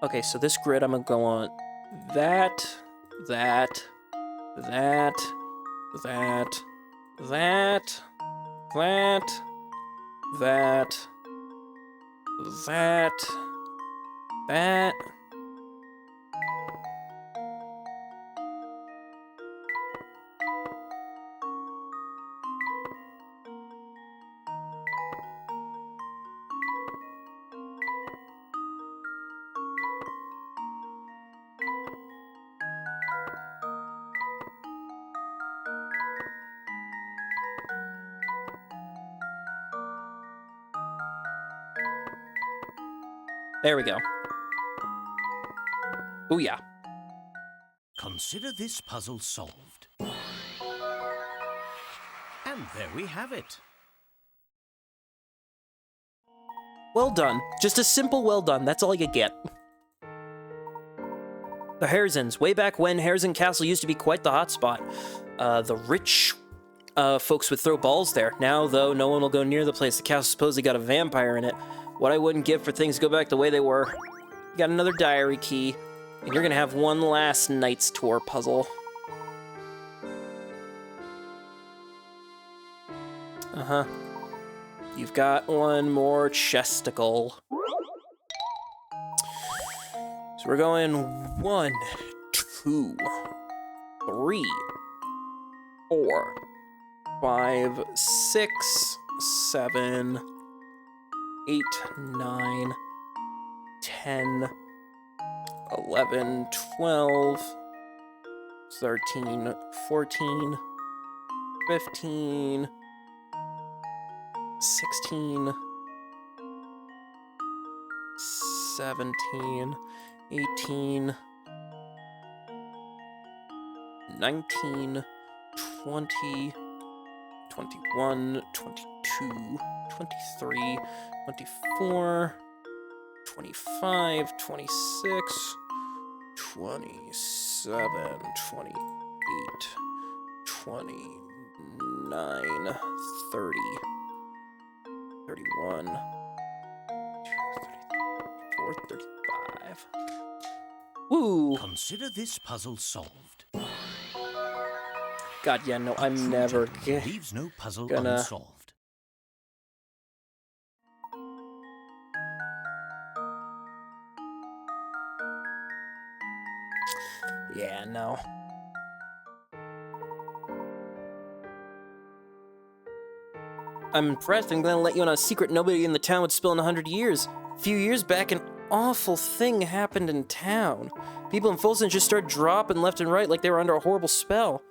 Okay, so this grid, I'm gonna go on that, that, that, that, that, that, that, that, that. There we go. Oh yeah. Consider this puzzle solved. And there we have it. Well done. Just a simple well done. That's all you get. The Haresons. Way back when, Harrison Castle used to be quite the hotspot. The rich folks would throw balls there. Now, though, no one will go near the place. The castle supposedly got a vampire in it. What I wouldn't give for things to go back the way they were. You got another diary key. And you're gonna have one last Knight's Tour puzzle. Uh-huh. You've got one more chesticle. So we're going 1, 2, 3, 4, 5, 6, 7, 8, 9, 10, 11, 12, 13, 14, 15, 16, 17, 18, 19, 20, 21, 22, 23, 24, 25, 26, 27, 28, 29, 30, 31, 34, 35. Woo! Consider this puzzle solved. God, yeah, no, I'm never leaves no puzzle gonna unsolved. Yeah, no. I'm impressed. I'm gonna let you on a secret nobody in the town would spill in 100 years. A few years back, an awful thing happened in town. People in Folsom just started dropping left and right like they were under a horrible spell.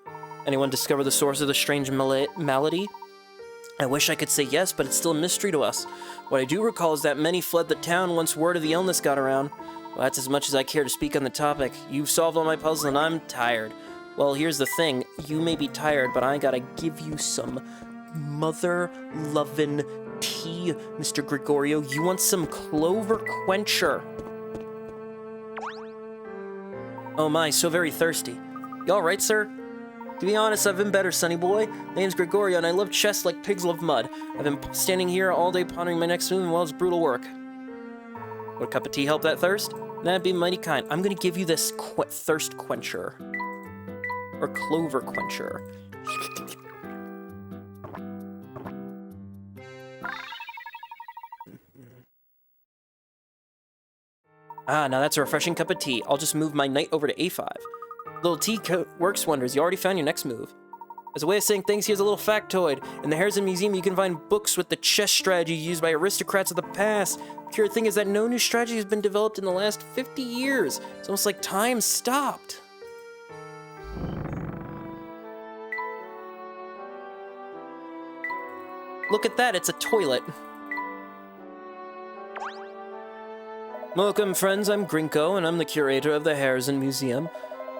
Anyone discover the source of the strange malady? I wish I could say yes, but it's still a mystery to us. What I do recall is that many fled the town once word of the illness got around. Well, that's as much as I care to speak on the topic. You've solved all my puzzles and I'm tired. Well, here's the thing. You may be tired, but I gotta give you some mother-lovin' tea, Mr. Gregorio. You want some clover quencher? Oh my, so very thirsty. You all right, sir? To be honest, I've been better, sonny boy. My name's Gregorio, and I love chess like pigs love mud. I've been standing here all day pondering my next move, and well, it's brutal work. Would a cup of tea help that thirst? That'd be mighty kind. I'm gonna give you this thirst quencher. Or clover quencher. Ah, now that's a refreshing cup of tea. I'll just move my knight over to A5. Little tea works wonders. You already found your next move. As a way of saying things, here's a little factoid. In the Harrison Museum, you can find books with the chess strategy used by aristocrats of the past. The curious thing is that no new strategy has been developed in the last 50 years. It's almost like time stopped. Look at that, it's a toilet. Welcome, friends. I'm Grinko, and I'm the curator of the Harrison Museum.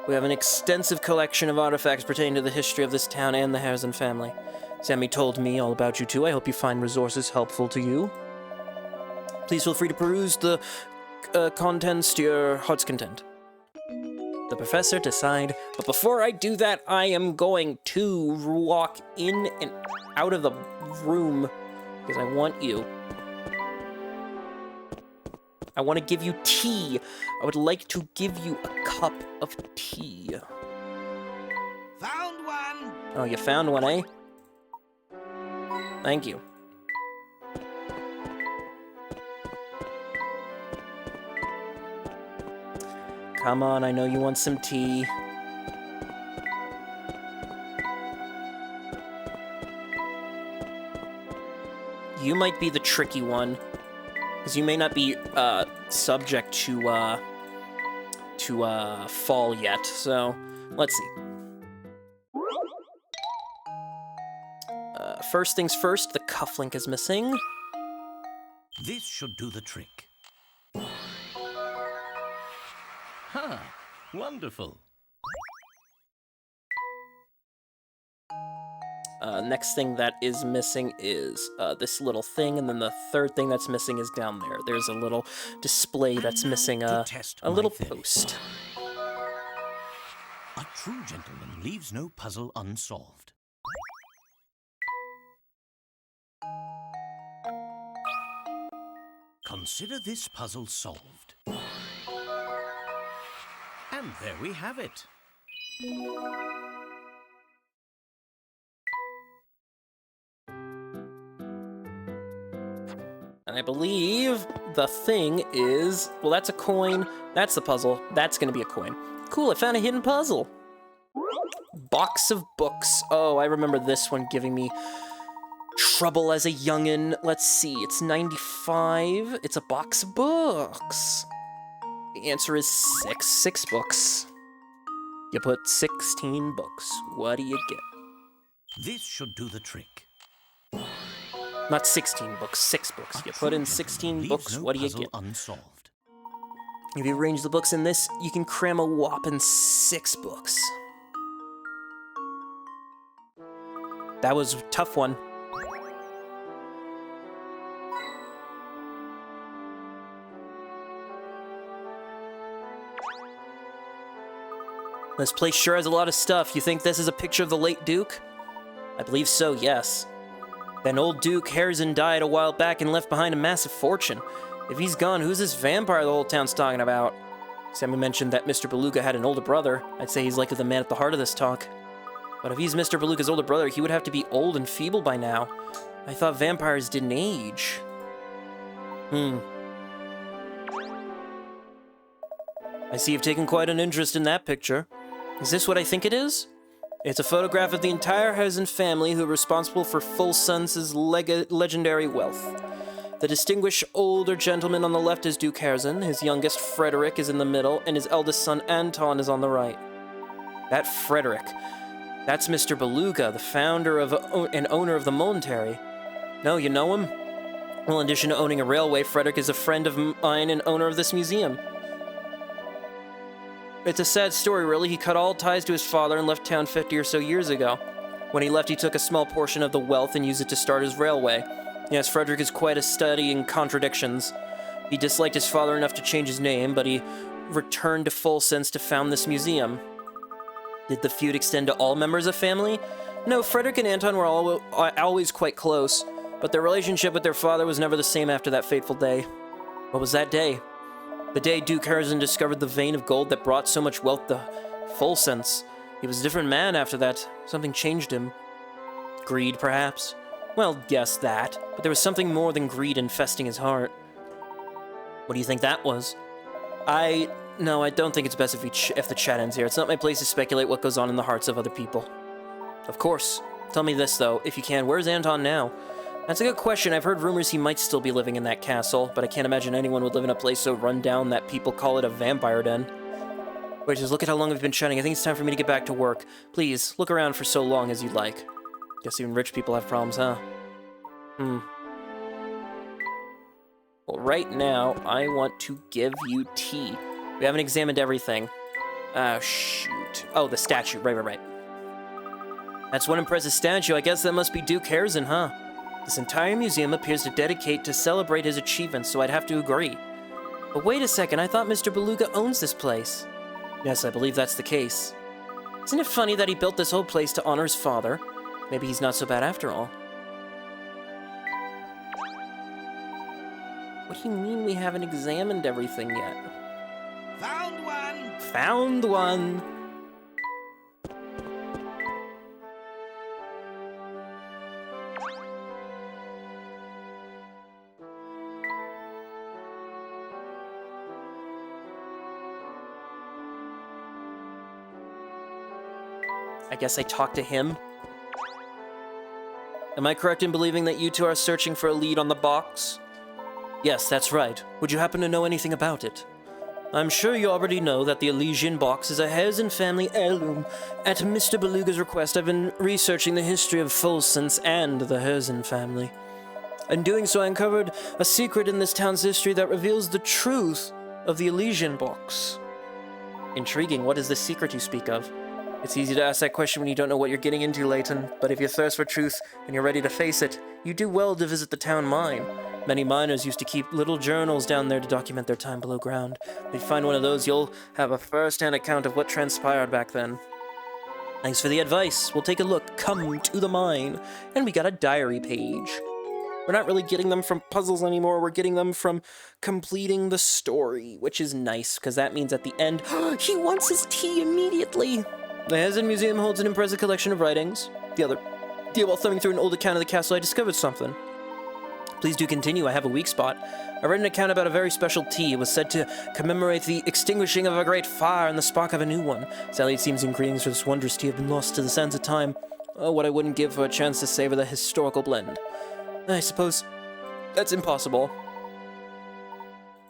We have an extensive collection of artifacts pertaining to the history of this town and the Harrison family. Sammy told me all about you, too. I hope you find resources helpful to you. Please feel free to peruse the contents to your heart's content. The professor decide, but before I do that, I am going to walk in and out of the room because I want you. I want to give you tea. I would like to give you a cup of tea. Found one! Oh, you found one, eh? Thank you. Come on, I know you want some tea. You might be the tricky one. Because you may not be subject to fall yet, so let's see. First things first, the cufflink is missing. This should do the trick. Wonderful. Next thing that is missing is this little thing, and then the third thing that's missing is down there. There's a little display that's missing a little post. A true gentleman leaves no puzzle unsolved. Consider this puzzle solved. And there we have it. And I believe the thing is, well, that's a coin, that's the puzzle, that's gonna be a coin. Cool, I found a hidden puzzle. Box of books. Oh, I remember this one giving me trouble as a youngin'. Let's see, it's 95. It's a box of books. The answer is 6. 6 books. You put 16 books. What do you get? This should do the trick. Not 16 books, 6 books. You put in 16 books, what do you get? Unsolved. If you arrange the books in this, you can cram a whopping 6 books. That was a tough one. This place sure has a lot of stuff. You think this is a picture of the late Duke? I believe so, yes. Then old Duke Harrison died a while back and left behind a massive fortune. If he's gone, who's this vampire the whole town's talking about? Sammy mentioned that Mr. Beluga had an older brother. I'd say he's likely the man at the heart of this talk. But if he's Mr. Beluga's older brother, he would have to be old and feeble by now. I thought vampires didn't age. I see you've taken quite an interest in that picture. Is this what I think it is? It's a photograph of the entire Harrison family who are responsible for Fulson's legendary wealth. The distinguished older gentleman on the left is Duke Harrison, his youngest Frederick is in the middle, and his eldest son Anton is on the right. That Frederick, that's Mr. Beluga, the founder of and owner of the Momentary. No, you know him? Well, in addition to owning a railway, Frederick is a friend of mine and owner of this museum. It's a sad story, really. He cut all ties to his father and left town 50 or so years ago. When he left, he took a small portion of the wealth and used it to start his railway. Yes, Frederick is quite a study in contradictions. He disliked his father enough to change his name, but he returned to Fulson's to found this museum. Did the feud extend to all members of family? No, Frederick and Anton were always quite close, but their relationship with their father was never the same after that fateful day. What was that day? The day Duke Harrison discovered the vein of gold that brought so much wealth to Fulson's. He was a different man after that. Something changed him. Greed, perhaps? Well, yes, that. But there was something more than greed infesting his heart. What do you think that was? No, I don't think it's best if the chat ends here. It's not my place to speculate what goes on in the hearts of other people. Of course. Tell me this, though, if you can. Where's Anton now? That's a good question. I've heard rumors he might still be living in that castle, but I can't imagine anyone would live in a place so run down that people call it a vampire den. Wait, just look at how long we've been chatting. I think it's time for me to get back to work. Please, look around for so long as you'd like. Guess even rich people have problems, huh? Well, right now, I want to give you tea. We haven't examined everything. Oh, shoot. Oh, the statue. Right. That's one impressive statue. I guess that must be Duke Harrison, huh? This entire museum appears to dedicate to celebrate his achievements, so I'd have to agree. But wait a second, I thought Mr. Beluga owns this place. Yes, I believe that's the case. Isn't it funny that he built this whole place to honor his father? Maybe he's not so bad after all. What do you mean we haven't examined everything yet? Found one! Found one! I guess I talked to him. Am I correct in believing that you two are searching for a lead on the box? Yes, that's right. Would you happen to know anything about it? I'm sure you already know that the Elysian box is a Harrison family heirloom. At Mr. Beluga's request, I've been researching the history of Fulson's and the Harrison family. In doing so, I uncovered a secret in this town's history that reveals the truth of the Elysian box. Intriguing. What is the secret you speak of? It's easy to ask that question when you don't know what you're getting into, Layton, but if you thirst for truth and you're ready to face it, you do well to visit the town mine. Many miners used to keep little journals down there to document their time below ground. If you find one of those, you'll have a first-hand account of what transpired back then. Thanks for the advice. We'll take a look. Come to the mine. And we got a diary page. We're not really getting them from puzzles anymore. We're getting them from completing the story, which is nice, because that means at the end, he wants his tea immediately. The Hesed Museum holds an impressive collection of writings. The other day, while thumbing through an old account of the castle, I discovered something. Please do continue. I have a weak spot. I read an account about a very special tea. It was said to commemorate the extinguishing of a great fire and the spark of a new one. Sadly, it seems ingredients for this wondrous tea have been lost to the sands of time. Oh, what I wouldn't give for a chance to savor the historical blend. I suppose that's impossible.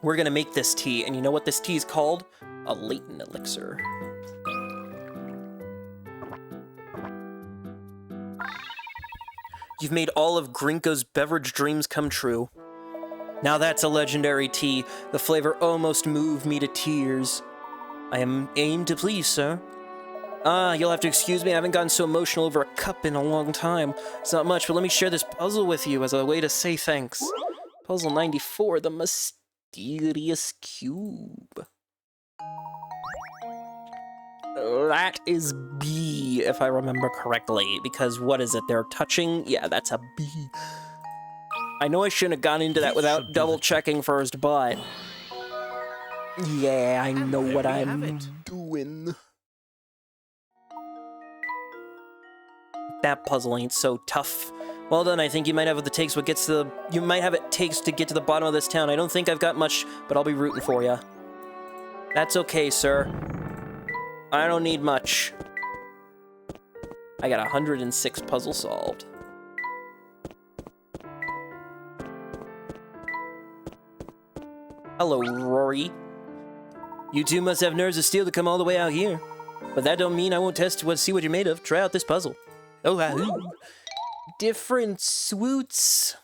We're gonna make this tea, and you know what this tea is called? A Layton elixir. You've made all of Grinko's beverage dreams come true. Now that's a legendary tea. The flavor almost moved me to tears. I am aimed to please, sir. You'll have to excuse me, I haven't gotten so emotional over a cup in a long time. It's not much, but let me share this puzzle with you as a way to say thanks. Puzzle 94, the mysterious cube. That is B, if I remember correctly, because what is it, they're touching? Yeah, that's a B. I know I shouldn't have gone into that without double-checking first, but... yeah, I know what I'm doing. That puzzle ain't so tough. Well done, I think you might have what it takes to get to the bottom of this town. I don't think I've got much, but I'll be rooting for you. That's okay, sir. I don't need much. I got 106 puzzles solved. Hello, Rory. You two must have nerves of steel to come all the way out here. But that don't mean I won't see what you're made of. Try out this puzzle. Oh, wow. Different swoots.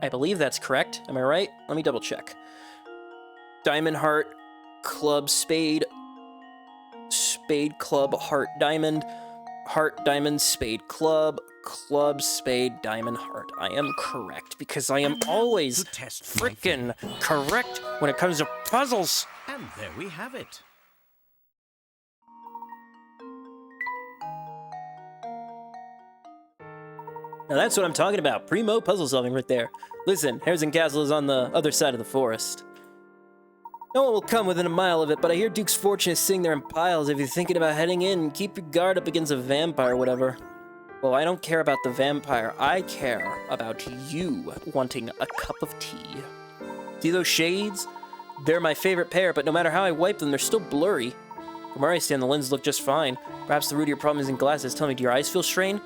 I believe that's correct. Am I right? Let me double check. Diamond, heart, club, spade, spade, club, heart, diamond, spade, club, club, spade, diamond, heart. I am correct because I am always frickin' correct when it comes to puzzles. And there we have it. Now that's what I'm talking about. Primo puzzle solving right there. Listen, Harrison Castle is on the other side of the forest. No one will come within a mile of it, but I hear Duke's fortune is sitting there in piles. If you're thinking about heading in, keep your guard up against a vampire or whatever. Well, I don't care about the vampire. I care about you wanting a cup of tea. See those shades? They're my favorite pair, but no matter how I wipe them, they're still blurry. From where I stand, the lenses look just fine. Perhaps the root of your problem isn't glasses. Tell me, do your eyes feel strained?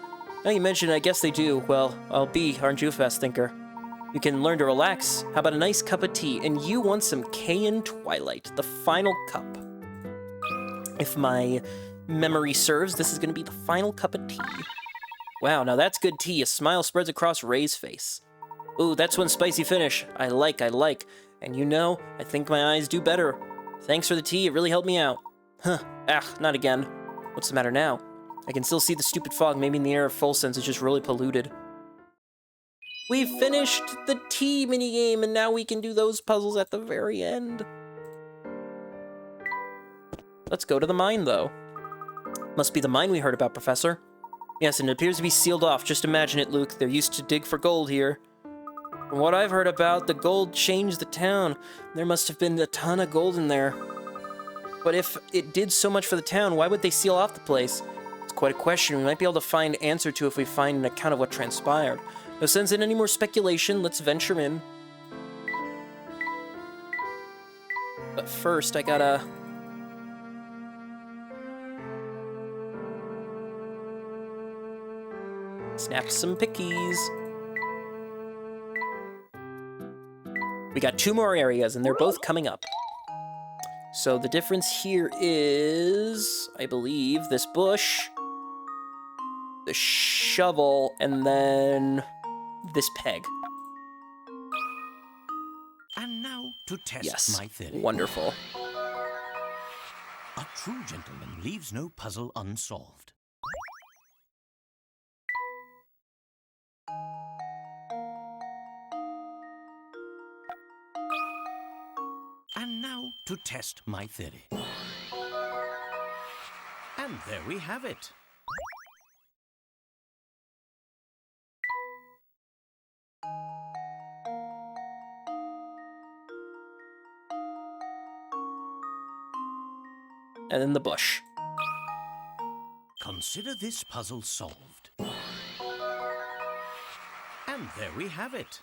Now you mention it, I guess they do. Well, I'll be, aren't you, fast thinker? You can learn to relax. How about a nice cup of tea? And you want some Cayenne Twilight, the final cup. If my memory serves, this is going to be the final cup of tea. Wow, now that's good tea. A smile spreads across Ray's face. Ooh, that's one spicy finish. I like. And you know, I think my eyes do better. Thanks for the tea, it really helped me out. Huh, not again. What's the matter now? I can still see the stupid fog. Maybe in the air of full sense it's just really polluted. We finished the tea minigame, and now we can do those puzzles at the very end. Let's go to the mine, though. Must be the mine we heard about, Professor. Yes, and it appears to be sealed off. Just imagine it, Luke. They're used to dig for gold here. From what I've heard about, the gold changed the town. There must have been a ton of gold in there. But if it did so much for the town, why would they seal off the place? It's quite a question we might be able to find answer to if we find an account of what transpired. No sense in any more speculation, let's venture in. But first, I gotta... snap some pickies. We got 2 more areas, and they're both coming up. So the difference here is, I believe, this bush, the shovel, and then this peg. And now to test Yes, my theory. wonderful. A true gentleman leaves no puzzle unsolved. And now to test my theory. And there we have it. And then the bush. Consider this puzzle solved. And there we have it.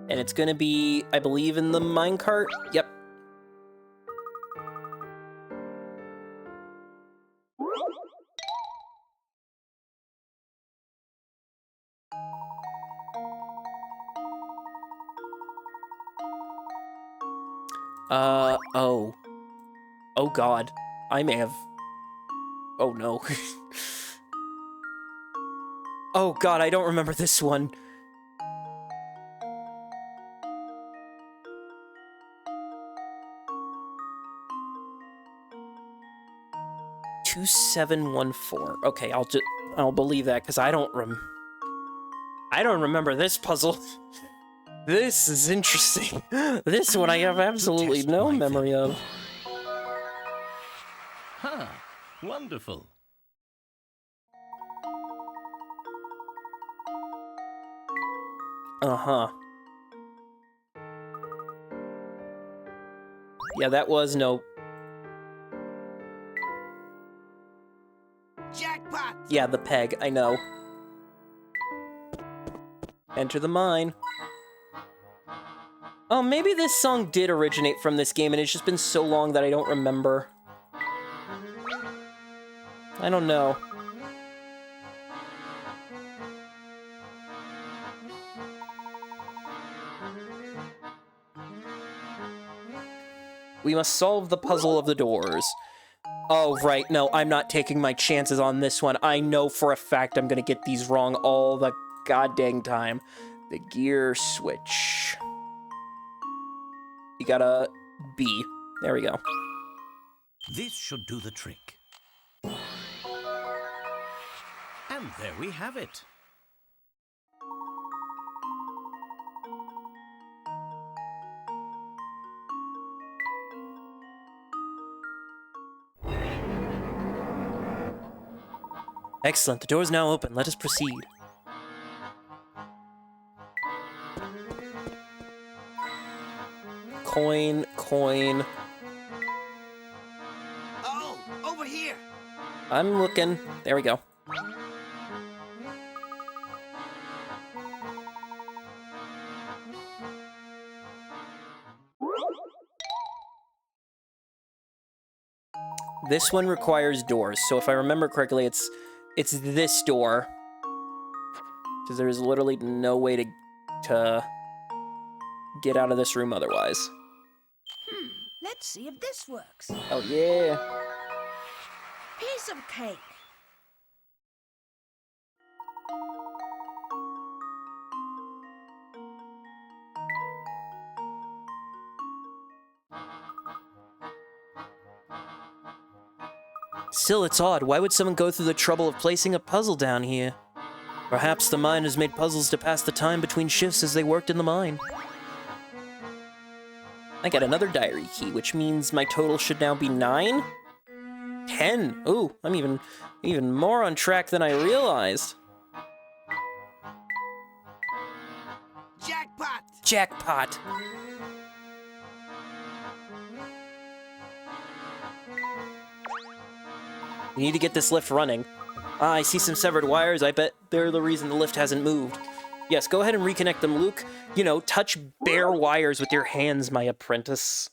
And it's gonna be, I believe, in the minecart? Yep. Oh. Oh god. I may have... Oh no. Oh god, I don't remember this one. $2714. Okay, I'll believe that because I don't remember this puzzle. This is interesting. This one I have absolutely no memory of. Huh. Wonderful. Uh-huh. Yeah, that was no... Jackpot! Yeah, the peg, I know. Enter the mine. Oh, maybe this song did originate from this game and it's just been so long that I don't remember. I don't know. We must solve the puzzle of the doors. Oh, right, no, I'm not taking my chances on this one. I know for a fact I'm gonna get these wrong all the goddamn time. The gear switch. You got a B. There we go. This should do the trick. And there we have it. Excellent, the door is now open. Let us proceed. Coin, coin. Oh, over here! I'm looking. There we go. This one requires doors, so if I remember correctly, it's this door. Because there's literally no way to get out of this room otherwise. Let's see if this works. Oh yeah. Piece of cake. Still, it's odd. Why would someone go through the trouble of placing a puzzle down here? Perhaps the miners made puzzles to pass the time between shifts as they worked in the mine. I got another diary key, which means my total should now be 9? 10! Ooh, I'm even more on track than I realized. Jackpot! Jackpot! We need to get this lift running. Ah, I see some severed wires. I bet they're the reason the lift hasn't moved. Yes, go ahead and reconnect them, Luke. You know, touch bare wires with your hands, my apprentice.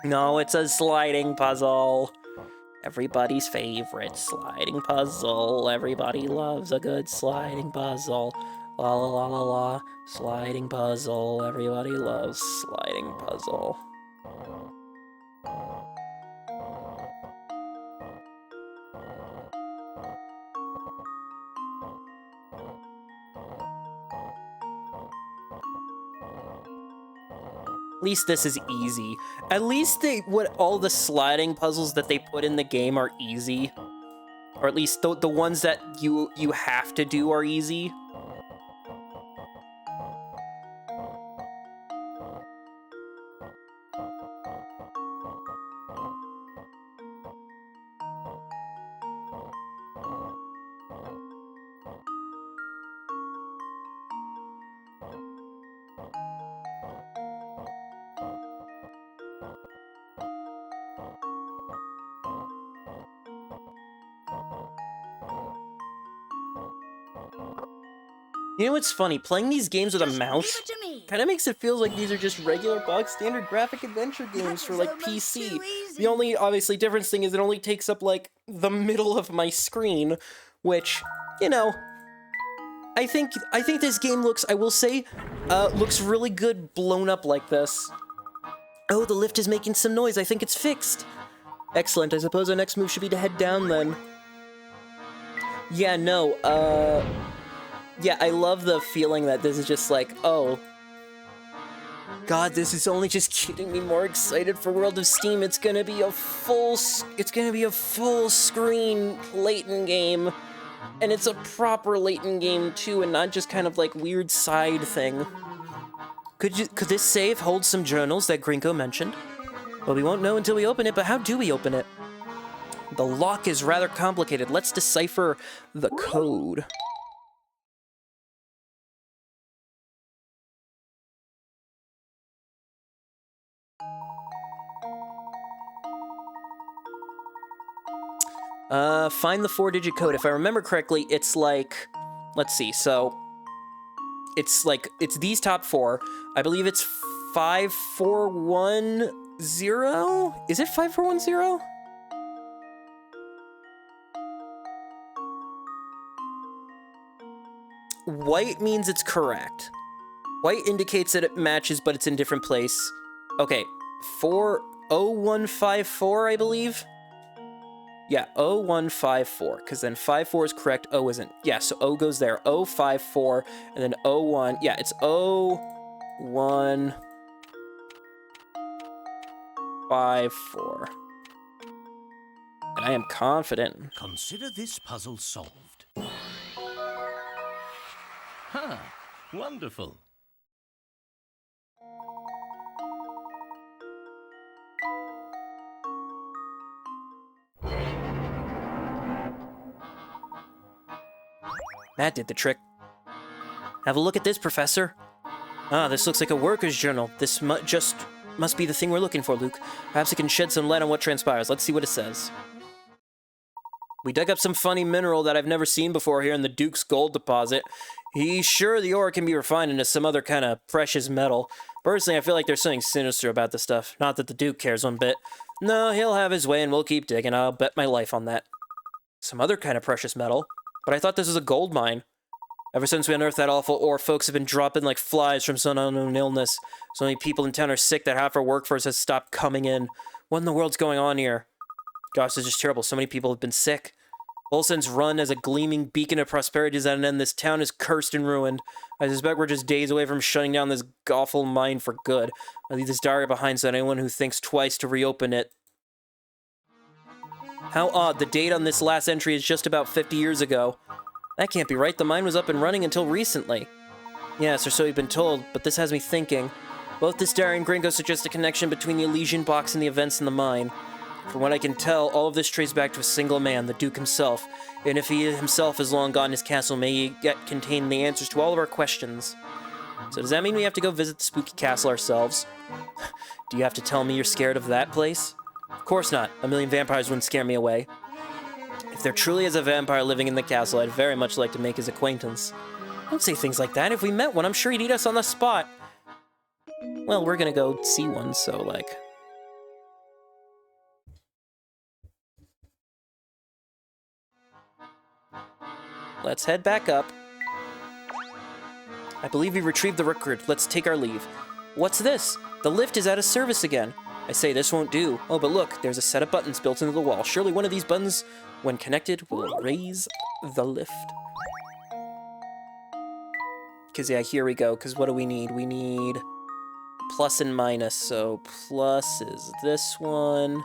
No, it's a sliding puzzle. Everybody's favorite sliding puzzle. Everybody loves a good sliding puzzle. La la la la la. Sliding puzzle. Everybody loves sliding puzzle. At least this is easy. At least all the sliding puzzles that they put in the game are easy. Or at least the ones that you have to do are easy. You know what's funny? Playing these games with a mouse kind of makes it feel like these are just regular bog standard graphic adventure games for like PC. The only obviously difference thing is it only takes up like the middle of my screen, which, you know, I think this game looks, I will say, looks really good blown up like this. Oh, the lift is making some noise. I think it's fixed. Excellent. I suppose our next move should be to head down then. Yeah, no, yeah, I love the feeling that this is just like, oh, God, this is only just getting me more excited for World of Steam. It's gonna be a full screen Layton game, and it's a proper Layton game too, and not just kind of like weird side thing. Could this save hold some journals that Grinko mentioned? Well, we won't know until we open it, but how do we open it? The lock is rather complicated. Let's decipher the code. Find the 4-digit code. If I remember correctly, it's like, let's see, so it's like, it's these top four. I believe it's 5410? Is it 5410? White means it's correct. White indicates that it matches, but it's in different place. Okay, 40154, I believe? Yeah, 0154, because then 54 is correct, O isn't. Yeah, so O goes there. 054, and then 01. Yeah, it's 0154. And I am confident. Consider this puzzle solved. Huh, wonderful. That did the trick. Have a look at this, Professor. Ah, this looks like a worker's journal. This must be the thing we're looking for, Luke. Perhaps it can shed some light on what transpires. Let's see what it says. We dug up some funny mineral that I've never seen before here in the Duke's gold deposit. He's sure the ore can be refined into some other kind of precious metal. Personally, I feel like there's something sinister about this stuff. Not that the Duke cares one bit. No, he'll have his way and we'll keep digging. I'll bet my life on that. Some other kind of precious metal? But I thought this was a gold mine. Ever since we unearthed that awful ore, folks have been dropping like flies from some unknown illness. So many people in town are sick that half our workforce has stopped coming in. What in the world's going on here? Gosh, this is just terrible. So many people have been sick. Olsen's run as a gleaming beacon of prosperity is at an end. This town is cursed and ruined. I suspect we're just days away from shutting down this awful mine for good. I'll leave this diary behind so that anyone who thinks twice to reopen it. How odd, the date on this last entry is just about 50 years ago. That can't be right, the mine was up and running until recently. Yes, or so we've been told, but this has me thinking. Both this diary and Gringo suggest a connection between the Elysian box and the events in the mine. From what I can tell, all of this traces back to a single man, the Duke himself. And if he himself is long gone, his castle may yet contain the answers to all of our questions. So does that mean we have to go visit the spooky castle ourselves? Do you have to tell me you're scared of that place? Of course not. A million vampires wouldn't scare me away. If there truly is a vampire living in the castle, I'd very much like to make his acquaintance. Don't say things like that. If we met one, I'm sure he'd eat us on the spot. Well, we're gonna go see one, so, like... Let's head back up. I believe we retrieved the record. Let's take our leave. What's this? The lift is out of service again. I say this won't do. Oh, but look, there's a set of buttons built into the wall. Surely one of these buttons, when connected, will raise the lift. Because, yeah, here we go. Because what do we need? We need plus and minus. So plus is this one.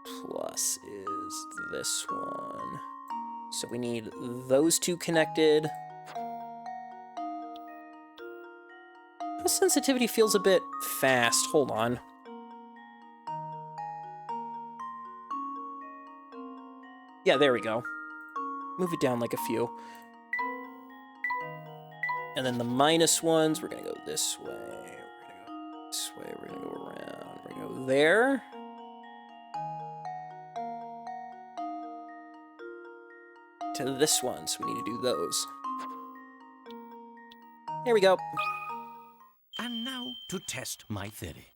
Plus is this one. So we need those two connected. This sensitivity feels a bit fast. Hold on. Yeah, there we go. Move it down like a few. And then the minus ones, we're gonna go this way. We're gonna go this way. We're gonna go around. We're gonna go there. To this one, so we need to do those. There we go. And now to test my theory.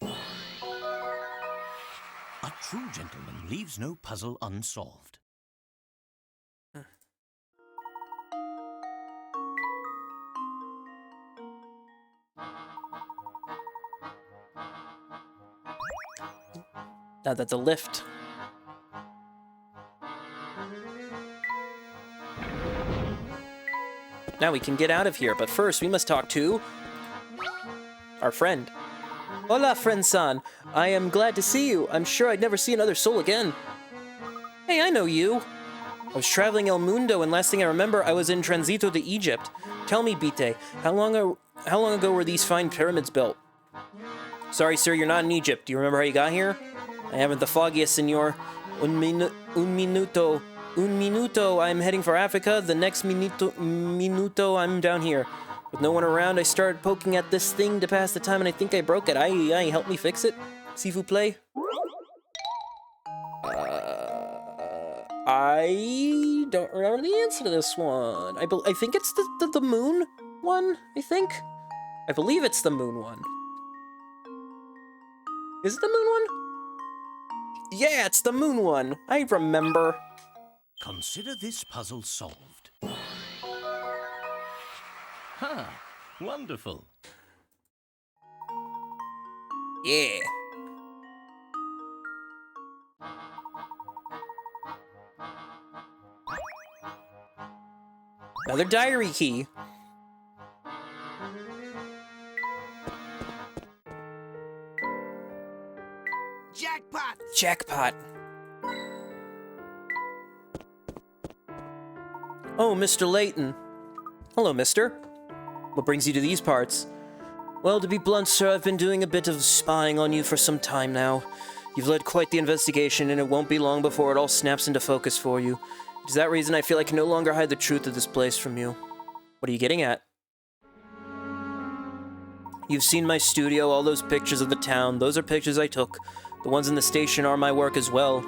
A true gentleman leaves no puzzle unsolved. Now that's a lift. Now we can get out of here, but first we must talk to our friend. Hola, friend-san. I am glad to see you. I'm sure I'd never see another soul again. Hey, I know you. I was traveling El Mundo, and last thing I remember, I was in Transito to Egypt. Tell me, Bite, how long ago were these fine pyramids built? Sorry, sir, you're not in Egypt. Do you remember how you got here? I haven't the foggiest, senor. Un minuto. Un minuto, I'm heading for Africa. The next minuto, I'm down here. With no one around, I started poking at this thing to pass the time, and I think I broke it. Aye, help me fix it. S'il vous plaît. I don't remember the answer to this one. I think it's the moon one, I think. I believe it's the moon one. Is it the moon one? Yeah, it's the moon one. I remember. Consider this puzzle solved. Ha! Wonderful. Yeah. Another diary key. Jackpot! Jackpot. Oh, Mr. Layton. Hello, mister. What brings you to these parts? Well, to be blunt, sir, I've been doing a bit of spying on you for some time now. You've led quite the investigation, and it won't be long before it all snaps into focus for you. It's that reason I feel I can no longer hide the truth of this place from you. What are you getting at? You've seen my studio, all those pictures of the town. Those are pictures I took. The ones in the station are my work as well.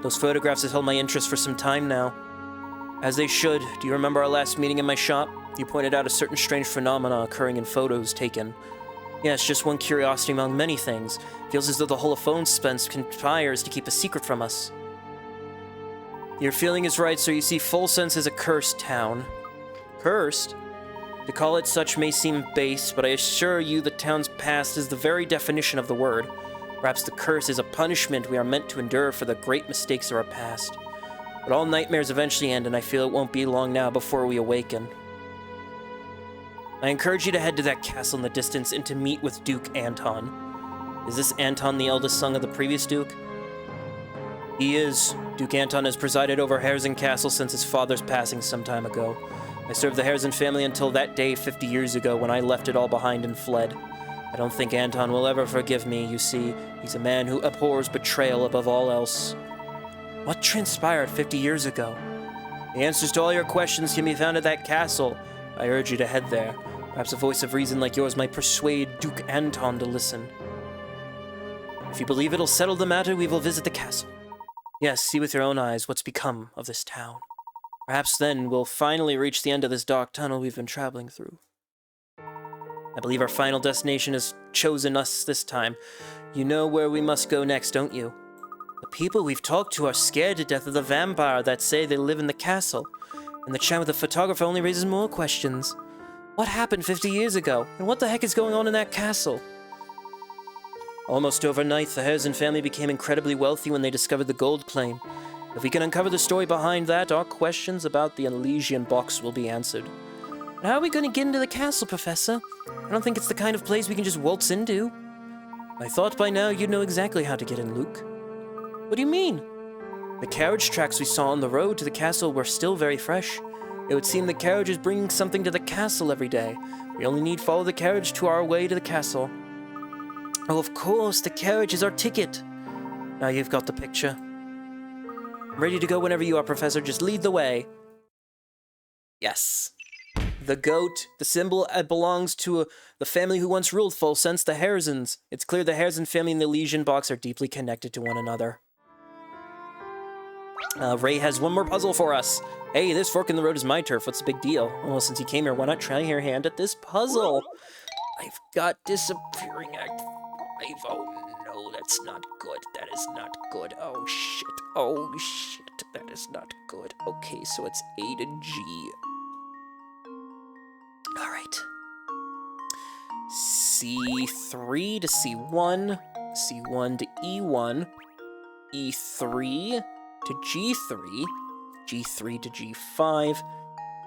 Those photographs have held my interest for some time now. As they should. Do you remember our last meeting in my shop? You pointed out a certain strange phenomena occurring in photos taken. Yes, just one curiosity among many things. Feels as though the whole of phone suspense conspires to keep a secret from us. Your feeling is right, so you see, Full Sense is a cursed town. Cursed? To call it such may seem base, but I assure you the town's past is the very definition of the word. Perhaps the curse is a punishment we are meant to endure for the great mistakes of our past. But all nightmares eventually end, and I feel it won't be long now before we awaken. I encourage you to head to that castle in the distance and to meet with Duke Anton. Is this Anton the eldest son of the previous Duke? He is. Duke Anton has presided over Herzen Castle since his father's passing some time ago. I served the Herzen family until that day 50 years ago when I left it all behind and fled. I don't think Anton will ever forgive me, you see. He's a man who abhors betrayal above all else. What transpired 50 years ago? The answers to all your questions can be found at that castle. I urge you to head there. Perhaps a voice of reason like yours might persuade Duke Anton to listen. If you believe it'll settle the matter, we will visit the castle. Yes, see with your own eyes what's become of this town. Perhaps then we'll finally reach the end of this dark tunnel we've been traveling through. I believe our final destination has chosen us this time. You know where we must go next, don't you? The people we've talked to are scared to death of the vampire that say they live in the castle, and the chat with the photographer only raises more questions. What happened 50 years ago, and what the heck is going on in that castle? Almost overnight, the Harrison family became incredibly wealthy when they discovered the gold claim. If we can uncover the story behind that, our questions about the Elysian box will be answered. But how are we going to get into the castle, Professor? I don't think it's the kind of place we can just waltz into. I thought by now you'd know exactly how to get in, Luke. What do you mean? The carriage tracks we saw on the road to the castle were still very fresh. It would seem the carriage is bringing something to the castle every day. We only need follow the carriage to our way to the castle. Oh, of course, the carriage is our ticket. Now you've got the picture. I'm ready to go whenever you are, Professor. Just lead the way. Yes. The goat, the symbol belongs to the family who once ruled Full Sense, the Harrisons. It's clear the Harrison family and the Elysian box are deeply connected to one another. Ray has one more puzzle for us. Hey, this fork in the road is my turf. What's the big deal? Well, since you came here, why not try your hand at this puzzle? I've got disappearing act 5. Oh no, that's not good. That is not good. Oh shit. Oh shit. That is not good. Okay, so it's A to G. All right. C3 to C1, C1 to E1, E3 to G3, G3 to G5,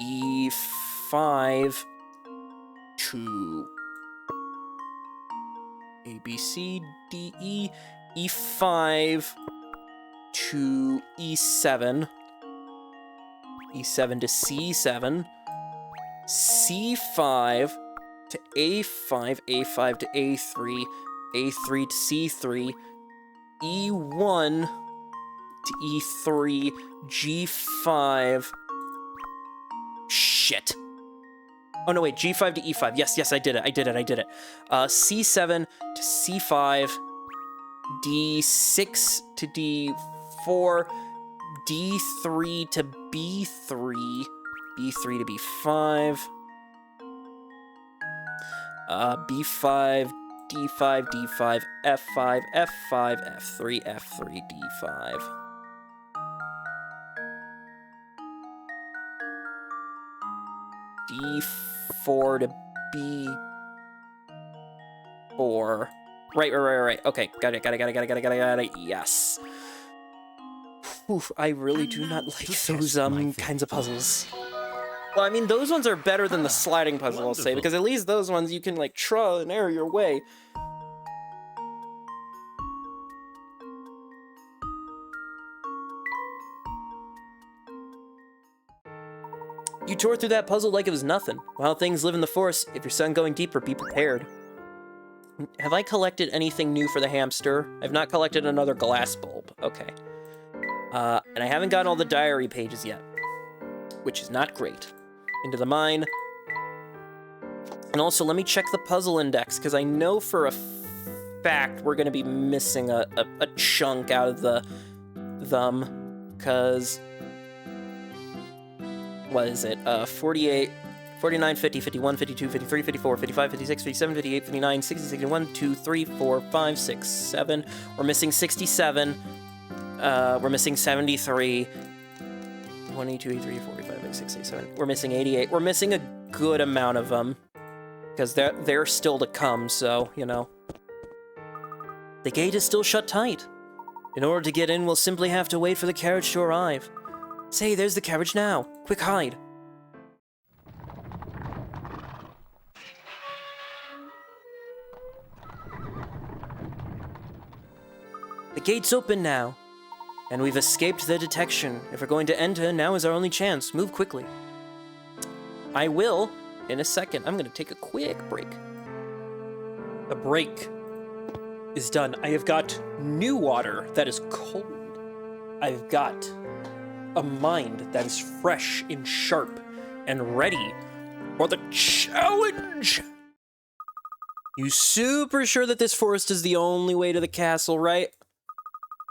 E5 to A, B, C, D, E, E5 to E7, E7 to C7, C5 to A5, A5 to A3, A3 to C3, E1 to E3, G5. Shit. Oh no, wait, G5 to E5. Yes, I did it. C7 to C5, D6 to D4, D3 to B3, B3 to B5, B5, D5, D5, F5, F5, F3, F3, D5. D4 to B4. Right. Okay, got it. Yes. Oof, I really do not like those kinds of puzzles. Well, I mean, those ones are better than the sliding puzzle, I'll say, because at least those ones you can, like, trial and error your way. You tore through that puzzle like it was nothing. Wild things live in the forest. If your son going deeper, be prepared. Have I collected anything new for the hamster? I've not collected another glass bulb. Okay. And I haven't gotten all the diary pages yet, which is not great. Into the mine. And also, let me check the puzzle index, because I know for a fact we're going to be missing a chunk out of the thumb, because... What is it? 48, 49, 50, 51, 52, 53, 54, 55, 56, 57, 58, 59, 60, 61, 2, 3, 4, 5, 6, 7. We're missing 67. We're missing 73. 1, 2, 3, 4, 5, 6, 7. We're missing 88. We're missing a good amount of them. Because they're still to come, so, you know. The gate is still shut tight. In order to get in, we'll simply have to wait for the carriage to arrive. Say, there's the carriage now. Quick, hide. The gate's open now. And we've escaped their detection. If we're going to enter, now is our only chance. Move quickly. I will in a second. I'm going to take a quick break. The break is done. I have got new water that is cold. I've got a mind that is fresh and sharp and ready for the challenge. You super sure that this forest is the only way to the castle, right?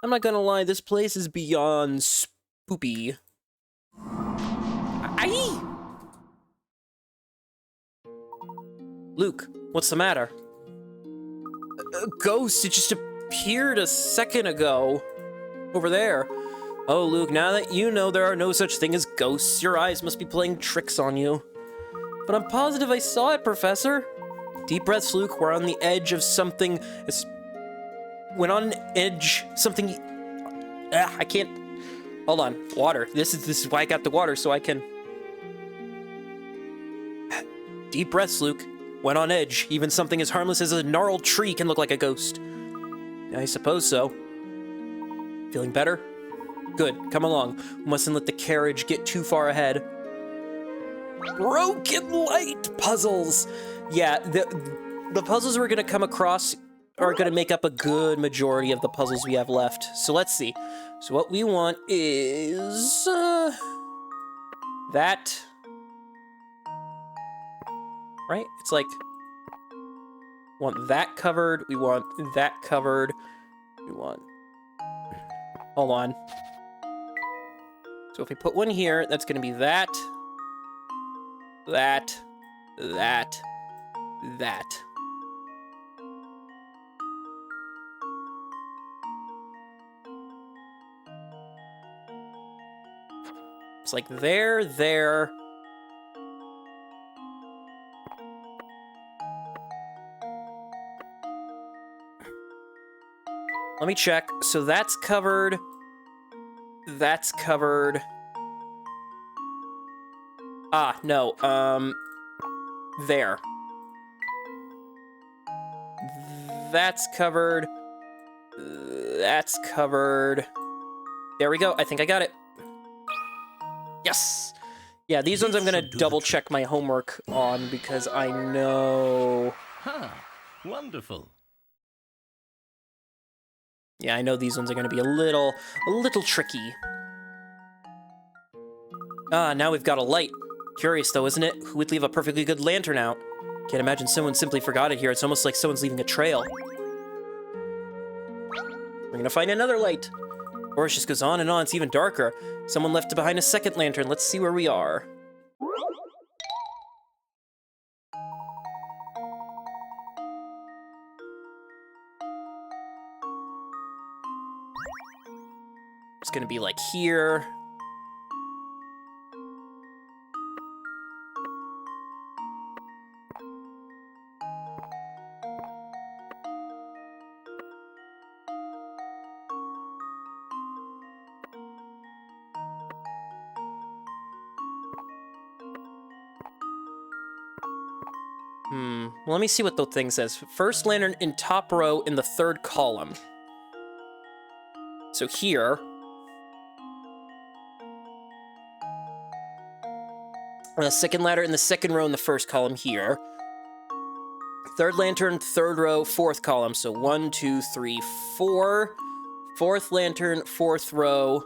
I'm not gonna lie, this place is beyond spoopy. Aye! Luke, what's the matter? A ghost, it just appeared a second ago. Over there. Oh, Luke, now that you know there are no such thing as ghosts, your eyes must be playing tricks on you. But I'm positive I saw it, Professor. Deep breaths, Luke. We're on the edge of something. When on an edge, something. I can't. Hold on. Water. This is why I got the water, so I can. Deep breaths, Luke. When on edge, even something as harmless as a gnarled tree can look like a ghost. I suppose so. Feeling better? Good. Come along. We mustn't let the carriage get too far ahead. Broken light puzzles. Yeah, the puzzles we're gonna come across are gonna make up a good majority of the puzzles we have left. So let's see. So what we want is that, right? It's like want that covered. We want that covered. We want. Hold on. So if we put one here, that's gonna be that. That. It's like there. Let me check. So that's covered. That's covered. Ah, no. There. That's covered. That's covered. There we go. I think I got it. Yes! Yeah, these ones I'm gonna double check my homework on because I know... Huh. Wonderful. Yeah, I know these ones are gonna be a little tricky. Ah, now we've got a light. Curious though, isn't it? Who would leave a perfectly good lantern out? Can't imagine someone simply forgot it here. It's almost like someone's leaving a trail. We're gonna find another light. Or it just goes on and on, it's even darker. Someone left behind a second lantern. Let's see where we are. It's gonna be like here. Well, let me see what the thing says. First lantern in top row in the third column. So here. Second ladder in the second row in the first column here. Third lantern, third row, fourth column. So 1, 2, 3, 4. Fourth lantern, fourth row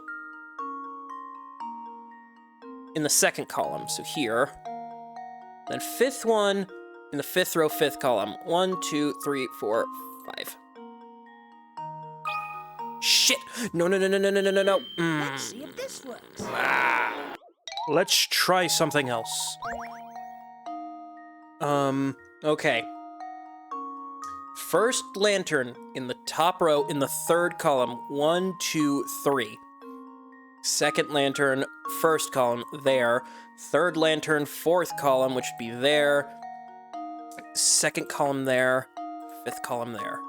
in the second column. So here. Then fifth one in the fifth row, fifth column. 1, 2, 3, 4, 5. Shit! No. Let's see if this works. Let's try something else. Okay. First lantern in the top row in the third column. 1, 2, 3. Second lantern, first column, there. Third lantern, fourth column, which would be there. Second column there. Fifth column there.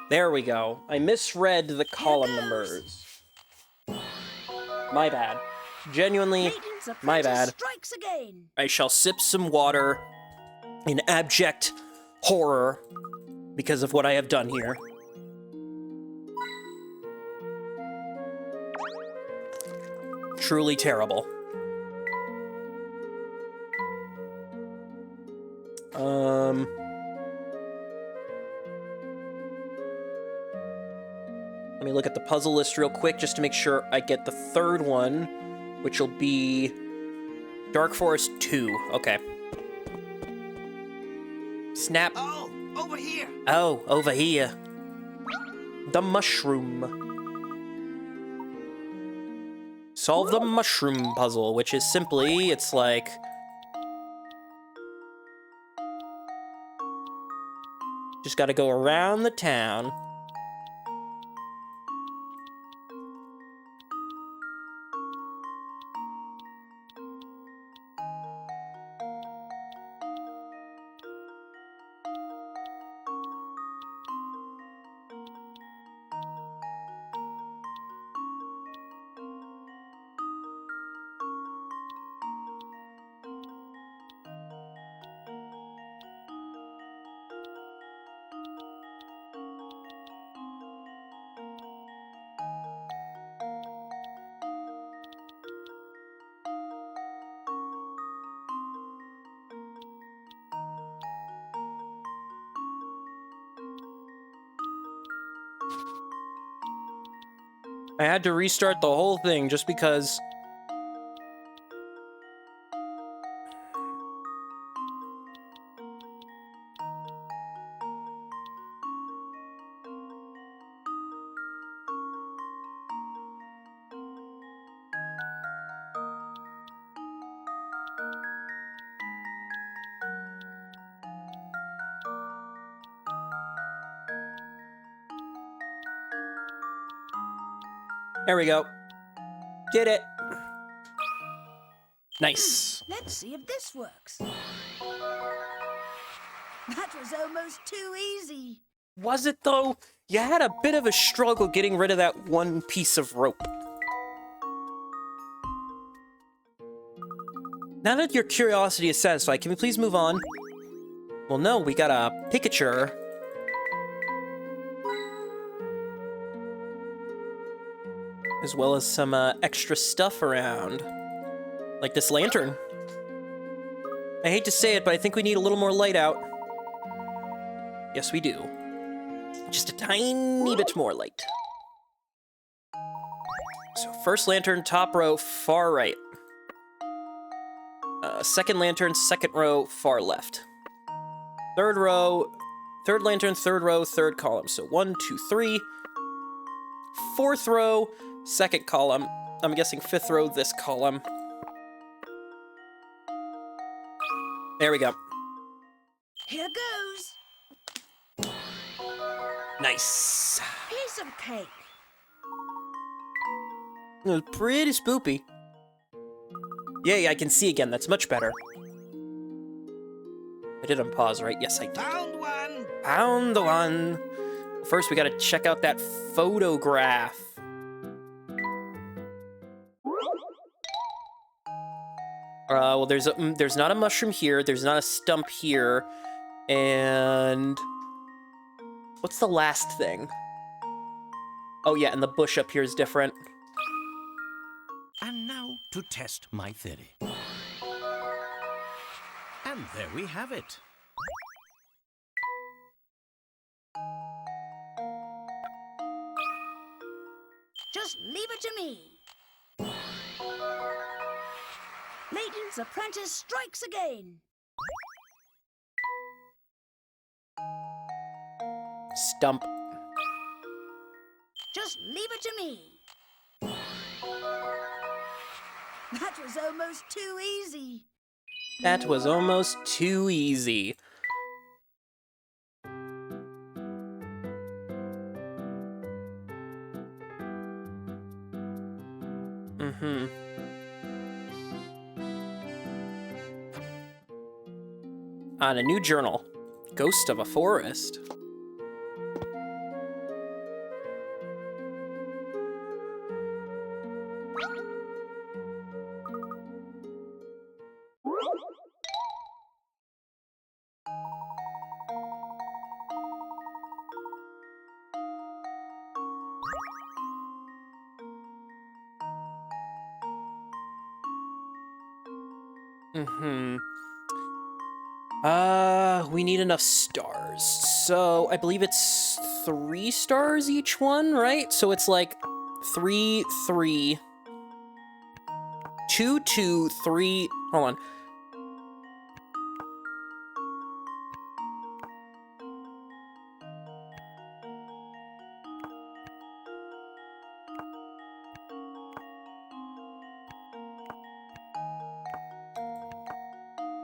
There we go. I misread the column numbers. My bad. Genuinely, my bad. Strikes again. I shall sip some water in abject horror because of what I have done here. Truly terrible. Let me look at the puzzle list real quick just to make sure I get the third one, which will be Dark Forest 2. Okay. Snap. Oh, over here. Oh, over here. The mushroom. Solve the mushroom puzzle, which is simply, it's like... just gotta go around the town. I had to restart the whole thing just because... There we go. Did it. Nice. Let's see if this works. That was almost too easy. Was it, though? You had a bit of a struggle getting rid of that one piece of rope. Now that your curiosity is satisfied, can we please move on? Well, no, we got a Pikachu. As well as some extra stuff around. Like this lantern. I hate to say it, but I think we need a little more light out. Yes, we do. Just a tiny bit more light. So first lantern, top row, far right. Second lantern, second row, far left. Third row, third lantern, third row, third column. So 1, 2, 3. Fourth row, second column. I'm guessing fifth row, this column. There we go. Here goes. Nice. Piece of cake. It was pretty spoopy. Yay, I can see again. That's much better. I did unpause, right? Yes, I did. Found one. Found the one. First, we gotta check out that photograph. Well, there's not a mushroom here. There's not a stump here. And... what's the last thing? Oh, yeah, and the bush up here is different. And now to test my theory. And there we have it. Just leave it to me. Layton's apprentice strikes again. Stump. Just leave it to me. That was almost too easy. That was almost too easy. On a new journal, Ghost of a Forest. We need enough stars. So I believe it's 3 stars each one, right? So it's like 3, 3, 2, 2, 3. Hold on.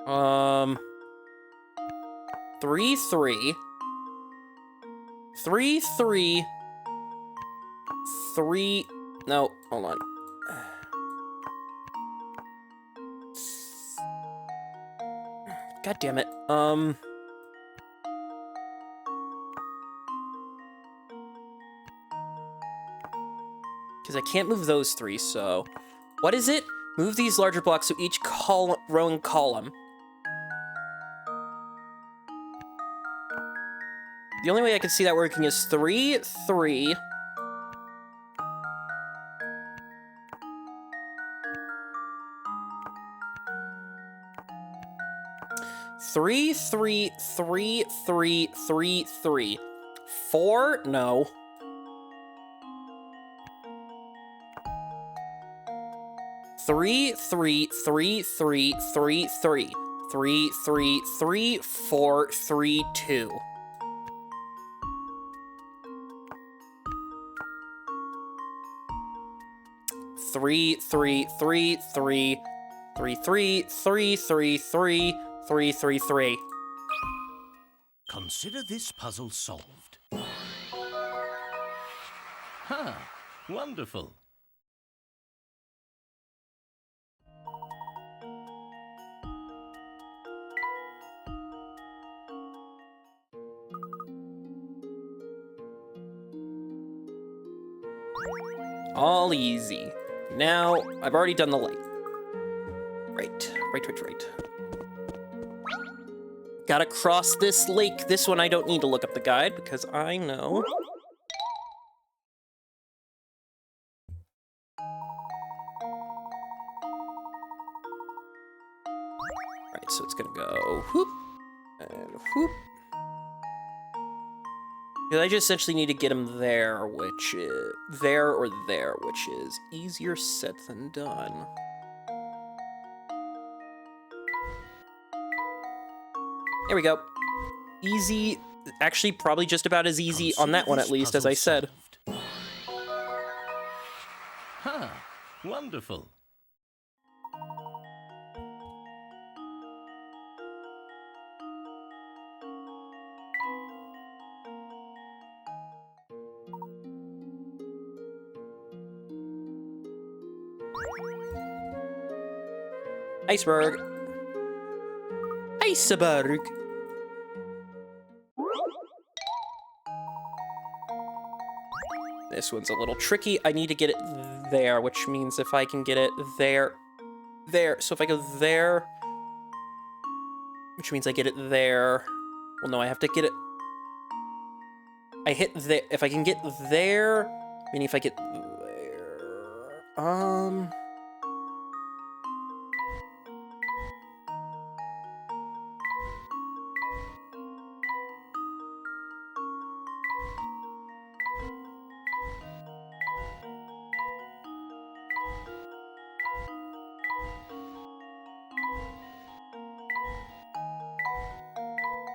3, 3. 3, 3. 3. No, hold on. God damn it. Because I can't move those 3, so... What is it? Move these larger blocks so each row and column. The only way I can see that working is 3, 3. 3, 3, 3, 3, 3, 3. 4? No. 3, 3, 3, 3, 3, 3. 3, 3, 3, 4, 3, 2. 3, 3, 3, 3, 3, 3, 3, 3, 3, 3, 3, 3. Consider this puzzle solved. Ha! Wonderful. All easy. Now, I've already done the light. Right. Gotta cross this lake. This one I don't need to look up the guide because I know. Right, so it's gonna go whoop and whoop. I just essentially need to get him there, which is there or there, which is easier said than done. There we go. Easy, actually probably just about as easy on that one at least, as I said. Ha! Wonderful. Iceberg. Iceberg. This one's a little tricky. I need to get it there, which means if I can get it there, there. So if I go there, which means I get it there. Well, no, I have to get it. I hit there. If I can get there, meaning if I get there.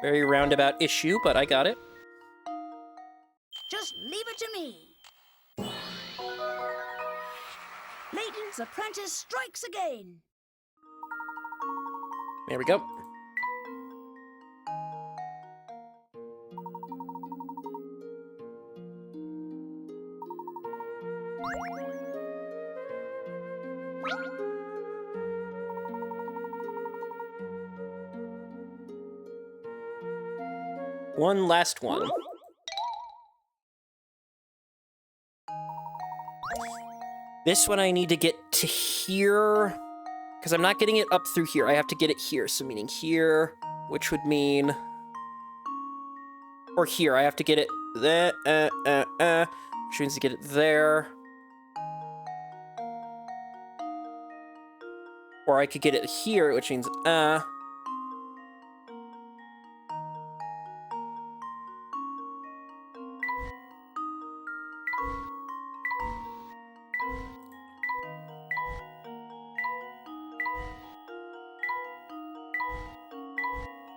Very roundabout issue, but I got it. Just leave it to me. Layton's apprentice strikes again. There we go. One last one. This one I need to get to here, because I'm not getting it up through here. I have to get it here, so meaning here, which would mean... Or here, I have to get it there, which means to get it there. Or I could get it here, which means,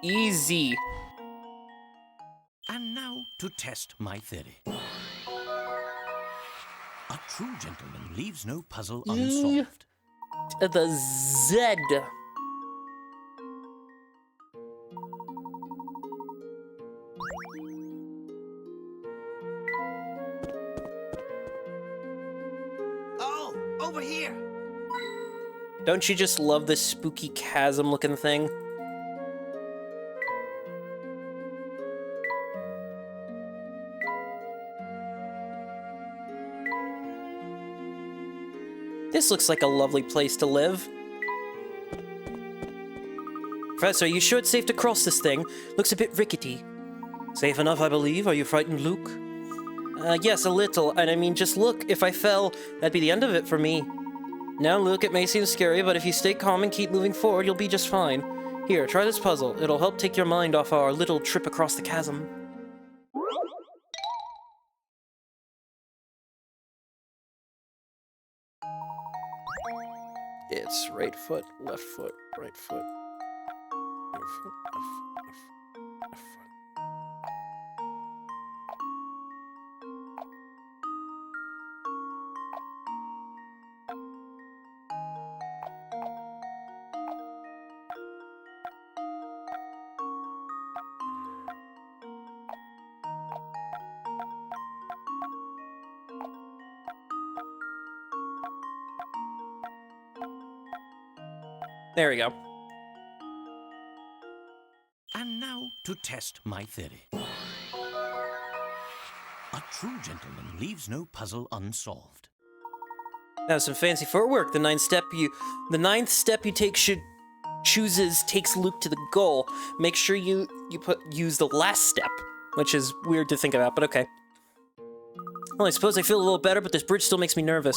Easy. And now to test my theory. A true gentleman leaves no puzzle unsolved. The Z. Over here. Don't you just love this spooky chasm-looking thing? This looks like a lovely place to live. Professor, are you sure it's safe to cross this thing? Looks a bit rickety. Safe enough, I believe. Are you frightened, Luke? Yes, a little. And I mean, just look. If I fell, that'd be the end of it for me. Now, Luke, it may seem scary, but if you stay calm and keep moving forward, you'll be just fine. Here, try this puzzle. It'll help take your mind off our little trip across the chasm. It's right foot, left foot, right foot. Right foot, left foot, left foot. There we go. And now to test my theory. A true gentleman leaves no puzzle unsolved. That was some fancy footwork. The ninth step you take takes Luke to the goal. Make sure you use the last step, which is weird to think about, but okay. Well, I suppose I feel a little better, but this bridge still makes me nervous.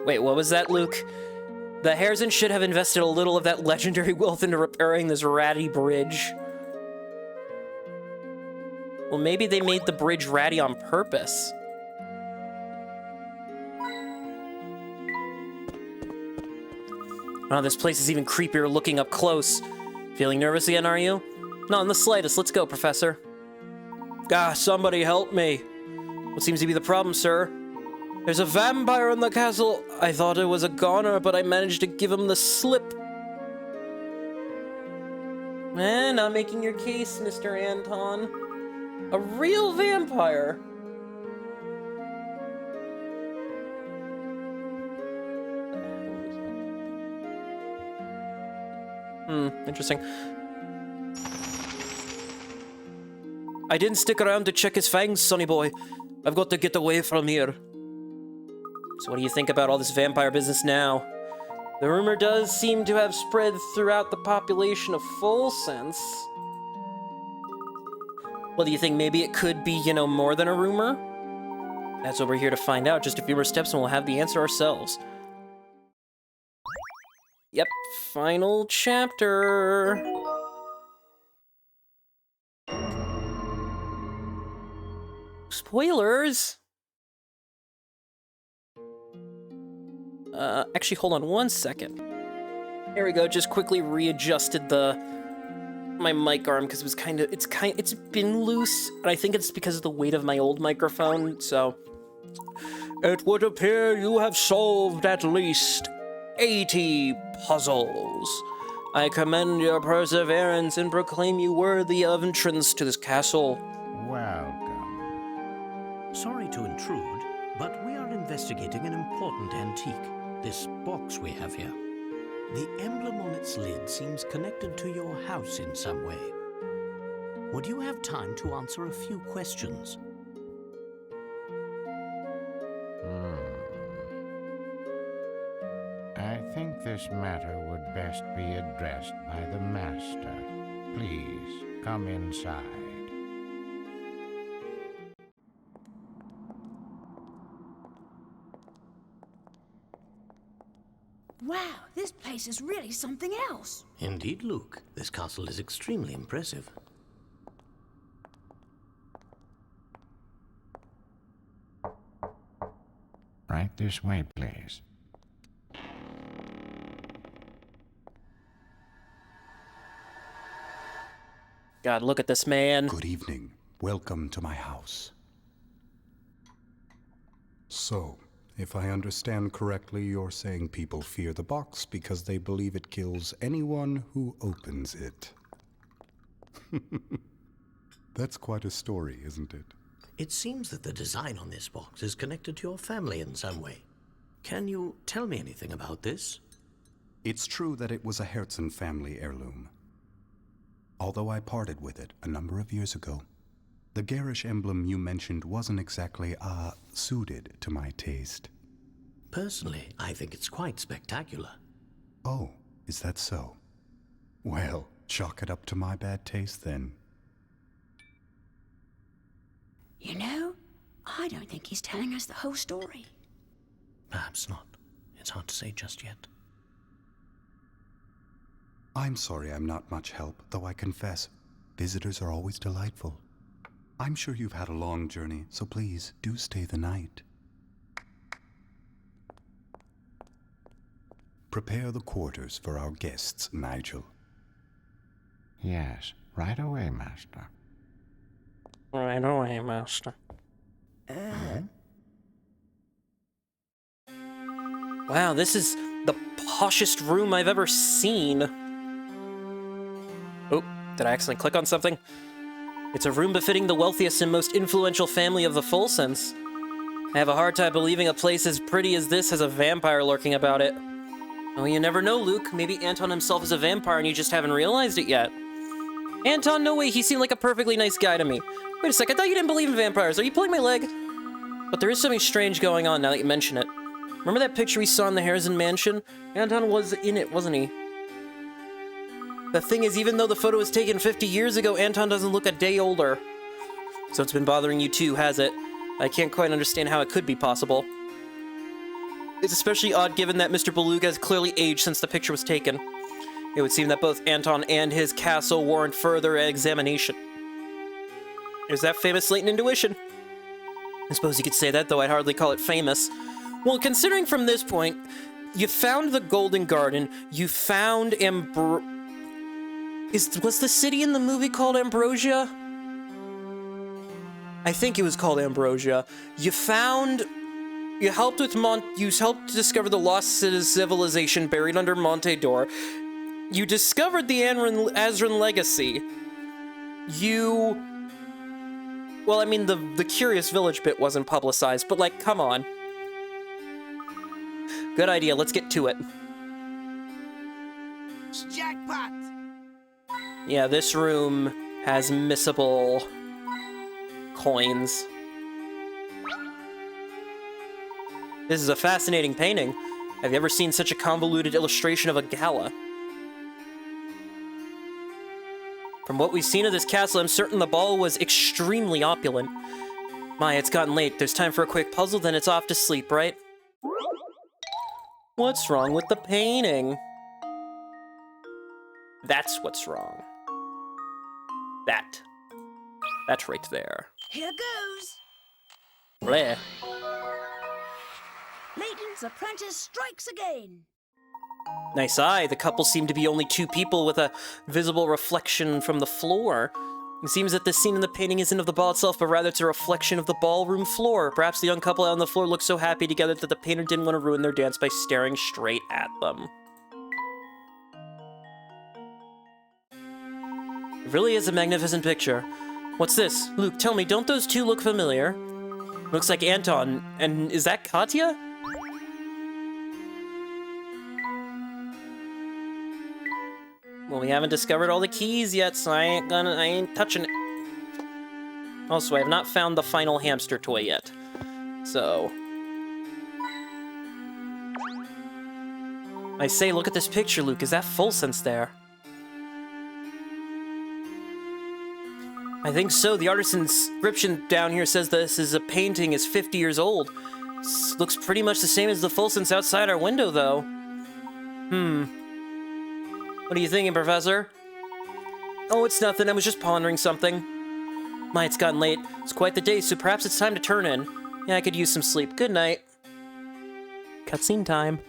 Wait, what was that, Luke? The Haresons should have invested a little of that legendary wealth into repairing this ratty bridge. Well, maybe they made the bridge ratty on purpose. Oh, this place is even creepier looking up close. Feeling nervous again, are you? Not in the slightest. Let's go, Professor. Somebody help me. What seems to be the problem, sir? There's a vampire in the castle. I thought it was a goner, but I managed to give him the slip. Not making your case, Mr. Anton. A real vampire. Interesting. I didn't stick around to check his fangs, sonny boy. I've got to get away from here. So what do you think about all this vampire business now? The rumor does seem to have spread throughout the population of Full Sense. Well, do you think maybe it could be, more than a rumor? That's what we're here to find out. Just a few more steps and we'll have the answer ourselves. Yep, final chapter. Spoilers! Actually, hold on one second. There we go, just quickly readjusted my mic arm because it's been loose, and I think it's because of the weight of my old microphone, so. It would appear you have solved at least 80 puzzles. I commend your perseverance and proclaim you worthy of entrance to this castle. Welcome. Sorry to intrude, but we are investigating an important antique. This box we have here. The emblem on its lid seems connected to your house in some way. Would you have time to answer a few questions? I think this matter would best be addressed by the Master. Please, come inside. Wow, this place is really something else. Indeed, Luke. This castle is extremely impressive. Right this way, please. God, look at this man. Good evening. Welcome to my house. So, if I understand correctly, you're saying people fear the box because they believe it kills anyone who opens it. That's quite a story, isn't it? It seems that the design on this box is connected to your family in some way. Can you tell me anything about this? It's true that it was a Herzen family heirloom. Although I parted with it a number of years ago, the garish emblem you mentioned wasn't exactly, suited to my taste. Personally, I think it's quite spectacular. Oh, is that so? Well, chalk it up to my bad taste then. You know, I don't think he's telling us the whole story. Perhaps not. It's hard to say just yet. I'm sorry I'm not much help, though I confess, visitors are always delightful. I'm sure you've had a long journey, so please do stay the night. Prepare the quarters for our guests, Nigel. Yes, right away, Master. Right away, Master. Wow, this is the poshest room I've ever seen. Oh, did I accidentally click on something? It's a room befitting the wealthiest and most influential family of the Fulsons. I have a hard time believing a place as pretty as this has a vampire lurking about it. Oh, you never know, Luke. Maybe Anton himself is a vampire and you just haven't realized it yet. Anton, no way, he seemed like a perfectly nice guy to me. Wait a sec, I thought you didn't believe in vampires. Are you pulling my leg? But there is something strange going on now that you mention it. Remember that picture we saw in the Harrison mansion? Anton was in it, wasn't he? The thing is, even though the photo was taken 50 years ago, Anton doesn't look a day older. So it's been bothering you too, has it? I can't quite understand how it could be possible. It's especially odd given that Mr. Beluga has clearly aged since the picture was taken. It would seem that both Anton and his castle warrant further examination. There's that famous Layton intuition. I suppose you could say that, though I'd hardly call it famous. Well, considering from this point, you found the Golden Garden, you found was the city in the movie called Ambrosia? I think it was called Ambrosia. You helped to discover the lost civilization buried under Monte d'Or. You discovered the Azran legacy. Well, I mean, the Curious Village bit wasn't publicized, but like, come on. Good idea, let's get to it. Jackpot! Yeah, this room has missable coins. This is a fascinating painting. Have you ever seen such a convoluted illustration of a gala? From what we've seen of this castle, I'm certain the ball was extremely opulent. My, it's gotten late. There's time for a quick puzzle, then it's off to sleep, right? What's wrong with the painting? That's what's wrong. That's right there. Here goes. Bleh. Layton's apprentice strikes again. Nice eye. The couple seem to be only two people with a visible reflection from the floor. It seems that the scene in the painting isn't of the ball itself, but rather it's a reflection of the ballroom floor. Perhaps the young couple out on the floor look so happy together that the painter didn't want to ruin their dance by staring straight at them. It really is a magnificent picture. What's this? Luke, tell me, don't those two look familiar? Looks like Anton. And is that Katya? Well, we haven't discovered all the keys yet, so I ain't touching it. Also, I have not found the final hamster toy yet. So... I say, look at this picture, Luke. Is that Fulsen's there? I think so. The artist's inscription down here says this is a painting is 50 years old. This looks pretty much the same as the Fulsen's outside our window, though. What are you thinking, Professor? Oh, it's nothing. I was just pondering something. My, it's gotten late. It's quite the day, so perhaps it's time to turn in. Yeah, I could use some sleep. Good night. Cutscene time.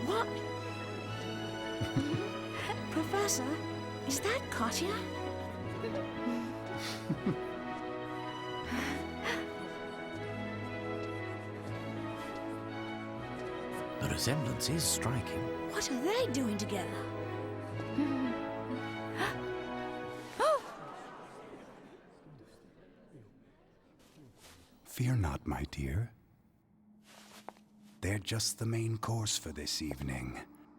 What? Professor, is that Katya? The resemblance is striking. What are they doing together? Fear not, my dear. They're just the main course for this evening.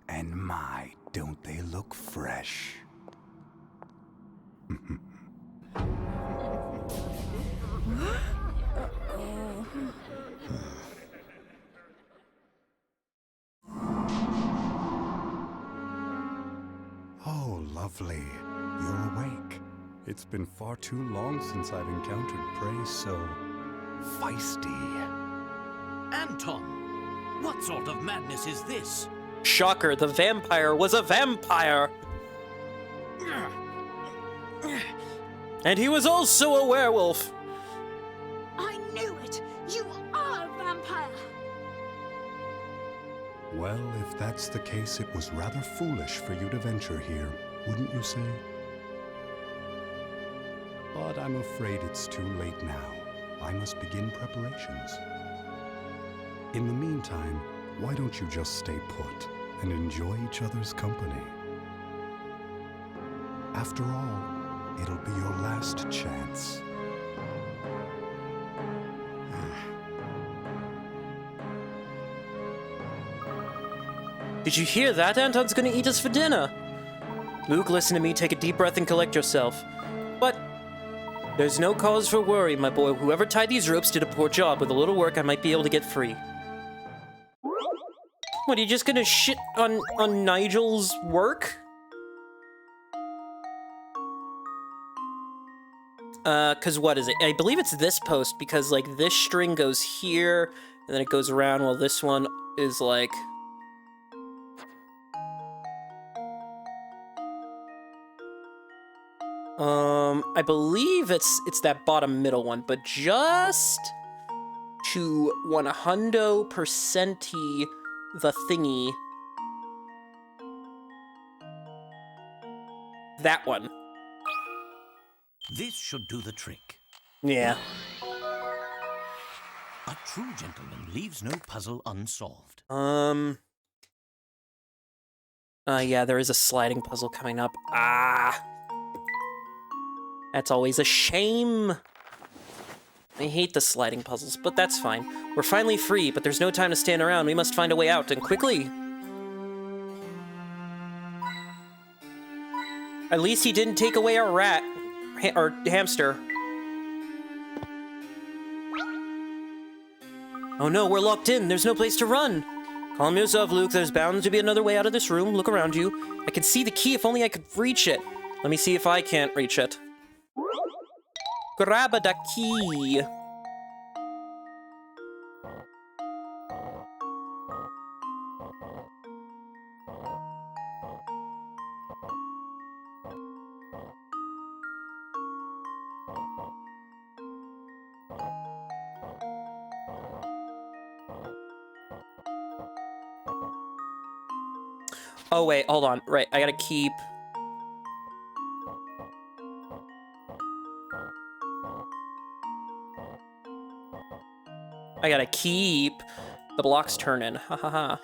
And my, don't they look fresh? Oh, lovely. You're awake. It's been far too long since I've encountered prey so feisty. Anton! What sort of madness is this? Shocker, the vampire was a vampire! And he was also a werewolf! I knew it! You are a vampire! Well, if that's the case, it was rather foolish for you to venture here, wouldn't you say? But I'm afraid it's too late now. I must begin preparations. In the meantime, why don't you just stay put and enjoy each other's company? After all, it'll be your last chance. Did you hear that? Anton's gonna eat us for dinner! Luke, listen to me, take a deep breath and collect yourself. But there's no cause for worry, my boy. Whoever tied these ropes did a poor job. With a little work, I might be able to get free. What, are you just gonna shit on Nigel's work? Cause what is it? I believe it's this post, because, like, this string goes here, and then it goes around, while this one is, like... I believe it's that bottom middle one, but just to 100% the thingy. That one. This should do the trick. Yeah. A true gentleman leaves no puzzle unsolved. Yeah, there is a sliding puzzle coming up. Ah! That's always a shame. I hate the sliding puzzles, but that's fine. We're finally free, but there's no time to stand around. We must find a way out, and quickly. At least he didn't take away our rat. Or hamster. Oh no, we're locked in. There's no place to run. Calm yourself, Luke. There's bound to be another way out of this room. Look around you. I can see the key if only I could reach it. Let me see if I can't reach it. Grab the key. Oh wait, hold on. Right, I gotta keep... I gotta keep the blocks turning. Ha ha ha.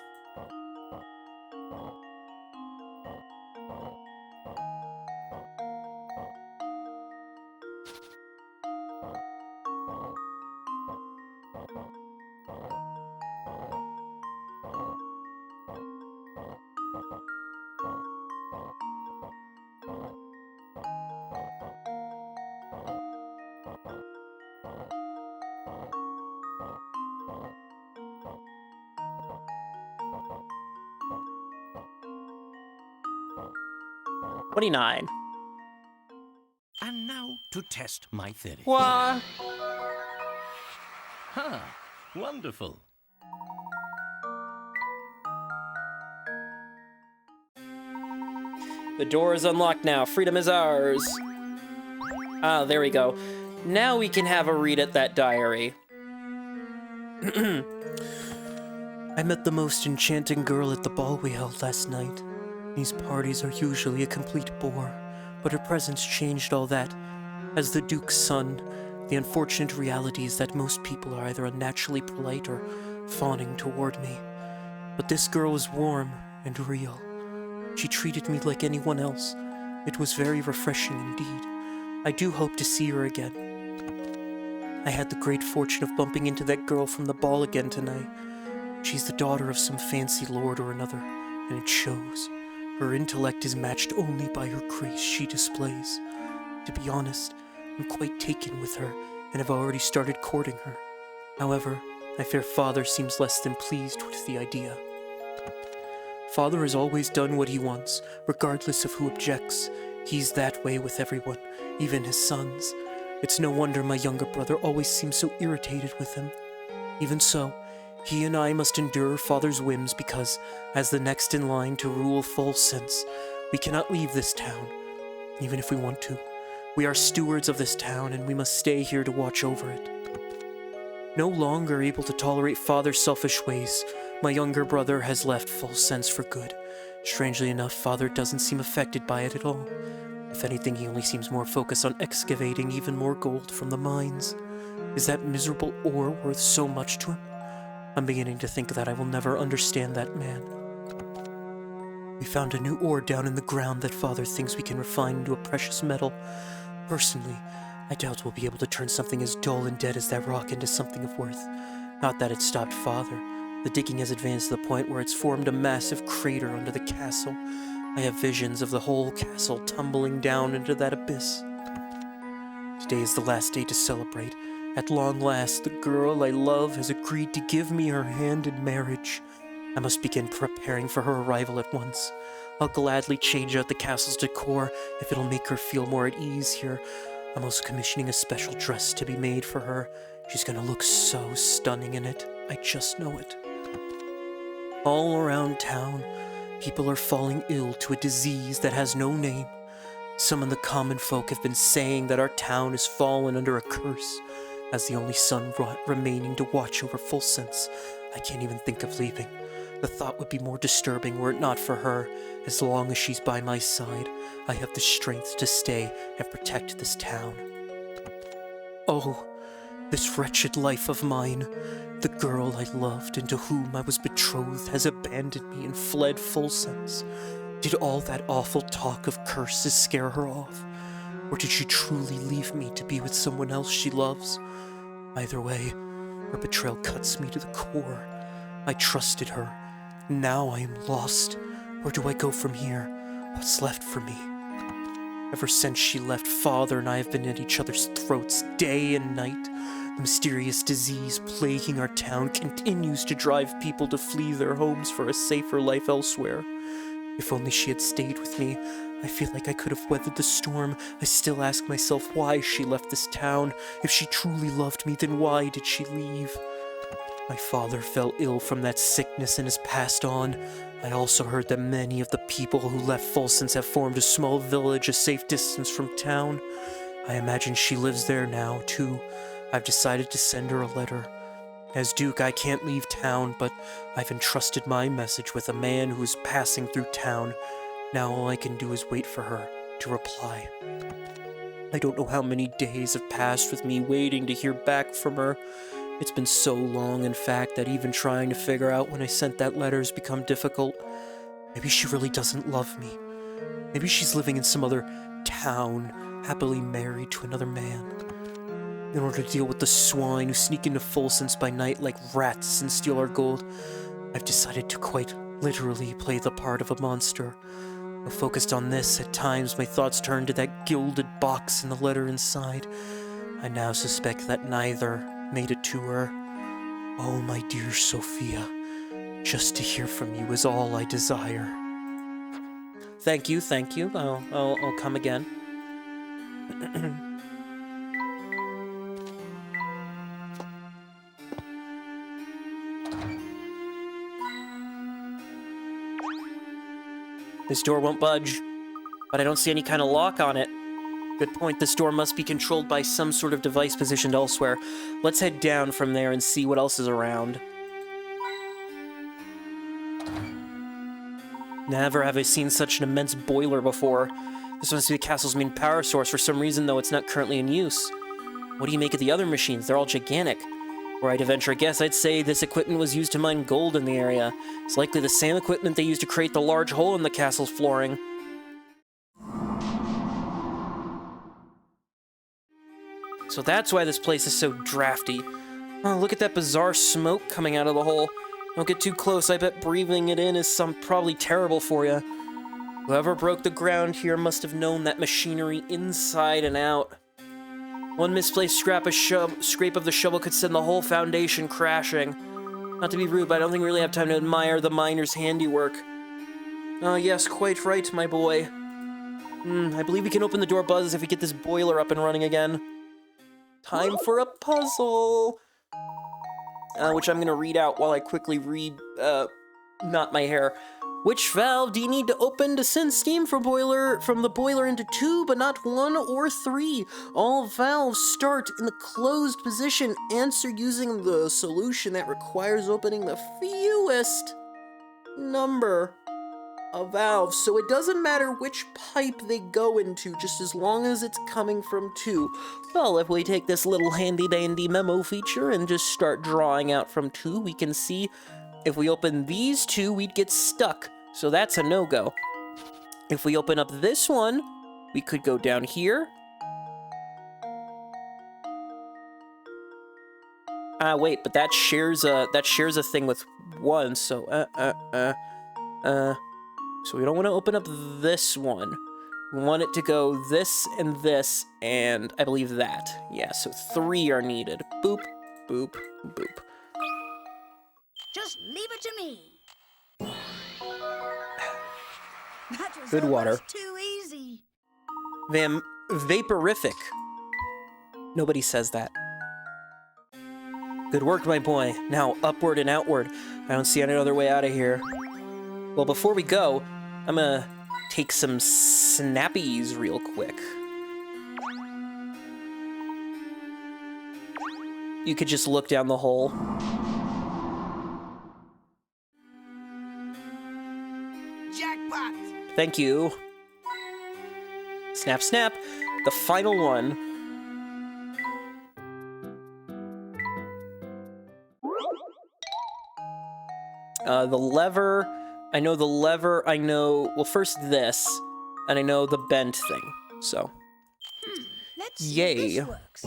$29. And now to test my theory. What? Ha! Wonderful. The door is unlocked now. Freedom is ours. Ah, there we go. Now we can have a read at that diary. I met the most enchanting girl at the ball we held last night. These parties are usually a complete bore, but her presence changed all that. As the Duke's son, the unfortunate reality is that most people are either unnaturally polite or fawning toward me. But this girl was warm and real. She treated me like anyone else. It was very refreshing indeed. I do hope to see her again. I had the great fortune of bumping into that girl from the ball again tonight. She's the daughter of some fancy lord or another, and it shows. Her intellect is matched only by her grace she displays. To be honest, I'm quite taken with her, and have already started courting her. However, my fair father seems less than pleased with the idea. Father has always done what he wants, regardless of who objects. He's that way with everyone, even his sons. It's no wonder my younger brother always seems so irritated with him. Even so, he and I must endure Father's whims because, as the next in line to rule Folsense, we cannot leave this town, even if we want to. We are stewards of this town, and we must stay here to watch over it. No longer able to tolerate Father's selfish ways, my younger brother has left Folsense for good. Strangely enough, Father doesn't seem affected by it at all. If anything, he only seems more focused on excavating even more gold from the mines. Is that miserable ore worth so much to him? I'm beginning to think that I will never understand that man. We found a new ore down in the ground that Father thinks we can refine into a precious metal. Personally, I doubt we'll be able to turn something as dull and dead as that rock into something of worth. Not that it stopped Father. The digging has advanced to the point where it's formed a massive crater under the castle. I have visions of the whole castle tumbling down into that abyss. Today is the last day to celebrate. At long last, the girl I love has agreed to give me her hand in marriage. I must begin preparing for her arrival at once. I'll gladly change out the castle's decor if it'll make her feel more at ease here. I'm also commissioning a special dress to be made for her. She's gonna look so stunning in it. I just know it. All around town, people are falling ill to a disease that has no name. Some of the common folk have been saying that our town has fallen under a curse. As the only son remaining to watch over Folsense, I can't even think of leaving. The thought would be more disturbing were it not for her. As long as she's by my side, I have the strength to stay and protect this town. Oh, this wretched life of mine. The girl I loved and to whom I was betrothed has abandoned me and fled Folsense. Did all that awful talk of curses scare her off? Or did she truly leave me to be with someone else she loves? Either way, her betrayal cuts me to the core. I trusted her. Now I am lost. Where do I go from here? What's left for me? Ever since she left, Father and I have been at each other's throats day and night. The mysterious disease plaguing our town continues to drive people to flee their homes for a safer life elsewhere. If only she had stayed with me, I feel like I could have weathered the storm. I still ask myself why she left this town. If she truly loved me, then why did she leave? My father fell ill from that sickness and has passed on. I also heard that many of the people who left Folsense have formed a small village a safe distance from town. I imagine she lives there now, too. I've decided to send her a letter. As Duke, I can't leave town, but I've entrusted my message with a man who is passing through town. Now all I can do is wait for her to reply. I don't know how many days have passed with me waiting to hear back from her. It's been so long, in fact, that even trying to figure out when I sent that letter has become difficult. Maybe she really doesn't love me. Maybe she's living in some other town, happily married to another man. In order to deal with the swine who sneak into Folsense by night like rats and steal our gold, I've decided to quite literally play the part of a monster. Though focused on this, at times my thoughts turn to that gilded box and the letter inside. I now suspect that neither made it to her. Oh, my dear Sophia, just to hear from you is all I desire. Thank you. I'll come again. This door won't budge, but I don't see any kind of lock on it. Good point, this door must be controlled by some sort of device positioned elsewhere. Let's head down from there and see what else is around. Never have I seen such an immense boiler before. This must be the castle's main power source. For some reason, though, it's not currently in use. What do you make of the other machines? They're all gigantic. Were I to venture a guess, I'd say this equipment was used to mine gold in the area. It's likely the same equipment they used to create the large hole in the castle's flooring. So that's why this place is so drafty. Oh, look at that bizarre smoke coming out of the hole. Don't get too close, I bet breathing it in is probably terrible for you. Whoever broke the ground here must have known that machinery inside and out. One misplaced scrape of the shovel could send the whole foundation crashing. Not to be rude, but I don't think we really have time to admire the miner's handiwork. Oh yes, quite right, my boy. I believe we can open the door buzz if we get this boiler up and running again. Time for a puzzle! Which I'm gonna read out while I quickly read, not my hair. Which valve do you need to open to send steam from the boiler into 2, but not 1 or 3? All valves start in the closed position. Answer using the solution that requires opening the fewest number of valves. So it doesn't matter which pipe they go into, just as long as it's coming from 2. Well, if we take this little handy-dandy memo feature and just start drawing out from 2, we can see if we open these 2, we'd get stuck. So that's a no-go. If we open up this one, we could go down here. Wait, but that shares a thing with 1, so so we don't want to open up this one. We want it to go this, and I believe that. Yeah, so 3 are needed. Boop, boop, boop. Just leave it to me. That was Good water. too easy. Vaporific. Nobody says that. Good work, my boy. Now, upward and outward. I don't see any other way out of here. Well, before we go, I'm gonna take some snappies real quick. You could just look down the hole. Jackpot! Thank you. Snap, snap. The final one. The lever. I know the lever. I know... Well, first this. And I know the bent thing. So. Let's see Yay. if this works.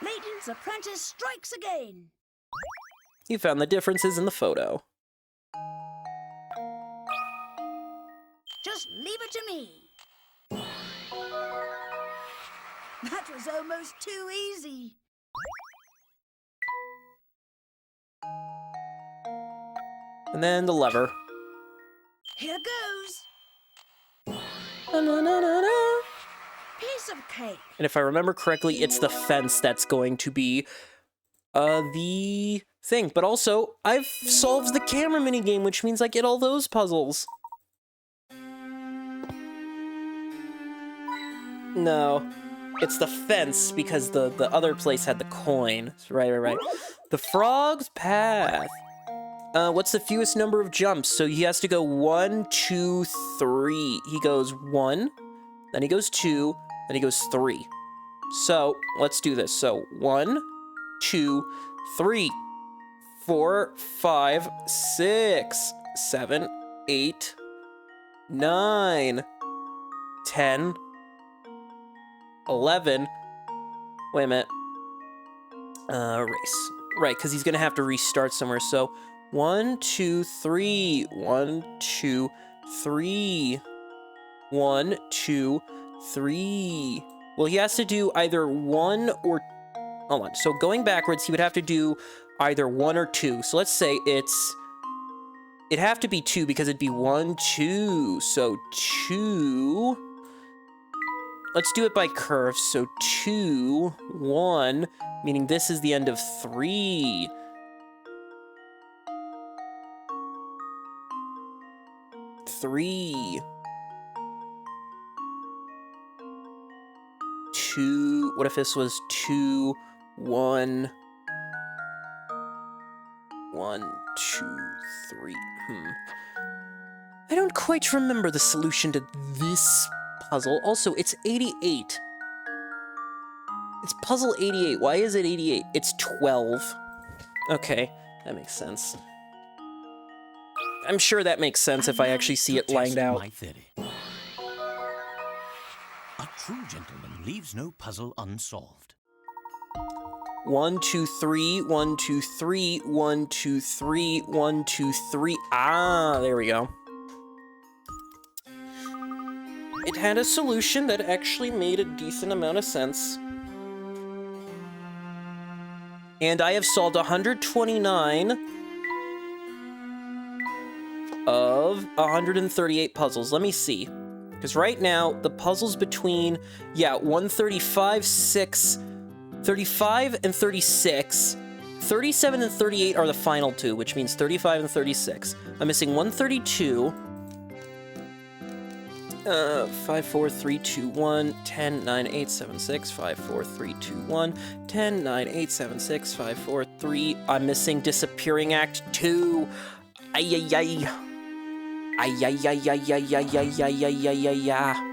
Layton's apprentice strikes again. You found the differences in the photo. Just leave it to me. That was almost too easy. And then the lever. Here goes. Na-na-na-na-na. Piece of cake. And if I remember correctly, it's the fence that's going to be the thing. But also, I've solved the camera minigame, which means I get all those puzzles. No, it's the fence because the other place had the coin. Right. The frog's path. What's the fewest number of jumps? So he has to go 1, 2, 3. He goes 1, then he goes 2, then he goes 3. So let's do this. So 1, 2, 3, 4, 5, 6, 7, 8, 9, 10, 11. Wait a minute. Race. Right, because he's going to have to restart somewhere. So 1, 2, 3. 1, 2, 3. 1, 2, 3. Well, he has to do either 1 or... Hold on. So going backwards, he would have to do either 1 or 2. So let's say it'd have to be 2 because it'd be 1, 2. So 2... Let's do it by curve. So 2, 1, meaning this is the end of 3. Three. 2. What if this was 2, 1, 1, 2, 3. I don't quite remember the solution to this puzzle. Also, it's 88. It's puzzle 88. Why is it 88? It's 12. Okay, that makes sense. I'm sure that makes sense if I actually see it lined out. My theory. A true gentleman leaves no puzzle unsolved. 1, 2, 3, 1, 2, 3, 1, 2, 3, 1, 2, 3. Ah, there we go. It had a solution that actually made a decent amount of sense. And I have solved 129 of 138 puzzles. Let me see. Because right now, the puzzles between, 135, 6, 35 and 36, 37 and 38 are the final two, which means 35 and 36. I'm missing 132, 5, 4, 3, 2, 1, 10, 9, 8, 7, 6, 5, 4, 3, 2, 1, 10, 9, 8, 7, 6, 5, 4, 3. I'm missing Disappearing Act 2. Ay, ay, ay. Ay, ay, ay, ay, ay, ay, ay, ay, ay, ay, ay, ay.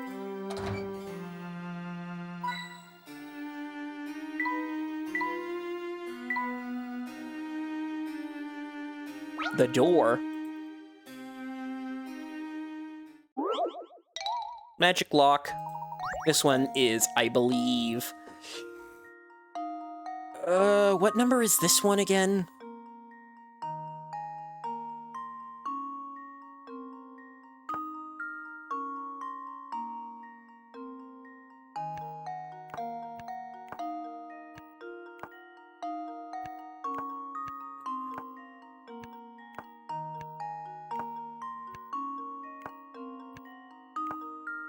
The door. Magic lock. This one is, I believe... what number is this one again?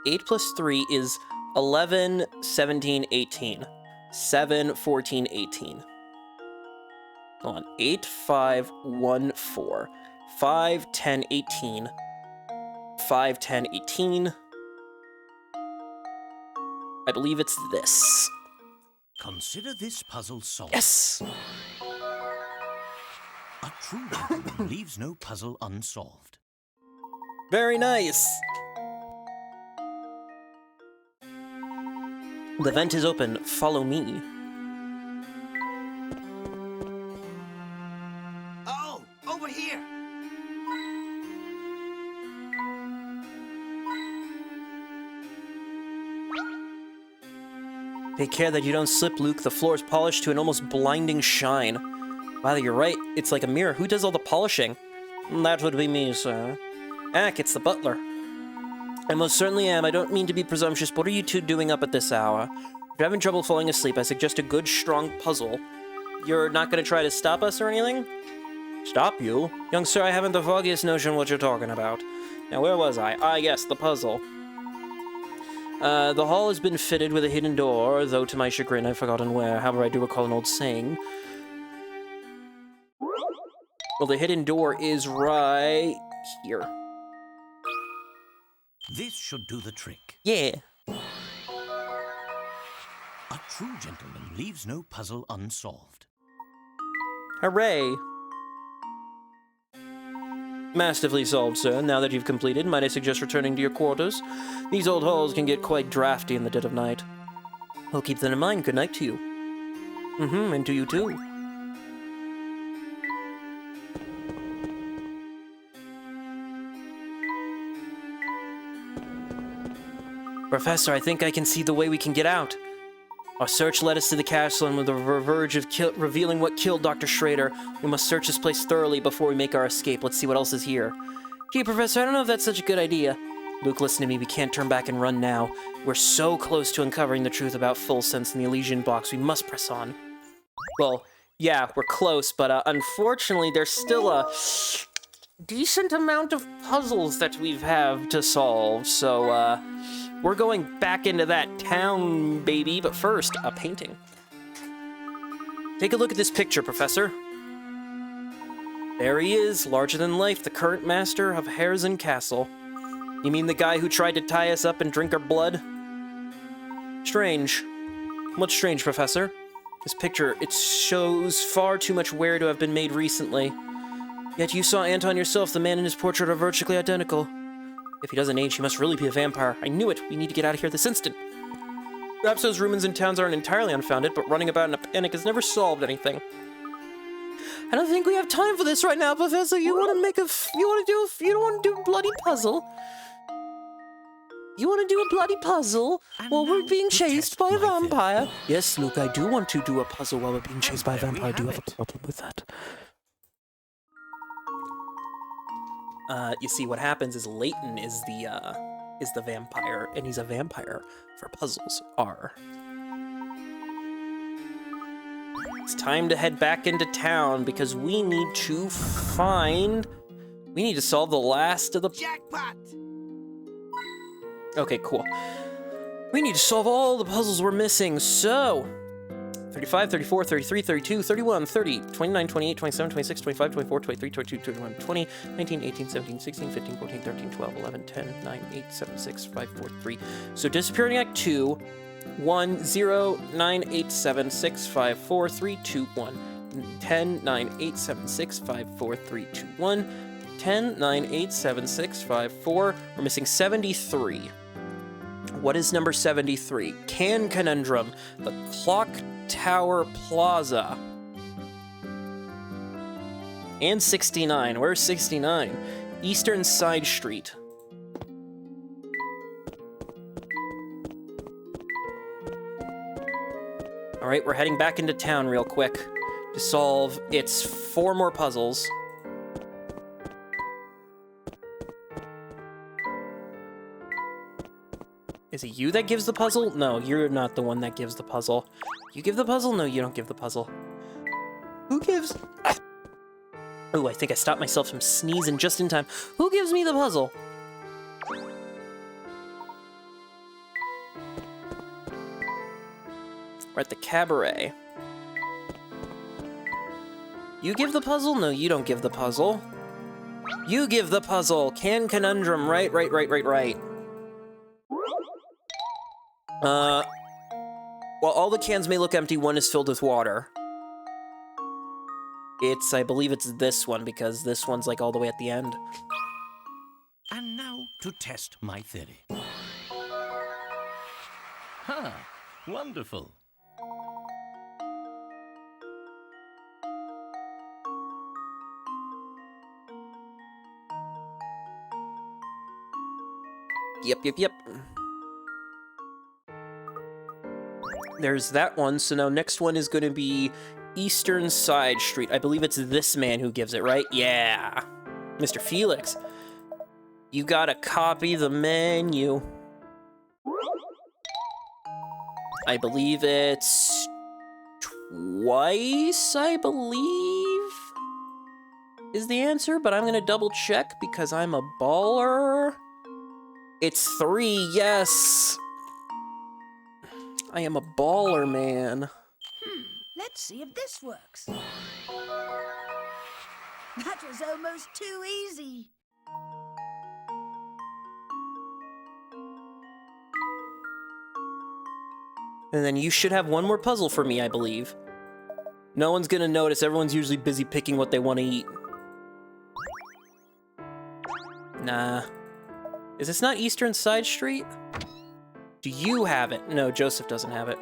Eight plus 3 is 11, 17, 18. 7, 14, 18. Hold on. 8, 5, 1, 4. 5, 10, 18. 5, 10, 18. I believe it's this. Consider this puzzle solved. Yes! A true gentleman leaves no puzzle unsolved. Very nice! The vent is open. Follow me. Oh, over here. Take care that you don't slip, Luke. The floor is polished to an almost blinding shine. Wow, you're right. It's like a mirror. Who does all the polishing? That would be me, sir. Ack, it's the butler. I most certainly am. I don't mean to be presumptuous, but what are you two doing up at this hour? If you're having trouble falling asleep, I suggest a good, strong puzzle. You're not going to try to stop us or anything? Stop you? Young sir, I haven't the foggiest notion what you're talking about. Now, where was I? Ah, yes, the puzzle. The hall has been fitted with a hidden door, though to my chagrin I've forgotten where. However, I do recall an old saying. Well, the hidden door is right here. This should do the trick. Yeah. A true gentleman leaves no puzzle unsolved. Hooray! Masterfully solved, sir. Now that you've completed, might I suggest returning to your quarters? These old halls can get quite drafty in the dead of night. I'll keep that in mind. Good night to you. And to you too. Professor, I think I can see the way we can get out. Our search led us to the castle, and with the verge of revealing what killed Dr. Schrader, we must search this place thoroughly before we make our escape. Let's see what else is here. Gee, Professor, I don't know if that's such a good idea. Luke, listen to me. We can't turn back and run now. We're so close to uncovering the truth about Full Sense and the Elysian box. We must press on. Well, yeah, we're close, but unfortunately, there's still a decent amount of puzzles that we have to solve, so, we're going back into that town, baby, but first, a painting. Take a look at this picture, Professor. There he is, larger than life, the current master of Harezen Castle. You mean the guy who tried to tie us up and drink our blood? Strange. What's strange, Professor? This picture, it shows far too much wear to have been made recently. Yet you saw Anton yourself. The man and his portrait are virtually identical. If he doesn't age, he must really be a vampire. I knew it. We need to get out of here this instant. Perhaps those rumors in towns aren't entirely unfounded, but running about in a panic has never solved anything. I don't think we have time for this right now, Professor. You want to you don't want to do a bloody puzzle? You want to do a bloody puzzle while we're being chased by a vampire? Yes, Luke, I do want to do a puzzle while we're being chased by a vampire. I do have a problem with that. You see, what happens is Layton is the vampire, and he's a vampire for puzzles R. It's time to head back into town because we need to solve the last of the... Jackpot! Okay, cool. We need to solve all the puzzles we're missing, so... 35, 34, 33, 32, 31, 30, 29, 28, 27, 26, 25, 24, 23, 22, 21, 20, 19, 18, 17, 16, 15, 14, 13, 12, 11, 10, 9, 8, 7, 6, 5, 4, 3. So Disappearing Act 2, 1, 0, 9, 8, 7, 6, 5, 4, 3, 2, 1. 10, 9, 8, 7, 6, 5, 4, 3, 2, 1. 10, 9, 8, 7, 6, 5, 4. We're missing 73. What is number 73? Conundrum. The Clock Tower Plaza. And 69. Where's 69? Eastern Side Street. Alright, we're heading back into town real quick to solve its 4 more puzzles. Is it you that gives the puzzle? No, you're not the one that gives the puzzle. You give the puzzle? No, you don't give the puzzle. Who gives... Oh, I think I stopped myself from sneezing just in time. Who gives me the puzzle? We're at the cabaret. You give the puzzle? No, you don't give the puzzle. You give the puzzle. Conundrum. Right. While all the cans may look empty, one is filled with water. I believe it's this one, because this one's like all the way at the end. And now to test my theory. Ha! Wonderful. Yep. There's that one, so now next one is going to be Eastern Side Street. I believe it's this man who gives it, right? Yeah. Mr. Felix. You gotta copy the menu. I believe it's... twice, I believe, is the answer, but I'm gonna double check because I'm a baller. It's 3, yes! I am a baller, man. Let's see if this works. That was almost too easy. And then you should have one more puzzle for me, I believe. No one's gonna notice. Everyone's usually busy picking what they want to eat. Nah. Is this not Eastern Side Street? Do you have it? No, Joseph doesn't have it.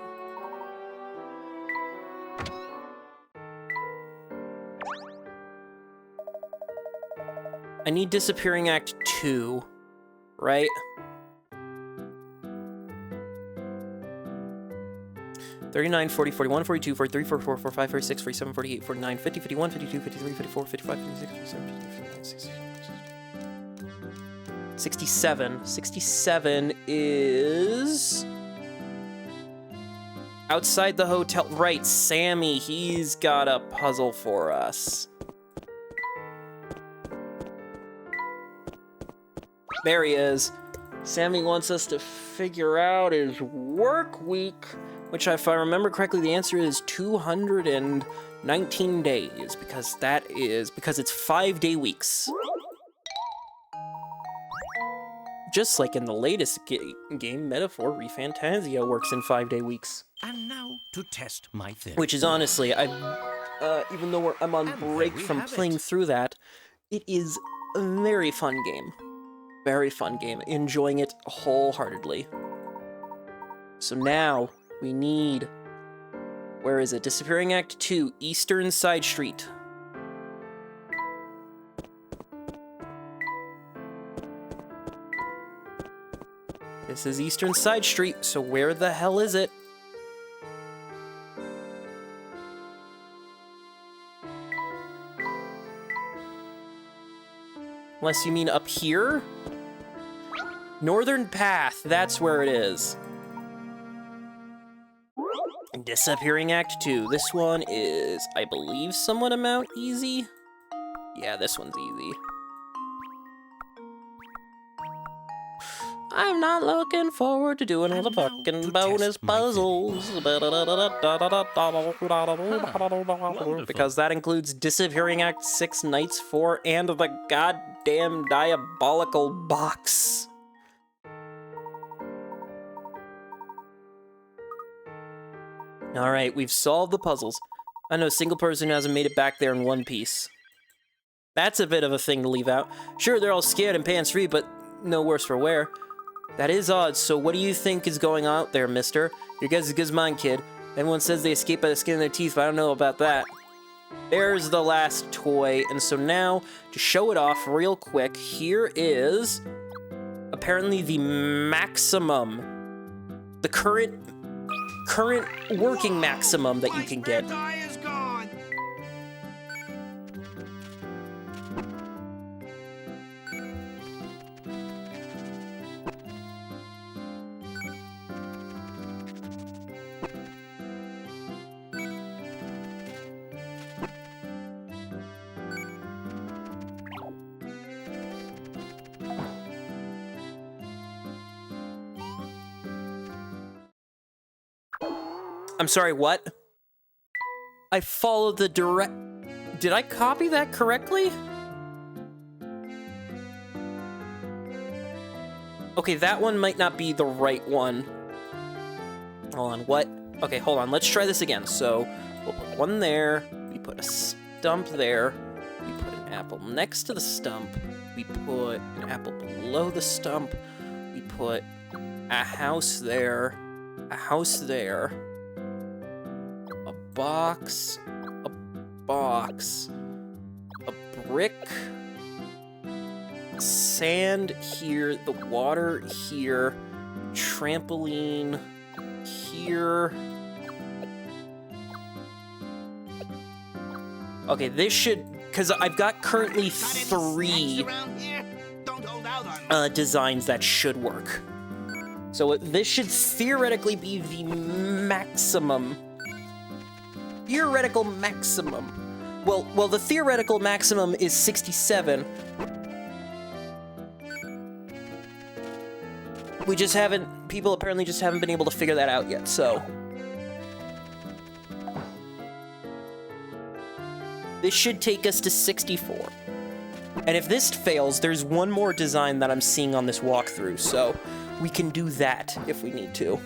I need Disappearing Act 2, right? $39, $40, $41, $42, $43, $44, $45, $46, $47, $48, $49, $50, $51, $52, $53, $54, $55, $56, $57, $58, 67. 67 is... outside the hotel. Right, Sammy, he's got a puzzle for us. There he is. Sammy wants us to figure out his work week, which, if I remember correctly, the answer is 219 days, because it's 5-day weeks. Just like in the latest game, Metaphor ReFantasia works in 5-day weeks. And now to test my theory. Which is honestly, even though I'm on break from playing through that, It is a very fun game. Very fun game. Enjoying it wholeheartedly. So now, we need... Where is it? Disappearing Act 2, Eastern Side Street. This is Eastern Side Street, so where the hell is it? Unless you mean up here? Northern Path, that's where it is. Disappearing Act 2. This one is, I believe, somewhat amount easy. Yeah, this one's easy. I'm not looking forward to doing all the fucking bonus puzzles. Because that includes Disappearing Act 6, Nights 4, and the goddamn Diabolical box. Alright, we've solved the puzzles. I know a single person who hasn't made it back there in one piece. That's a bit of a thing to leave out. Sure, they're all scared and pants-free, but no worse for wear. That is odd, so what do you think is going on out there, mister? Your guess is as good as mine, kid. Everyone says they escape by the skin of their teeth, but I don't know about that. There's the last toy, and so now, to show it off real quick, here is... apparently the maximum... the current working maximum that you can get. I'm sorry, what? I followed the direct... Did I copy that correctly? Okay, that one might not be the right one. Hold on, what? Okay, hold on, let's try this again. So, we'll put one there, we put a stump there, we put an apple next to the stump, we put an apple below the stump, we put a house there, a house there, a box, a brick, sand here, the water here, trampoline here. Okay, this should, because I've got currently 3 designs that should work. So this should theoretically be the maximum. Theoretical maximum. Well, the theoretical maximum is 67. We just haven't, people apparently just haven't been able to figure that out yet, so. This should take us to 64. And if this fails, there's one more design that I'm seeing on this walkthrough, so we can do that if we need to.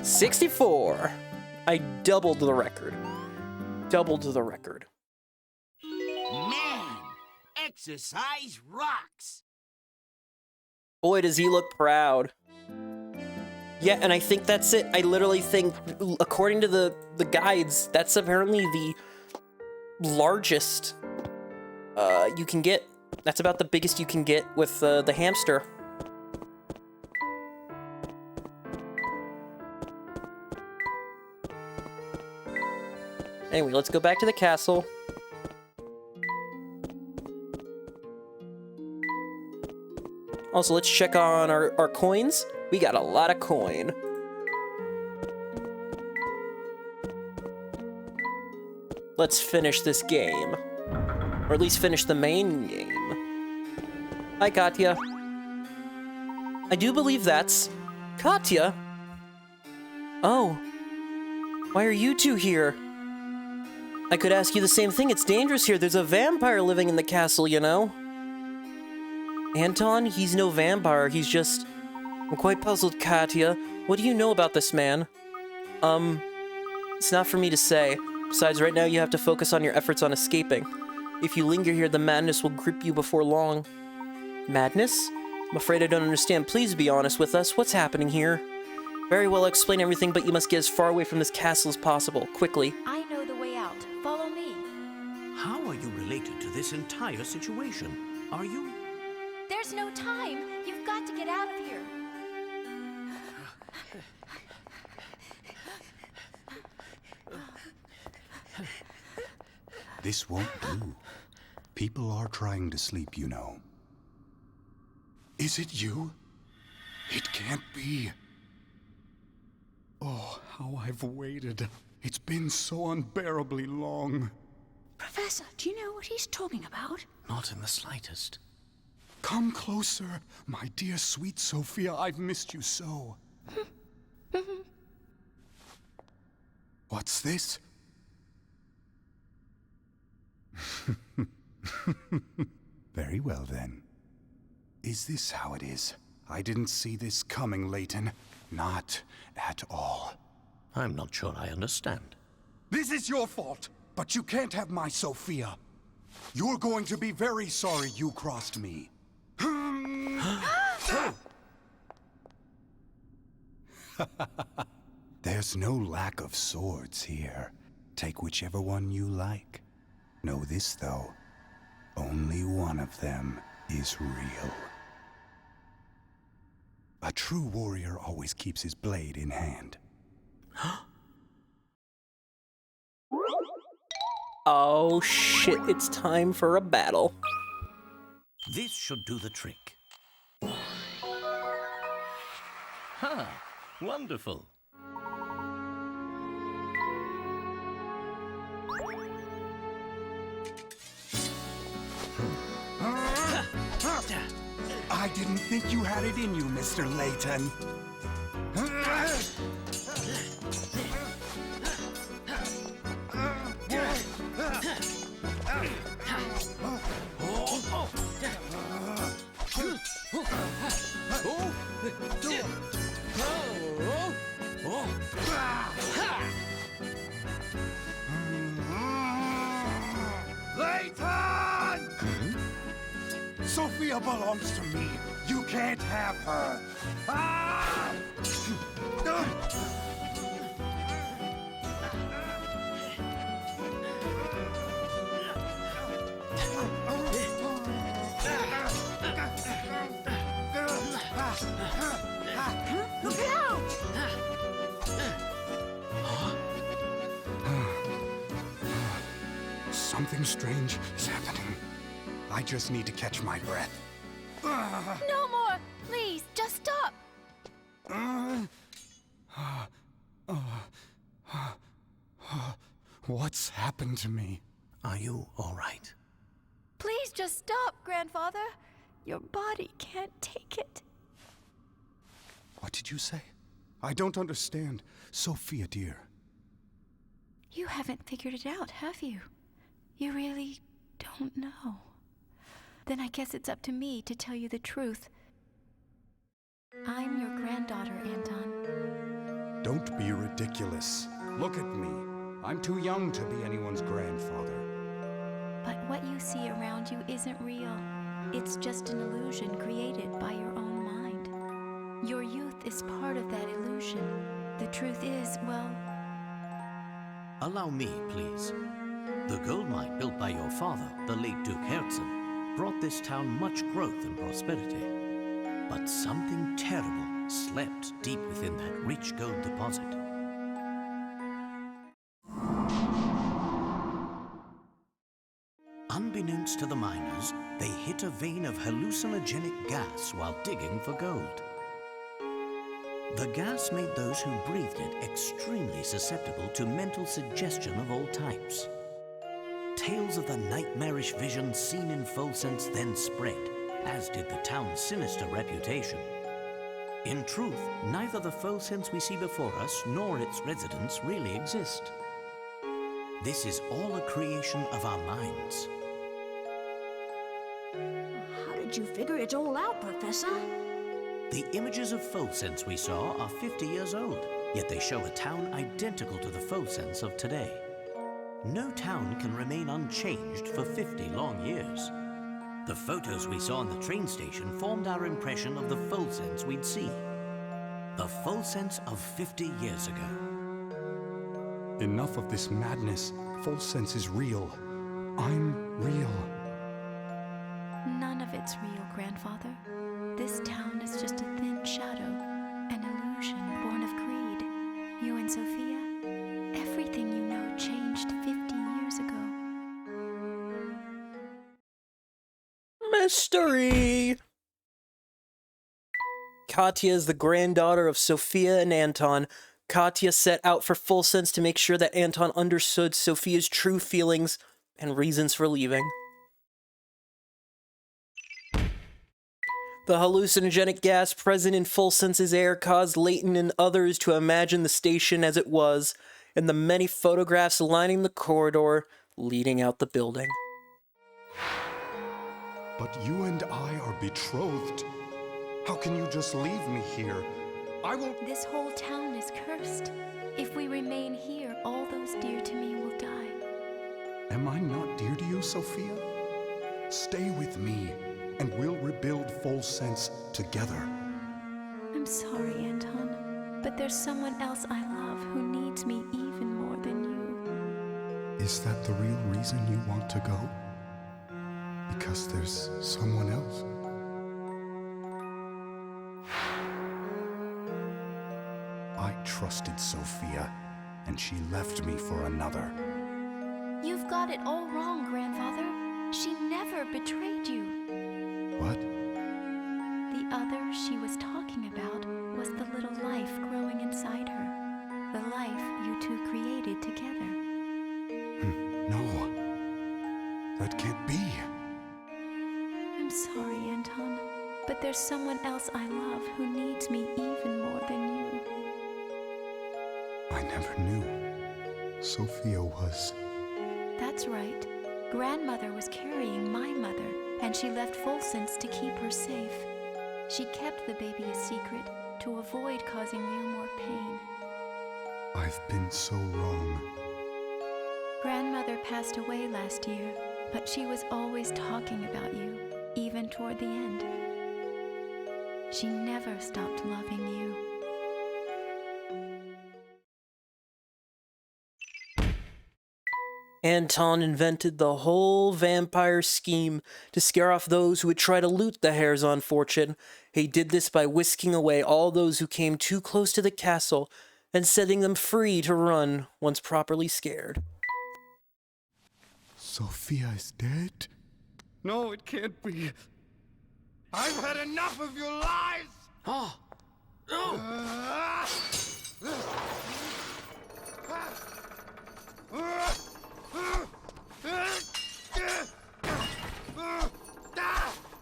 $64. I doubled the record. Doubled the record. Man, exercise rocks. Boy, does he look proud. Yeah, and I think that's it. I literally think, according to the guides, that's apparently the largest you can get. That's about the biggest you can get with the hamster. Anyway, let's go back to the castle. Also, let's check on our coins. We got a lot of coin. Let's finish this game. Or at least finish the main game. Hi, Katya. I do believe that's... Katya? Oh. Why are you two here? I could ask you the same thing. It's dangerous here. There's a vampire living in the castle, you know? Anton? He's no vampire. He's just... I'm quite puzzled, Katya. What do you know about this man? It's not for me to say. Besides, right now you have to focus on your efforts on escaping. If you linger here, the madness will grip you before long. Madness? I'm afraid I don't understand. Please be honest with us. What's happening here? Very well, I'll explain everything, but you must get as far away from this castle as possible. Quickly. I know the way out. Follow me. How are you related to this entire situation? Are you? There's no time. You've got to get out of here. This won't do. People are trying to sleep, you know. Is it you? It can't be. Oh, how I've waited. It's been so unbearably long. Professor, do you know what he's talking about? Not in the slightest. Come closer, my dear sweet Sophia. I've missed you so. What's this? Very well, then. Is this how it is? I didn't see this coming, Layton. Not at all. I'm not sure I understand. This is your fault, but you can't have my Sophia. You're going to be very sorry you crossed me. There's no lack of swords here. Take whichever one you like. Know this, though. Only one of them is real. A true warrior always keeps his blade in hand. Oh shit, it's time for a battle. This should do the trick. Ha! Wonderful. I didn't think you had it in you, Mr. Layton. Layton! Sophia belongs to me. You can't have her. Ah! Look out! Something strange is happening. I just need to catch my breath. No more! Please, just stop! What's happened to me? Are you all right? Please just stop, Grandfather. Your body can't take it. What did you say? I don't understand. Sophia, dear. You haven't figured it out, have you? You really don't know. Then I guess it's up to me to tell you the truth. I'm your granddaughter, Anton. Don't be ridiculous. Look at me. I'm too young to be anyone's grandfather. But what you see around you isn't real. It's just an illusion created by your own mind. Your youth is part of that illusion. The truth is, well... Allow me, please. The gold mine built by your father, the late Duke Herzen, brought this town much growth and prosperity. But something terrible slept deep within that rich gold deposit. Unbeknownst to the miners, they hit a vein of hallucinogenic gas while digging for gold. The gas made those who breathed it extremely susceptible to mental suggestion of all types. Tales of the nightmarish visions seen in Folsense then spread, as did the town's sinister reputation. In truth, neither the faux sense we see before us nor its residents really exist. This is all a creation of our minds. How did you figure it all out, Professor? The images of faux sense we saw are 50 years old, yet they show a town identical to the faux sense of today. No town can remain unchanged for 50 long years. The photos we saw in the train station formed our impression of the faux sense we'd see. The faux sense of 50 years ago. Enough of this madness. False sense is real. I'm real. None of it's real, Grandfather. This town is just a thin shadow, an illusion born of greed. You and Sophia, everything you know changed 50 years ago. Mystery! Katya is the granddaughter of Sophia and Anton. Katya set out for Full Sense to make sure that Anton understood Sophia's true feelings and reasons for leaving. The hallucinogenic gas present in Full Sense's air caused Layton and others to imagine the station as it was, and the many photographs lining the corridor leading out the building. But you and I are betrothed. How can you just leave me here? I won't... This whole town is cursed. If we remain here, all those dear to me will die. Am I not dear to you, Sophia? Stay with me, and we'll rebuild Full Sense together. I'm sorry, Anton, but there's someone else I love who needs me even more than you. Is that the real reason you want to go? Because there's someone else? I trusted Sophia, and she left me for another. You've got it all wrong, Grandfather. She never betrayed you. What? The other she was talking about was the little life growing inside her. The life you two created together. No. That can't be. I'm sorry, Anton, but there's someone else I love who needs me even more than you. I never knew. Sophia was... That's right. Grandmother was carrying my mother, and she left Full Sense to keep her safe. She kept the baby a secret to avoid causing you more pain. I've been so wrong. Grandmother passed away last year, but she was always talking about you, even toward the end. She never stopped loving you. Anton invented the whole vampire scheme to scare off those who would try to loot the heirs on fortune. He did this by whisking away all those who came too close to the castle and setting them free to run once properly scared. Sophia is dead? No, it can't be. I've had enough of your lies! Oh! Oh!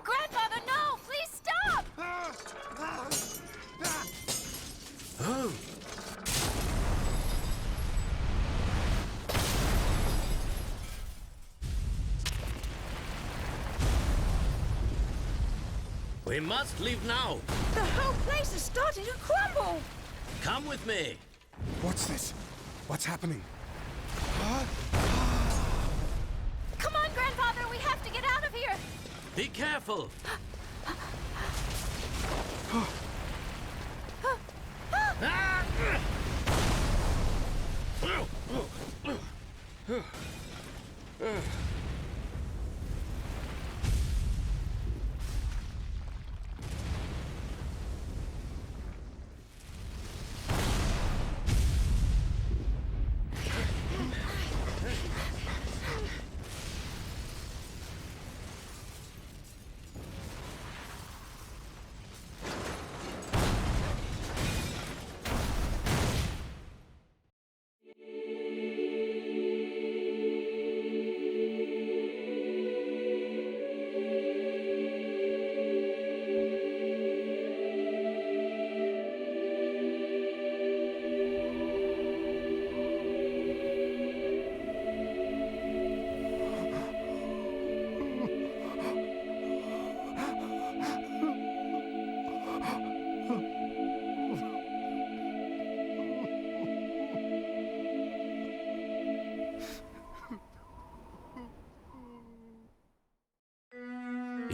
Grandfather, no! Please stop! Oh! We must leave now. The whole place is starting to crumble! Come with me. What's this? What's happening? Come on, Grandfather, we have to get out of here! Be careful.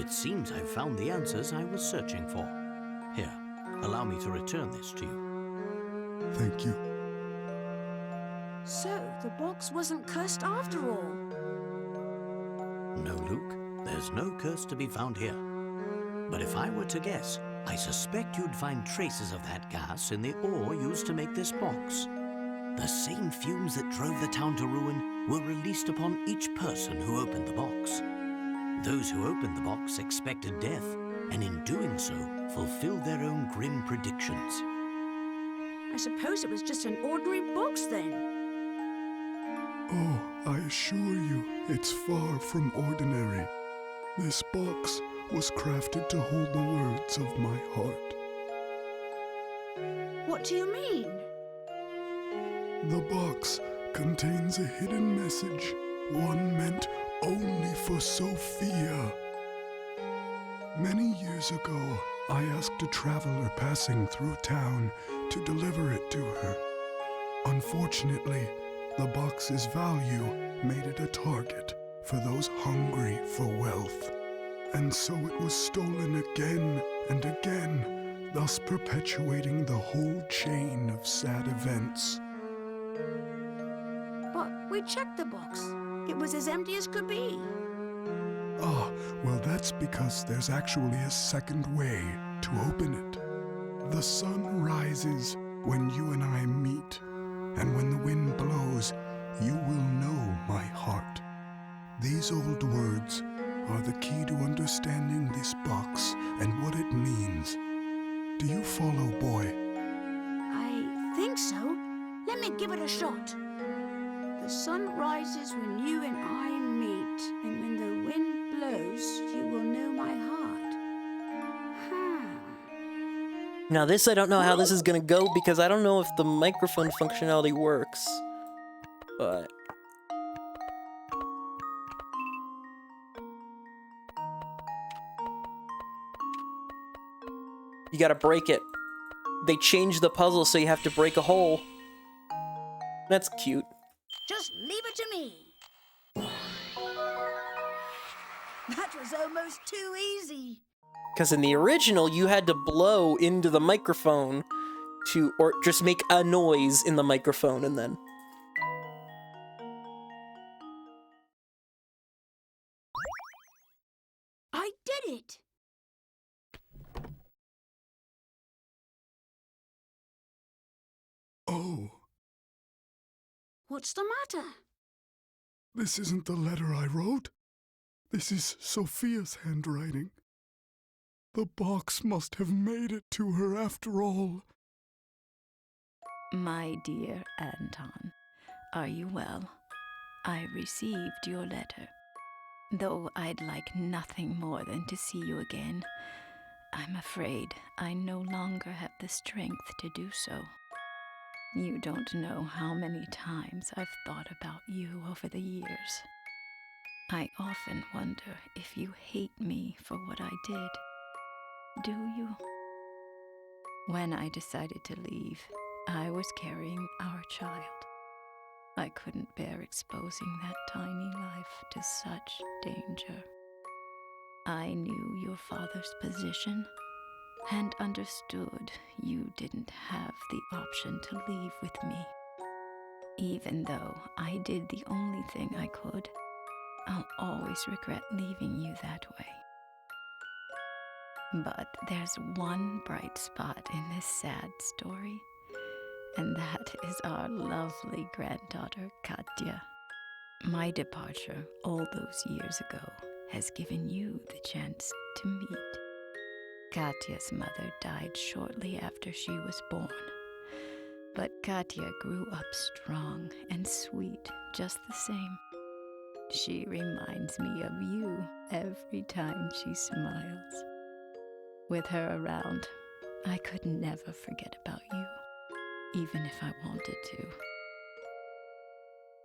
It seems I've found the answers I was searching for. Here, allow me to return this to you. Thank you. So, the box wasn't cursed after all. No, Luke, there's no curse to be found here. But if I were to guess, I suspect you'd find traces of that gas in the ore used to make this box. The same fumes that drove the town to ruin were released upon each person who opened the box. Those who opened the box expected death, and in doing so, fulfilled their own grim predictions. I suppose it was just an ordinary box then. Oh, I assure you, it's far from ordinary. This box was crafted to hold the words of my heart. What do you mean? The box contains a hidden message, one meant only for Sophia. Many years ago, I asked a traveler passing through town to deliver it to her. Unfortunately, the box's value made it a target for those hungry for wealth. And so it was stolen again and again, thus perpetuating the whole chain of sad events. But we checked the box. It was as empty as could be. Ah, well, that's because there's actually a second way to open it. The sun rises when you and I meet, and when the wind blows, you will know my heart. These old words are the key to understanding this box and what it means. Do you follow, boy? I think so. Let me give it a shot. The sun rises when you and I meet, and when the wind blows, you will know my heart. Now this, I don't know how this is gonna go because I don't know if the microphone functionality works. But... you gotta break it. They changed the puzzle so you have to break a hole. That's cute. Just leave it to me. That was almost too easy. Because in the original, you had to blow into the microphone to, or just make a noise in the microphone and then... I did it. Oh, What's the matter? this isn't the letter I wrote. This is Sophia's handwriting. The box must have made it to her after all. My dear Anton, are you well? I received your letter. Though I'd like nothing more than to see you again, I'm afraid I no longer have the strength to do so. You don't know how many times I've thought about you over the years. I often wonder if you hate me for what I did. Do you? When I decided to leave, I was carrying our child. I couldn't bear exposing that tiny life to such danger. I knew your father's position and understood you didn't have the option to leave with me. Even though I did the only thing I could, I'll always regret leaving you that way. But there's one bright spot in this sad story, and that is our lovely granddaughter, Katya. My departure all those years ago has given you the chance to meet. Katya's mother died shortly after she was born, but Katya grew up strong and sweet just the same. She reminds me of you every time she smiles. With her around, I could never forget about you, even if I wanted to.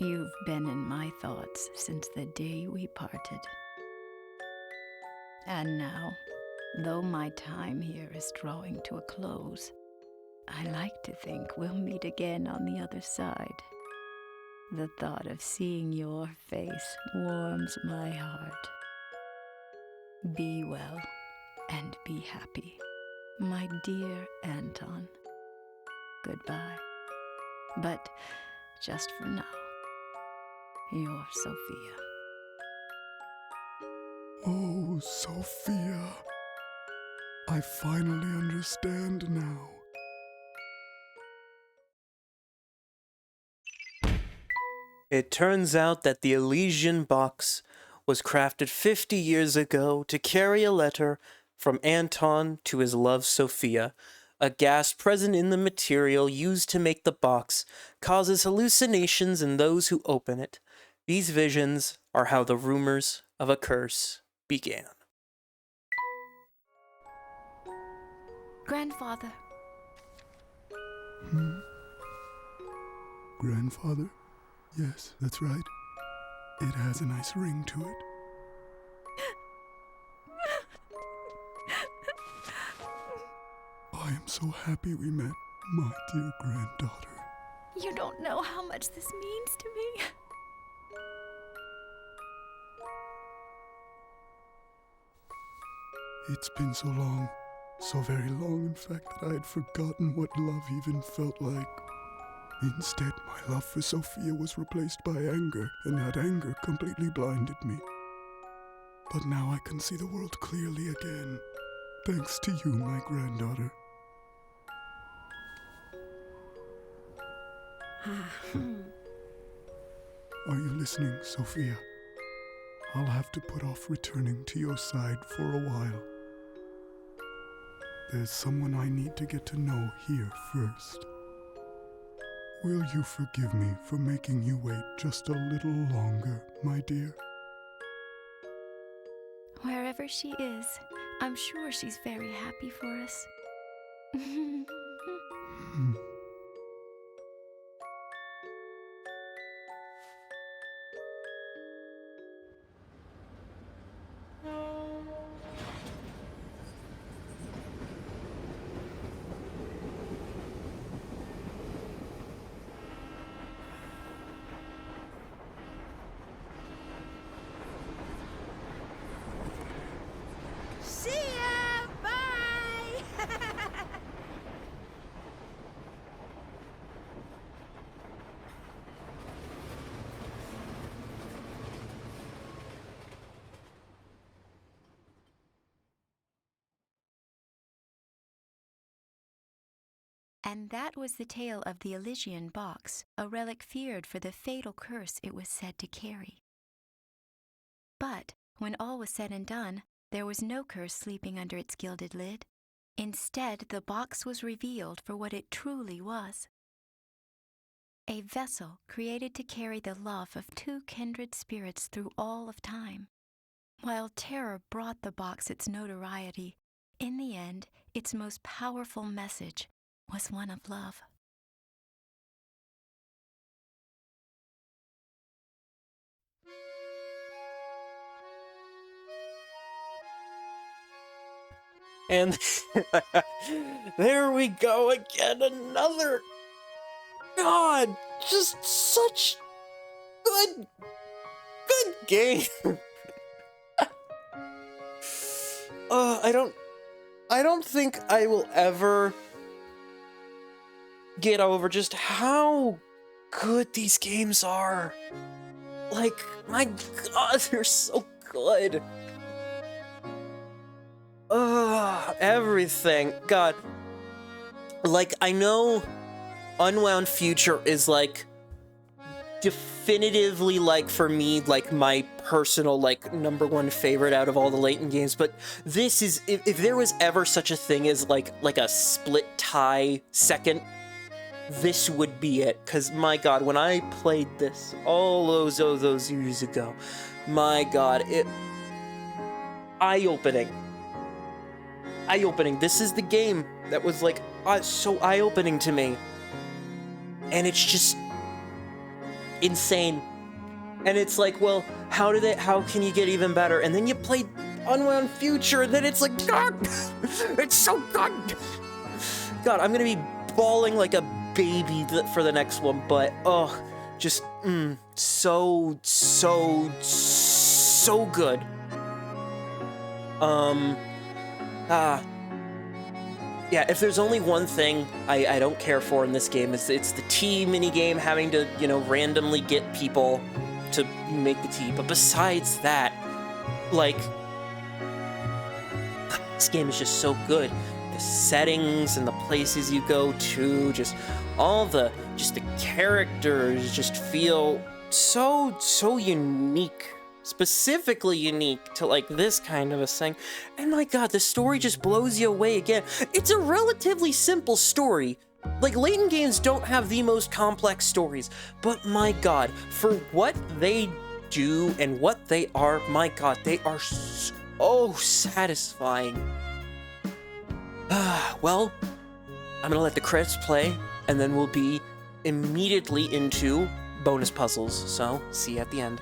You've been in my thoughts since the day we parted. And now, though my time here is drawing to a close, I like to think we'll meet again on the other side. The thought of seeing your face warms my heart. Be well and be happy, my dear Anton. Goodbye. But just for now, your Sophia. Oh, Sophia. I finally understand now. It turns out that the Elysian box was crafted 50 years ago to carry a letter from Anton to his love Sophia. A gas present in the material used to make the box causes hallucinations in those who open it. These visions are how the rumors of a curse began. Grandfather. Grandfather? Yes, that's right. It has a nice ring to it. I am so happy we met, my dear granddaughter. You don't know how much this means to me. It's been so long, so very long, in fact, that I had forgotten what love even felt like. Instead, my love for Sophia was replaced by anger, and that anger completely blinded me. But now I can see the world clearly again, thanks to you, my granddaughter. Are you listening, Sophia? I'll have to put off returning to your side for a while. There's someone I need to get to know here first. Will you forgive me for making you wait just a little longer, my dear? Wherever she is, I'm sure she's very happy for us. See ya! Bye! And that was the tale of the Elysian box, a relic feared for the fatal curse it was said to carry. But when all was said and done, there was no curse sleeping under its gilded lid. Instead, the box was revealed for what it truly was. A vessel created to carry the love of two kindred spirits through all of time. While terror brought the box its notoriety, in the end, its most powerful message was one of love. And there we go again, another... God, just such good game. I don't think I will ever get over just how good these games are. Like, my God, they're so good. Everything. God. Like, I know Unwound Future is, like, definitively, like, for me, like, my personal, like, #1 favorite out of all the Layton games, but this is, if there was ever such a thing as, like a split tie second, this would be it. Because, my God, when I played this all those years ago, my God, eye-opening. This is the game that was, like, so eye-opening to me. And it's just insane. And it's like, well, how can you get even better? And then you play Unwound Future, and then it's like, God, it's so good. God, I'm gonna be bawling like a baby for the next one, but, just, so good. Yeah, if there's only one thing I don't care for in this game, it's the tea minigame, having to, randomly get people to make the tea. But besides that, like, this game is just so good. The settings and the places you go to, just the characters just feel so unique. Specifically unique to like this kind of a thing. And my god, the story just blows you away again. It's a relatively simple story. Like, Layton games don't have the most complex stories, but my god, for what they do and what they are, my god, they are so satisfying. Well, I'm gonna let the credits play, and then we'll be immediately into bonus puzzles, so see you at the end.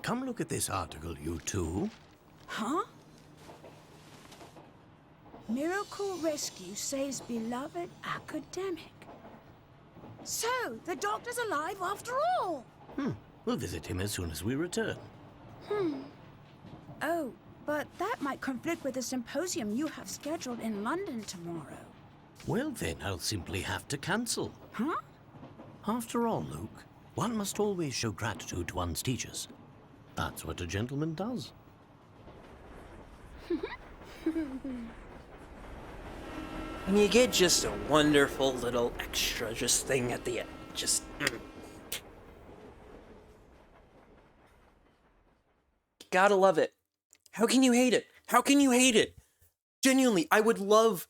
Come look at this article, you two. Huh? Miracle Rescue saves beloved academic. So, the doctor's alive after all. We'll visit him as soon as we return. Oh, but that might conflict with the symposium you have scheduled in London tomorrow. Well, then I'll simply have to cancel. Huh? After all, Luke, one must always show gratitude to one's teachers. That's what a gentleman does. And you get just a wonderful little extra thing at the end. Gotta love it. How can you hate it? How can you hate it? Genuinely, I would love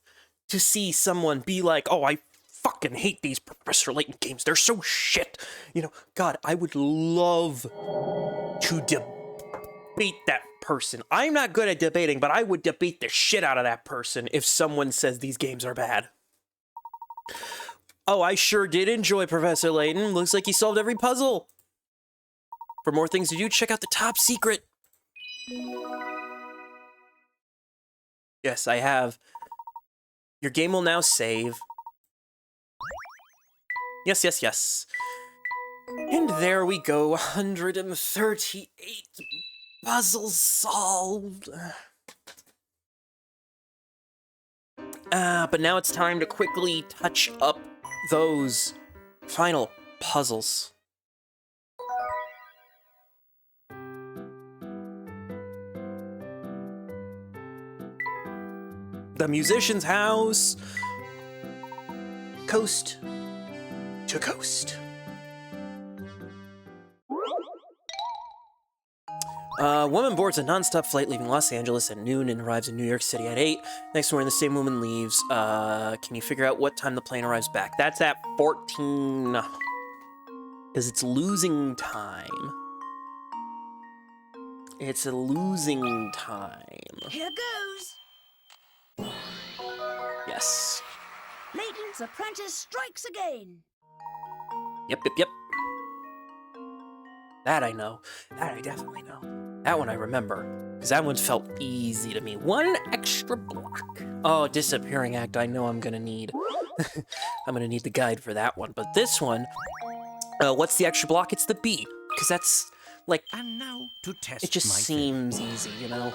to see someone be like, oh, I fucking hate these Professor Layton games. They're so shit. You know, God, I would love to debate that person. I'm not good at debating, but I would debate the shit out of that person if someone says these games are bad. Oh, I sure did enjoy Professor Layton. Looks like he solved every puzzle. For more things to do, check out the top secret. Yes, I have. Your game will now save. Yes, yes, yes. And there we go, 138 puzzles solved. But now it's time to quickly touch up those final puzzles. The musician's house. Coast to coast. Woman boards a non-stop flight leaving Los Angeles at noon and arrives in New York City at 8. Next morning, the same woman leaves. Can you figure out what time the plane arrives back? That's at 14. Because it's losing time. It's a losing time. Here goes. Yes. Layton's apprentice strikes again. Yep. That I know. That I definitely know. That one I remember. Because that one felt easy to me. One extra block. Oh, Disappearing Act, I know I'm gonna need. I'm gonna need the guide for that one. But this one, what's the extra block? It's the B. Because that's, like, And now to test it just my seems easy, you know?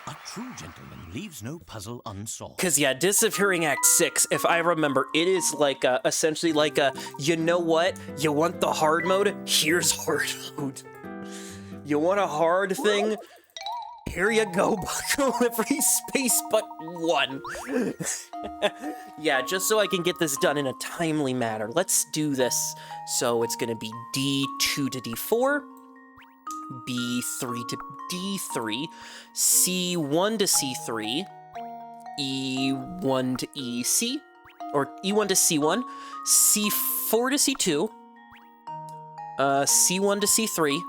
A true gentleman leaves no puzzle unsolved. Because, yeah, Disappearing Act 6, if I remember, it is like essentially like a, you know what? You want the hard mode? Here's hard mode. You want a hard thing? Here you go, buckle every space but one. Yeah, just so I can get this done in a timely manner. Let's do this. So it's going to be D2 to D4. B3 to D3, C1 to C3, E1 to EC, or E1 to C1, C4 to C2, C1 to C3,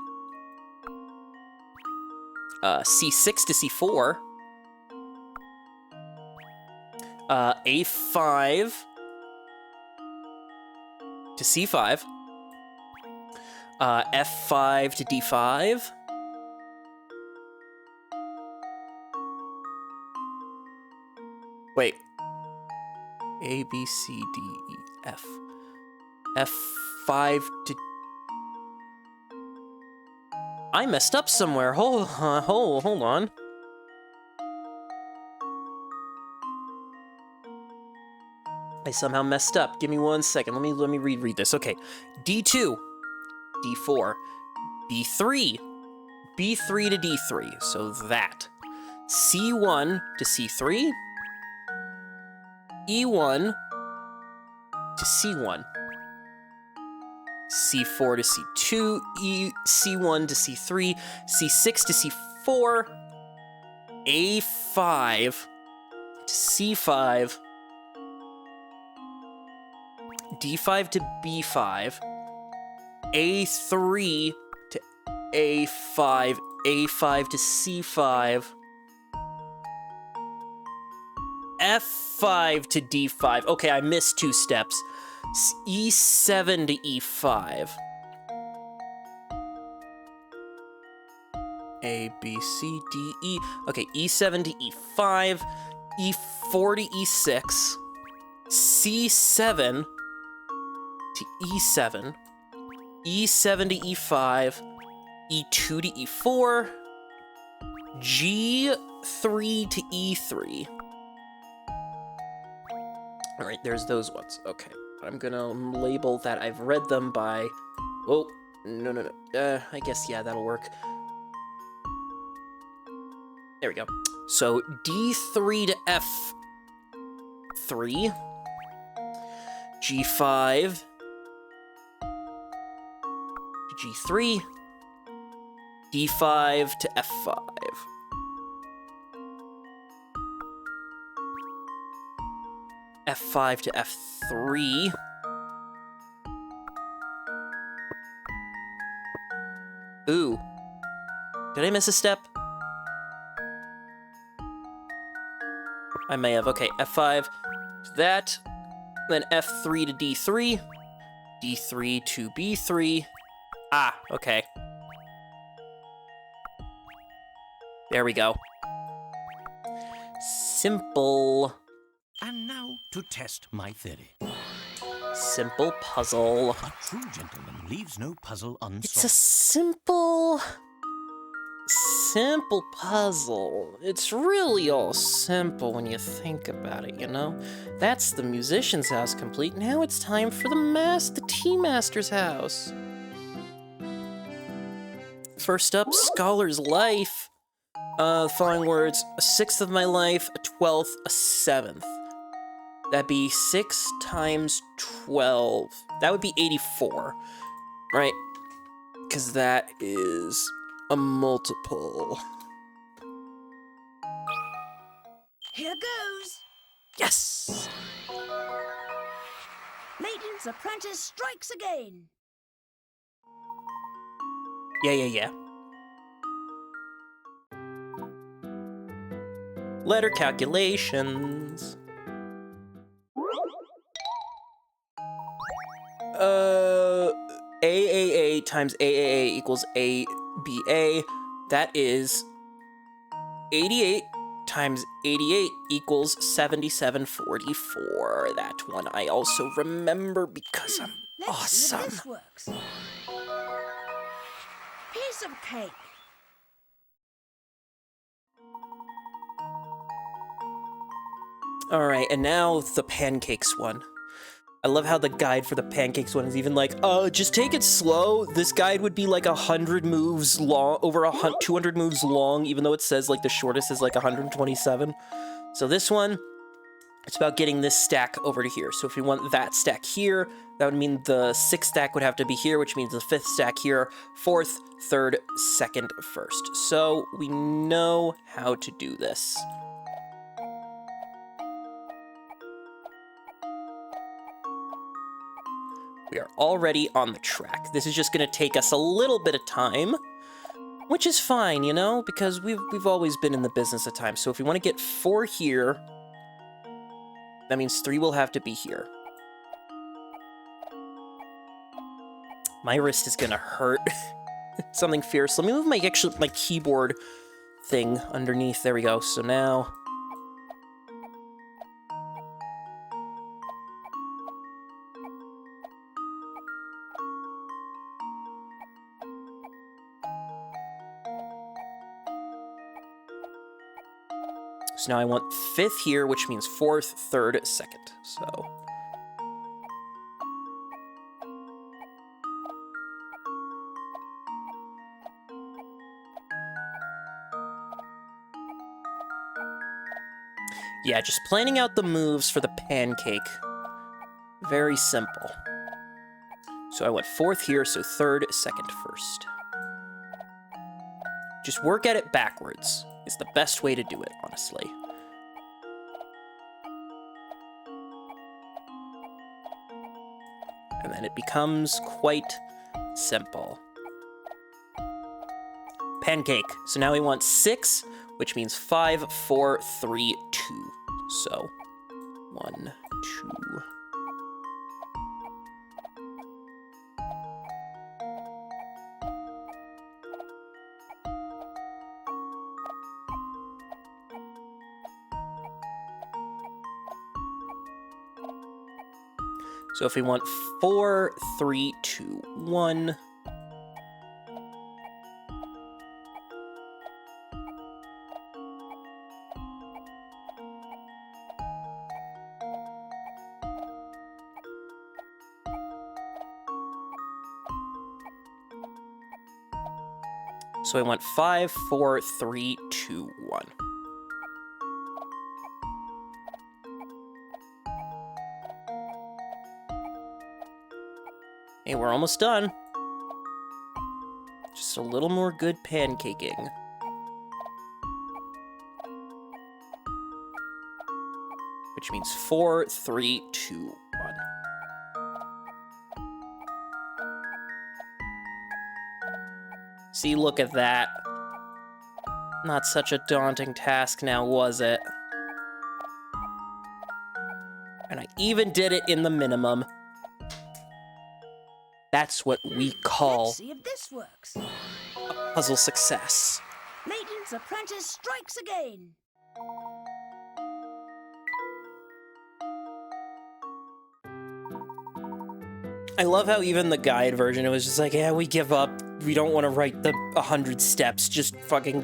C6 to C4, A5 to C5, F5 to D5. Wait. A, B, C, D, E, F. F5 to... I messed up somewhere. Hold on. I somehow messed up. Give me 1 second. Let me reread this. Okay. D2. D4, B3, B3 to D3, so that. C1 to C3, E1 to C1, C4 to C2, C1 to C3, C6 to C4, A5 to C5, D5 to B5, A3 to A5, A5 to C5, F5 to D5. Okay, I missed 2 steps. E7 to E5. A, B, C, D, E. Okay, E7 to E5, E4 to E6, C7 to E7, E7 to E5, E2 to E4, G3 to E3. All right, there's those ones. Okay, I'm gonna label that I've read them by... Oh, no. I guess, yeah, that'll work. There we go. So, D3 to F3, G5 to G3, D5 to F5. F5 to F3. Ooh. Did I miss a step? I may have. Okay, F5 to that. Then F3 to D3. D3 to B3. Ah, okay. There we go. Simple. And now to test my theory. Simple puzzle. A true gentleman leaves no puzzle unsolved. It's a simple puzzle. It's really all simple when you think about it, you know? That's the musician's house complete. Now it's time for the tea master's house. First up, Scholar's Life. Following words, a sixth of my life, a 12th, a 7th. That'd be 6 times 12. That would be 84, right? Because that is a multiple. Here goes. Yes! Layton's apprentice strikes again. Yeah. Letter calculations. AAA times AAA equals ABA. That is 88 times 88 equals 7744. That one I also remember because I'm awesome. Let's see if this works. Piece of cake. All right, and now the pancakes one. I love how the guide for the pancakes one is even like, just take it slow. This guide would be like 100 moves long, over 200 moves long, even though it says like the shortest is like 127. So this one, it's about getting this stack over to here. So if we want that stack here, that would mean the 6th stack would have to be here, which means the 5th stack here, 4th, 3rd, 2nd, 1st. So we know how to do this. We are already on the track. This is just going to take us a little bit of time, which is fine, you know, because we've always been in the business of time. So if we want to get 4 here, that means 3 will have to be here. My wrist is going to hurt. Something fierce. Let me move my keyboard thing underneath. There we go. So now... So now I want 5th here, which means 4th, 3rd, 2nd. So... yeah, just planning out the moves for the pancake. Very simple. So I went 4th here, so 3rd, 2nd, 1st. Just work at it backwards. It's the best way to do it, honestly. And then it becomes quite simple. Pancake. So now we want 6, which means 5, 4, 3, 2. So 1, 2. So if we want 4, 3, 2, 1. So I want 5, 4, 3, 2, 1. Hey, we're almost done. Just a little more good which means 4, 3, 2, 1. See, look at that. Not such a daunting task now, was it? And I even did it in the minimum. That's what we call Let's see if this works. a puzzle success. Layton's apprentice strikes again. I love how even the guide version, it was just like, yeah, we give up. We don't want to write the 100 steps. Just fucking...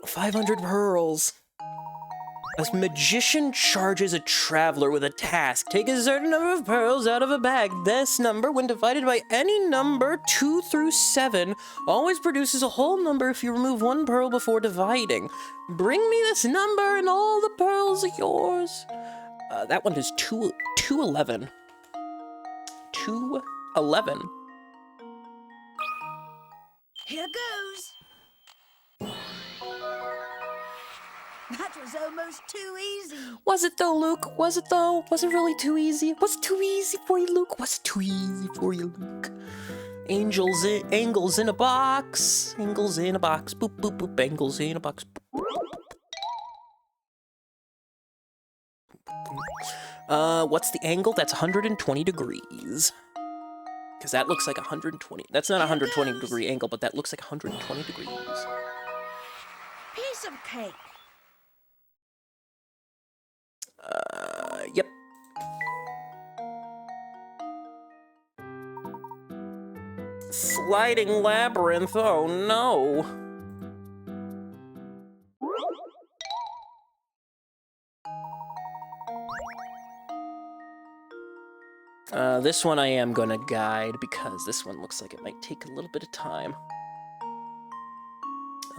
500 pearls. A magician charges a traveler with a task. Take a certain number of pearls out of a bag. This number, when divided by any number 2 through 7, always produces a whole number if you remove 1 pearl before dividing. Bring me this number and all the pearls are yours. That one is 211. 211. Here goes. That was almost too easy. Was it though, Luke? Was it though? Was it really too easy? Was it too easy for you, Luke? Was it too easy for you, Luke? Angles in a box. Angles in a box. Boop, boop, boop. Angles in a box. What's the angle? That's 120 degrees. Because that looks like 120. That's not a 120 degree angle, but that looks like 120 degrees. Piece of cake. Yep. Sliding labyrinth, oh no. This one I am gonna guide because this one looks like it might take a little bit of time.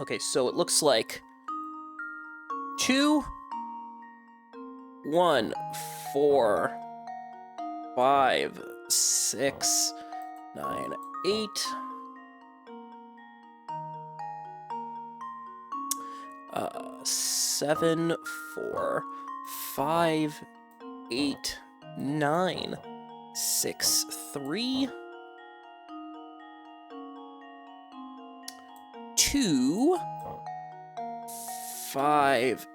Okay, so it looks like 2, 1, 4, 5, 6, 9, 8. 7, 4, 5, 8, 9, 6, 3, 2, 5,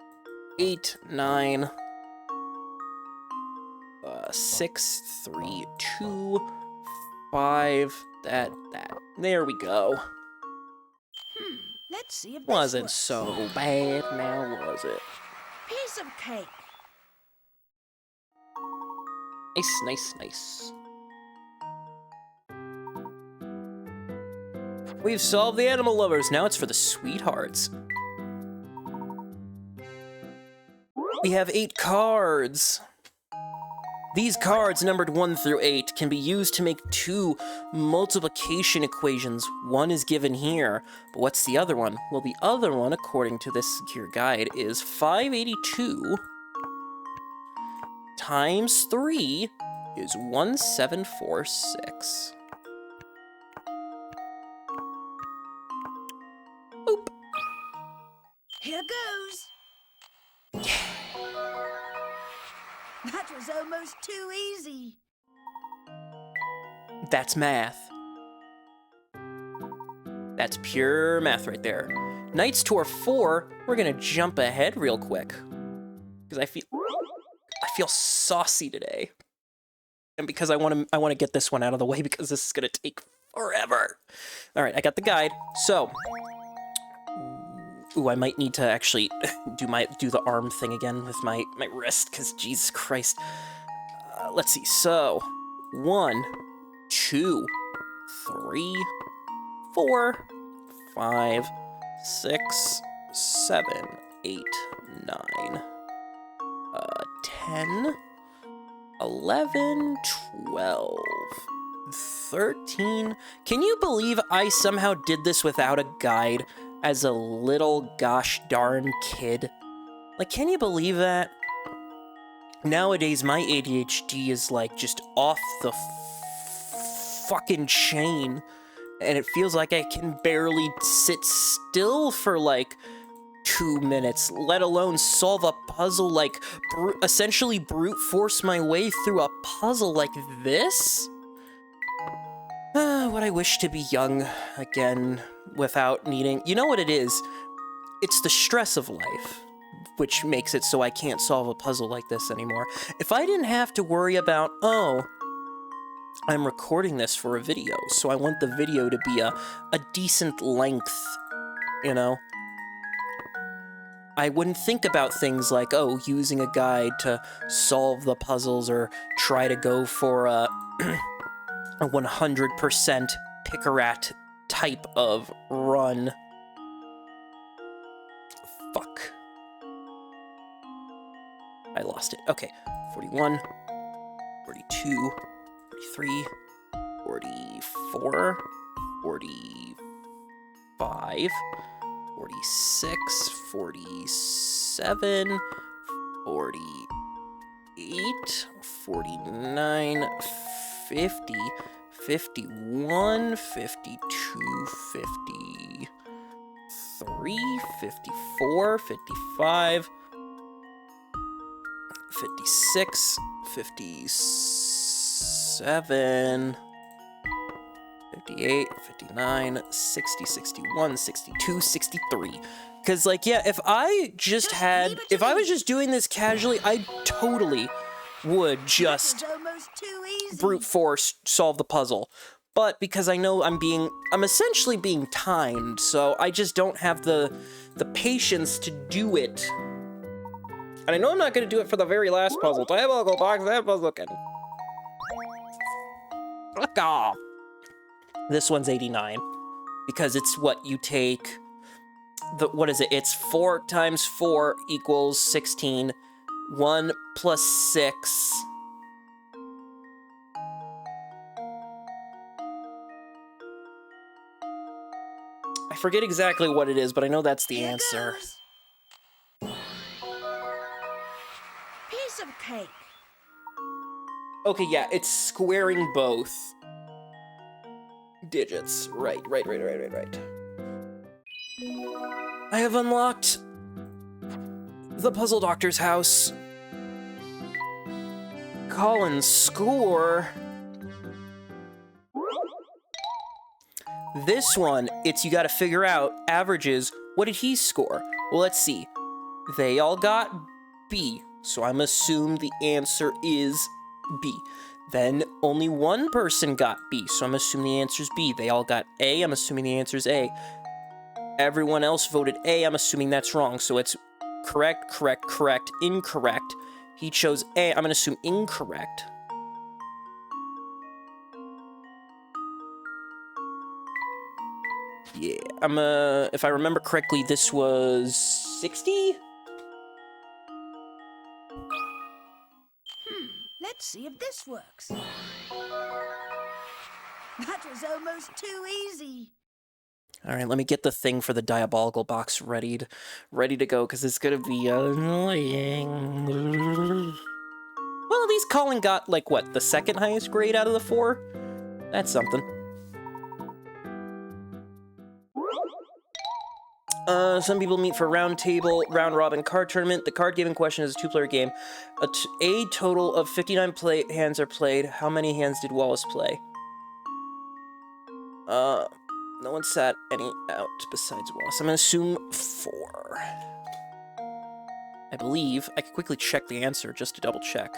8, 9, 6, 3, 2, 5, that. There we go. Let's see if this Wasn't works. so bad now, was it? Piece of cake. Nice, nice, nice. We've solved the animal lovers. Now it's for the sweethearts. We have 8 cards. These cards, numbered 1 through 8, can be used to make 2 multiplication equations. One is given here, but what's the other one? Well, the other one, according to this secure guide, is 582 times 3 is 1746. Boop. Here goes. That was almost too easy. That's math. That's pure math right there. Knight's Tour 4, we're gonna jump ahead real quick. Because I feel saucy today. And because I wanna get this one out of the way because this is gonna take forever. Alright, I got the guide. So, ooh, I might need to actually do the arm thing again with my wrist, because Jesus Christ. Let's see, so 1, 2, 3, 4, 5, 6, 7, 8, 9, 10, 11, 12, 13. Can you believe I somehow did this without a guide as a little gosh darn kid? Like, can you believe that? Nowadays, my ADHD is like just off the fucking chain, and it feels like I can barely sit still for like 2 minutes, let alone solve a puzzle like essentially brute force my way through a puzzle like this? Would I wish to be young again without needing... You know what it is? It's the stress of life, which makes it so I can't solve a puzzle like this anymore. If I didn't have to worry about, oh, I'm recording this for a video, so I want the video to be a decent length, you know? I wouldn't think about things like, oh, using a guide to solve the puzzles or try to go for a 100% pick-a-rat type of run. Fuck. I lost it. Okay. 41, 42, 43, 44, 45, 46, 47, 48, 49, 50, 51, 52, 53, 54, 55, 56, 57, 58, 59, 60, 61, 62, 63. Because, like, yeah, if I if I was just doing this casually, I totally would just brute force solve the puzzle. But because I know I'm essentially being timed, so I just don't have the patience to do it. And I know I'm not going to do it for the very last puzzle. Diabolical box, that puzzle can... Fuck off. This one's 89. Because it's what you take... What is it? It's 4 times 4 equals 16. 1 plus 6... I forget exactly what it is, but I know that's the answer. Piece of cake. Okay, yeah, it's squaring both digits. Right. I have unlocked the Puzzle Doctor's house. Colin's score. This one, you gotta figure out averages. What did he score? Well, let's see. They all got B, so I'm assuming the answer is B. Then only one person got B, so I'm assuming the answer is B. They all got A, I'm assuming the answer is A. Everyone else voted A, I'm assuming that's wrong, so it's correct, incorrect. He chose A, I'm gonna assume incorrect. Yeah, if I remember correctly, this was 60? Let's see if this works. That was almost too easy. Alright, let me get the thing for the Diabolical box ready to go, because it's gonna be annoying. Well, at least Colin got, like, what, the second highest grade out of the 4? That's something. Some people meet for round robin card tournament. The card game in question is a 2-player game. A total of 59 hands are played. How many hands did Wallace play? No one sat any out besides Wallace. I'm gonna assume 4. I believe. I could quickly check the answer just to double check.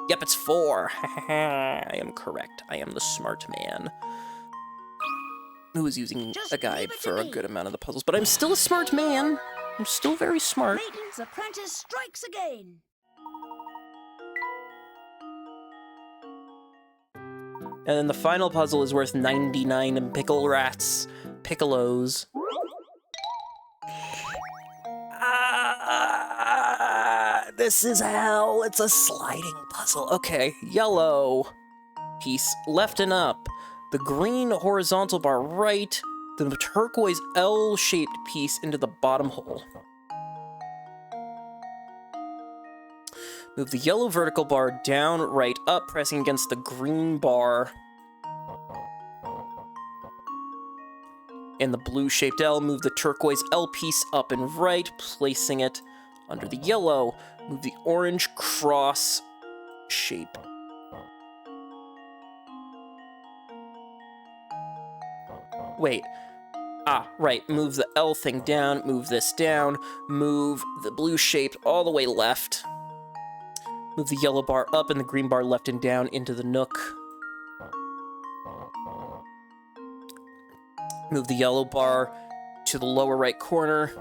Yep, it's 4. I am correct. I am the smart man who is using a guide for a good amount of the puzzles, but I'm still a smart man. I'm still very smart. Layton's apprentice strikes again. And then the final puzzle is worth 99 piccolos. This is hell. It's a sliding puzzle. Okay, yellow piece left and up. The green horizontal bar right, the turquoise L-shaped piece into the bottom hole. Move the yellow vertical bar down, right, up, pressing against the green bar. and the blue-shaped L. Move the turquoise L piece up and right, placing it under the yellow. Move the orange cross shape. Wait. Right. Move the L thing down, move this down, move the blue shape all the way left. Move the yellow bar up and the green bar left and down into the nook. Move the yellow bar to the lower right corner.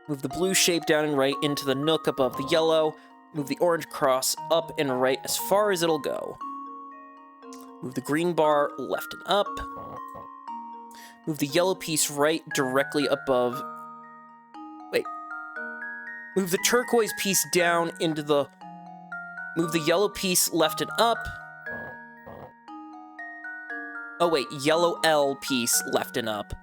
Move the blue shape down and right into the nook above the yellow. Move the orange cross up and right as far as it'll go. Move the green bar left and up. Move the yellow piece right directly above... Wait. Move the turquoise piece down into the... Move the yellow piece left and up. Oh wait, yellow L piece left and up.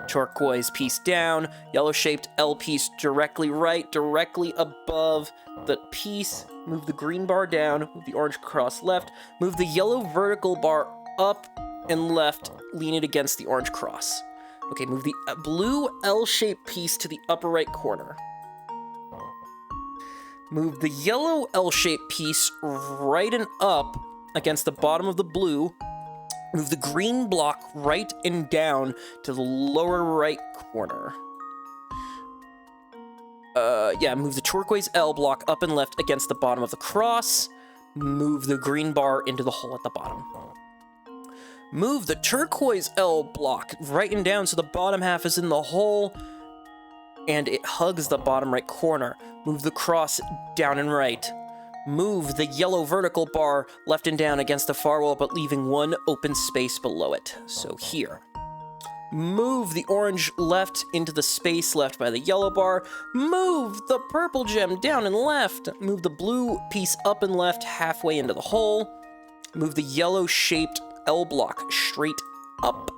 Turquoise piece down. Yellow-shaped L piece directly right, directly above the piece. Move the green bar down. Move the orange cross left. Move the yellow vertical bar up and left, lean it against the orange cross. Okay, move the blue L-shaped piece to the upper right corner. Move the yellow L-shaped piece right and up against the bottom of the blue. Move the green block right and down to the lower right corner. Move the turquoise L block up and left against the bottom of the cross. Move the green bar into the hole at the bottom. Move the turquoise L block right and down so the bottom half is in the hole and it hugs the bottom right corner. Move the cross down and right. Move the yellow vertical bar left and down against the far wall, but leaving one open space below it. So here. Move the orange left into the space left by the yellow bar. Move the purple gem down and left. Move the blue piece up and left halfway into the hole. Move the yellow-shaped L block straight up.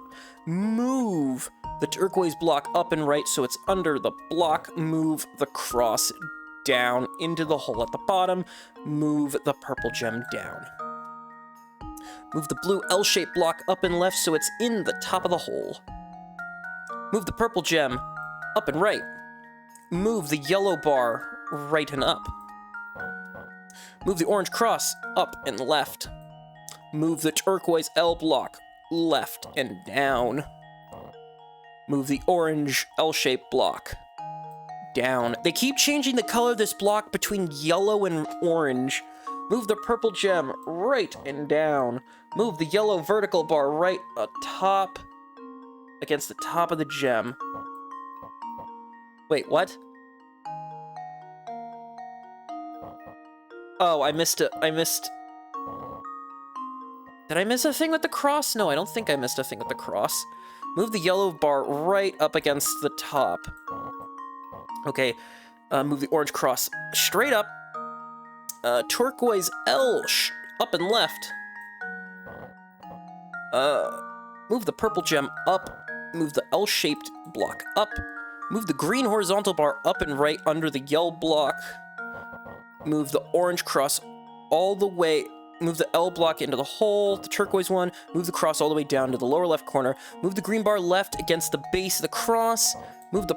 Move the turquoise block up and right so it's under the block. Move the cross down into the hole at the bottom. Move the purple gem down. Move the blue L-shaped block up and left so it's in the top of the hole. Move the purple gem up and right. Move the yellow bar right and up. Move the orange cross up and left. Move the turquoise L block left and down. Move the orange L-shaped block down. They keep changing the color of this block between yellow and orange. Move the purple gem right and down. Move the yellow vertical bar right atop against the top of the gem. Wait, what? Oh, I missed it. Did I miss a thing with the cross? No, I don't think I missed a thing with the cross. Move the yellow bar right up against the top. Okay, move the orange cross straight up. Turquoise L up and left. Move the purple gem up. Move the L-shaped block up. Move the green horizontal bar up and right under the yellow block. Move the orange cross all the way. Move the L block into the hole, the turquoise one. Move the cross all the way down to the lower left corner. Move the green bar left against the base of the cross. Move the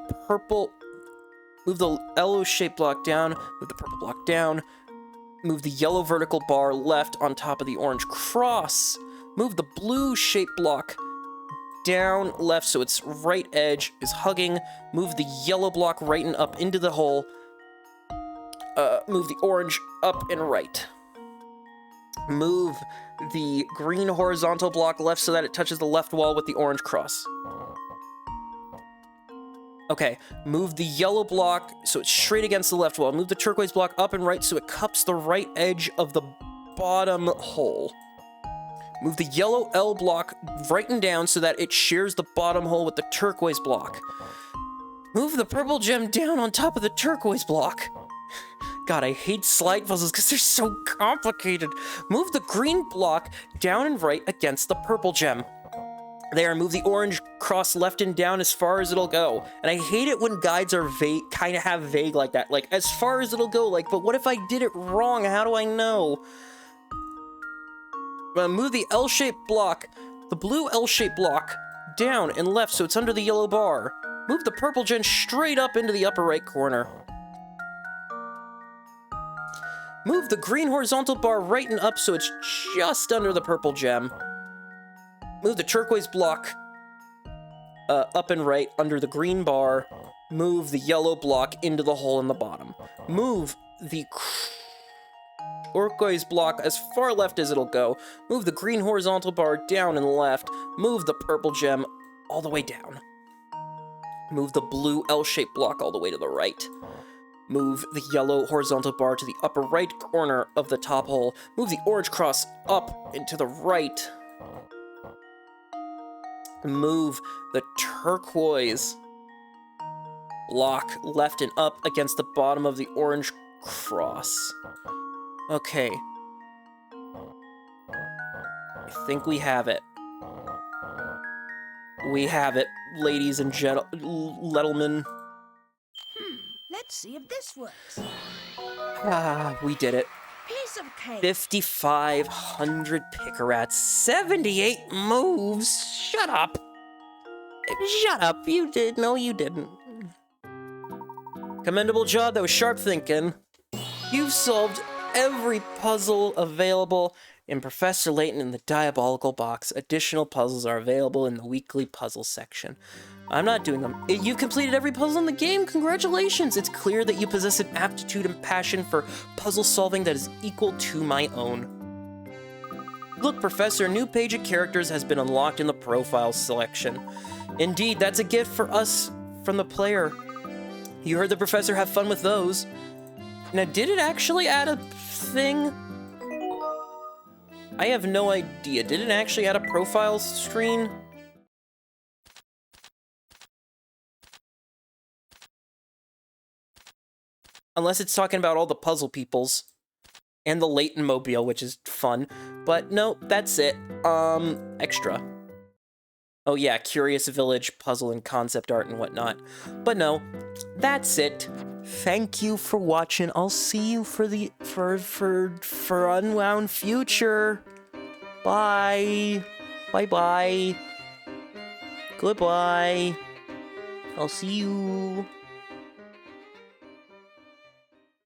L-shaped block down. Move the purple block down. Move the yellow vertical bar left on top of the orange cross. Move the blue shaped block down left so its right edge is hugging. Move the yellow block right and up into the hole. Move the orange up and right. Move the green horizontal block left so that it touches the left wall with the orange cross. Okay, move the yellow block so it's straight against the left wall. Move the turquoise block up and right so it cups the right edge of the bottom hole. Move the yellow L block right and down so that it shares the bottom hole with the turquoise block. Move the purple gem down on top of the turquoise block. God, I hate slide puzzles because they're so complicated. Move the green block down and right against the purple gem. There, move the orange cross left and down as far as it'll go. And I hate it when guides are vague, kind of have vague like that. Like, as far as it'll go, like, but what if I did it wrong? How do I know? Move the L-shaped block, the blue L-shaped block, down and left so it's under the yellow bar. Move the purple gem straight up into the upper right corner. Move the green horizontal bar right and up so it's just under the purple gem. Move the turquoise block up and right under the green bar. Move the yellow block into the hole in the bottom. Move the turquoise block as far left as it'll go. Move the green horizontal bar down and left. Move the purple gem all the way down. Move the blue L-shaped block all the way to the right. Move the yellow horizontal bar to the upper right corner of the top hole. Move the orange cross up and to the right. Move the turquoise block left and up against the bottom of the orange cross. Okay. I think we have it. We have it, ladies and gentlemen. Let's see if this works. Ah, we did it. Piece of cake. 5,500 Pickerats, 78 moves. Shut up. Shut up. You did. No, you didn't. Commendable job. That was sharp thinking. You've solved every puzzle available in Professor Layton in the Diabolical box. Additional puzzles are available in the weekly puzzle section. I'm not doing them. You've completed every puzzle in the game. Congratulations. It's clear that you possess an aptitude and passion for puzzle solving that is equal to my own. Look, Professor, a new page of characters has been unlocked in the profile selection. Indeed, that's a gift for us from the player. You heard the Professor have fun with those. Now, did it actually add a thing? I have no idea. Did it actually add a profile screen? Unless it's talking about all the puzzle peoples. And the Layton mobile, which is fun. But no, that's it. Extra. Oh yeah, Curious Village, puzzle and concept art and whatnot. But no, that's it. Thank you for watching. I'll see you for the for Unwound Future. Bye. Bye-bye. Goodbye. I'll see you.